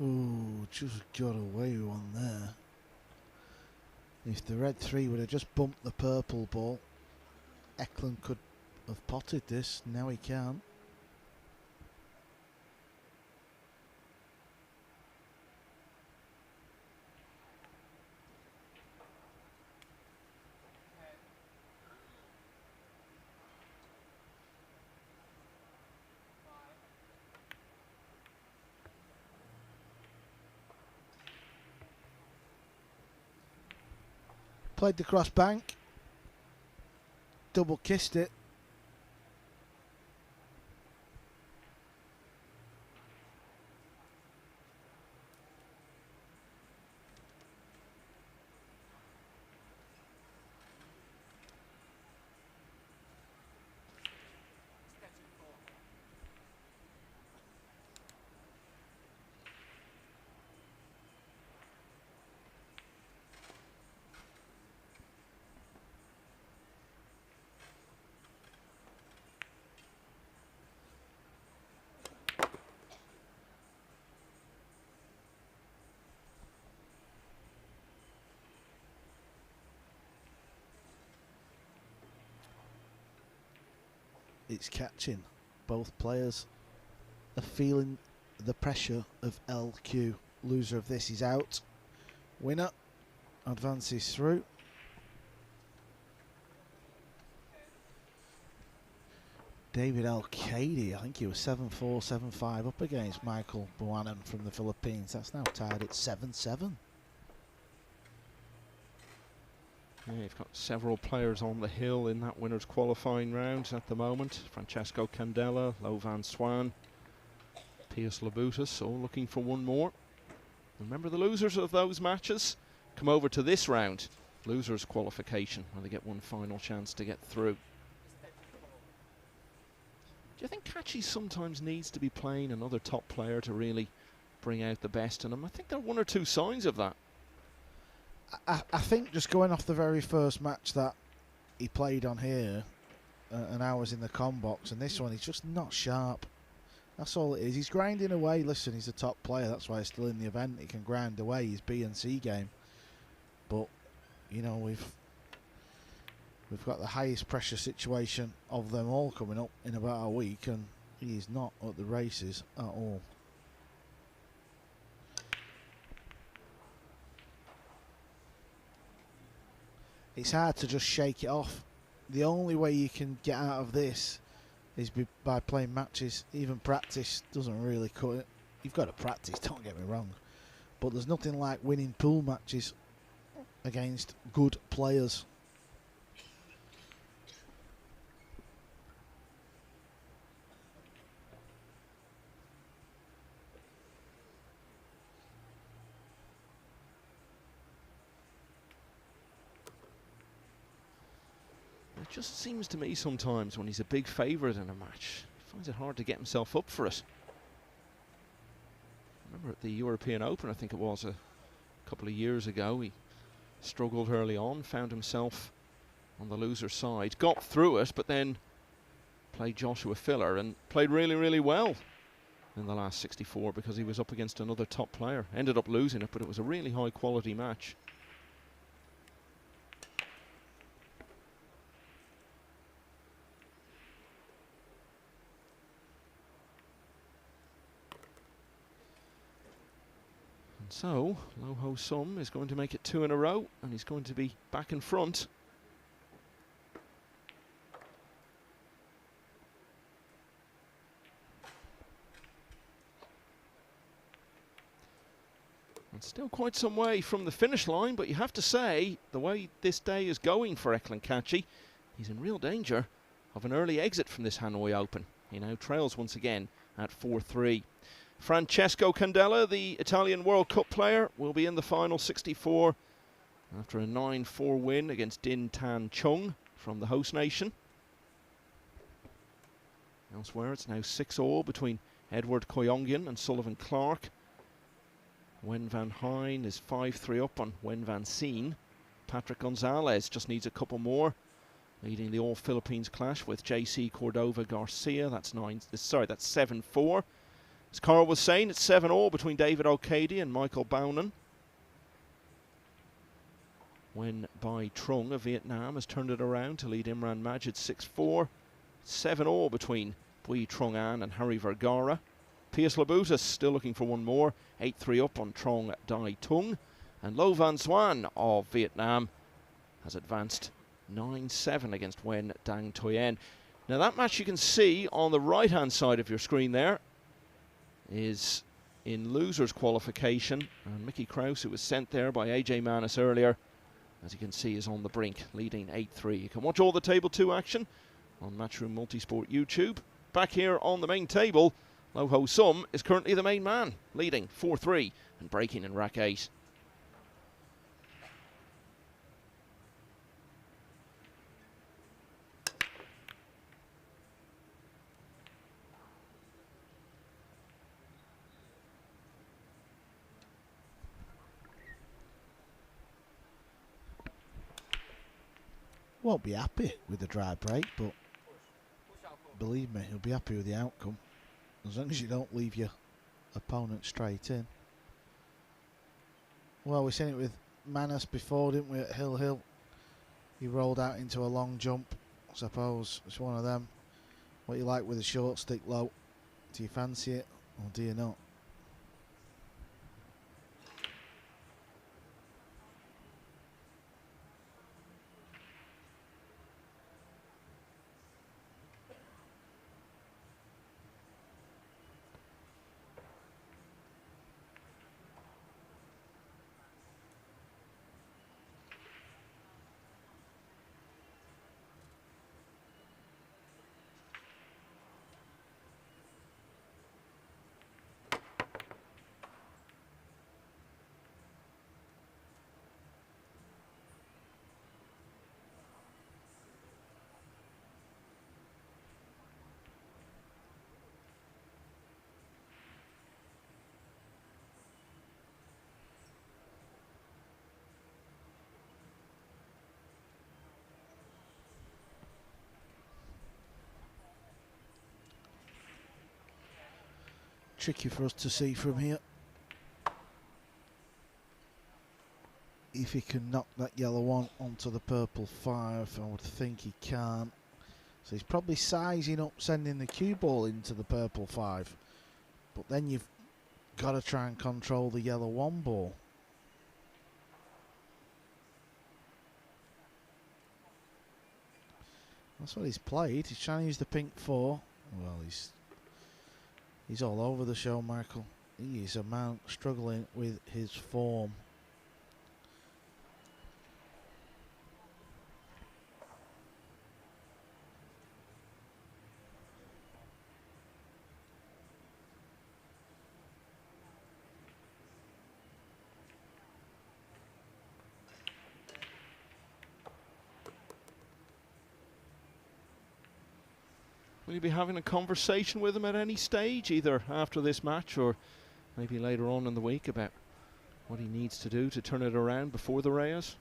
Ooh, just got away with one there. If the red 3 would have just bumped the purple ball, Eklund could have potted this. Now he can't. Played the cross bank, double kissed it. It's catching. Both players are feeling the pressure of LQ. Loser of this is out. Winner advances through. David Al-Kaidi, I think he was 7-4, 7-5 up against Michael Buchanan from the Philippines. That's now tied at 7-7. Yeah, you've got several players on the hill in that winners qualifying round at the moment. Francesco Candela, Lo Van Swan, Pius Labutus, all looking for one more. Remember, the losers of those matches come over to this round, losers qualification, where they get one final chance to get through. Do you think Kachi sometimes needs to be playing another top player to really bring out the best in him? I think there are one or two signs of that. I think just going off the very first match that he played on here, and I was in the com box, and this one, he's just not sharp. That's all it is. He's grinding away. Listen, he's a top player. That's why he's still in the event. He can grind away his B and C game. But, you know, we've got the highest pressure situation of them all coming up in about a week, and he's not at the races at all. It's hard to just shake it off. The only way you can get out of this is by playing matches. Even practice doesn't really cut it. You've got to practice, don't get me wrong. But there's nothing like winning pool matches against good players. It just seems to me sometimes when he's a big favourite in a match, he finds it hard to get himself up for it. Remember at the European Open, I think it was a couple of years ago, he struggled early on, found himself on the loser side, got through it, but then played Joshua Filler and played really, really well in the last 64 because he was up against another top player. Ended up losing it, but it was a really high quality match. So, Lo Ho Sum is going to make it 2 in a row, and he's going to be back in front. And still quite some way from the finish line, but you have to say, the way this day is going for Eklund Kachi, he's in real danger of an early exit from this Hanoi Open. He now trails once again at 4-3. Francesco Candela, the Italian World Cup player, will be in the final 64 after a 9-4 win against Din Tan Chung from the host nation. Elsewhere, it's now 6-all between Edward Koyongian and Sullivan Clark. Wen Van Hine is 5-3 up on Wen Van Seen. Patrick Gonzalez just needs a couple more, leading the All-Philippines clash with JC Cordova Garcia. That's 7-4. As Carl was saying, it's 7-all between David Al-Kaidi and Michael Baunan. when Bai Trung of Vietnam has turned it around to lead Imran Majid 6-4. 7-all between Bui Trung An and Harry Vergara. Pius Labutus still looking for one more. 8-3 up on Trong Dai Tung. And Lo Van Xuan of Vietnam has advanced 9-7 against Wen Dang Toyen. Now that match you can see on the right hand side of your screen there is in losers qualification, and Mickey Krauss, who was sent there by AJ Manis earlier, as you can see, is on the brink, leading 8-3. You can watch all the Table 2 action on Matchroom Multisport YouTube. Back here on the main table, Lo Ho Sum is currently the main man, leading 4-3 and breaking in rack 8. Won't be happy with the dry break, but believe me, he'll be happy with the outcome, as long as you don't leave your opponent straight in. Well, we seen it with Manas before, didn't we, at Hill Hill? He rolled out into a long jump. I suppose it's one of them. What you like with a short stick low? Do you fancy it or do you not? Tricky for us to see from here. If he can knock that yellow one onto the purple 5, I would think he can. So he's probably sizing up sending the cue ball into the purple 5. But then you've got to try and control the yellow 1 ball. That's what he's played. He's trying to use the pink 4. Well, he's all over the show, Michael. He is a man struggling with his form. Will you be having a conversation with him at any stage, either after this match or maybe later on in the week, about what he needs to do to turn it around before the Reyes?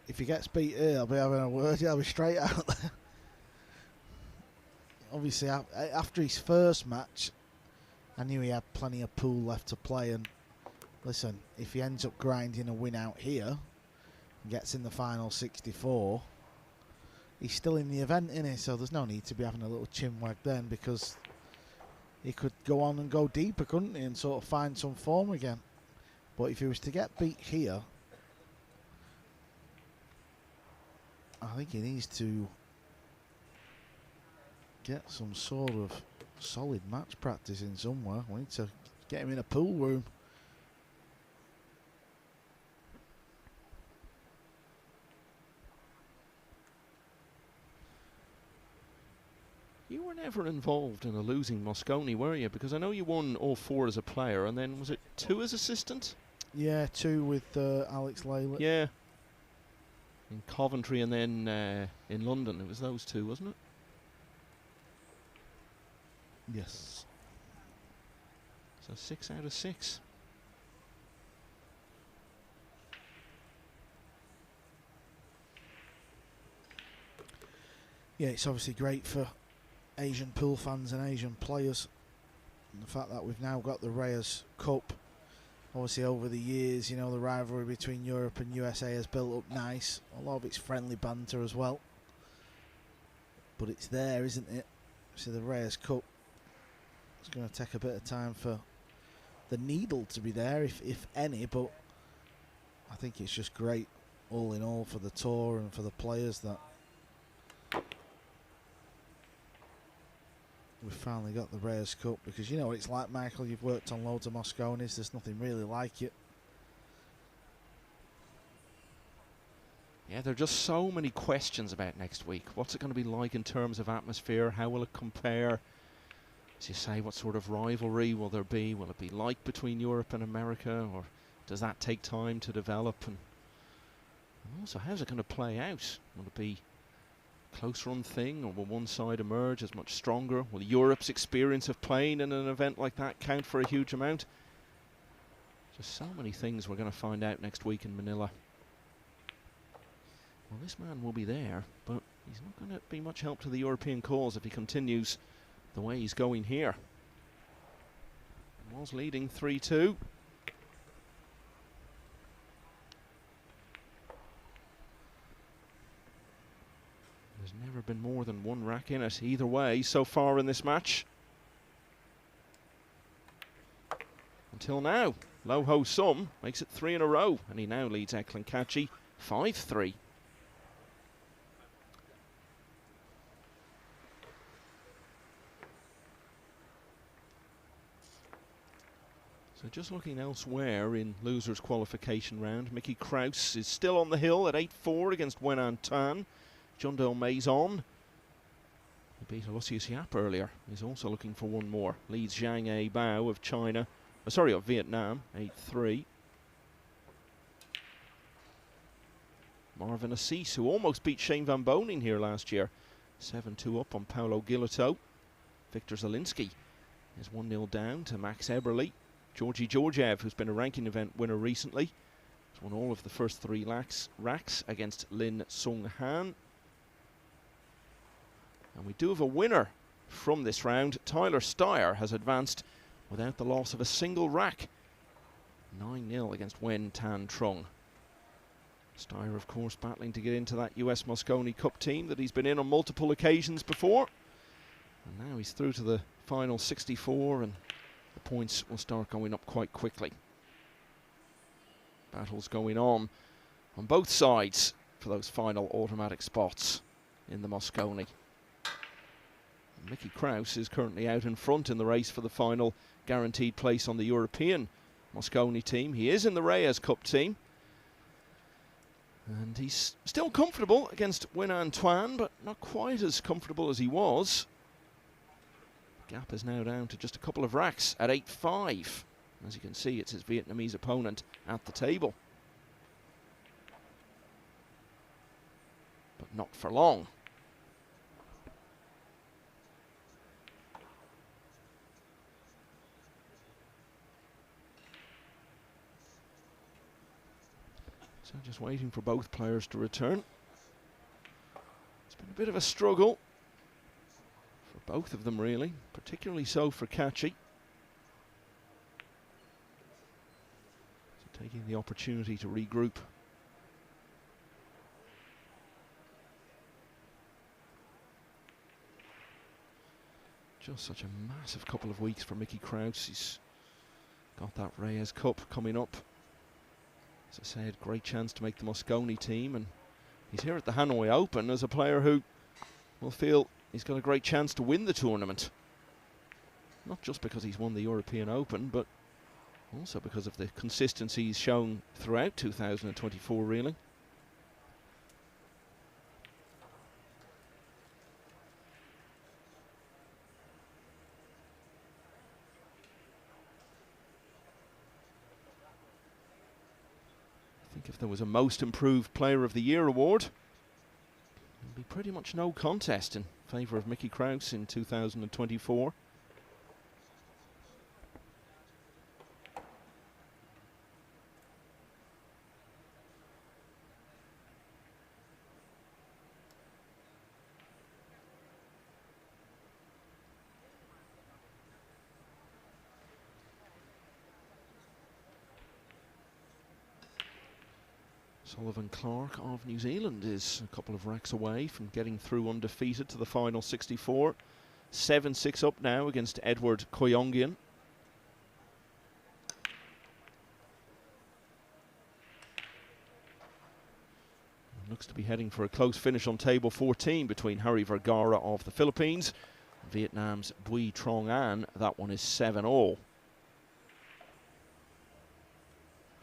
If he gets beat here, I'll be having a word. I'll be straight out there. Obviously, after his first match, I knew he had plenty of pool left to play. And listen, if he ends up grinding a win out here and gets in the final 64, he's still in the event, innit? So there's no need to be having a little chin wag then, because he could go on and go deeper, couldn't he, and sort of find some form again. But if he was to get beat here, I think he needs to get some sort of solid match practice in somewhere. We need to get him in a pool room. You were never involved in a losing Mosconi, were you? Because I know you won all 4 as a player, and then was it 2 as assistant? Yeah, 2 with Alex Layla. Yeah. In Coventry and then in London. It was those 2, wasn't it? Yes. So 6 out of 6. Yeah, it's obviously great for Asian pool fans and Asian players. And the fact that we've now got the Reyes Cup Obviously, over the years, you know, the rivalry between Europe and USA has built up nice. A lot of it's friendly banter as well. But it's there, isn't it? So the Reyes Cup, it's going to take a bit of time for the needle to be there, if any. But I think it's just great, all in all, for the tour and for the players that we've finally got the Reyes Cup, because you know what it's like, Michael. You've worked on loads of Mosconis. There's nothing really like it. Yeah, there are just so many questions about next week. What's it going to be like in terms of atmosphere? How will it compare? As you say, what sort of rivalry will there be? Will it be like between Europe and America, or does that take time to develop? And also, how's it going to play out? Will it be a close run thing, or will one side emerge as much stronger? Will Europe's experience of playing in an event like that count for a huge amount? Just so many things we're going to find out next week in Manila. Well, this man will be there, but he's not going to be much help to the European cause if he continues the way he's going here. Was leading 3-2. There's never been more than one rack in it either way so far in this match. Until now, Low Ho Sum makes it 3 in a row, and he now leads Eklankachi 5-3. So just looking elsewhere in losers qualification round, Mickey Krauss is still on the hill at 8-4 against Wenan Tan. Jundel Mazon, who beat Aloysius Yap earlier, is also looking for one more. Leads Zhang A Bao of China, of Vietnam, 8-3. Marvin Assis, who almost beat Shane Van Bonen here last year, 7-2 up on Paolo Gilito. Victor Zielinski is 1-0 down to Max Eberle. Georgi Georgiev, who's been a ranking event winner recently, has won all of the first 3 racks against Lin Sung Han. And we do have a winner from this round. Tyler Steyer has advanced without the loss of a single rack. 9-0 against Wen Tan Trung. Steyer, of course, battling to get into that US Mosconi Cup team that he's been in on multiple occasions before. And now he's through to the final 64, and the points will start going up quite quickly. Battles going on both sides for those final automatic spots in the Mosconi. And Mickey Krauss is currently out in front in the race for the final guaranteed place on the European Mosconi team. He is in the Reyes Cup team. And he's still comfortable against Wenan Tuan, but not quite as comfortable as he was. Gap is now down to just a couple of racks at 8-5. As you can see, it's his Vietnamese opponent at the table. But not for long. So just waiting for both players to return. It's been a bit of a struggle for both of them, really, particularly so for Kachi. So taking the opportunity to regroup. Just such a massive couple of weeks for Mickey Krauss. He's got that Reyes Cup coming up. As I said, great chance to make the Mosconi team, and he's here at the Hanoi Open as a player who will feel he's got a great chance to win the tournament. Not just because he's won the European Open, but also because of the consistency he's shown throughout 2024, really. I think if there was a Most Improved Player of the Year award, it'd be pretty much no contest in favour of Mickey Krauss in 2024. Sullivan Clark of New Zealand is a couple of racks away from getting through undefeated to the final 64. 7-6 up now against Edward Koyongian. Looks to be heading for a close finish on table 14 between Harry Vergara of the Philippines and Vietnam's Bui Trong An. That one is 7-all.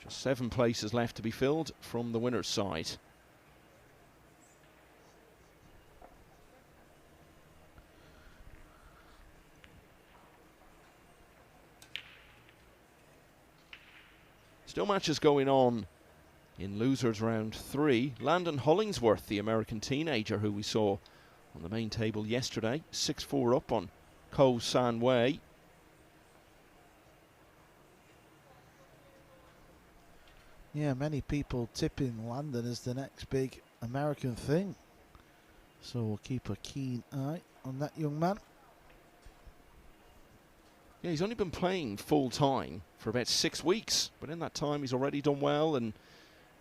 Just 7 places left to be filled from the winner's side. Still matches going on in losers round 3. Landon Hollingsworth, the American teenager who we saw on the main table yesterday, 6-4 up on Koh San Wei. Yeah, many people tipping Landon as the next big American thing. So we'll keep a keen eye on that young man. Yeah, he's only been playing full time for about 6 weeks, but in that time he's already done well in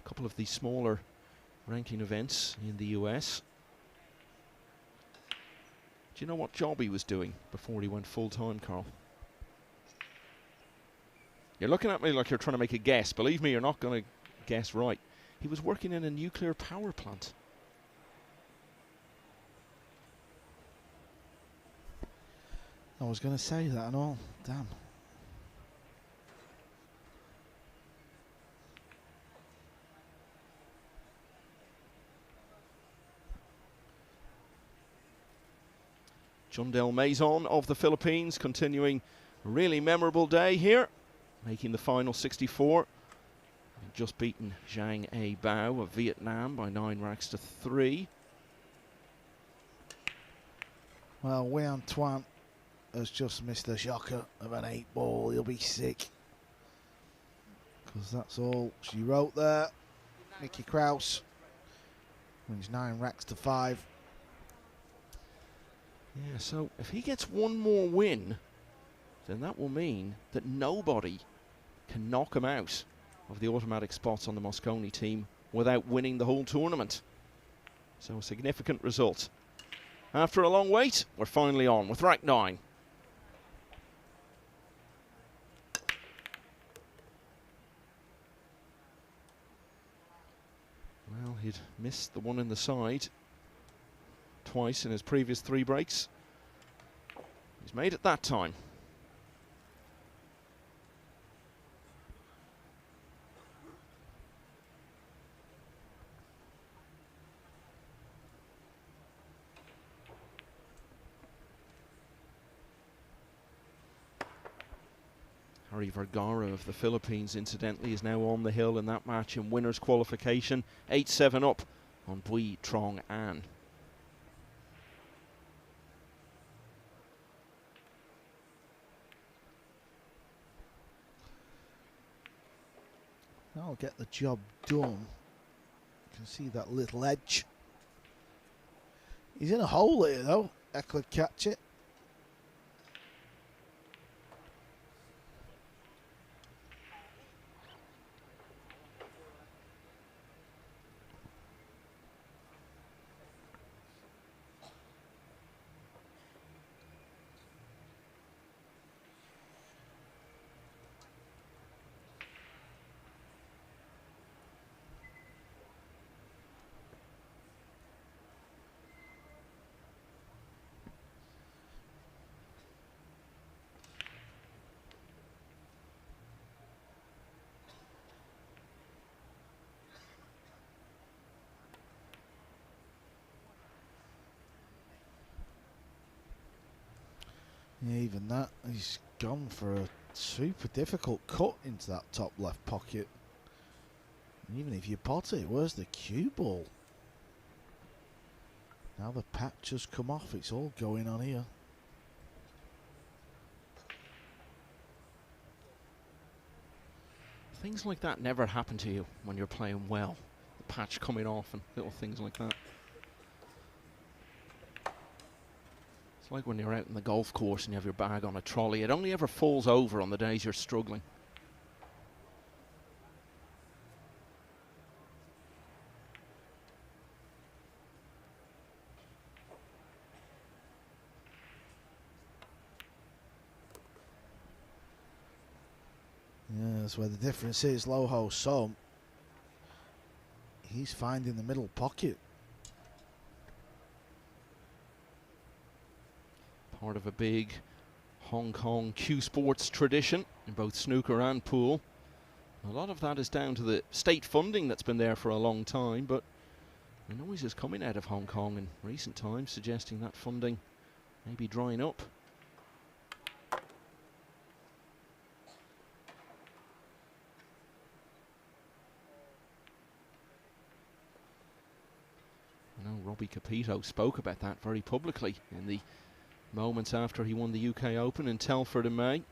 a couple of the smaller ranking events in the US. Do you know what job he was doing before he went full time, Carl? You're looking at me like you're trying to make a guess. Believe me, you're not going to guess right. He was working in a nuclear power plant. I was going to say that and all. Damn. Jundel Mazon of the Philippines continuing a really memorable day here, making the final 64. Just beaten Zhang A Bao of Vietnam by 9 racks to 3. Well, Wei Antoine has just missed a shocker of an 8-ball. He'll be sick. Because that's all she wrote there. Mickey Krauss wins 9 racks to 5. Yeah, so if he gets one more win, then that will mean that nobody can knock him out of the automatic spots on the Mosconi team without winning the whole tournament. So a significant result. After a long wait, we're finally on with rack 9. Well, he'd missed the one in the side twice in his previous 3 breaks. He's made it that time. Harry Vergara of the Philippines, incidentally, is now on the hill in that match in winner's qualification. 8-7 up on Bui Trong An. I'll get the job done. You can see that little edge. He's in a hole here though. Eckler catch it. Yeah, even that, he's gone for a super difficult cut into that top left pocket. And even if you pot it, where's the cue ball? Now the patch has come off, it's all going on here. Things like that never happen to you when you're playing well. The patch coming off and little things like that. It's like when you're out in the golf course and you have your bag on a trolley. It only ever falls over on the days you're struggling. That's where the difference is. Loho Som, he's finding the middle pocket. Part of a big Hong Kong Q Sports tradition in both snooker and pool. A lot of that is down to the state funding that's been there for a long time, but the noise is coming out of Hong Kong in recent times, suggesting that funding may be drying up. I know Robbie Capito spoke about that very publicly in the moments after he won the UK Open in Telford in May.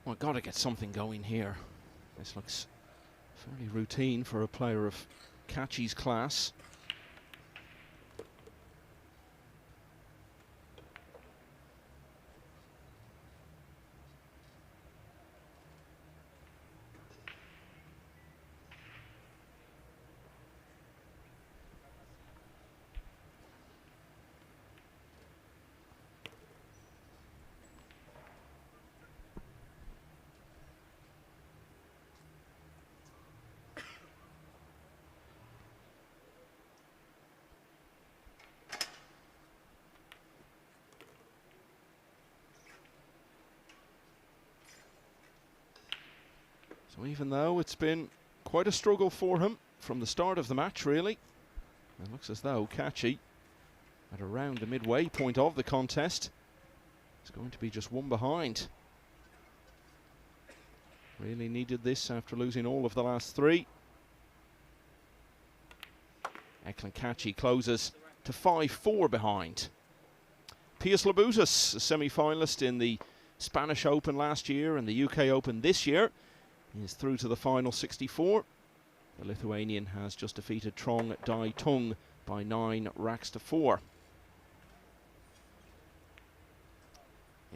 Well, got to get something going here. This looks fairly routine for a player of Catchy's class. So even though it's been quite a struggle for him from the start of the match, really, it looks as though Catchy, at around the midway point of the contest, is going to be just one behind. Really needed this after losing all of the last three. Eklund Catchy closes to 5-4 behind. Pius Labutus, a semi-finalist in the Spanish Open last year and the UK Open this year, is through to the final 64. The Lithuanian has just defeated Trong Dai Tung by 9 racks to 4.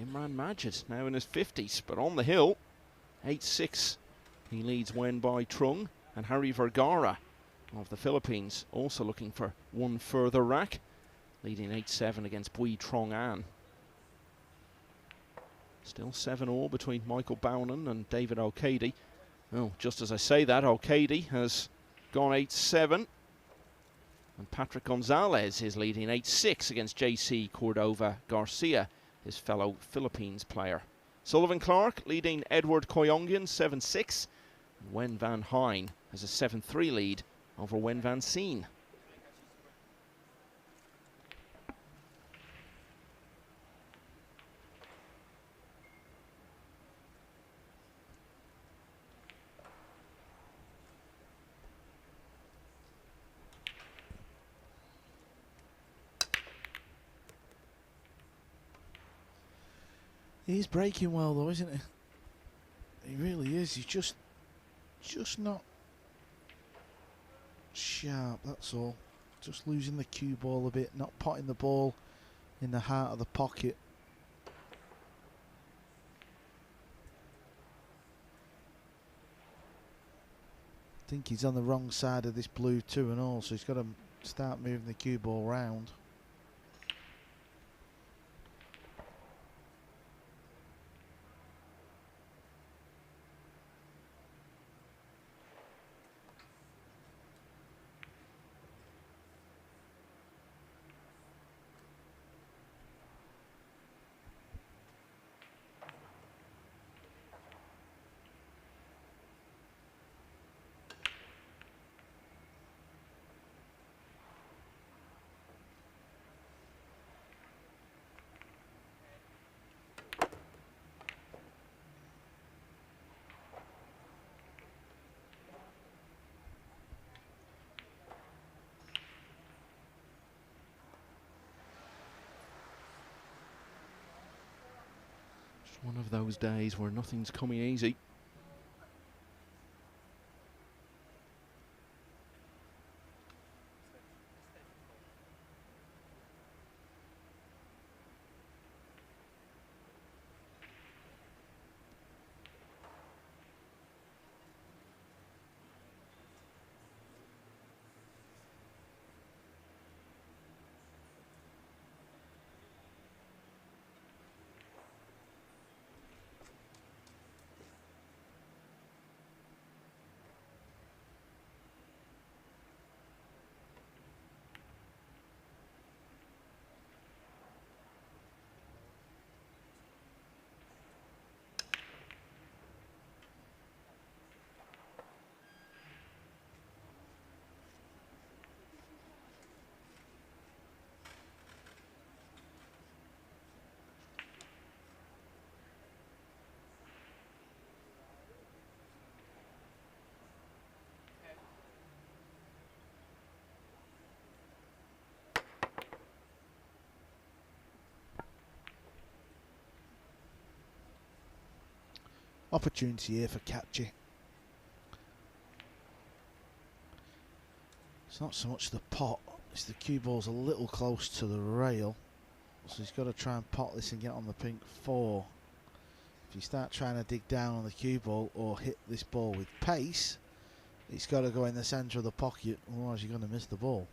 Imran Majid now in his 50s, but on the hill, 8-6. He leads Wen Bai Trung, and Harry Vergara of the Philippines also looking for one further rack, leading 8-7 against Bui Trong An. Still 7-all between Michael Bownan and David O'Cady. Oh, just as I say that, O'Cady has gone 8-7. And Patrick Gonzalez is leading 8-6 against JC Cordova Garcia, his fellow Philippines player. Sullivan Clark leading Edward Koyongian 7-6. And Wen Van Hein has a 7-3 lead over Wen Van Seen. He's breaking well though, isn't he? He really is. He's just not sharp, that's all. Just losing the cue ball a bit, not potting the ball in the heart of the pocket. I think he's on the wrong side of this blue 2 and all, so he's got to start moving the cue ball round. It's one of those days where nothing's coming easy. Opportunity here for Catchy. It's not so much the pot, it's the cue ball's a little close to the rail. So he's got to try and pot this and get on the pink 4. If you start trying to dig down on the cue ball or hit this ball with pace, it's got to go in the centre of the pocket, otherwise you're going to miss the ball.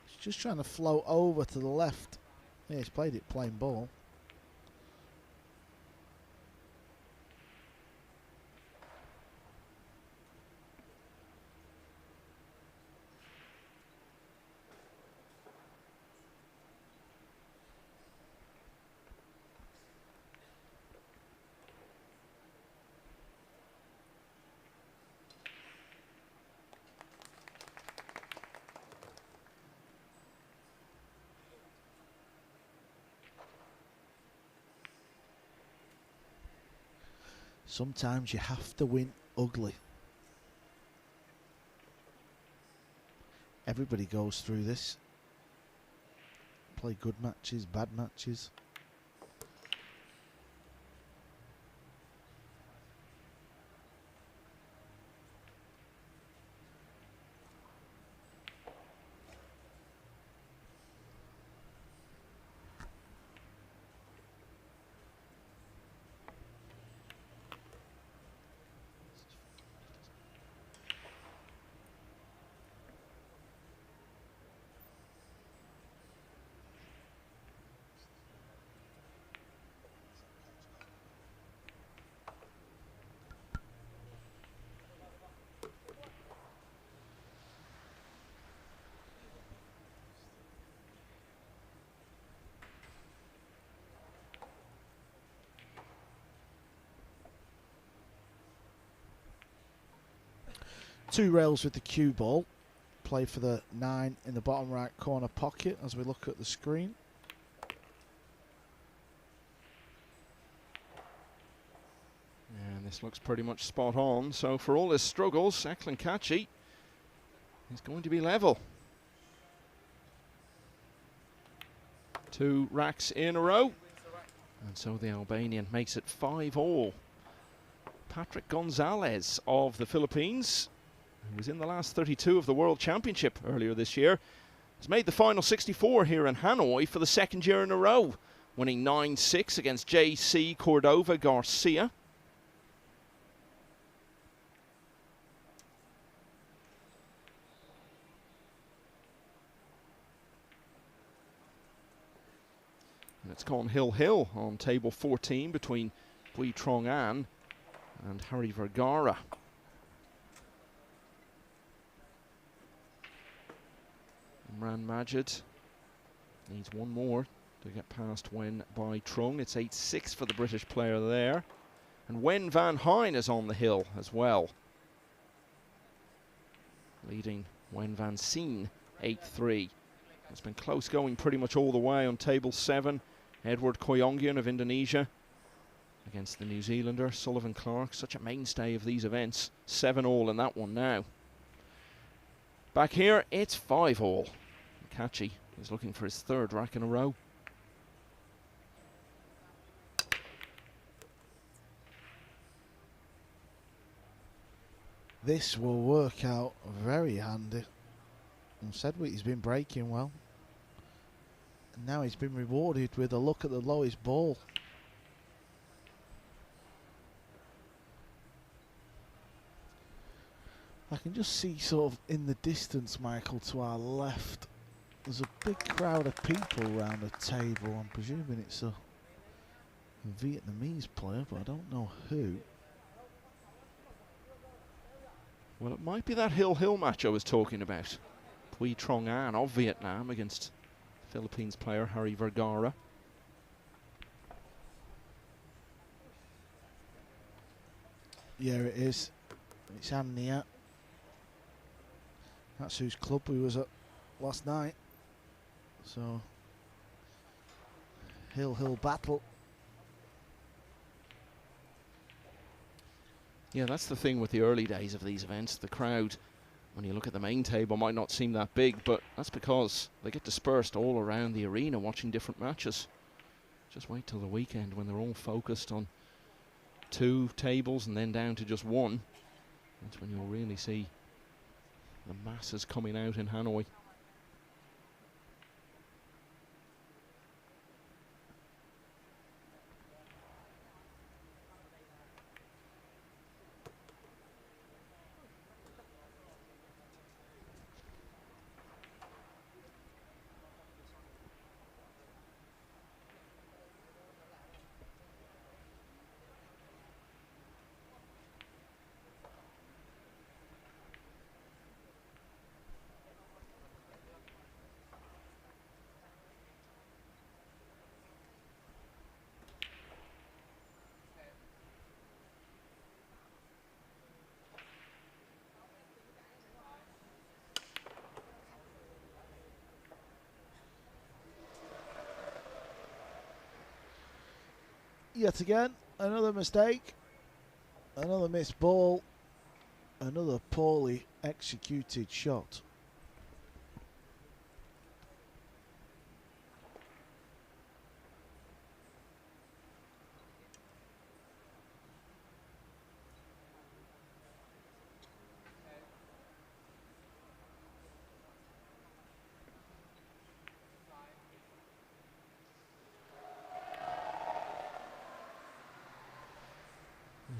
He's just trying to float over to the left. Yeah, he's played it plain ball. Sometimes you have to win ugly. Everybody goes through this. Play good matches, bad matches. Two rails with the cue ball. Play for the 9 in the bottom right corner pocket as we look at the screen. And this looks pretty much spot on. So for all his struggles, Eklund Kachi is going to be level. 2 racks in a row. And so the Albanian makes it 5-all. Patrick Gonzalez of the Philippines, who was in the last 32 of the World Championship earlier this year, has made the final 64 here in Hanoi for the 2nd year in a row, winning 9-6 against JC Cordova Garcia. And it's gone hill-hill on table 14 between Bui Trong An and Harry Vergara. Imran Majid needs one more to get past Wen Bai Trung. It's 8-6 for the British player there. And Wen Van Hine is on the hill as well, leading Wen Van Seen 8-3. It's been close going pretty much all the way on table 7. Edward Koyongian of Indonesia against the New Zealander Sullivan Clark, such a mainstay of these events. 7-all in that one now. Back here, it's 5-all. Kachi is looking for his 3rd rack in a row. This will work out very handy. And Sedgwick's been breaking well. And now he's been rewarded with a look at the lowest ball. I can just see sort of in the distance, Michael, to our left, there's a big crowd of people around the table. I'm presuming it's a Vietnamese player, but I don't know who. Well, it might be that Hill match I was talking about. Pui Trong An of Vietnam against Philippines player Harry Vergara. Yeah, it is. It's An Niat. That's whose club we was at last night. So, Hill battle. Yeah, that's the thing with the early days of these events. The crowd, when you look at the main table, might not seem that big, but that's because they get dispersed all around the arena watching different matches. Just wait till the weekend when they're all focused on 2 tables and then down to just 1. That's when you'll really see the masses coming out in Hanoi. Yet again, another mistake, another missed ball, another poorly executed shot.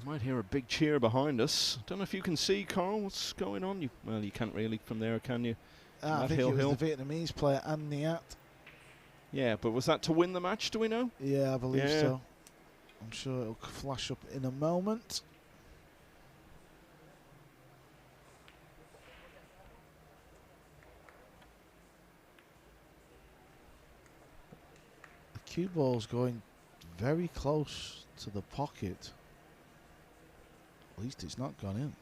You might hear a big cheer behind us. Don't know if you can see, Carl, what's going on. Well, you can't really from there, can you? I think it was the Vietnamese player, An Niat. Yeah, but was that to win the match, do we know? Yeah, I believe so. I'm sure it'll flash up in a moment. The cue ball's going very close to the pocket. At least it's not gone in.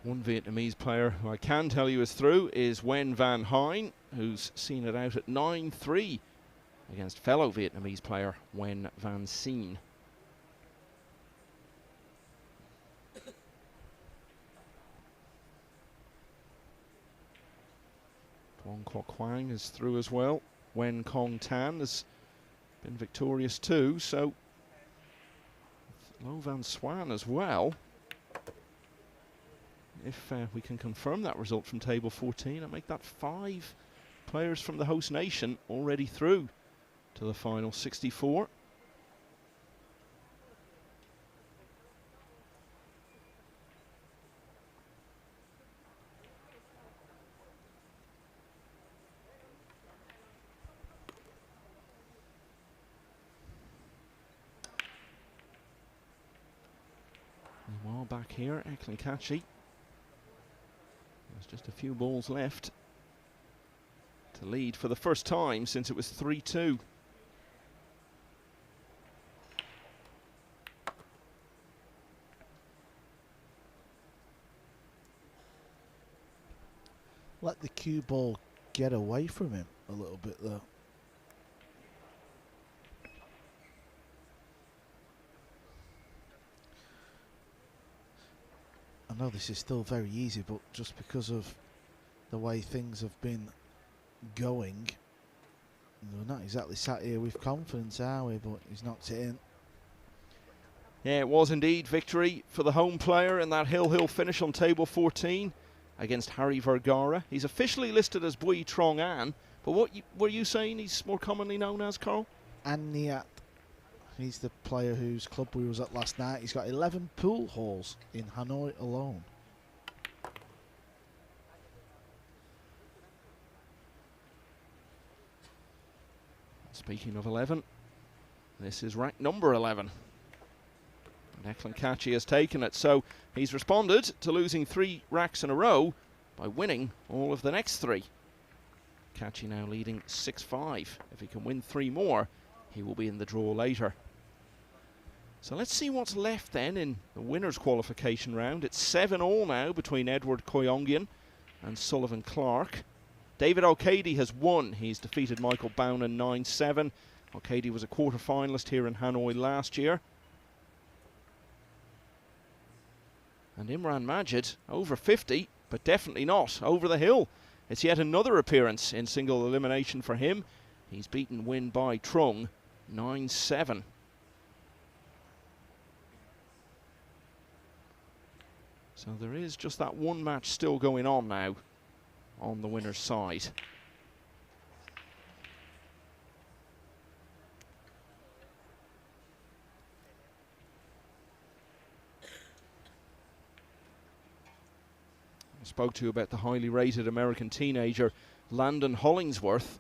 One Vietnamese player who I can tell you is through is Nguyen Van Hein, who's seen it out at 9-3 against fellow Vietnamese player Nguyen Van Sien. Tuong Kwok Quang is through as well. Nguyen Kong Tan has been victorious too, so Lo Van Swan as well. If we can confirm that result from table 14 and make that 5 players from the host nation already through to the final 64. Meanwhile, back here, Eklinkachi. There's just a few balls left to lead for the first time since it was 3-2. Let the cue ball get away from him a little bit though. I know this is still very easy, but just because of the way things have been going, we're not exactly sat here with confidence, are we? But he's knocked it in. Yeah, it was indeed victory for the home player in that hill finish on table 14 against Harry Vergara. He's officially listed as Bui Trong An, but what were you saying he's more commonly known as, Carl? An Niat. He's the player whose club we was at last night. He's got 11 pool halls in Hanoi alone. Speaking of 11, this is rack number 11. Declan Catchy has taken it, so he's responded to losing 3 racks in a row by winning all of the next 3. Catchy now leading 6-5. If he can win 3 more, he will be in the draw later. So let's see what's left then in the winners' qualification round. It's 7-all now between Edward Koyongian and Sullivan Clark. David O'Cady has won. He's defeated Michael Bownan 9-7. O'Cady was a quarter-finalist here in Hanoi last year. And Imran Majid, over 50, but definitely not over the hill. It's yet another appearance in single elimination for him. He's beaten Win Bai Trung 9-7. So there is just that one match still going on now on the winner's side. I spoke to you about the highly rated American teenager Landon Hollingsworth.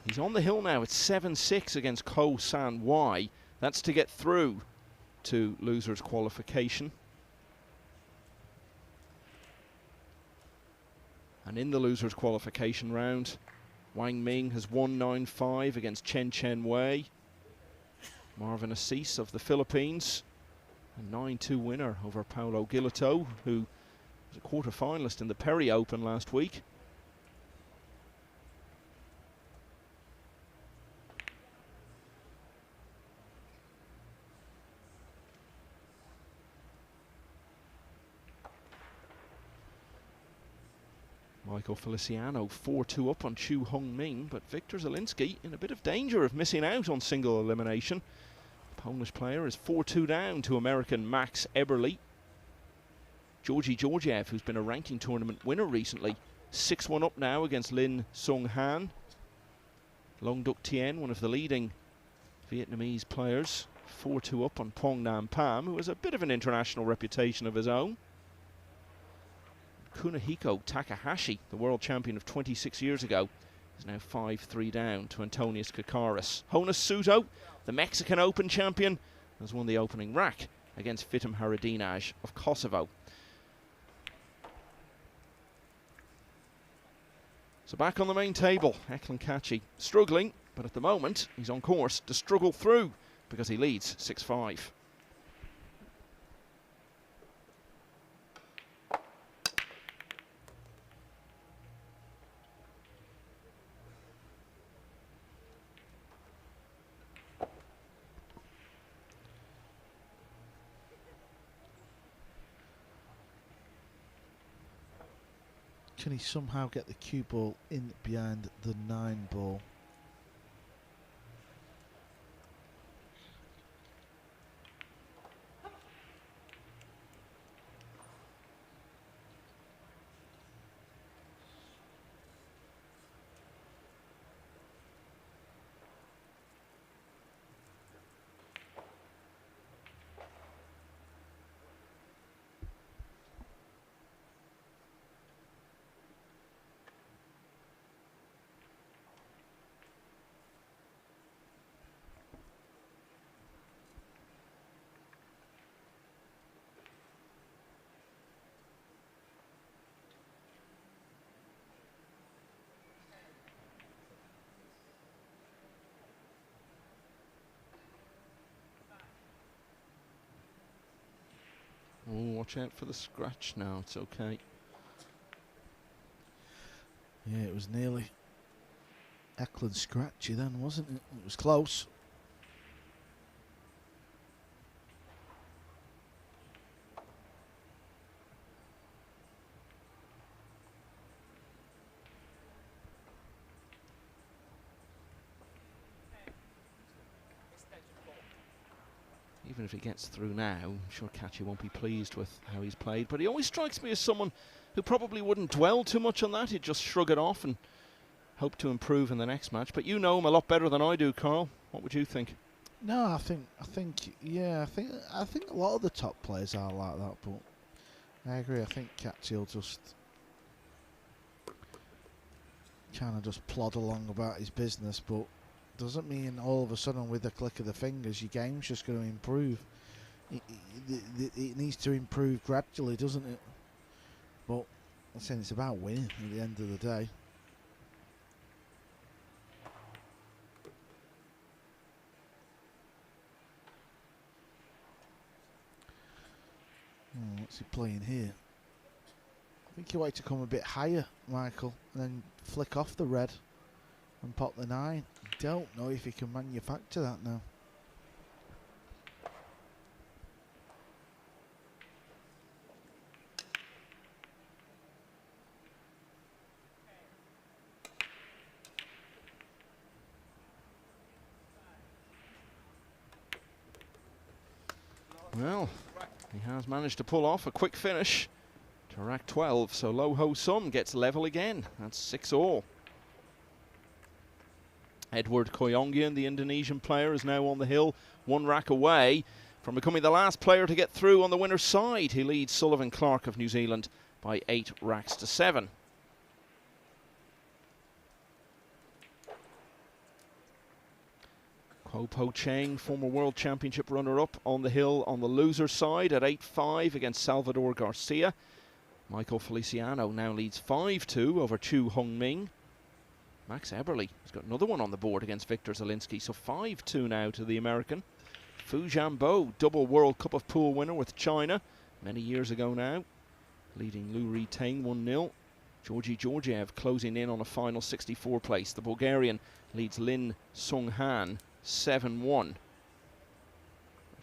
He's on the hill now at 7-6 against Ko San Wai. That's to get through to losers qualification. And in the losers qualification round, Wang Ming has won 9-5 against Chen Chen Wei. Marvin Assis of the Philippines, a 9-2 winner over Paulo Gilito, who was a quarter-finalist in the Perry Open last week. Michael Feliciano 4-2 up on Chu Hung Ming, but Victor Zielinski in a bit of danger of missing out on single elimination. The Polish player is 4-2 down to American Max Eberle. Georgi Georgiev, who's been a ranking tournament winner recently, 6-1 up now against Lin Sung Han. Long Duc Tien, one of the leading Vietnamese players, 4-2 up on Pong Nam Pham, who has a bit of an international reputation of his own. Kunihiko Takahashi, the world champion of 26 years ago, is now 5-3 down to Antonius Kakaris. Jonas Suto, the Mexican Open champion, has won the opening rack against Fitim Haradinaj of Kosovo. So back on the main table, Declan Catchy struggling, but at the moment he's on course to struggle through because he leads 6-5. Can he somehow get the cue ball in behind the 9 ball? watch out for the scratch. No, it's okay. Yeah, it was nearly Eklund scratchy then, wasn't it? It was close. Even if he gets through now, I'm sure Kachi won't be pleased with how he's played. But he always strikes me as someone who probably wouldn't dwell too much on that. He'd just shrug it off and hope to improve in the next match. But you know him a lot better than I do, Carl. What would you think? No, I think a lot of the top players are like that, but I agree. I think Kachi will just kind of just plod along about his business, but doesn't mean all of a sudden with the click of the fingers your game's just going to improve. It needs to improve gradually, doesn't it? But I'm saying it's about winning at the end of the day. What's he playing here? I think he wanted to come a bit higher, Michael, and then flick off the red and pop the 9. Don't know if he can manufacture that now. Well, he has managed to pull off a quick finish to rack 12, so Loh Ho Sum gets level again. That's 6-all. Edward Koyongian, the Indonesian player, is now on the hill, 1 rack away from becoming the last player to get through on the winner's side. He leads Sullivan Clark of New Zealand by 8 racks to 7. Kuo Po Cheng, former World Championship runner-up, on the hill on the loser's side at 8-5 against Salvador Garcia. Michael Feliciano now leads 5-2 over Chu Hung Ming. Max Eberle has got another one on the board against Victor Zielinski, so 5-2 now to the American. Fu Jianbo, double World Cup of Pool winner with China many years ago now, leading Lu Ri-Teng 1-0. Georgi Georgiev closing in on a final 64 place. The Bulgarian leads Lin Sung-han 7-1.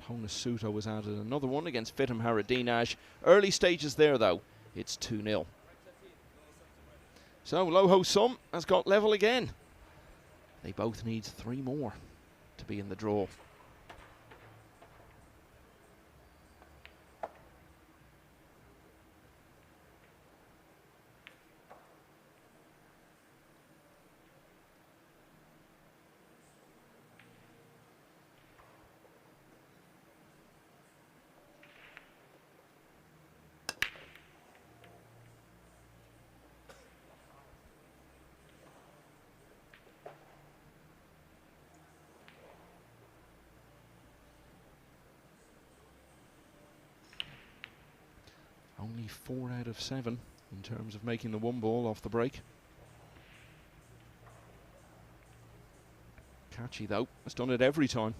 Honasuto was added another one against Fitim Haradinaj. Early stages there though, it's 2-0. So Loh Ho Sum has got level again. They both need 3 more to be in the draw. Only 4 out of 7 in terms of making the 1 ball off the break. Kachi though has done it every time.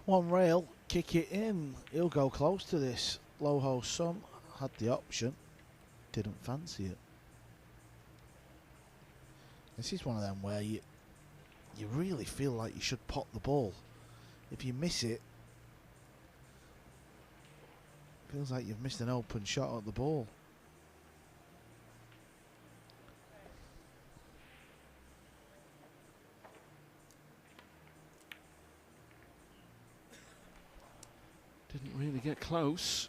One rail, kick it in. He'll go close to this. Loh Ho Sum had the option, didn't fancy it. This is one of them where you really feel like you should pot the ball. If you miss it, feels like you've missed an open shot at the ball. Didn't really get close.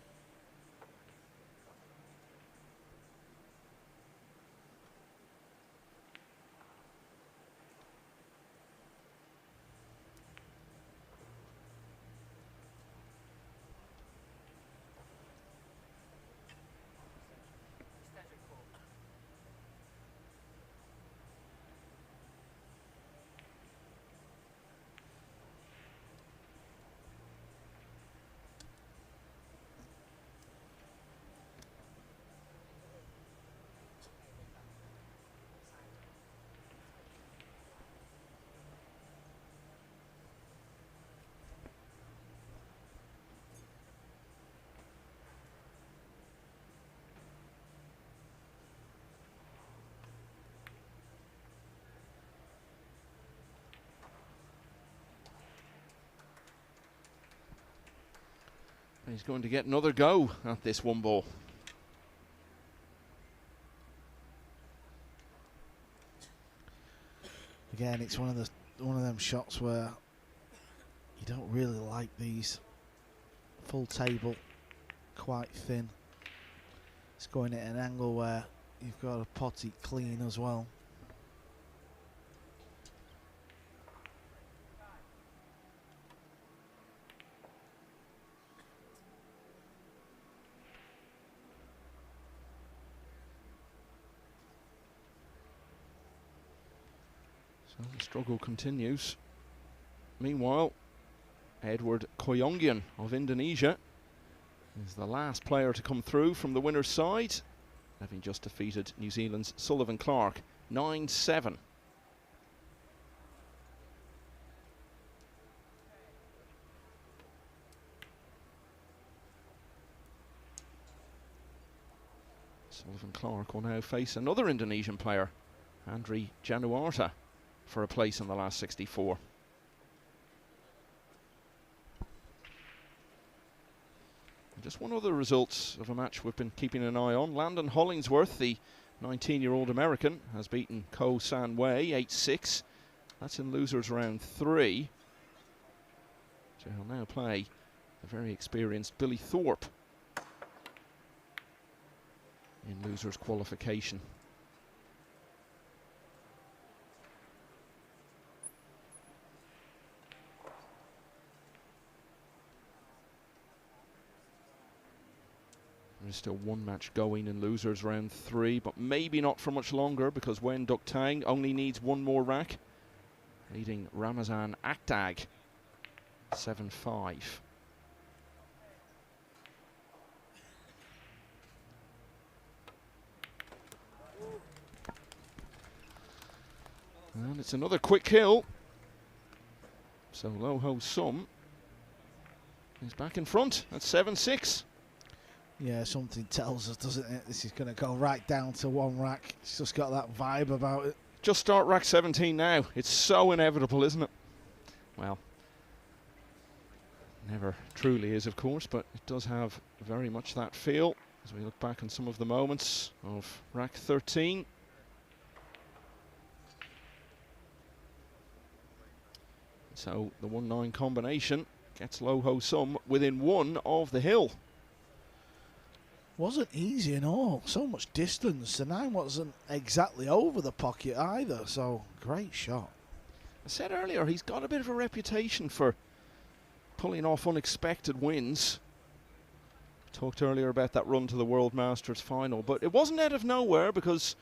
He's going to get another go at this one ball. Again, it's one of them shots where you don't really like these. Full table, quite thin. It's going at an angle where you've got to pot it clean as well. So the struggle continues. Meanwhile, Edward Koyongian of Indonesia is the last player to come through from the winner's side, having just defeated New Zealand's Sullivan Clark 9-7. Sullivan Clark will now face another Indonesian player, Andri Januarta, for a place in the last 64. Just one other result of a match we've been keeping an eye on. Landon Hollingsworth, the 19-year-old American, has beaten Ko San Wei 8-6. That's in losers round 3. So he'll now play the very experienced Billy Thorpe in losers qualification. There's still one match going in losers round 3, but maybe not for much longer, because Wen Duk Tang only needs one more rack, leading Ramazan Aktag 7-5. And it's another quick kill. So Lo Ho Sum is back in front at 7-6. Yeah, something tells us, doesn't it? This is going to go right down to one rack. It's just got that vibe about it. Just start rack 17 now. It's so inevitable, isn't it? Well, never truly is, of course, but it does have very much that feel as we look back on some of the moments of rack 13. So the 1-9 combination gets Lo Ho Sum within one of the hill. Wasn't easy at all. So much distance. The 9 wasn't exactly over the pocket either. So great shot. I said earlier, he's got a bit of a reputation for pulling off unexpected wins. Talked earlier about that run to the World Masters final, but it wasn't out of nowhere, because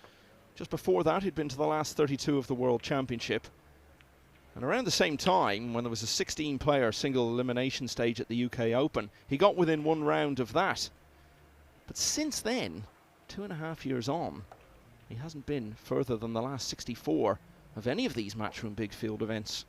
just before that he'd been to the last 32 of the World Championship. And around the same time, when there was a 16-player single elimination stage at the UK Open, he got within one round of that. But since then, 2.5 years on, he hasn't been further than the last 64 of any of these Matchroom Big Field events.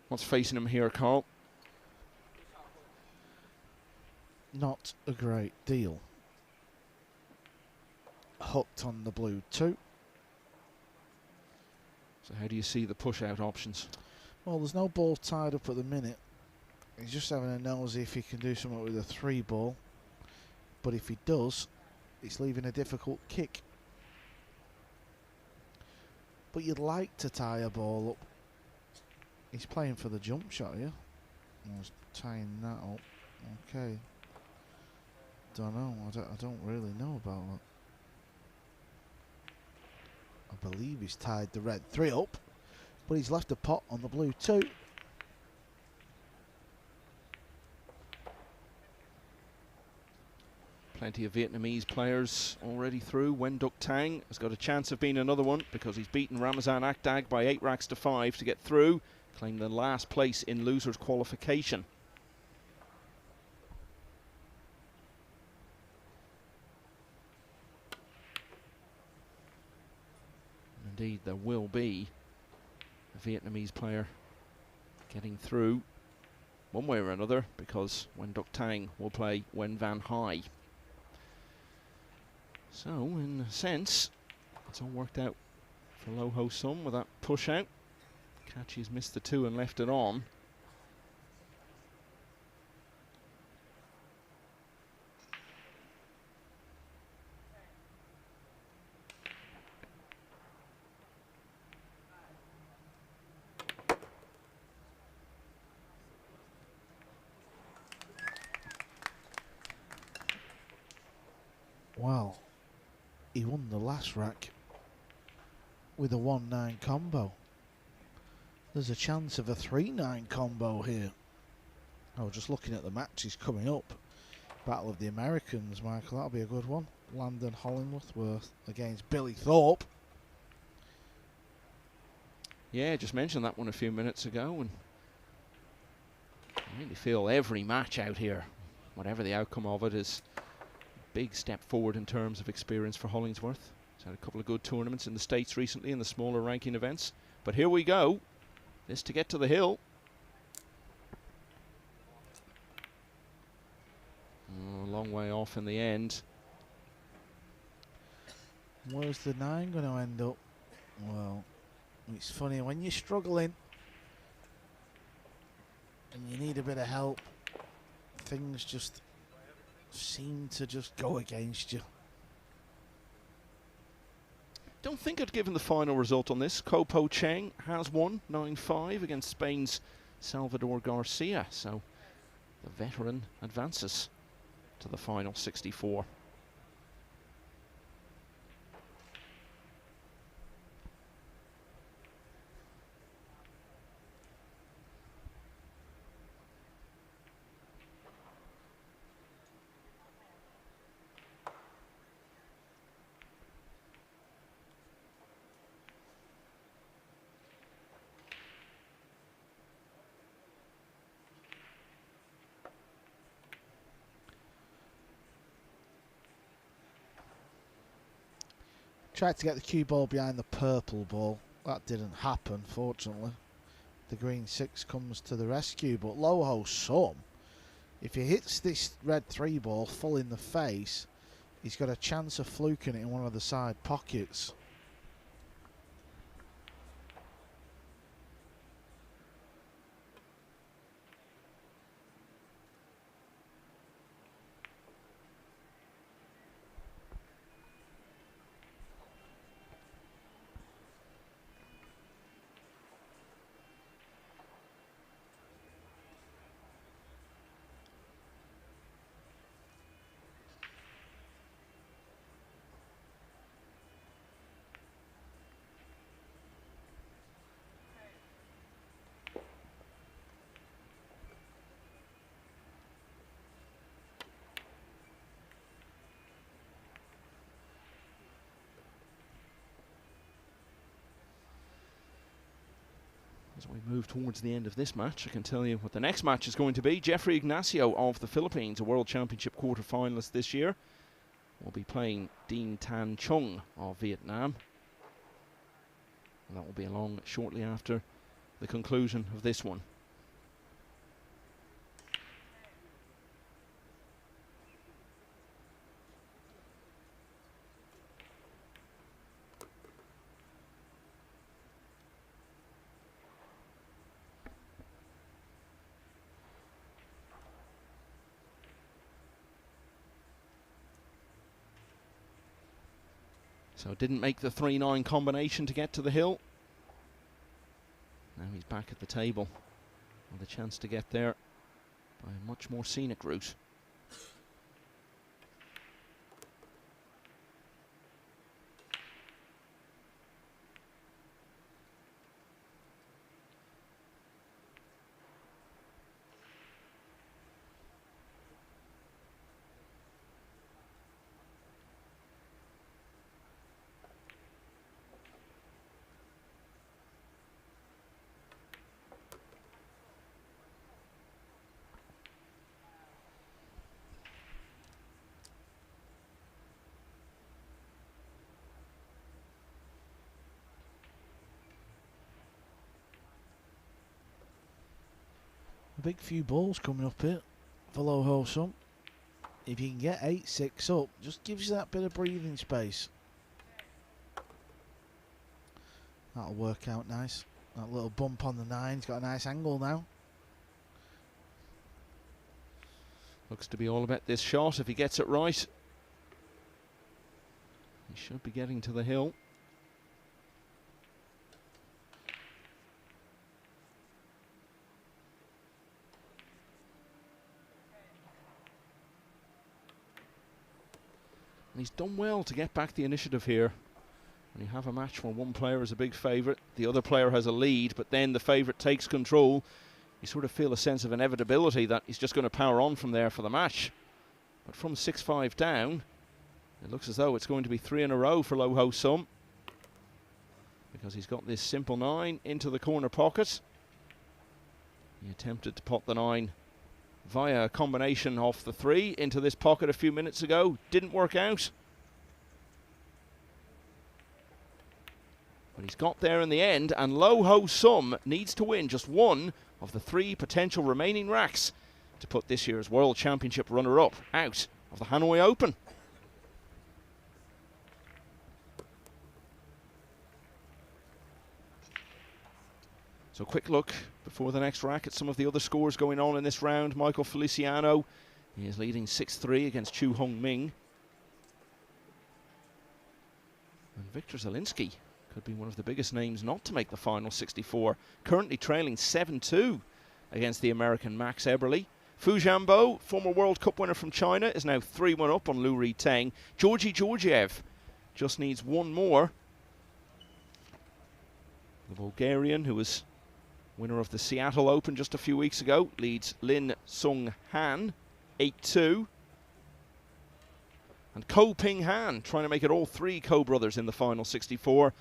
What's facing him here, Carl? Not a great deal. Hooked on the blue 2. So how do you see the push-out options? Well, there's no ball tied up at the minute. He's just having a nosy if he can do something with a 3 ball. But if he does, it's leaving a difficult kick. But you'd like to tie a ball up. He's playing for the jump shot here. He's tying that up. Okay. Don't know. I don't really know about that. I believe he's tied the red 3 up, but he's left a pot on the blue 2. Plenty of Vietnamese players already through. Nguyen Duc Tang has got a chance of being another one because he's beaten Ramazan Akdag by 8 racks to 5 to get through, claim the last place in losers qualification. Indeed, there will be a Vietnamese player getting through one way or another because Nguyen Duc Tang will play Nguyen Van Hai. So, in a sense, it's all worked out for Lo Ho Sum with that push out. Catchy's missed the 2 and left it on. Well, he won the last rack with a 1-9 combo. There's a chance of a 3-9 combo here. Oh, just looking at the matches coming up. Battle of the Americans, Michael, that'll be a good one. Landon Hollingworth against Billy Thorpe. Yeah, just mentioned that one a few minutes ago, and I really feel every match out here, whatever the outcome of it, is a big step forward in terms of experience for Hollingsworth. He's had a couple of good tournaments in the States recently in the smaller ranking events. But here we go. This to get to the hill. Oh, a long way off in the end. Where's the 9 going to end up? Well, it's funny when you're struggling and you need a bit of help, things just seem to just go against you. Don't think I'd given the final result on this. Ko Po Cheng has won 9-5 against Spain's Salvador Garcia. So the veteran advances to the final 64. Tried to get the cue ball behind the purple ball. That didn't happen, fortunately. The green 6 comes to the rescue, but Lo Ho Sum, if he hits this red 3 ball full in the face, he's got a chance of fluking it in one of the side pockets. As we move towards the end of this match, I can tell you what the next match is going to be. Jeffrey Ignacio of the Philippines, a World Championship quarter-finalist this year, will be playing Dean Tan Chung of Vietnam. And that will be along shortly after the conclusion of this one. So didn't make the 3-9 combination to get to the hill. Now he's back at the table with a chance to get there by a much more scenic route. A big few balls coming up here for low ho sum. If you can get 8-6 up, just gives you that bit of breathing space. That'll work out nice. That little bump on the 9's got a nice angle now. Looks to be all about this shot if he gets it right. He should be getting to the hill. And he's done well to get back the initiative here. When you have a match where one player is a big favourite, the other player has a lead, but then the favourite takes control, you sort of feel a sense of inevitability that he's just going to power on from there for the match. But from 6-5 down, it looks as though it's going to be 3 in a row for Low Ho Sum, because he's got this simple 9 into the corner pocket. He attempted to pot the 9 via a combination off the 3 into this pocket a few minutes ago. Didn't work out. But he's got there in the end, and Low Ho Sum needs to win just one of the 3 potential remaining racks to put this year's World Championship runner-up out of the Hanoi Open. So a quick look before the next rack at some of the other scores going on in this round. Michael Feliciano, he is leading 6-3 against Chu Hong Ming. And Victor Zielinski could be one of the biggest names not to make the final 64. Currently trailing 7-2 against the American Max Eberle. Fu Jianbo, former World Cup winner from China, is now 3-1 up on Liu Ri-Teng. Georgi Georgiev just needs one more. The Bulgarian, who was winner of the Seattle Open just a few weeks ago, leads Lin Sung Han 8-2. And Ko Ping Han trying to make it all 3 Ko brothers in the final 64.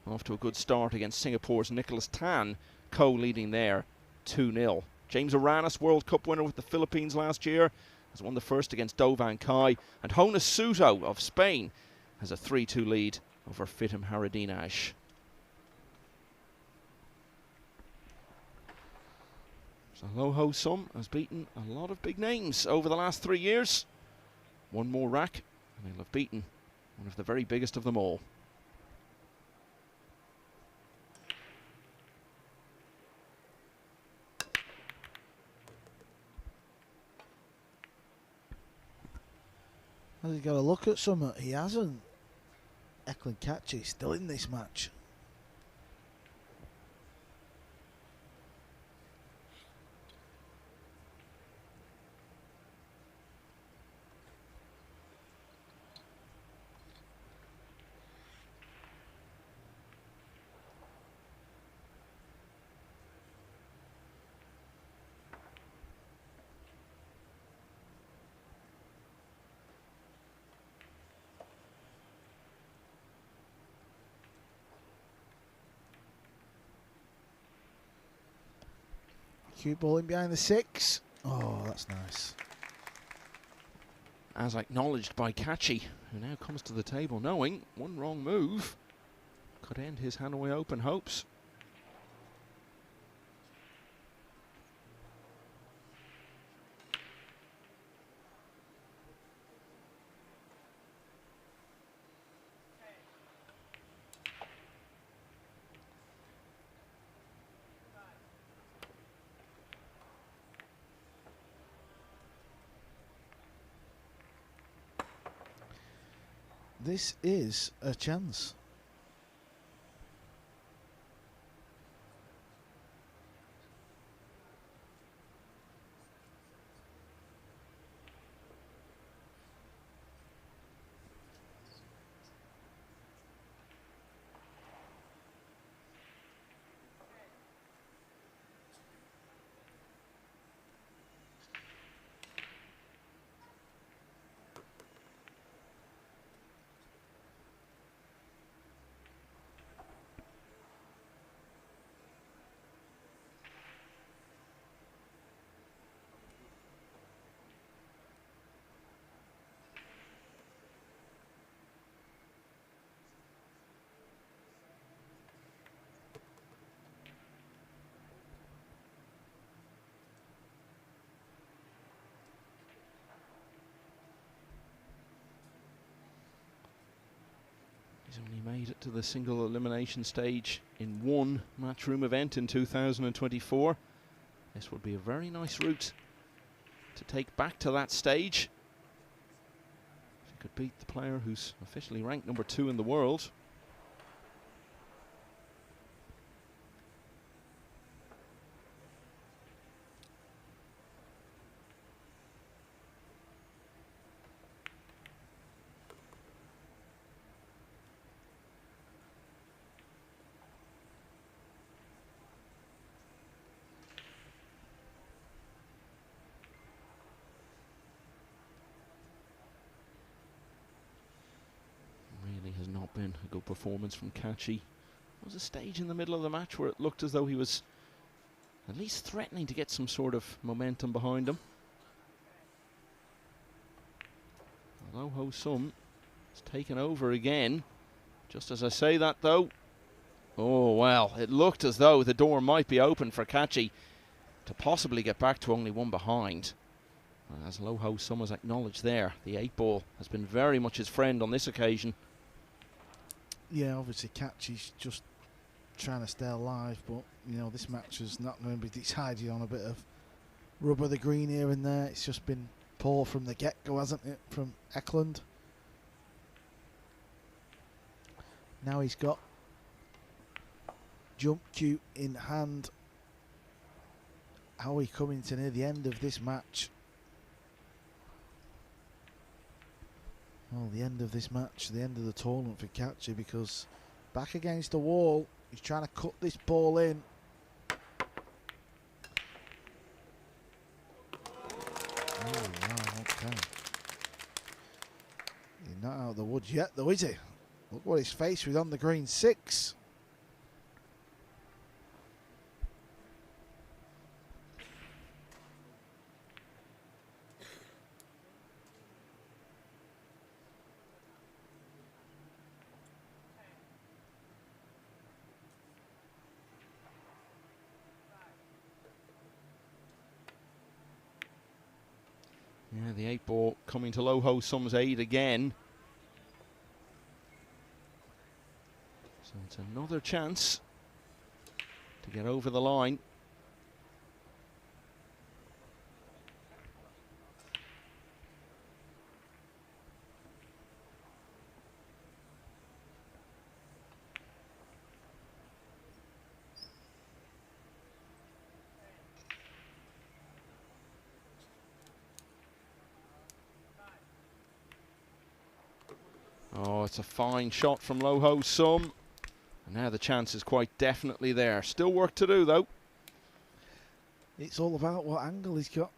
Off to a good start against Singapore's Nicholas Tan. Ko leading there 2-0. James Aranis, World Cup winner with the Philippines last year, has won the first against Do Van Kai. And Jonas Suto of Spain has a 3-2 lead over Fitim Haradinaj. So Low Ho Sum has beaten a lot of big names over the last 3 years. One more rack, and he'll have beaten one of the very biggest of them all. Has he got a look at something? He hasn't. Eklund Kachi still in this match. Cute ball in behind the 6. Oh, that's nice. As acknowledged by Kachi, who now comes to the table knowing one wrong move could end his Hanoi Open hopes. This is a chance. made it to the single elimination stage in one matchroom event in 2024. This would be a very nice route to take back to that stage. If you could beat the player who's officially ranked number 2 in the world. Has not been a good performance from Kachi. There was a stage in the middle of the match where it looked as though he was at least threatening to get some sort of momentum behind him. Lo Ho Sum has taken over again. Just as I say that though, oh well, it looked as though the door might be open for Kachi to possibly get back to only one behind. As Lo Ho Sum has acknowledged there, the 8-ball has been very much his friend on this occasion. Yeah, obviously Kachi's just trying to stay alive, but you know this match is not going to be decided on a bit of rubber the green here and there. It's just been poor from the get-go, hasn't it, from Eklund. Now he's got jump cue in hand. How are we coming to near the end of this match? Well, the end of this match, the end of the tournament for Kachi, because back against the wall, he's trying to cut this ball in. Oh, wow, okay. He's not out of the woods yet, though, is he? Look what he's faced with on the green 6. Yeah, the 8-ball coming to Lo Ho Sum's aid again. So it's another chance to get over the line. Oh, it's a fine shot from Lo Ho Sum. And now the chance is quite definitely there. Still work to do, though. It's all about what angle he's got.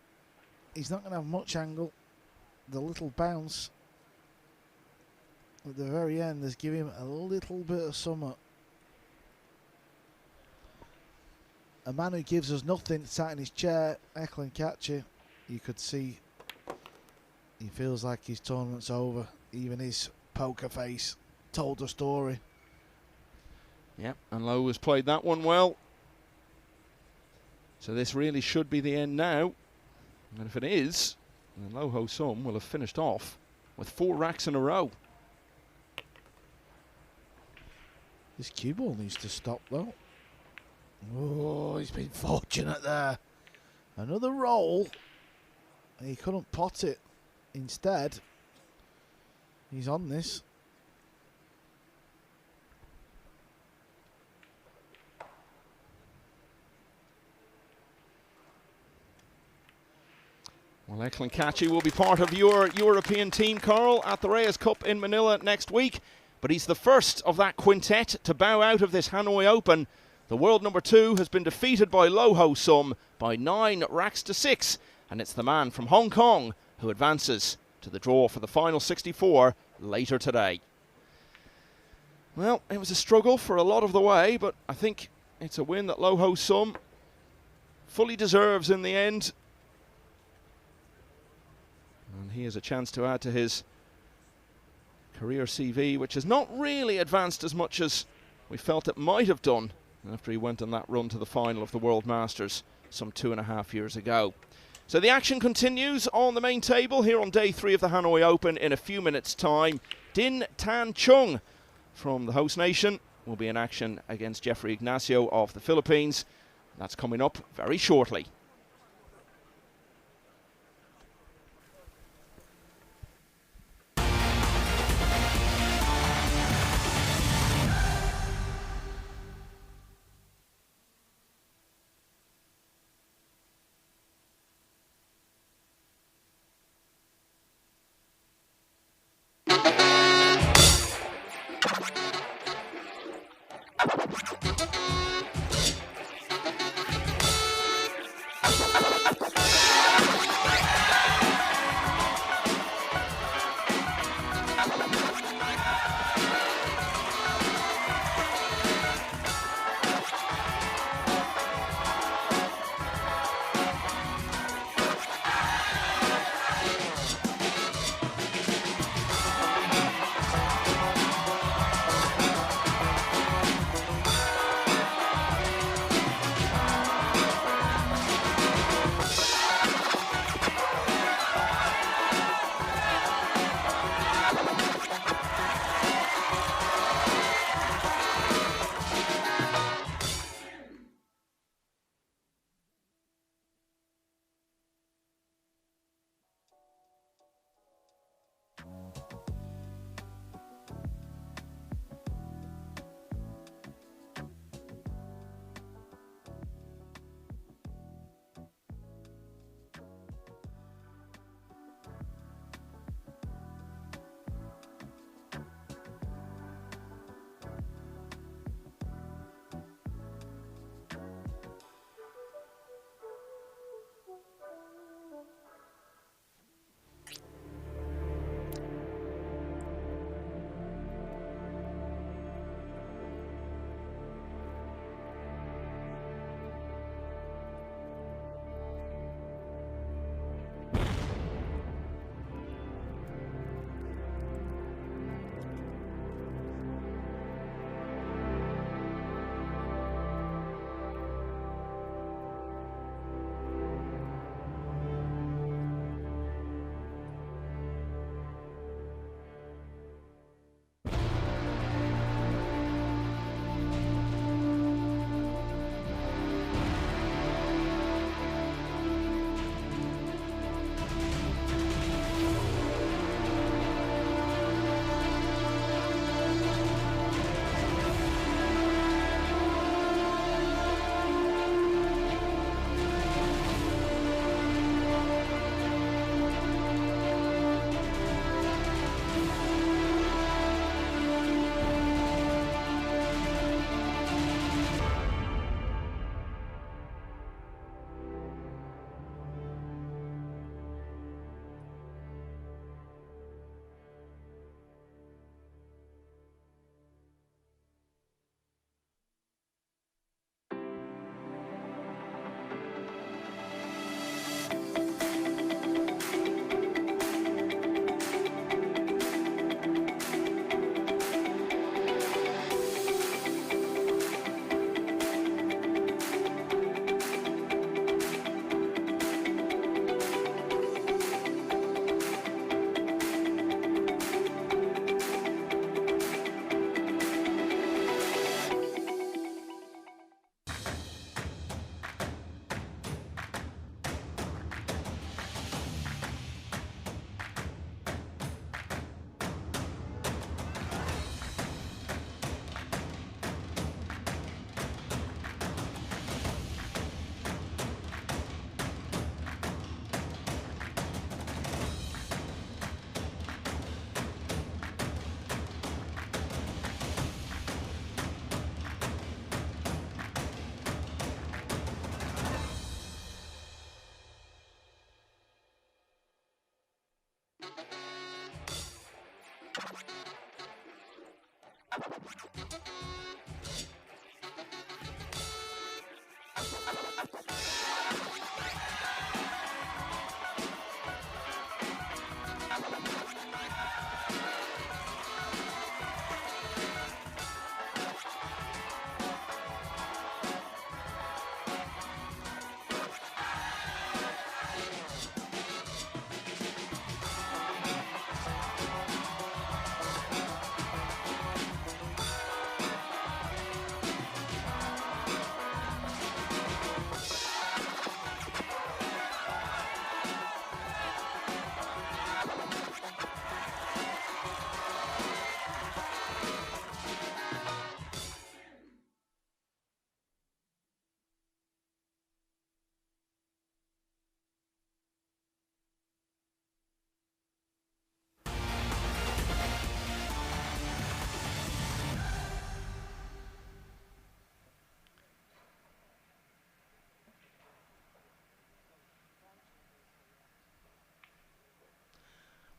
He's not going to have much angle. The little bounce at the very end has given him a little bit of summer. A man who gives us nothing sat in his chair, Eklund Kachi. You could see he feels like his tournament's over. Even his poker face told the story. Yep, and Lo has played that one well. So this really should be the end now. And if it is, then Lo Ho Sum will have finished off with 4 racks in a row. This cue ball needs to stop though. Oh, he's been fortunate there. Another roll. He couldn't pot it. Instead, he's on this. Well, Eklund Kachi will be part of your European team, Carl, at the Reyes Cup in Manila next week. But he's the first of that quintet to bow out of this Hanoi Open. The world number 2 has been defeated by Lo Ho Sum by 9 racks to 6. And it's the man from Hong Kong who advances to the draw for the final 64 later today. Well, it was a struggle for a lot of the way, but I think it's a win that Lo Ho Sum fully deserves in the end. And he has a chance to add to his career CV, which has not really advanced as much as we felt it might have done after he went on that run to the final of the World Masters some 2.5 years ago. So the action continues on the main table here on day 3 of the Hanoi Open in a few minutes' time. Din Tan Chung from the host nation will be in action against Jeffrey Ignacio of the Philippines. That's coming up very shortly.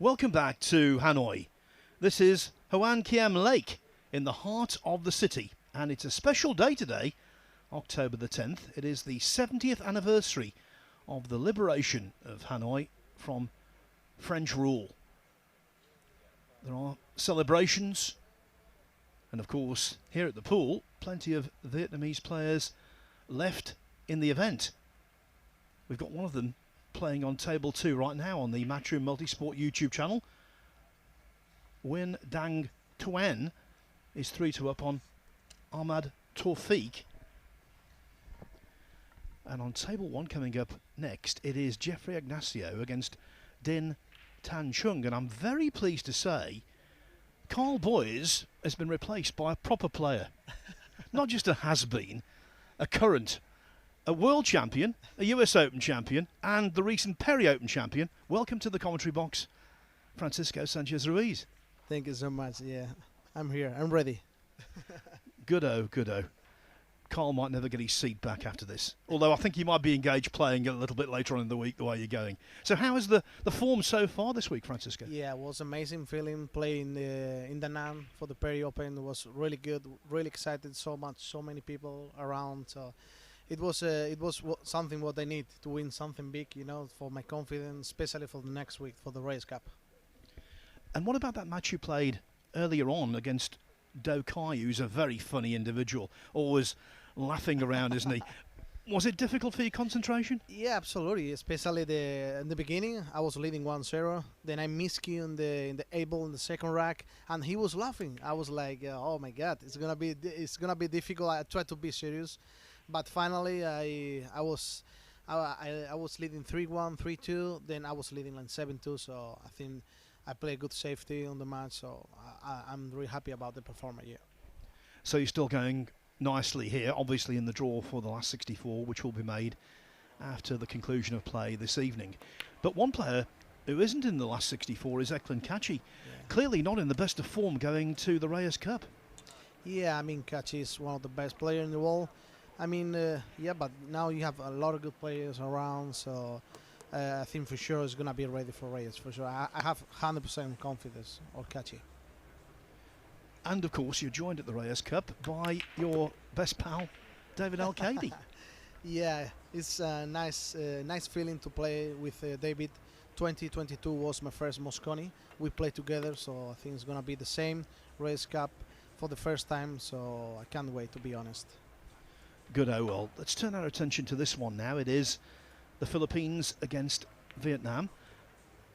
Welcome back to Hanoi. This is Hoan Kiem Lake in the heart of the city, and it's a special day today, October the 10th. It is the 70th anniversary of the liberation of Hanoi from French rule. There are celebrations, and of course here at the pool plenty of Vietnamese players left in the event. We've got one of them playing on table 2 right now on the Matchroom Multisport YouTube channel. Nguyen Dang Tuan is 3-2 up on Ahmad Tawfiq. And on table 1 coming up next, it is Jeffrey Ignacio against Din Tan Chung. And I'm very pleased to say Carl Boyes has been replaced by a proper player. Not just a has-been, a current, a world champion, a US Open champion, and the recent Perry Open champion. Welcome to the commentary box, Francisco Sanchez-Ruiz. Thank you so much. Yeah, I'm here. I'm ready. Goodo, goodo. Carl might never get his seat back after this. Although I think he might be engaged playing a little bit later on in the week, the way you're going. So how is the form so far this week, Francisco? Yeah, it was amazing feeling playing in Da Nang for the Perry Open. It was really good, really excited, so many people around. So it was something what I need to win something big, you know, for my confidence, especially for the next week for the Race Cup. And what about that match you played earlier on against Do Kai, who's a very funny individual, always laughing around, isn't he? Was it difficult for your concentration? Yeah, absolutely. Especially in the beginning, I was leading 1-0. Then I missed you in the able in the second rack, and he was laughing. I was like, "Oh my God, it's gonna be difficult." I tried to be serious, but finally I was leading 3-1, 3-2. Then I was leading like 7-2. So I think I played good safety on the match. So I'm really happy about the performance. Yeah. So you're still going nicely here, obviously in the draw for the last 64, which will be made after the conclusion of play this evening. But one player who isn't in the last 64 is Eklund Kachi. Yeah. Clearly not in the best of form going to the Reyes Cup. Yeah, I mean, Kachi is one of the best players in the world. I mean, yeah, but now you have a lot of good players around, so I think for sure it's going to be ready for Reyes, for sure. I have 100% confidence on Kachi. And of course, you're joined at the Reyes Cup by your best pal, David Al-Kaidi. Yeah, it's a nice feeling to play with David. 2022 was my first Mosconi. We played together, so I think it's going to be the same Reyes Cup for the first time, so I can't wait, to be honest. Good. Oh well, let's turn our attention to this one now. It is the Philippines against Vietnam.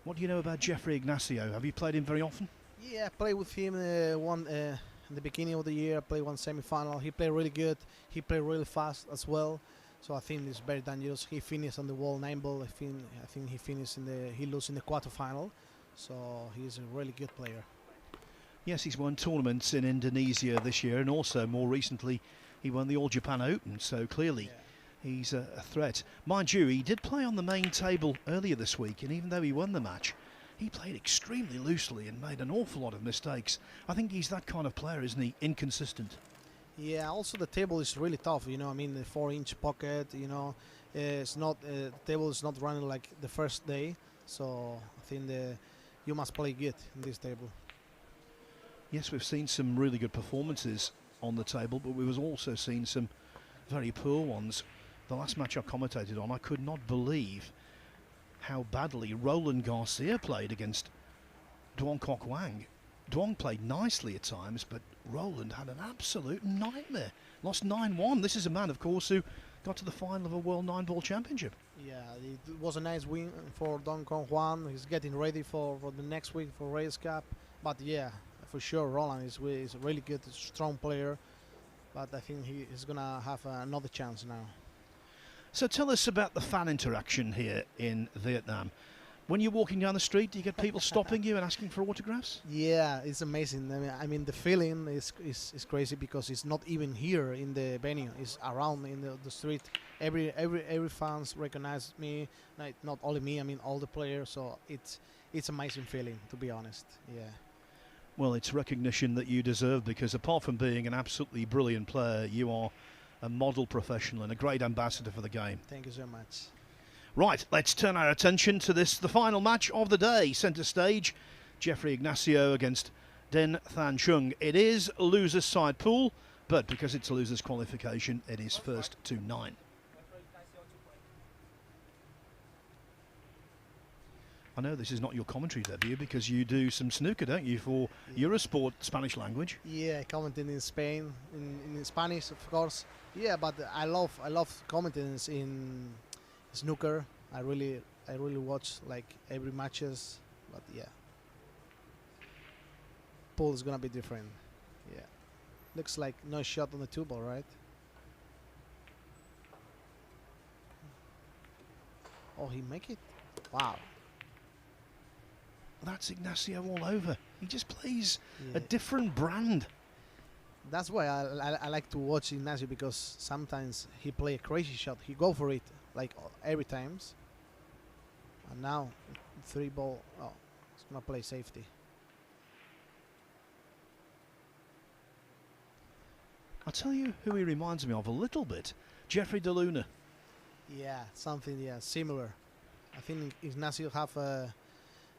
What do you know about Jeffrey Ignacio? Have you played him very often? Yeah, I played with him in the beginning of the year. I played one semi-final. He played really good. He played really fast as well. So I think it's very dangerous. He finished on the wall Nineball. I think he finished he lost in the quarterfinal. So he's a really good player. Yes, he's won tournaments in Indonesia this year, and also more recently he won the All Japan Open. So clearly he's a threat. Mind you, he did play on the main table earlier this week, and even though he won the match, he played extremely loosely and made an awful lot of mistakes. I think he's that kind of player, isn't he? Inconsistent. Yeah, also the table is really tough, you know. I mean, the 4-inch pocket, you know, it's not the table is not running like the first day. So I think you must play good in this table. Yes, we've seen some really good performances on the table, but we've also seen some very poor ones. The last match I commentated on, I could not believe how badly Roland Garcia played against Duong Kok Wang. Duong played nicely at times, but Roland had an absolute nightmare. Lost 9-1. This is a man, of course, who got to the final of a World Nineball Championship. Yeah, it was a nice win for Duong Kok Wang. He's getting ready for the next week for Reyes Cup. But yeah, for sure, Roland is a really good, strong player. But I think he's going to have another chance now. So tell us about the fan interaction here in Vietnam. When you're walking down the street, do you get people stopping you and asking for autographs? Yeah, it's amazing. I mean the feeling is crazy because it's not even here in the venue. It's around in the street. Every fans recognize me. Not only me. I mean all the players. So it's amazing feeling, to be honest. Yeah. Well, it's recognition that you deserve, because apart from being an absolutely brilliant player, you are a model professional and a great ambassador for the game. Thank you so much. Right, let's turn our attention to this, the final match of the day. Centre stage, Jeffrey Ignacio against Den Than Chung. It is a loser's side pool, but because it's a loser's qualification, it is first to 9. I know this is not your commentary debut because you do some snooker, don't you, for Eurosport Spanish language? Yeah, commenting in Spain, in Spanish, of course. Yeah, but I love commenting in snooker. I really watch like every matches. But yeah, pool is gonna be different. Yeah, looks like no shot on the 2-ball, right? Oh, he make it! Wow. That's Ignacio all over. He just plays Yeah. a different brand. That's why I like to watch Ignacio, because sometimes he play a crazy shot. He go for it like every times. And now 3-ball. Oh, he's gonna play safety. I'll tell you who he reminds me of a little bit. Jeffrey De Luna. Yeah, something similar. I think Ignacio have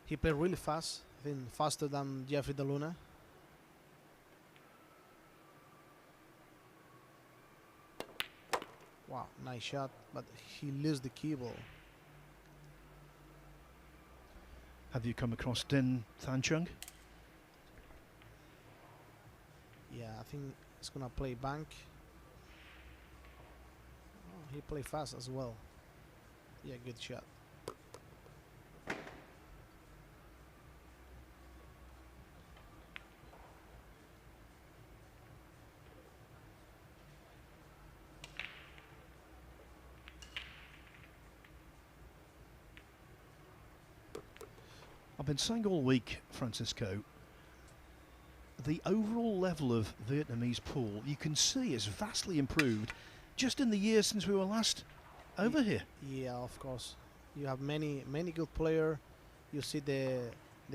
he play really fast. I think faster than Jeffrey De Luna. Wow, nice shot, but he lose the key ball. Have you come across Den Than Chung? Yeah, I think he's gonna play bank. Oh, he play fast as well. Yeah, good shot. I've been saying all week, Francisco, the overall level of Vietnamese pool, you can see, is vastly improved just in the years since we were last over here. Yeah, of course. You have many good player. You see the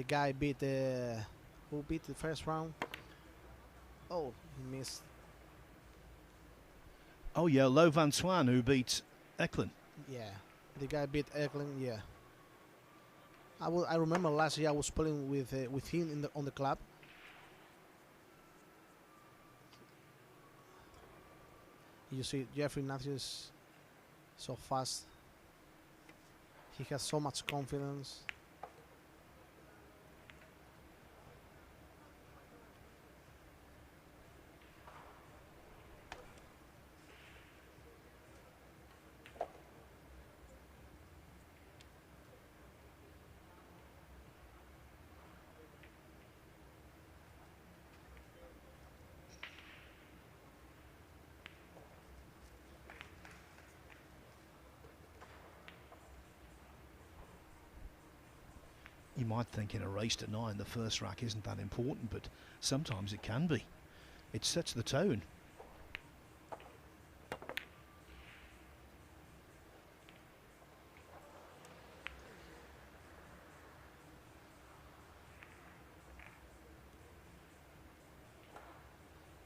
guy beat who beat the first round. Oh, he missed. Oh yeah, Lo Van Swan, who beat Eklund. Yeah, the guy beat Eklund. Yeah. I remember last year I was playing with him on the club. You see, Jeffrey Matthews so fast. He has so much confidence. You might think in a race to 9 the first rack isn't that important, but sometimes it can be. It sets the tone.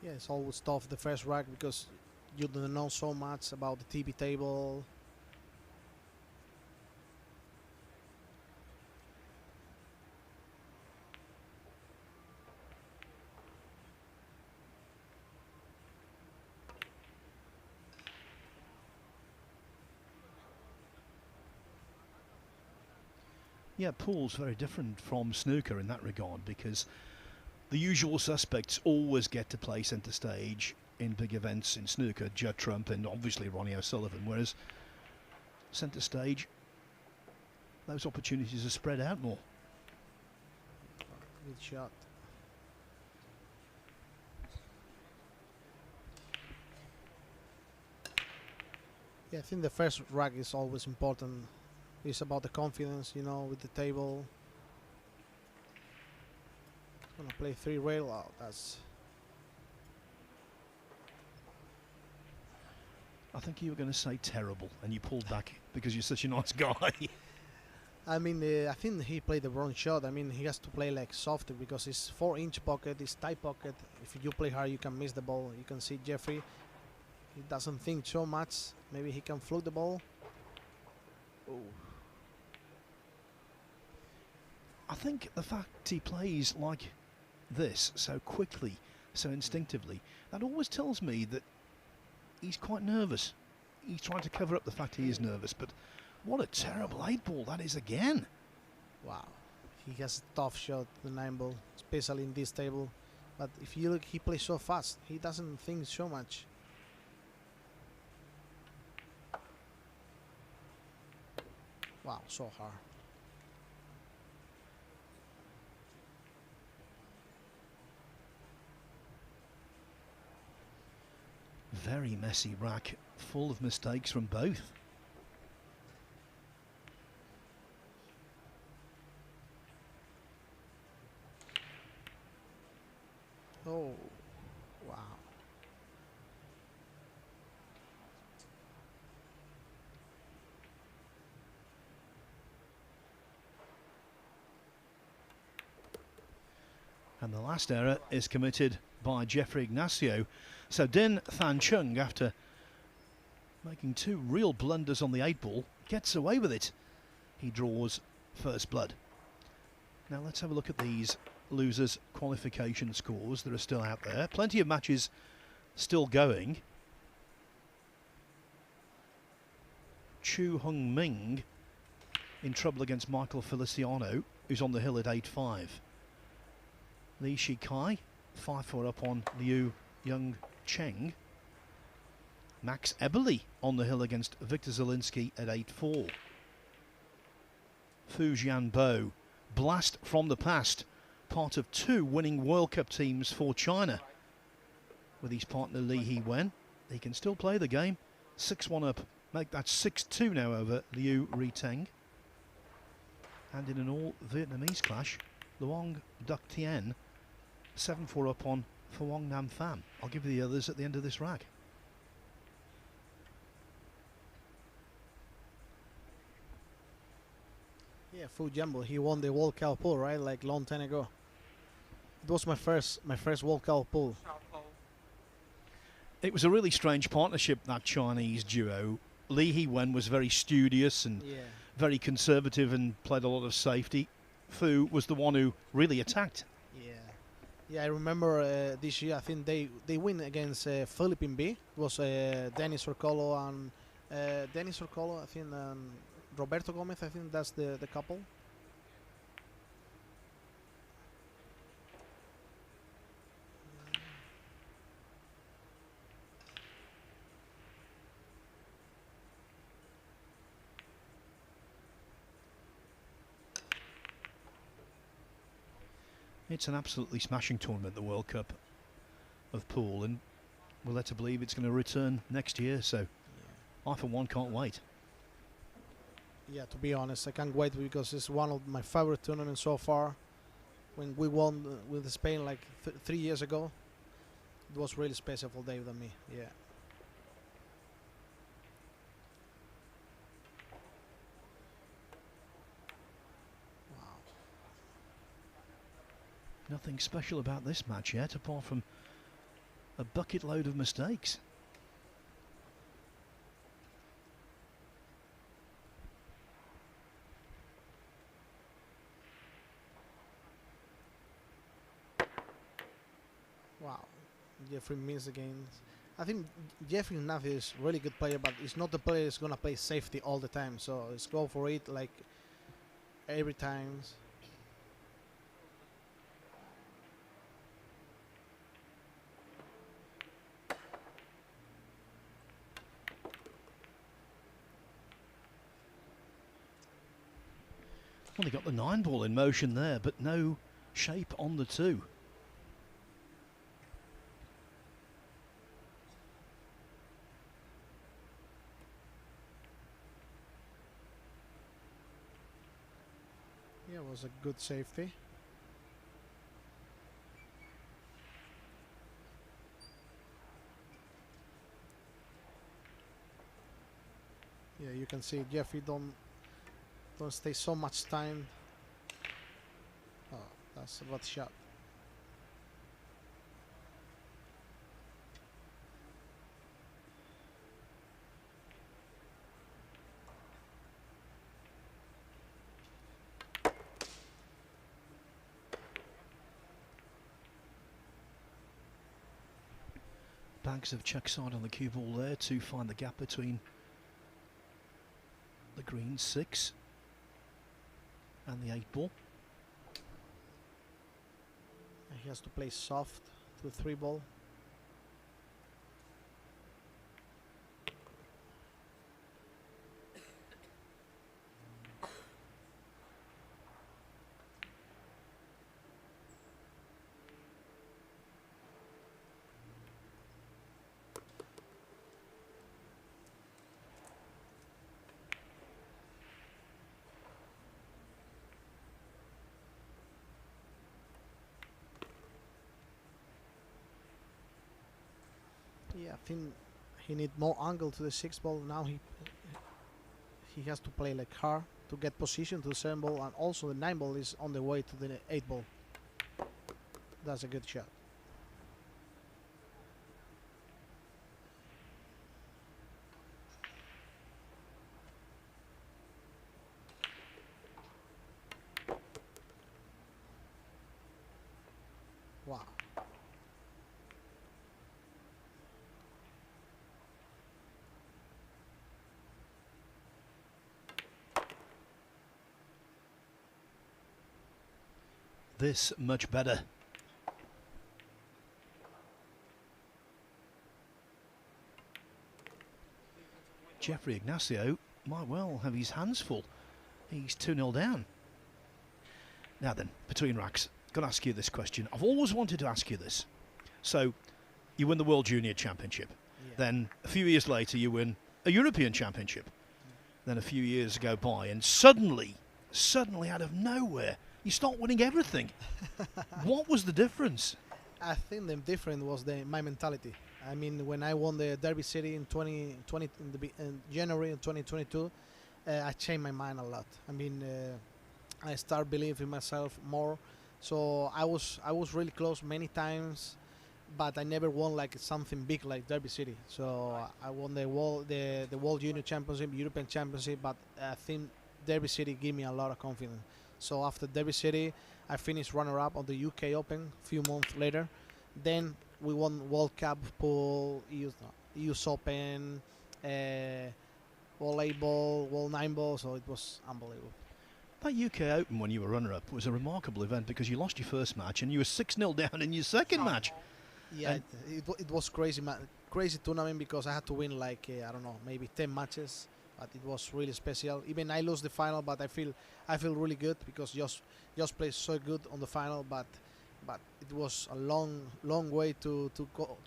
Yeah, it's always tough the first rack because you don't know so much about the TV table. Yeah, pool's very different from snooker in that regard because the usual suspects always get to play centre stage in big events in snooker, Judd Trump and obviously Ronnie O'Sullivan, whereas centre stage, those opportunities are spread out more. Good shot. Yeah, I think the first rack is always important. It's about the confidence, you know, with the table. Gonna play 3 rail out. That's. I think you were going to say terrible, and you pulled back because you're such a nice guy. I mean, I think he played the wrong shot. I mean, he has to play like softer because it's 4-inch pocket, it's tight pocket. If you play hard, you can miss the ball. You can see Jeffrey. He doesn't think so much. Maybe he can float the ball. I think the fact he plays like this so quickly, so instinctively, that always tells me that he's quite nervous. He's trying to cover up the fact he is nervous, but what a terrible 8-ball that is again. Wow. He has a tough shot, the 9-ball, especially in this table. But if you look, he plays so fast. He doesn't think so much. Wow, so hard. Very messy rack, full of mistakes from both. Oh, wow. And the last error is committed by Jeffrey Ignacio. So Din Than Chung, after making 2 real blunders on the 8-ball, gets away with it. He draws first blood. Now let's have a look at these losers' qualification scores that are still out there. Plenty of matches still going. Chu Hung Ming in trouble against Michael Feliciano, who's on the hill at 8-5. Li Shikai 5-4 up on Liu Young Cheng. Max Eberle on the hill against Victor Zielinski at 8-4. Fu Jianbo, blast from the past, part of 2 winning World Cup teams for China. With his partner Li He-wen, he can still play the game. 6-1 up, make that 6-2 now over Liu Riteng. And in an all Vietnamese clash, Luong Duc Tien 7-4 up on Phuong Nam Pham. I'll give you the others at the end of this rack. Yeah, Fu Jumbo, he won the World Cup pool, right? Like long time ago. It was my first World Cup pool. It was a really strange partnership, that Chinese duo. Li He-wen was very studious and very conservative and played a lot of safety. Fu was the one who really attacked. Yeah, I remember this year. I think they win against Philippine B. It was Dennis Orcolo and I think Roberto Gomez. I think that's the couple. It's an absolutely smashing tournament, the World Cup of pool, and we're led to believe it's going to return next year, so I for one can't wait. Yeah, to be honest, I can't wait because it's one of my favorite tournaments so far. When we won with Spain like 3 years ago, it was really special for David and me. Yeah. Nothing special about this match yet, apart from a bucket load of mistakes. Wow, Jeffrey missed again. I think Jeffrey Nath is a really good player, but he's not the player that's gonna play safety all the time. So let's go for it like every time. Well, they got the 9-ball in motion there, but no shape on the 2. Yeah, it was a good safety. Yeah, you can see Jeffrey don't stay so much time. Oh, that's a bad shot. bags of check side on the cue ball there to find the gap between the green 6 and the 8 ball. He has to play soft to 3 ball. Yeah, I think he need more angle to the 6 ball. Now he has to play like hard to get position to the 7 ball, and also the 9 ball is on the way to the 8 ball. That's a good shot. Wow. This much better. Jeffrey Ignacio might well have his hands full. He's 2-0 down. Now then, between racks, got to ask you this question. I've always wanted to ask you this. So, you win the World Junior Championship. Yeah. Then, a few years later, you win a European Championship. Then a few years go by, and suddenly, out of nowhere, you start winning everything. What was the difference? I think the difference was my mentality. I mean, when I won the Derby City in 2020 in January of 2022, I changed my mind a lot. I mean, I start believing in myself more. So I was really close many times, but I never won like something big like Derby City. So I won the World Junior Championship, European Championship, but I think Derby City gave me a lot of confidence. So after Derby City, I finished runner-up on the UK Open a few months later. Then we won World Cup, pool, US Open, World 8 ball, World 9 ball, so it was unbelievable. That UK Open when you were runner-up was a remarkable event because you lost your first match and you were 6-0 down in your second match. Yeah, it was crazy, crazy tournament because I had to win like, I don't know, maybe 10 matches. But it was really special. Even I lost the final, but I feel really good because just played so good on the final. But it was a long way to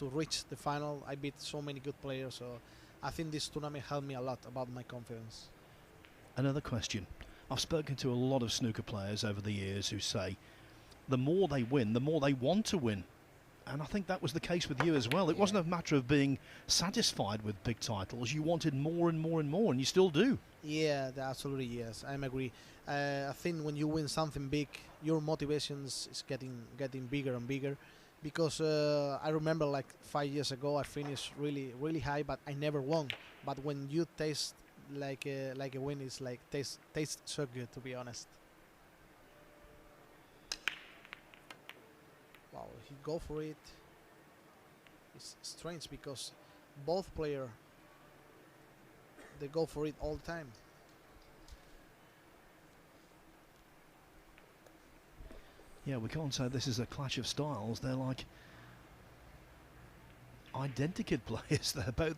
reach the final. I beat so many good players, so I think this tournament helped me a lot about my confidence. Another question. I've spoken to a lot of snooker players over the years who say the more they win, the more they want to win. And I think that was the case with you as well. It wasn't a matter of being satisfied with big titles. You wanted more and more and more, and you still do. Yeah, absolutely, yes. I agree. I think when you win something big, your motivation is getting bigger and bigger. Because I remember like 5 years ago, I finished really high, but I never won. But when you taste like a win, it's like tastes so good, to be honest. Wow, he go for it. It's strange because both players, they go for it all the time. Yeah, we can't say this is a clash of styles. They're like identical players. They're both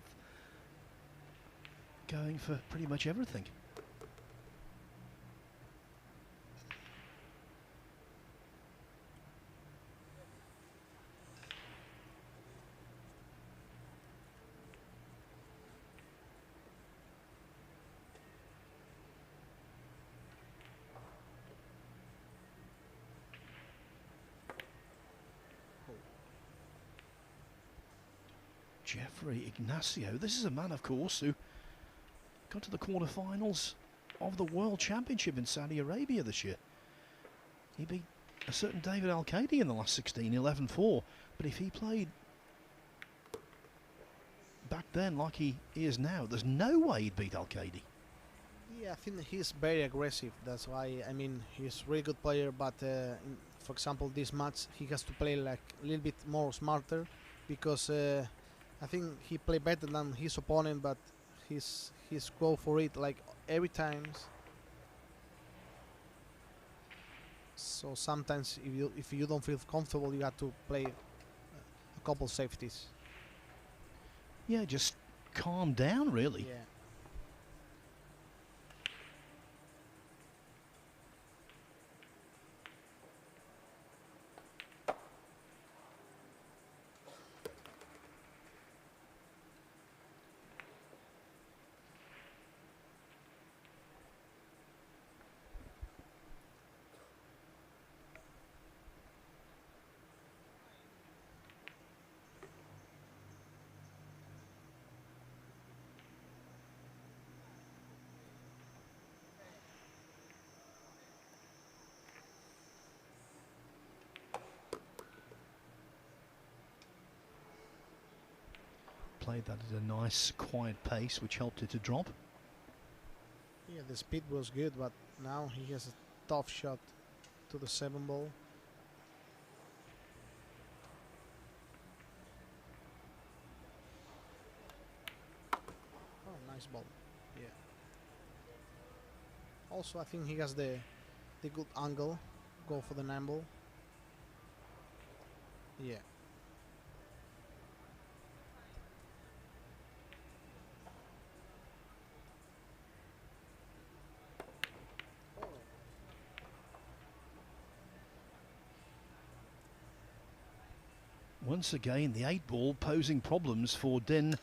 going for pretty much everything. Jeffrey Ignacio. This is a man, of course, who got to the quarterfinals of the World Championship in Saudi Arabia this year. He beat a certain David Al-Qaedi in the last 16, 11-4. But if he played back then like he is now, there's no way he'd beat Al-Qaedi. Yeah, I think he's very aggressive. That's why, I mean, he's a really good player. But, for example, this match, he has to play like a little bit more smarter because I think he played better than his opponent, but he's go for it like every time. So sometimes if you don't feel comfortable, you have to play a couple safeties. Yeah, just calm down, really. Yeah. Played that at a nice, quiet pace, which helped it to drop. Yeah, the speed was good, but now he has a tough shot to the 7 ball. Oh, nice ball. Yeah. Also, I think he has the good angle. Go for the 9 ball. Yeah. Once again, the 8 ball posing problems for Din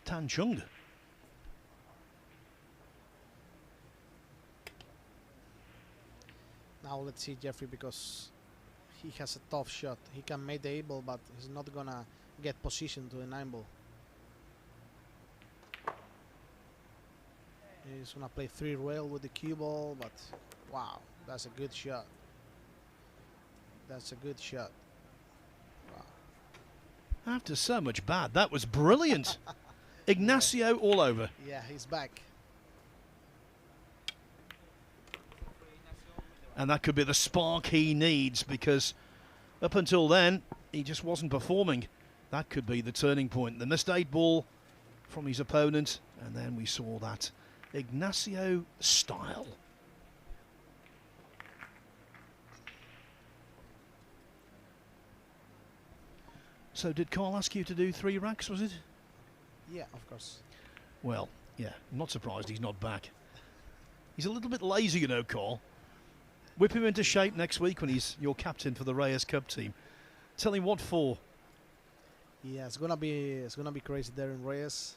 Tan Chung. Now let's see Jeffrey, because he has a tough shot. He can make the 8 ball, but he's not gonna get position to the 9 ball. He's gonna play 3 rail with the cue ball, but wow, that's a good shot. That's a good shot. Wow. After so much bad, that was brilliant. Ignacio all over. Yeah, he's back. And that could be the spark he needs, because up until then, he just wasn't performing. That could be the turning point. The missed 8 ball from his opponent, and then we saw that Ignacio style. So did Carl ask you to do 3 racks, was it? Yeah, of course. Well, yeah, I'm not surprised he's not back. He's a little bit lazy, you know, Carl. Whip him into shape next week when he's your captain for the Reyes Cup team. Tell him what for. Yeah, it's gonna be crazy there in Reyes.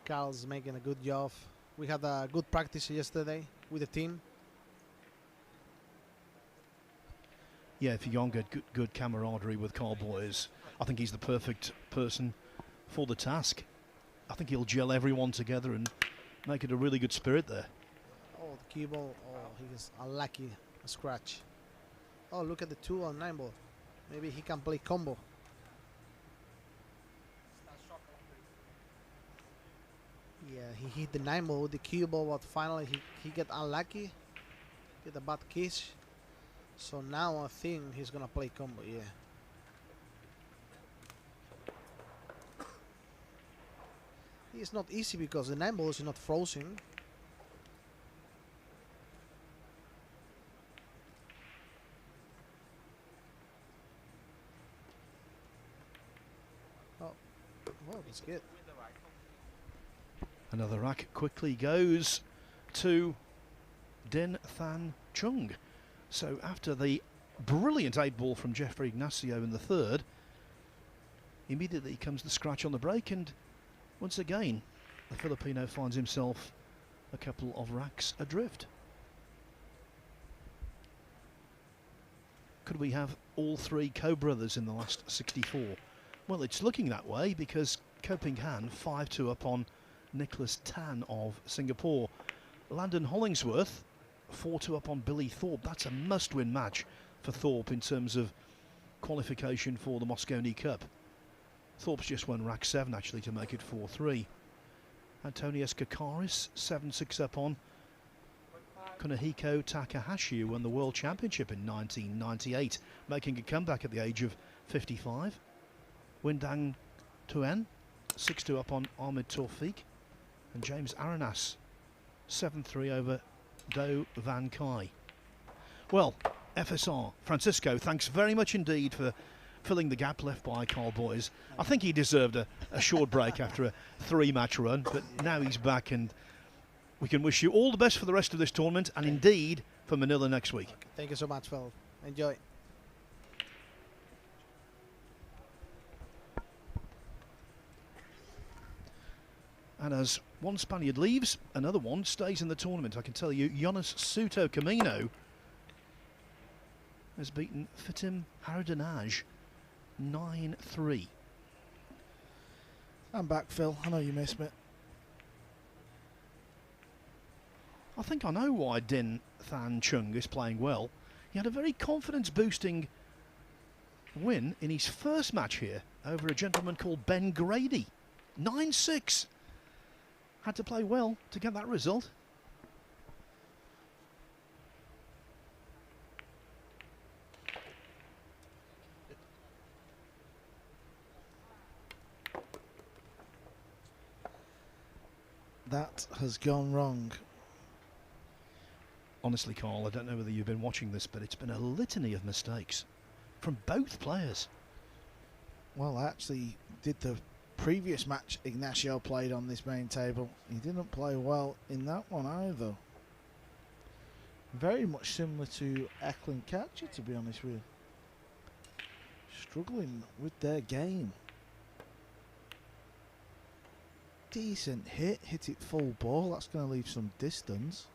Carl's making a good job. We had a good practice yesterday with the team. Yeah, if you can't get good camaraderie with Carl Boyers, I think he's the perfect person for the task. I think he'll gel everyone together and make it a really good spirit there. Oh, the cue ball. Oh, he is unlucky. A scratch. Oh, look at the 2 on 9 ball. Maybe he can play combo. Yeah, he hit the 9 ball with the cue ball, but finally he get unlucky. Get a bad kiss. So now I think he's gonna play combo, yeah. It's not easy because the 9 ball is not frozen. Oh, that's good. Another rack quickly goes to Din Tan Chung. So after the brilliant 8 ball from Jeffrey Ignacio in the 3rd, immediately comes the scratch on the break, and once again the Filipino finds himself a couple of racks adrift. Could we have all 3 co-brothers in the last 64? Well, it's looking that way, because Ko Ping Han 5-2 up on Nicholas Tan of Singapore. Landon Hollingsworth 4-2 up on Billy Thorpe. That's a must-win match for Thorpe in terms of qualification for the Moscone Cup. Thorpe's just won rack 7 actually to make it 4-3. Antonius Kakaris 7-6 up on Kunihiko Takahashi, who won the World Championship in 1998, making a comeback at the age of 55. Windang Tuen 6-2 up on Ahmed Tawfiq. And James Aranas 7-3 over Do Van Kai. Well, FSR, Francisco, thanks very much indeed for filling the gap left by Carl Boys. I think he deserved a short break after a 3-match run, but now he's back, and we can wish you all the best for the rest of this tournament, and indeed for Manila next week. Thank you so much, Phil. Enjoy. And as one Spaniard leaves, another one stays in the tournament. I can tell you, Jonas Suto Camino has beaten Fatim Haradanaj 9-3. I'm back, Phil. I know you missed me. I think I know why Din Than Chung is playing well. He had a very confidence-boosting win in his first match here over a gentleman called Ben Grady. 9-6. Had to play well to get that result. That has gone wrong. Honestly, Carl, I don't know whether you've been watching this, but it's been a litany of mistakes from both players. Well, I actually did the previous match Ignacio played on this main table. He didn't play well in that one either. Very much similar to Eklund Catcher, to be honest with you. Struggling with their game. Decent hit it full ball. That's going to leave some distance.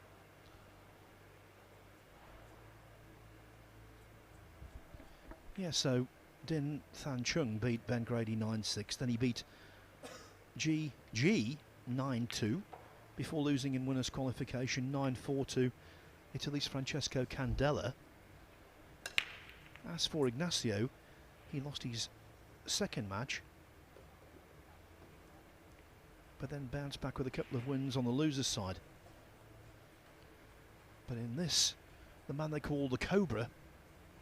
Yeah, so Din Than Chung beat Ben Grady 9-6. Then he beat GG 9-2 before losing in winners' qualification 9-4 to Italy's Francesco Candela. As for Ignacio, he lost his second match, but then bounced back with a couple of wins on the loser's side. But in this, the man they call the Cobra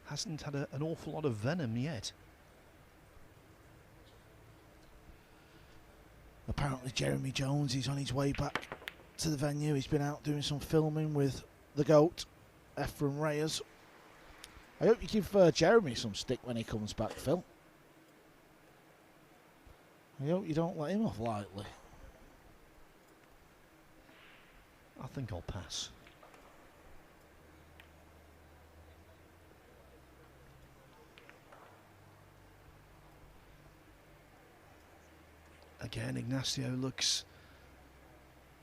hasn't had an awful lot of venom yet. Apparently Jeremy Jones is on his way back to the venue. He's been out doing some filming with the GOAT, Efren Reyes. I hope you give Jeremy some stick when he comes back, Phil. I hope you don't let him off lightly. I think I'll pass. Again, Ignacio looks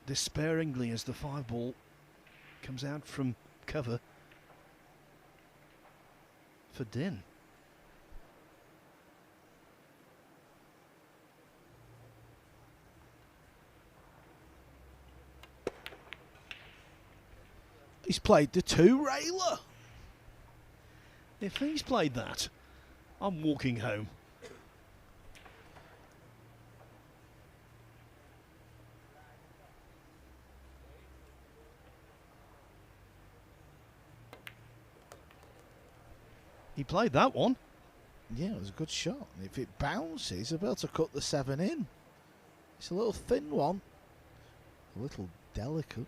despairingly as the 5-ball comes out from cover for Din. He's played the 2-railer. If he's played that, I'm walking home. He played that one. Yeah, it was a good shot. If it bounces, he'll be able to cut the 7 in. It's a little thin one. A little delicate.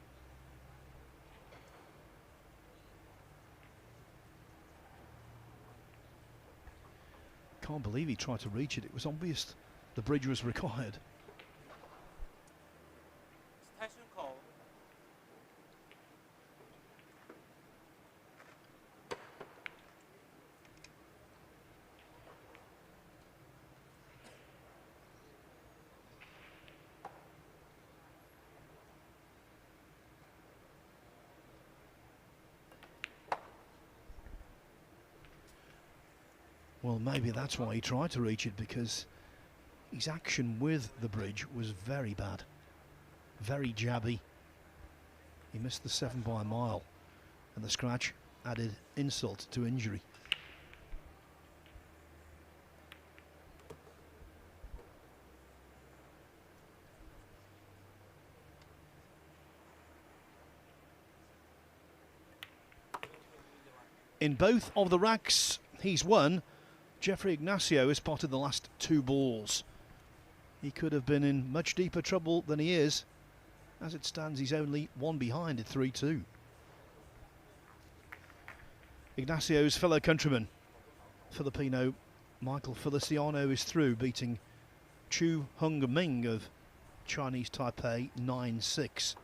Can't believe he tried to reach it. It was obvious the bridge was required. Well, maybe that's why he tried to reach it, because his action with the bridge was very bad. Very jabby. He missed the 7 by a mile, and the scratch added insult to injury. In both of the racks he's won, Jeffrey Ignacio has spotted the last 2 balls. he could have been in much deeper trouble than he is. As it stands, he's only one behind at 3-2. Ignacio's fellow countryman, Filipino Michael Feliciano, is through, beating Chu Hung Ming of Chinese Taipei 9-6.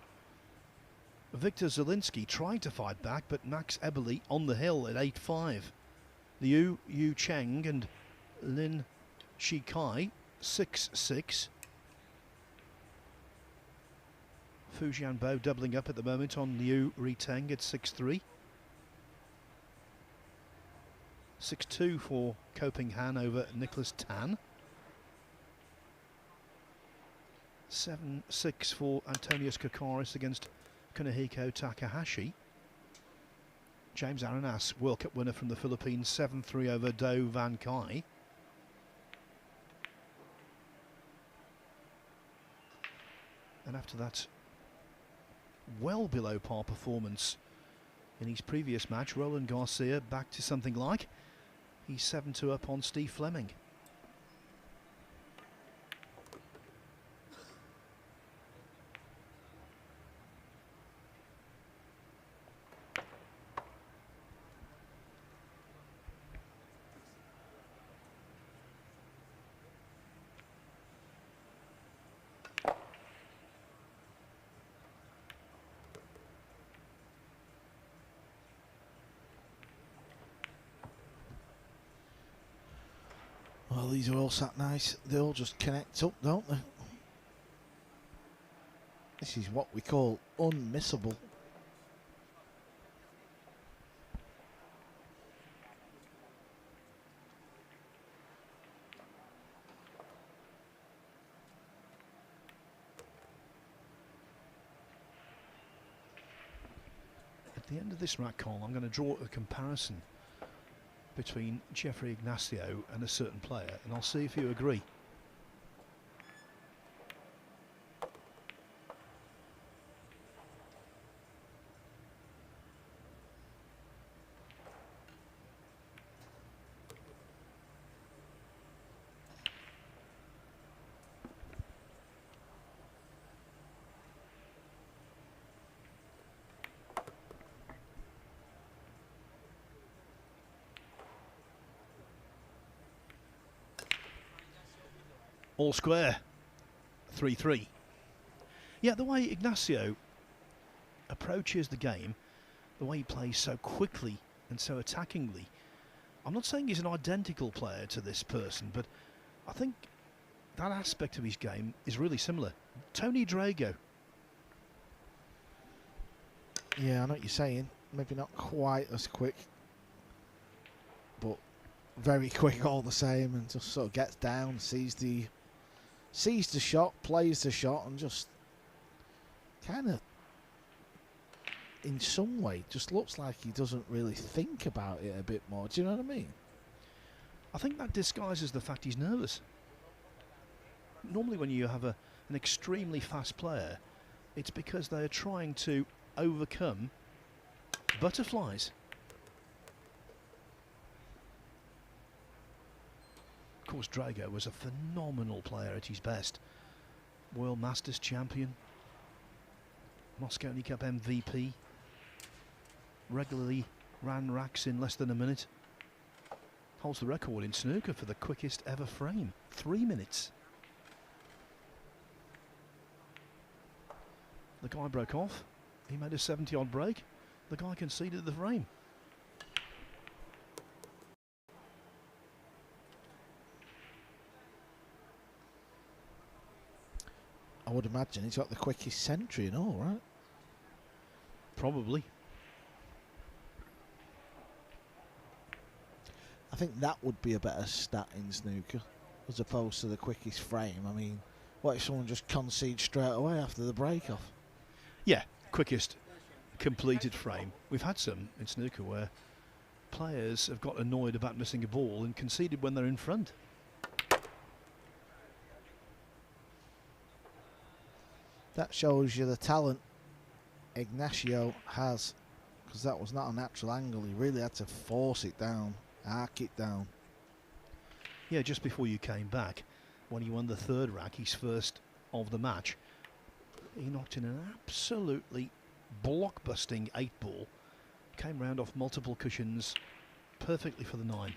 Victor Zielinski tried to fight back, but Max Eberle on the hill at 8-5. Liu Yu Cheng and Lin Shikai 6-6. Fu Jianbo doubling up at the moment on Liu Riteng at 6-3. 6-2 for Koping Han over Nicholas Tan. 7-6 for Antonius Kokoris against Kunihiko Takahashi. James Arenas, World Cup winner from the Philippines, 7-3 over Do Van Kai. And after that, well below par performance in his previous match, Roland Garcia back to something like. He's 7-2 up on Steve Fleming. Well, these are all sat nice. They all just connect up, don't they? This is what we call unmissable. At the end of this rack call, I'm going to draw a comparison between Jeffrey Ignacio and a certain player, and I'll see if you agree. All square, 3-3. Yeah, the way Ignacio approaches the game, the way he plays so quickly and so attackingly, I'm not saying he's an identical player to this person, but I think that aspect of his game is really similar. Tony Drago. Yeah, I know what you're saying. Maybe not quite as quick, but very quick all the same, and just sort of gets down, sees the shot, plays the shot, and just kind of, in some way, just looks like he doesn't really think about it a bit more. Do you know what I mean? I think that disguises the fact he's nervous. Normally when you have an extremely fast player, it's because they are trying to overcome butterflies. Of course, Drago was a phenomenal player at his best. World Masters champion, Mosconi Cup MVP, regularly ran racks in less than a minute. Holds the record in snooker for the quickest ever frame, 3 minutes. The guy broke off, he made a 70-odd break, the guy conceded the frame. I would imagine he's got the quickest century and all, right? Probably. I think that would be a better stat in snooker as opposed to the quickest frame. I mean, what if someone just concedes straight away after the break-off? Yeah, quickest completed frame. We've had some in snooker where players have got annoyed about missing a ball and conceded when they're in front. That shows you the talent Ignacio has, because that was not a natural angle. He really had to force it down, arc it down. Yeah, just before you came back, when he won the third rack, his first of the match. He knocked in an absolutely blockbusting 8-ball. Came round off multiple cushions, perfectly for the 9.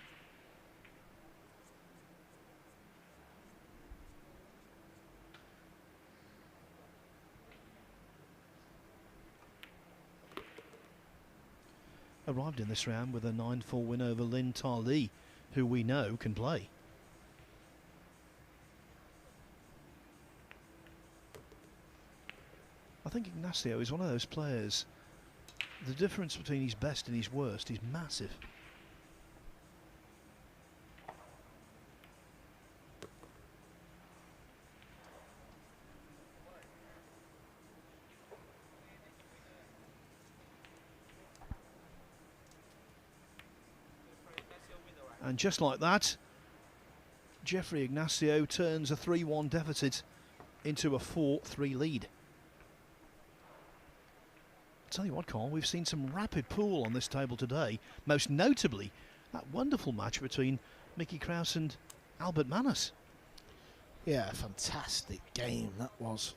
Arrived in this round with a 9-4 win over Lin Ta Li, who we know can play. I think Ignacio is one of those players, the difference between his best and his worst is massive. And just like that, Jeffrey Ignacio turns a 3-1 deficit into a 4-3 lead. Tell you what, Carl, we've seen some rapid pool on this table today, most notably that wonderful match between Mickey Krauss and Albert Manis. Yeah, fantastic game that was.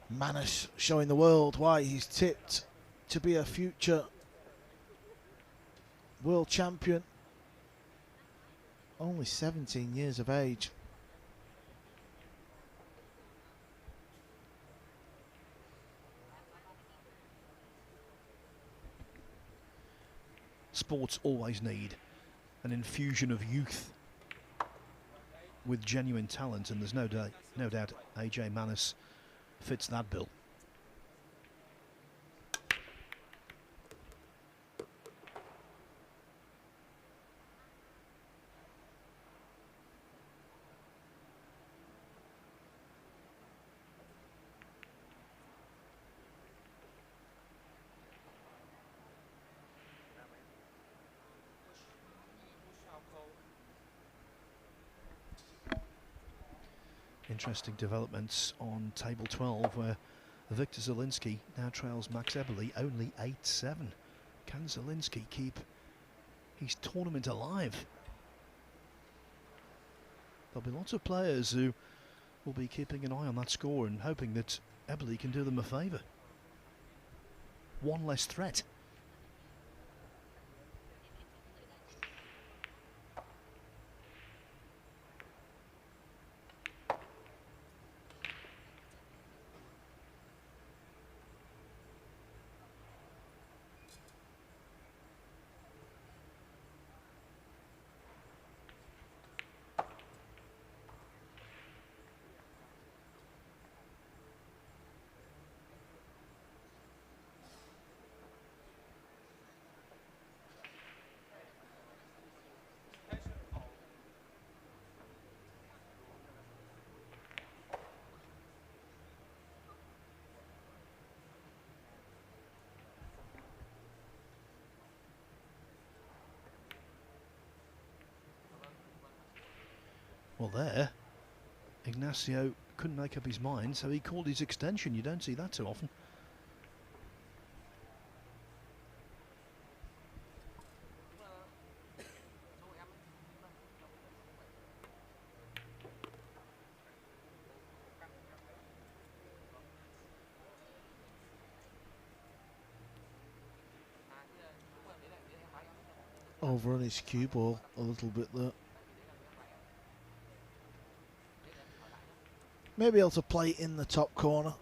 Manis showing the world why he's tipped to be a future world champion. Only 17 years of age. Sports always need an infusion of youth with genuine talent, and there's no doubt AJ Manis fits that bill. Interesting developments on table 12, where Victor Zielinski now trails Max Eberle only 8-7. Can Zielinski keep his tournament alive? There'll be lots of players who will be keeping an eye on that score and hoping that Eberle can do them a favour. One less threat. Well, there, Ignacio couldn't make up his mind, so he called his extension. You don't see that too often. Over on his cue ball a little bit there. Maybe able to play in the top corner.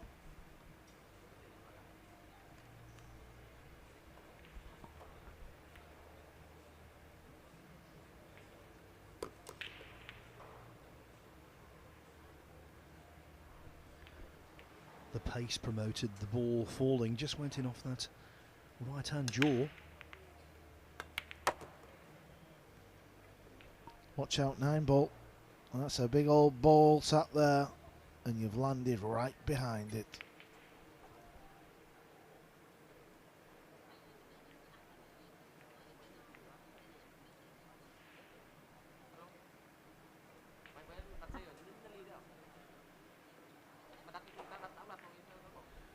The pace promoted, the ball falling, just went in off that right hand jaw. Watch out, Nineball. And that's a big old ball sat there, and you've landed right behind it.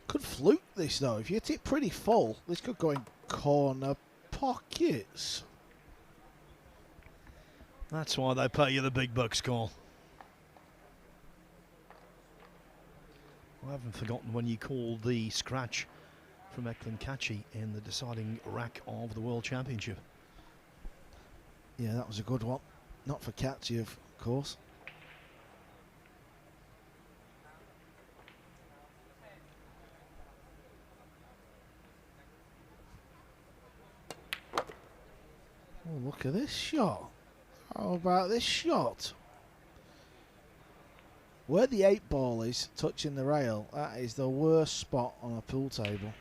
Could fluke this though. If you hit it pretty full, this could go in corner pockets. That's why they pay you the big bucks, Cole. I haven't forgotten when you called the scratch from Eklinkachi in the deciding rack of the World Championship. Yeah, that was a good one. Not for Kachi, of course. Oh, look at this shot. How about this shot? Where the 8-ball is touching the rail, that is the worst spot on a pool table.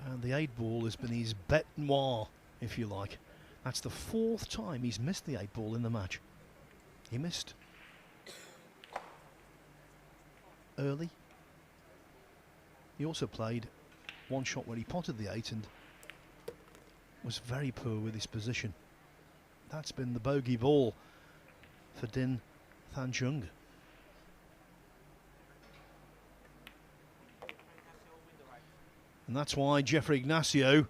And the 8-ball has been his bête noire, if you like. That's the 4th time he's missed the 8-ball in the match. He missed early. He also played one shot where he potted the 8 and was very poor with his position. That's been the bogey ball for Din Than Chung. And that's why Jeffrey Ignacio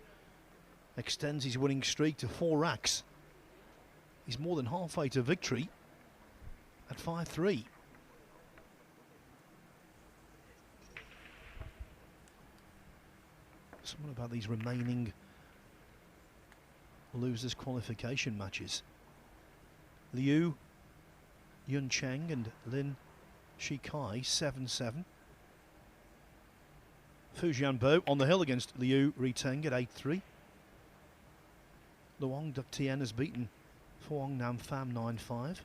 extends his winning streak to 4 racks. He's more than halfway to victory at 5-3. So what about these remaining losers qualification matches? Liu Yun Cheng and Lin Shikai 7-7. Fu Jianbo on the hill against Liu Riteng at 8-3. Luong Duc Tien has beaten Fuang Nam Pham 9-5.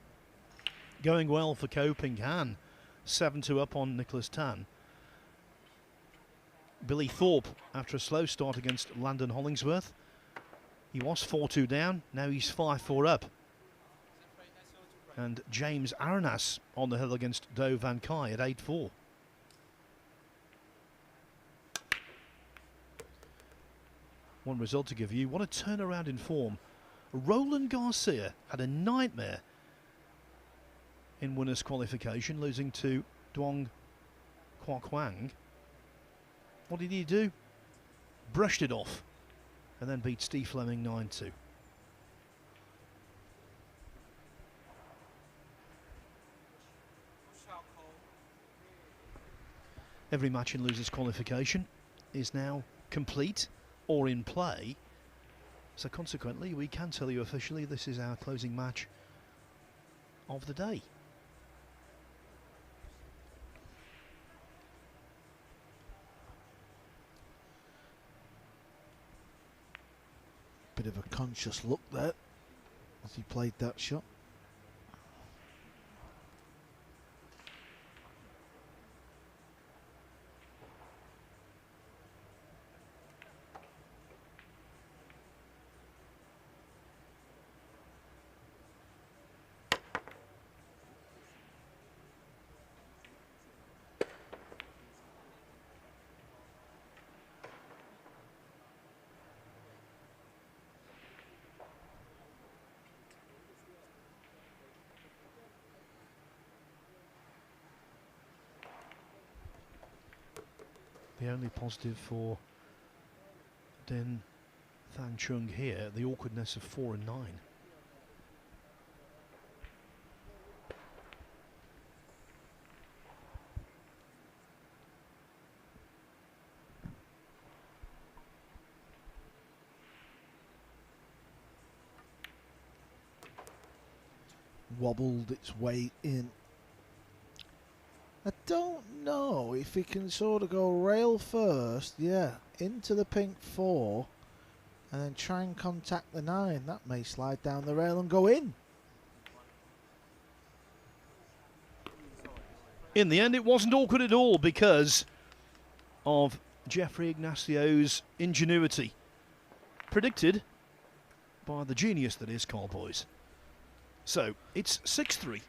Going well for Ko Ping Han, 7-2 up on Nicholas Tan. Billy Thorpe, after a slow start against Landon Hollingsworth, he was 4-2 down, now he's 5-4 up. And James Aranas on the hill against Do Van Kai at 8-4. One result to give you. What a turnaround in form. Roland Garcia had a nightmare in winners qualification, losing to Duong Kwa Kwang. What did he do? Brushed it off and then beat Steve Fleming 9-2. Every match in losers qualification is now complete or in play, so consequently we can tell you officially this is our closing match of the day. Bit of a conscious look there as he played that shot. The only positive for Din Than Chung here, the awkwardness of 4 and 9. Wobbled its way in. I don't know if he can sort of go rail first, yeah, into the pink 4 and then try and contact the 9. That may slide down the rail and go in. In the end, it wasn't awkward at all because of Jeffrey Ignacio's ingenuity, predicted by the genius that is Carl Boys. So it's 6-3.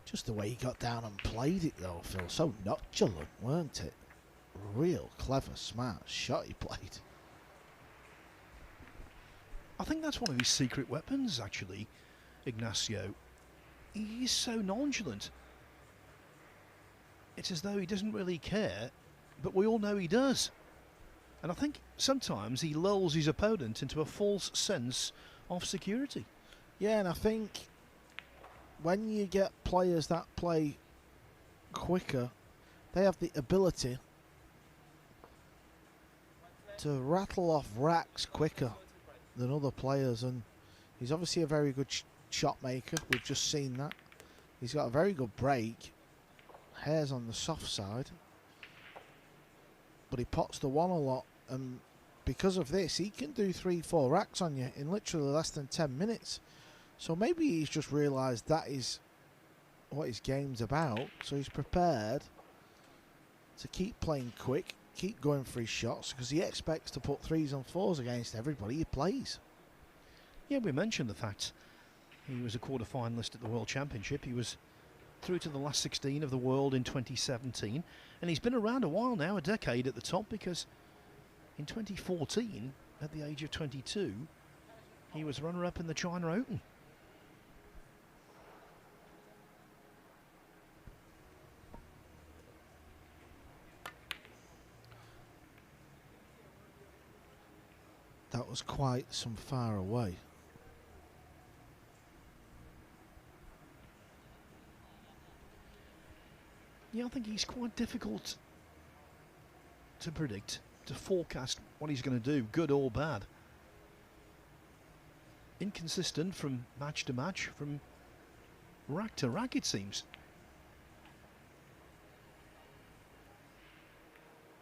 Just the way he got down and played it though, Phil. So nonchalant, weren't it? Real clever, smart shot he played. I think that's one of his secret weapons, actually, Ignacio. He's so nonchalant. It's as though he doesn't really care, but we all know he does. And I think sometimes he lulls his opponent into a false sense of security. Yeah, and I think when you get players that play quicker, they have the ability to rattle off racks quicker than other players, and he's obviously a very good shot maker. We've just seen that. He's got a very good break. Hair's on the soft side, but he pots the one a lot, and because of this he can do 3-4 racks on you in literally less than 10 minutes. So maybe he's just realised that is what his game's about, so he's prepared to keep playing quick, keep going for his shots, because he expects to put 3s and 4s against everybody he plays. Yeah, we mentioned the fact he was a quarter-finalist at the World Championship. He was through to the last 16 of the world in 2017, and he's been around a while now, a decade at the top, because in 2014, at the age of 22, he was runner-up in the China Open. That was quite some far away. Yeah, I think he's quite difficult to predict, to forecast what he's going to do, good or bad. Inconsistent from match to match, from rack to rack, it seems.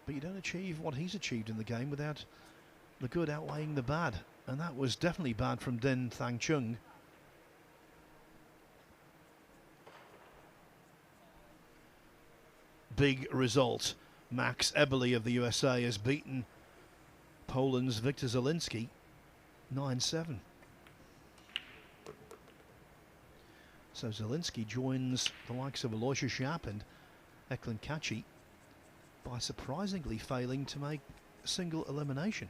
But you don't achieve what he's achieved in the game without the good outweighing the bad, and that was definitely bad from Den Thang Chung. Big result. Max Eberle of the USA has beaten Poland's Viktor Zielinski 9-7. So Zielinski joins the likes of Aloysius Schaap and Eklund Kachi by surprisingly failing to make a single elimination.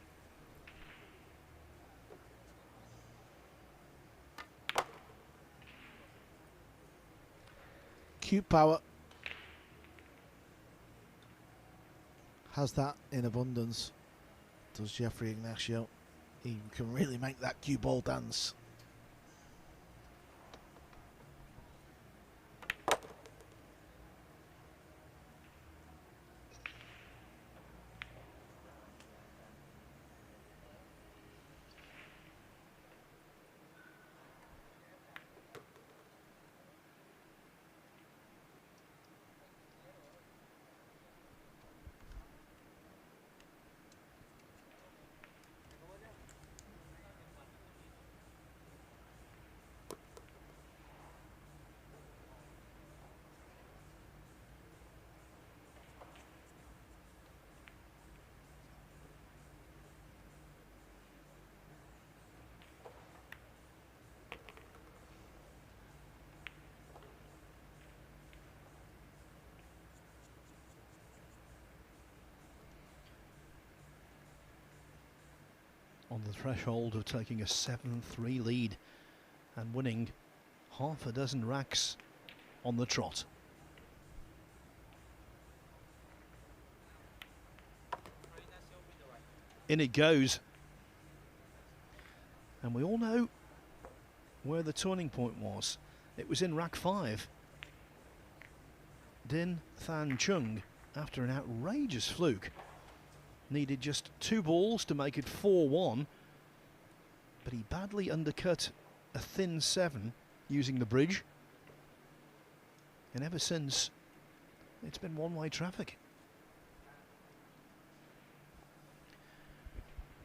Cute power. Has that in abundance. Does Jeffrey Ignacio. He can really make that cue ball dance. On the threshold of taking a 7-3 lead and winning half a dozen racks on the trot. In it goes. And we all know where the turning point was. It was in rack 5. Din Than Chung, after an outrageous fluke, needed just 2 balls to make it 4-1, but he badly undercut a thin 7 using the bridge, and ever since it's been one-way traffic.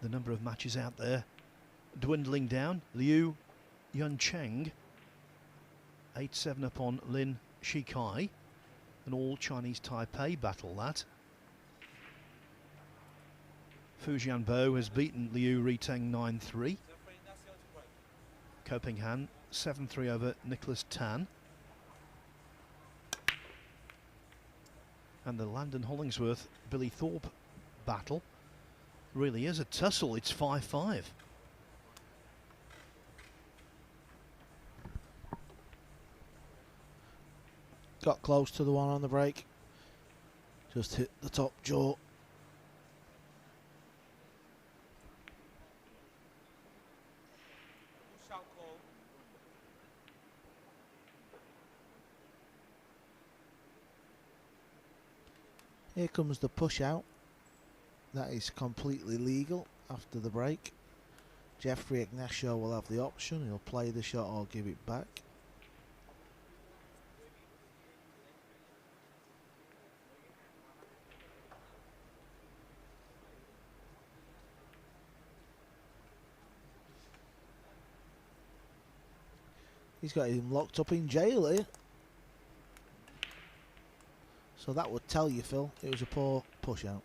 The number of matches out there dwindling down. Liu Yuncheng 8-7 up on Lin Shikai, an all Chinese Taipei battle that. Fu Jianbo has beaten Liu Riteng 9-3. Ko Ping Han 7-3 over Nicholas Tan. And the Landon Hollingsworth Billy Thorpe battle really is a tussle. It's 5-5. Got close to the one on the break. Just hit the top jaw. Here comes the push out. That is completely legal after the break. Jeffrey Ignacio will have the option. He'll play the shot or give it back. He's got him locked up in jail here. So that would tell you, Phil, it was a poor push out.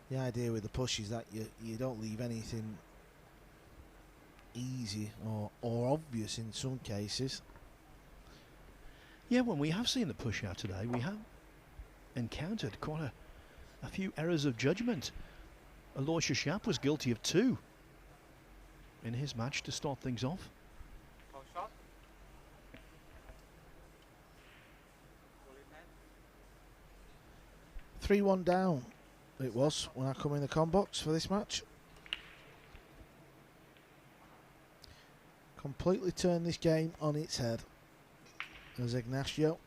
The idea with the push is that you don't leave anything easy or obvious in some cases. Yeah, when we have seen the push out today, we have encountered quite a few errors of judgment. Aloysius Schaap was guilty of 2 in his match to start things off. 3-1 down it was when I come in the com box for this match. Completely turned this game on its head as Ignacio.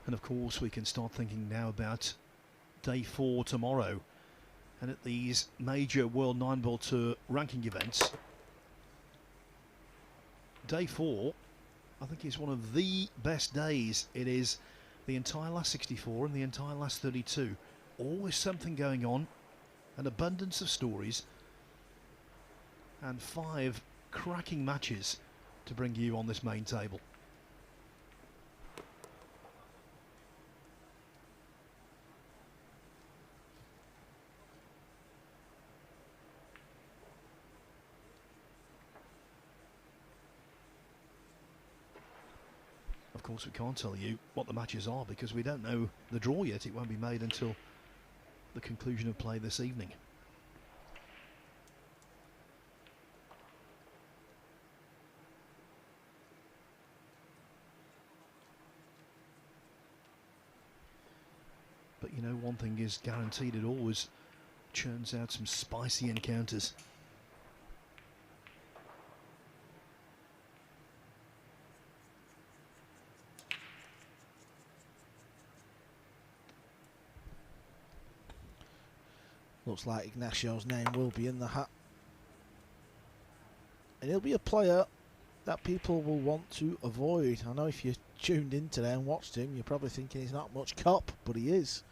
And of course we can start thinking now about day 4 tomorrow, and at these major World Nineball Tour ranking events. Day 4 I think is one of the best days. It is the entire last 64 and the entire last 32. Always something going on, an abundance of stories, and 5 cracking matches to bring you on this main table. Of course, we can't tell you what the matches are because we don't know the draw yet. It won't be made until the conclusion of play this evening. But you know, one thing is guaranteed, it always churns out some spicy encounters. Looks like Ignacio's name will be in the hat. And he'll be a player that people will want to avoid. I know if you tuned in today and watched him, you're probably thinking he's not much cop, but he is.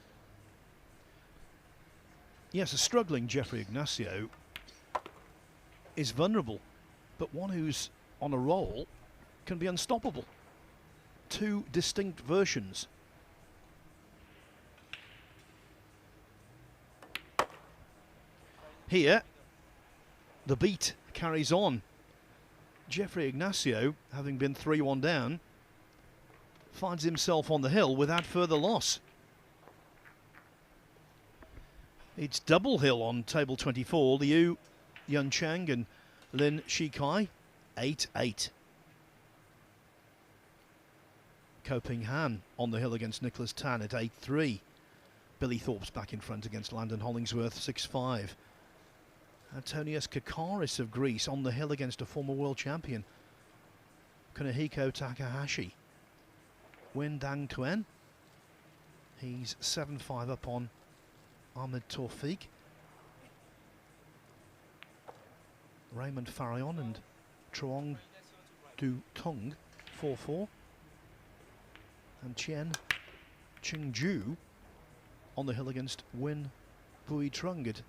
Yes, a struggling Jeffrey Ignacio is vulnerable, but one who's on a roll can be unstoppable. 2 distinct versions. Here, the beat carries on. Jeffrey Ignacio, having been 3-1 down, finds himself on the hill without further loss. It's double hill on table 24. Liu Yunchang and Lin Shikai, 8-8. Ko Ping Han on the hill against Nicholas Tan at 8-3. Billy Thorpe's back in front against Landon Hollingsworth, 6-5. Antonius Kakaris of Greece on the hill against a former world champion, Kunihiko Takahashi. Wen Dang Tuen, he's 7-5 up on Ahmed Tawfiq. Raymond Farion and Truong Du Tung, 4-4. And Chien Chingju on the hill against Win Bui Trung at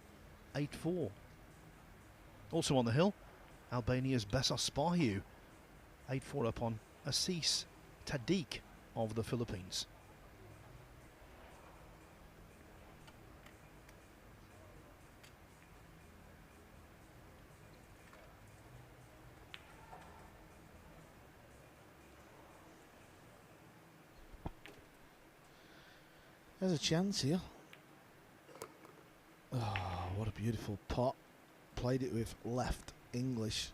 8-4. Also on the hill, Albania's Besos Spahiu, 8-4 up on Assis Tadik of the Philippines. There's a chance here. Oh, what a beautiful pot played it with left English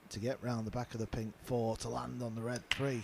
to get round the back of the pink 4 to land on the red 3.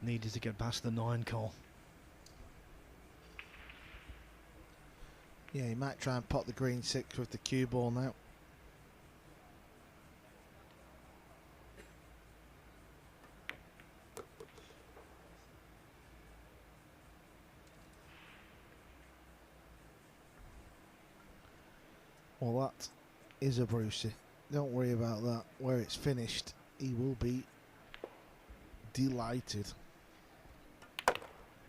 Needed to get past the 9 call. Yeah, he might try and pot the green 6 with the cue ball now. Well, that is a Brucey. Don't worry about that. Where it's finished, he will be delighted.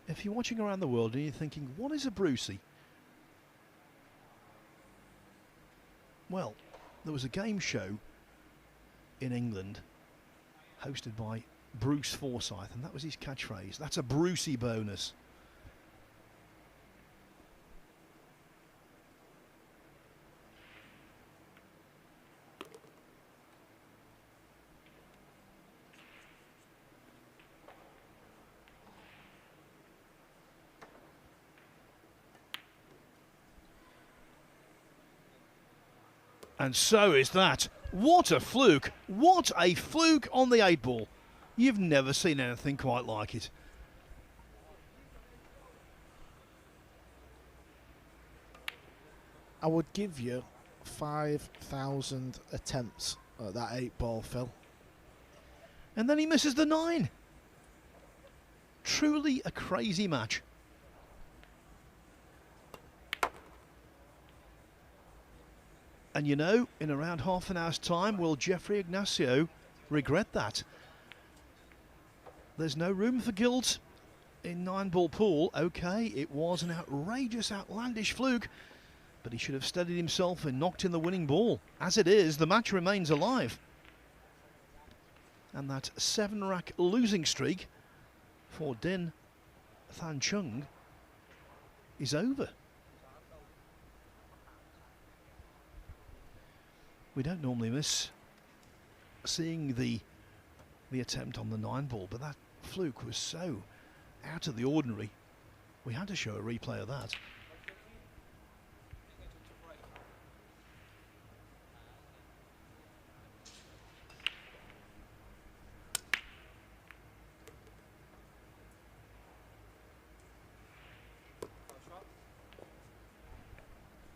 If you're watching around the world and you're thinking, what is a Brucey? Well, there was a game show in England hosted by Bruce Forsyth, and that was his catchphrase. That's a Brucey bonus. And so is that. What a fluke. What a fluke on the 8 ball. You've never seen anything quite like it. I would give you 5,000 attempts at that 8 ball, Phil. And then he misses the 9. Truly a crazy match. And you know, in around half an hour's time, will Jeffrey Ignacio regret that? There's no room for guilt in 9-ball pool. Okay, it was an outrageous, outlandish fluke, but he should have steadied himself and knocked in the winning ball. As it is, the match remains alive. And that 7-rack losing streak for Din Than Chung is over. We don't normally miss seeing the attempt on the 9-ball, but that fluke was so out of the ordinary. We had to show a replay of that.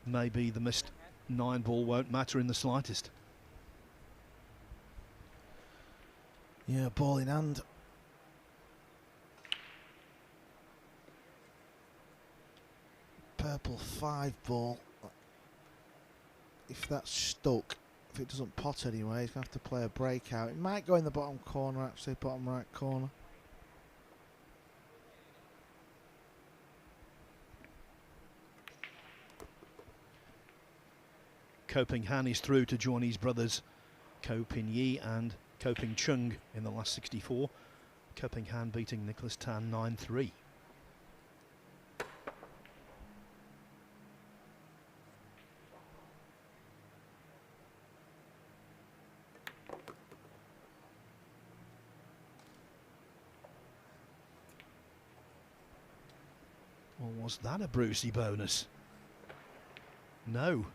Maybe the missed 9-ball won't matter in the slightest. Yeah, ball in hand. Purple 5 ball. If that's stuck, if it doesn't pot anyway, he's going to have to play a breakout. It might go in the bottom corner, actually, bottom right corner. Ko Ping Han is through to join his brothers Ko Ping Yi and Ko Ping Chung in the last 64. Ko Ping Han beating Nicholas Tan 9-3. Or was that a Brucey bonus? No.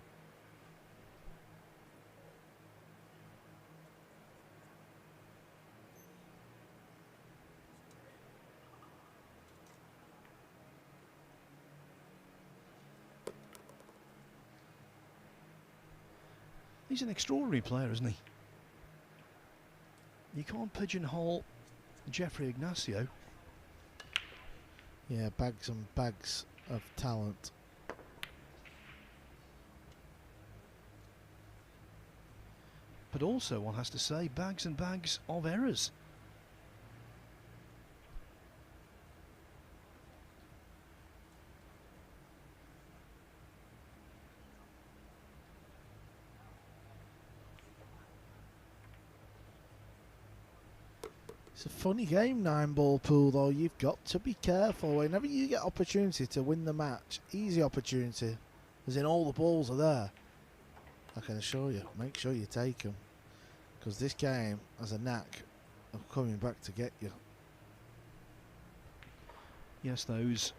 He's an extraordinary player, isn't he? You can't pigeonhole Jeffrey Ignacio. Yeah, bags and bags of talent. but also, one has to say, bags and bags of errors. It's a funny game, 9-ball pool, though. You've got to be careful. Whenever you get opportunity to win the match, easy opportunity, as in all the balls are there, I can assure you, make sure you take them. Because this game has a knack of coming back to get you. Yes, those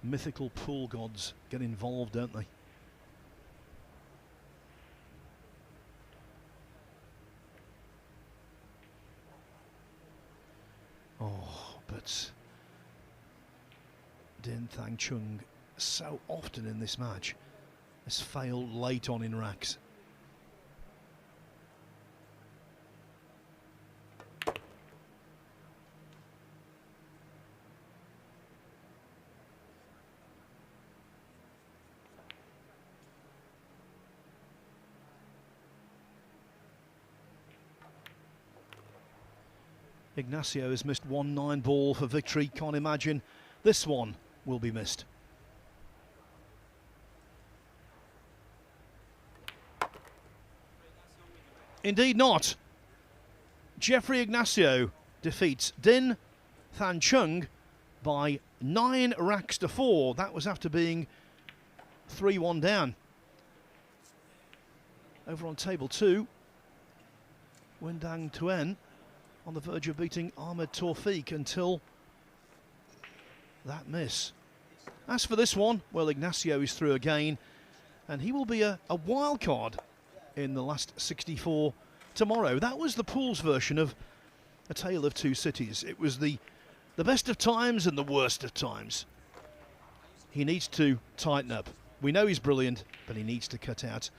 mythical pool gods get involved, don't they? Oh, but Din Thang Chung so often in this match has failed late on in racks. Ignacio has missed 1 9-ball for victory. Can't imagine this one will be missed. Indeed not. Jeffrey Ignacio defeats Din Thang Chung by 9 racks to 4. That was after being 3-1 down. Over on table 2, Wendang Tuen on the verge of beating Ahmed Tawfiq until that miss. As for this one, well, Ignacio is through again, and he will be a wild card in the last 64 tomorrow. That was the pools version of A Tale of Two Cities. It was the best of times and the worst of times. He needs to tighten up. We know he's brilliant, but he needs to cut out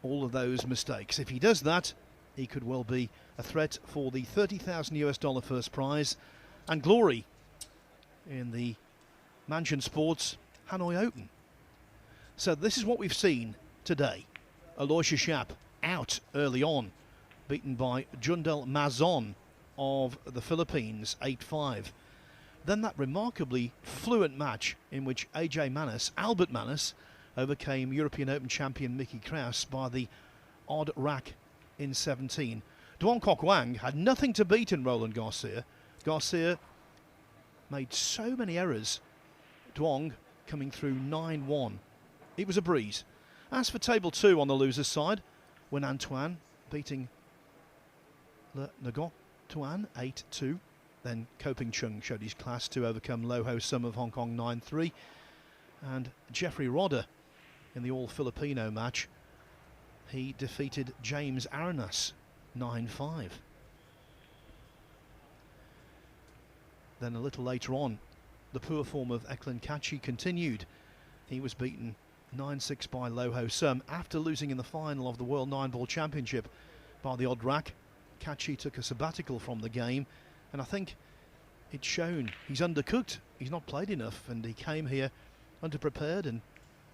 all of those mistakes. If he does that, he could well be a threat for the $30,000 first prize and glory in the Mansion Sports Hanoi Open. So this is what we've seen today. Aloysius Shap out early on, beaten by Jundel Mazon of the Philippines, 8-5. Then that remarkably fluent match in which Albert Manis, overcame European Open champion Mickey Krauss by the odd rack in 17. Duong Kok Wang had nothing to beat in Roland Garcia. Garcia made so many errors. Duong coming through 9-1. It was a breeze. As for table 2 on the loser's side, Wen Antoine beating Le Ngo Tuan 8-2. Then Ko Ping Chung showed his class to overcome Lo Ho Sum of Hong Kong 9-3. And Jeffrey Rodder in the all-Filipino match, he defeated James Aranas 9-5. Then a little later on, the poor form of Eklund Kachi continued. He was beaten 9-6 by Lo Ho Sum after losing in the final of the World 9-Ball Championship by the odd rack. Kachi took a sabbatical from the game, and I think it's shown. He's undercooked. He's not played enough, and he came here underprepared, and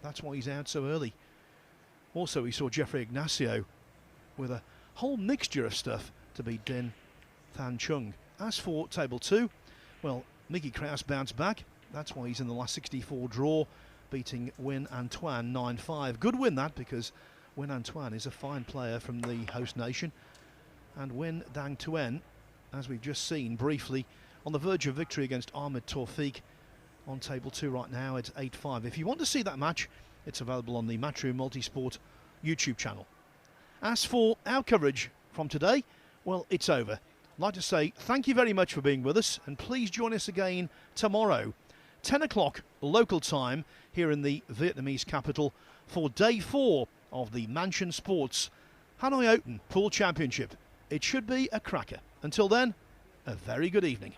that's why he's out so early. Also, we saw Jeffrey Ignacio with a whole mixture of stuff to beat Din Thang Chung. As for table 2, well, Mickey Krauss bounced back. That's why he's in the last 64 draw, beating Wen Antoine 9-5. Good win that, because Wen Antoine is a fine player from the host nation. And Wen Dang Tuen, as we've just seen briefly, on the verge of victory against Ahmed Tawfiq on table 2 right now. It's 8-5. If you want to see that match, it's available on the Matchroom Multisport YouTube channel. As for our coverage from today, well, it's over. I'd like to say thank you very much for being with us, and please join us again tomorrow, 10 o'clock local time, here in the Vietnamese capital, for day 4 of the Mansion Sports Hanoi Open Pool Championship. It should be a cracker. Until then, a very good evening.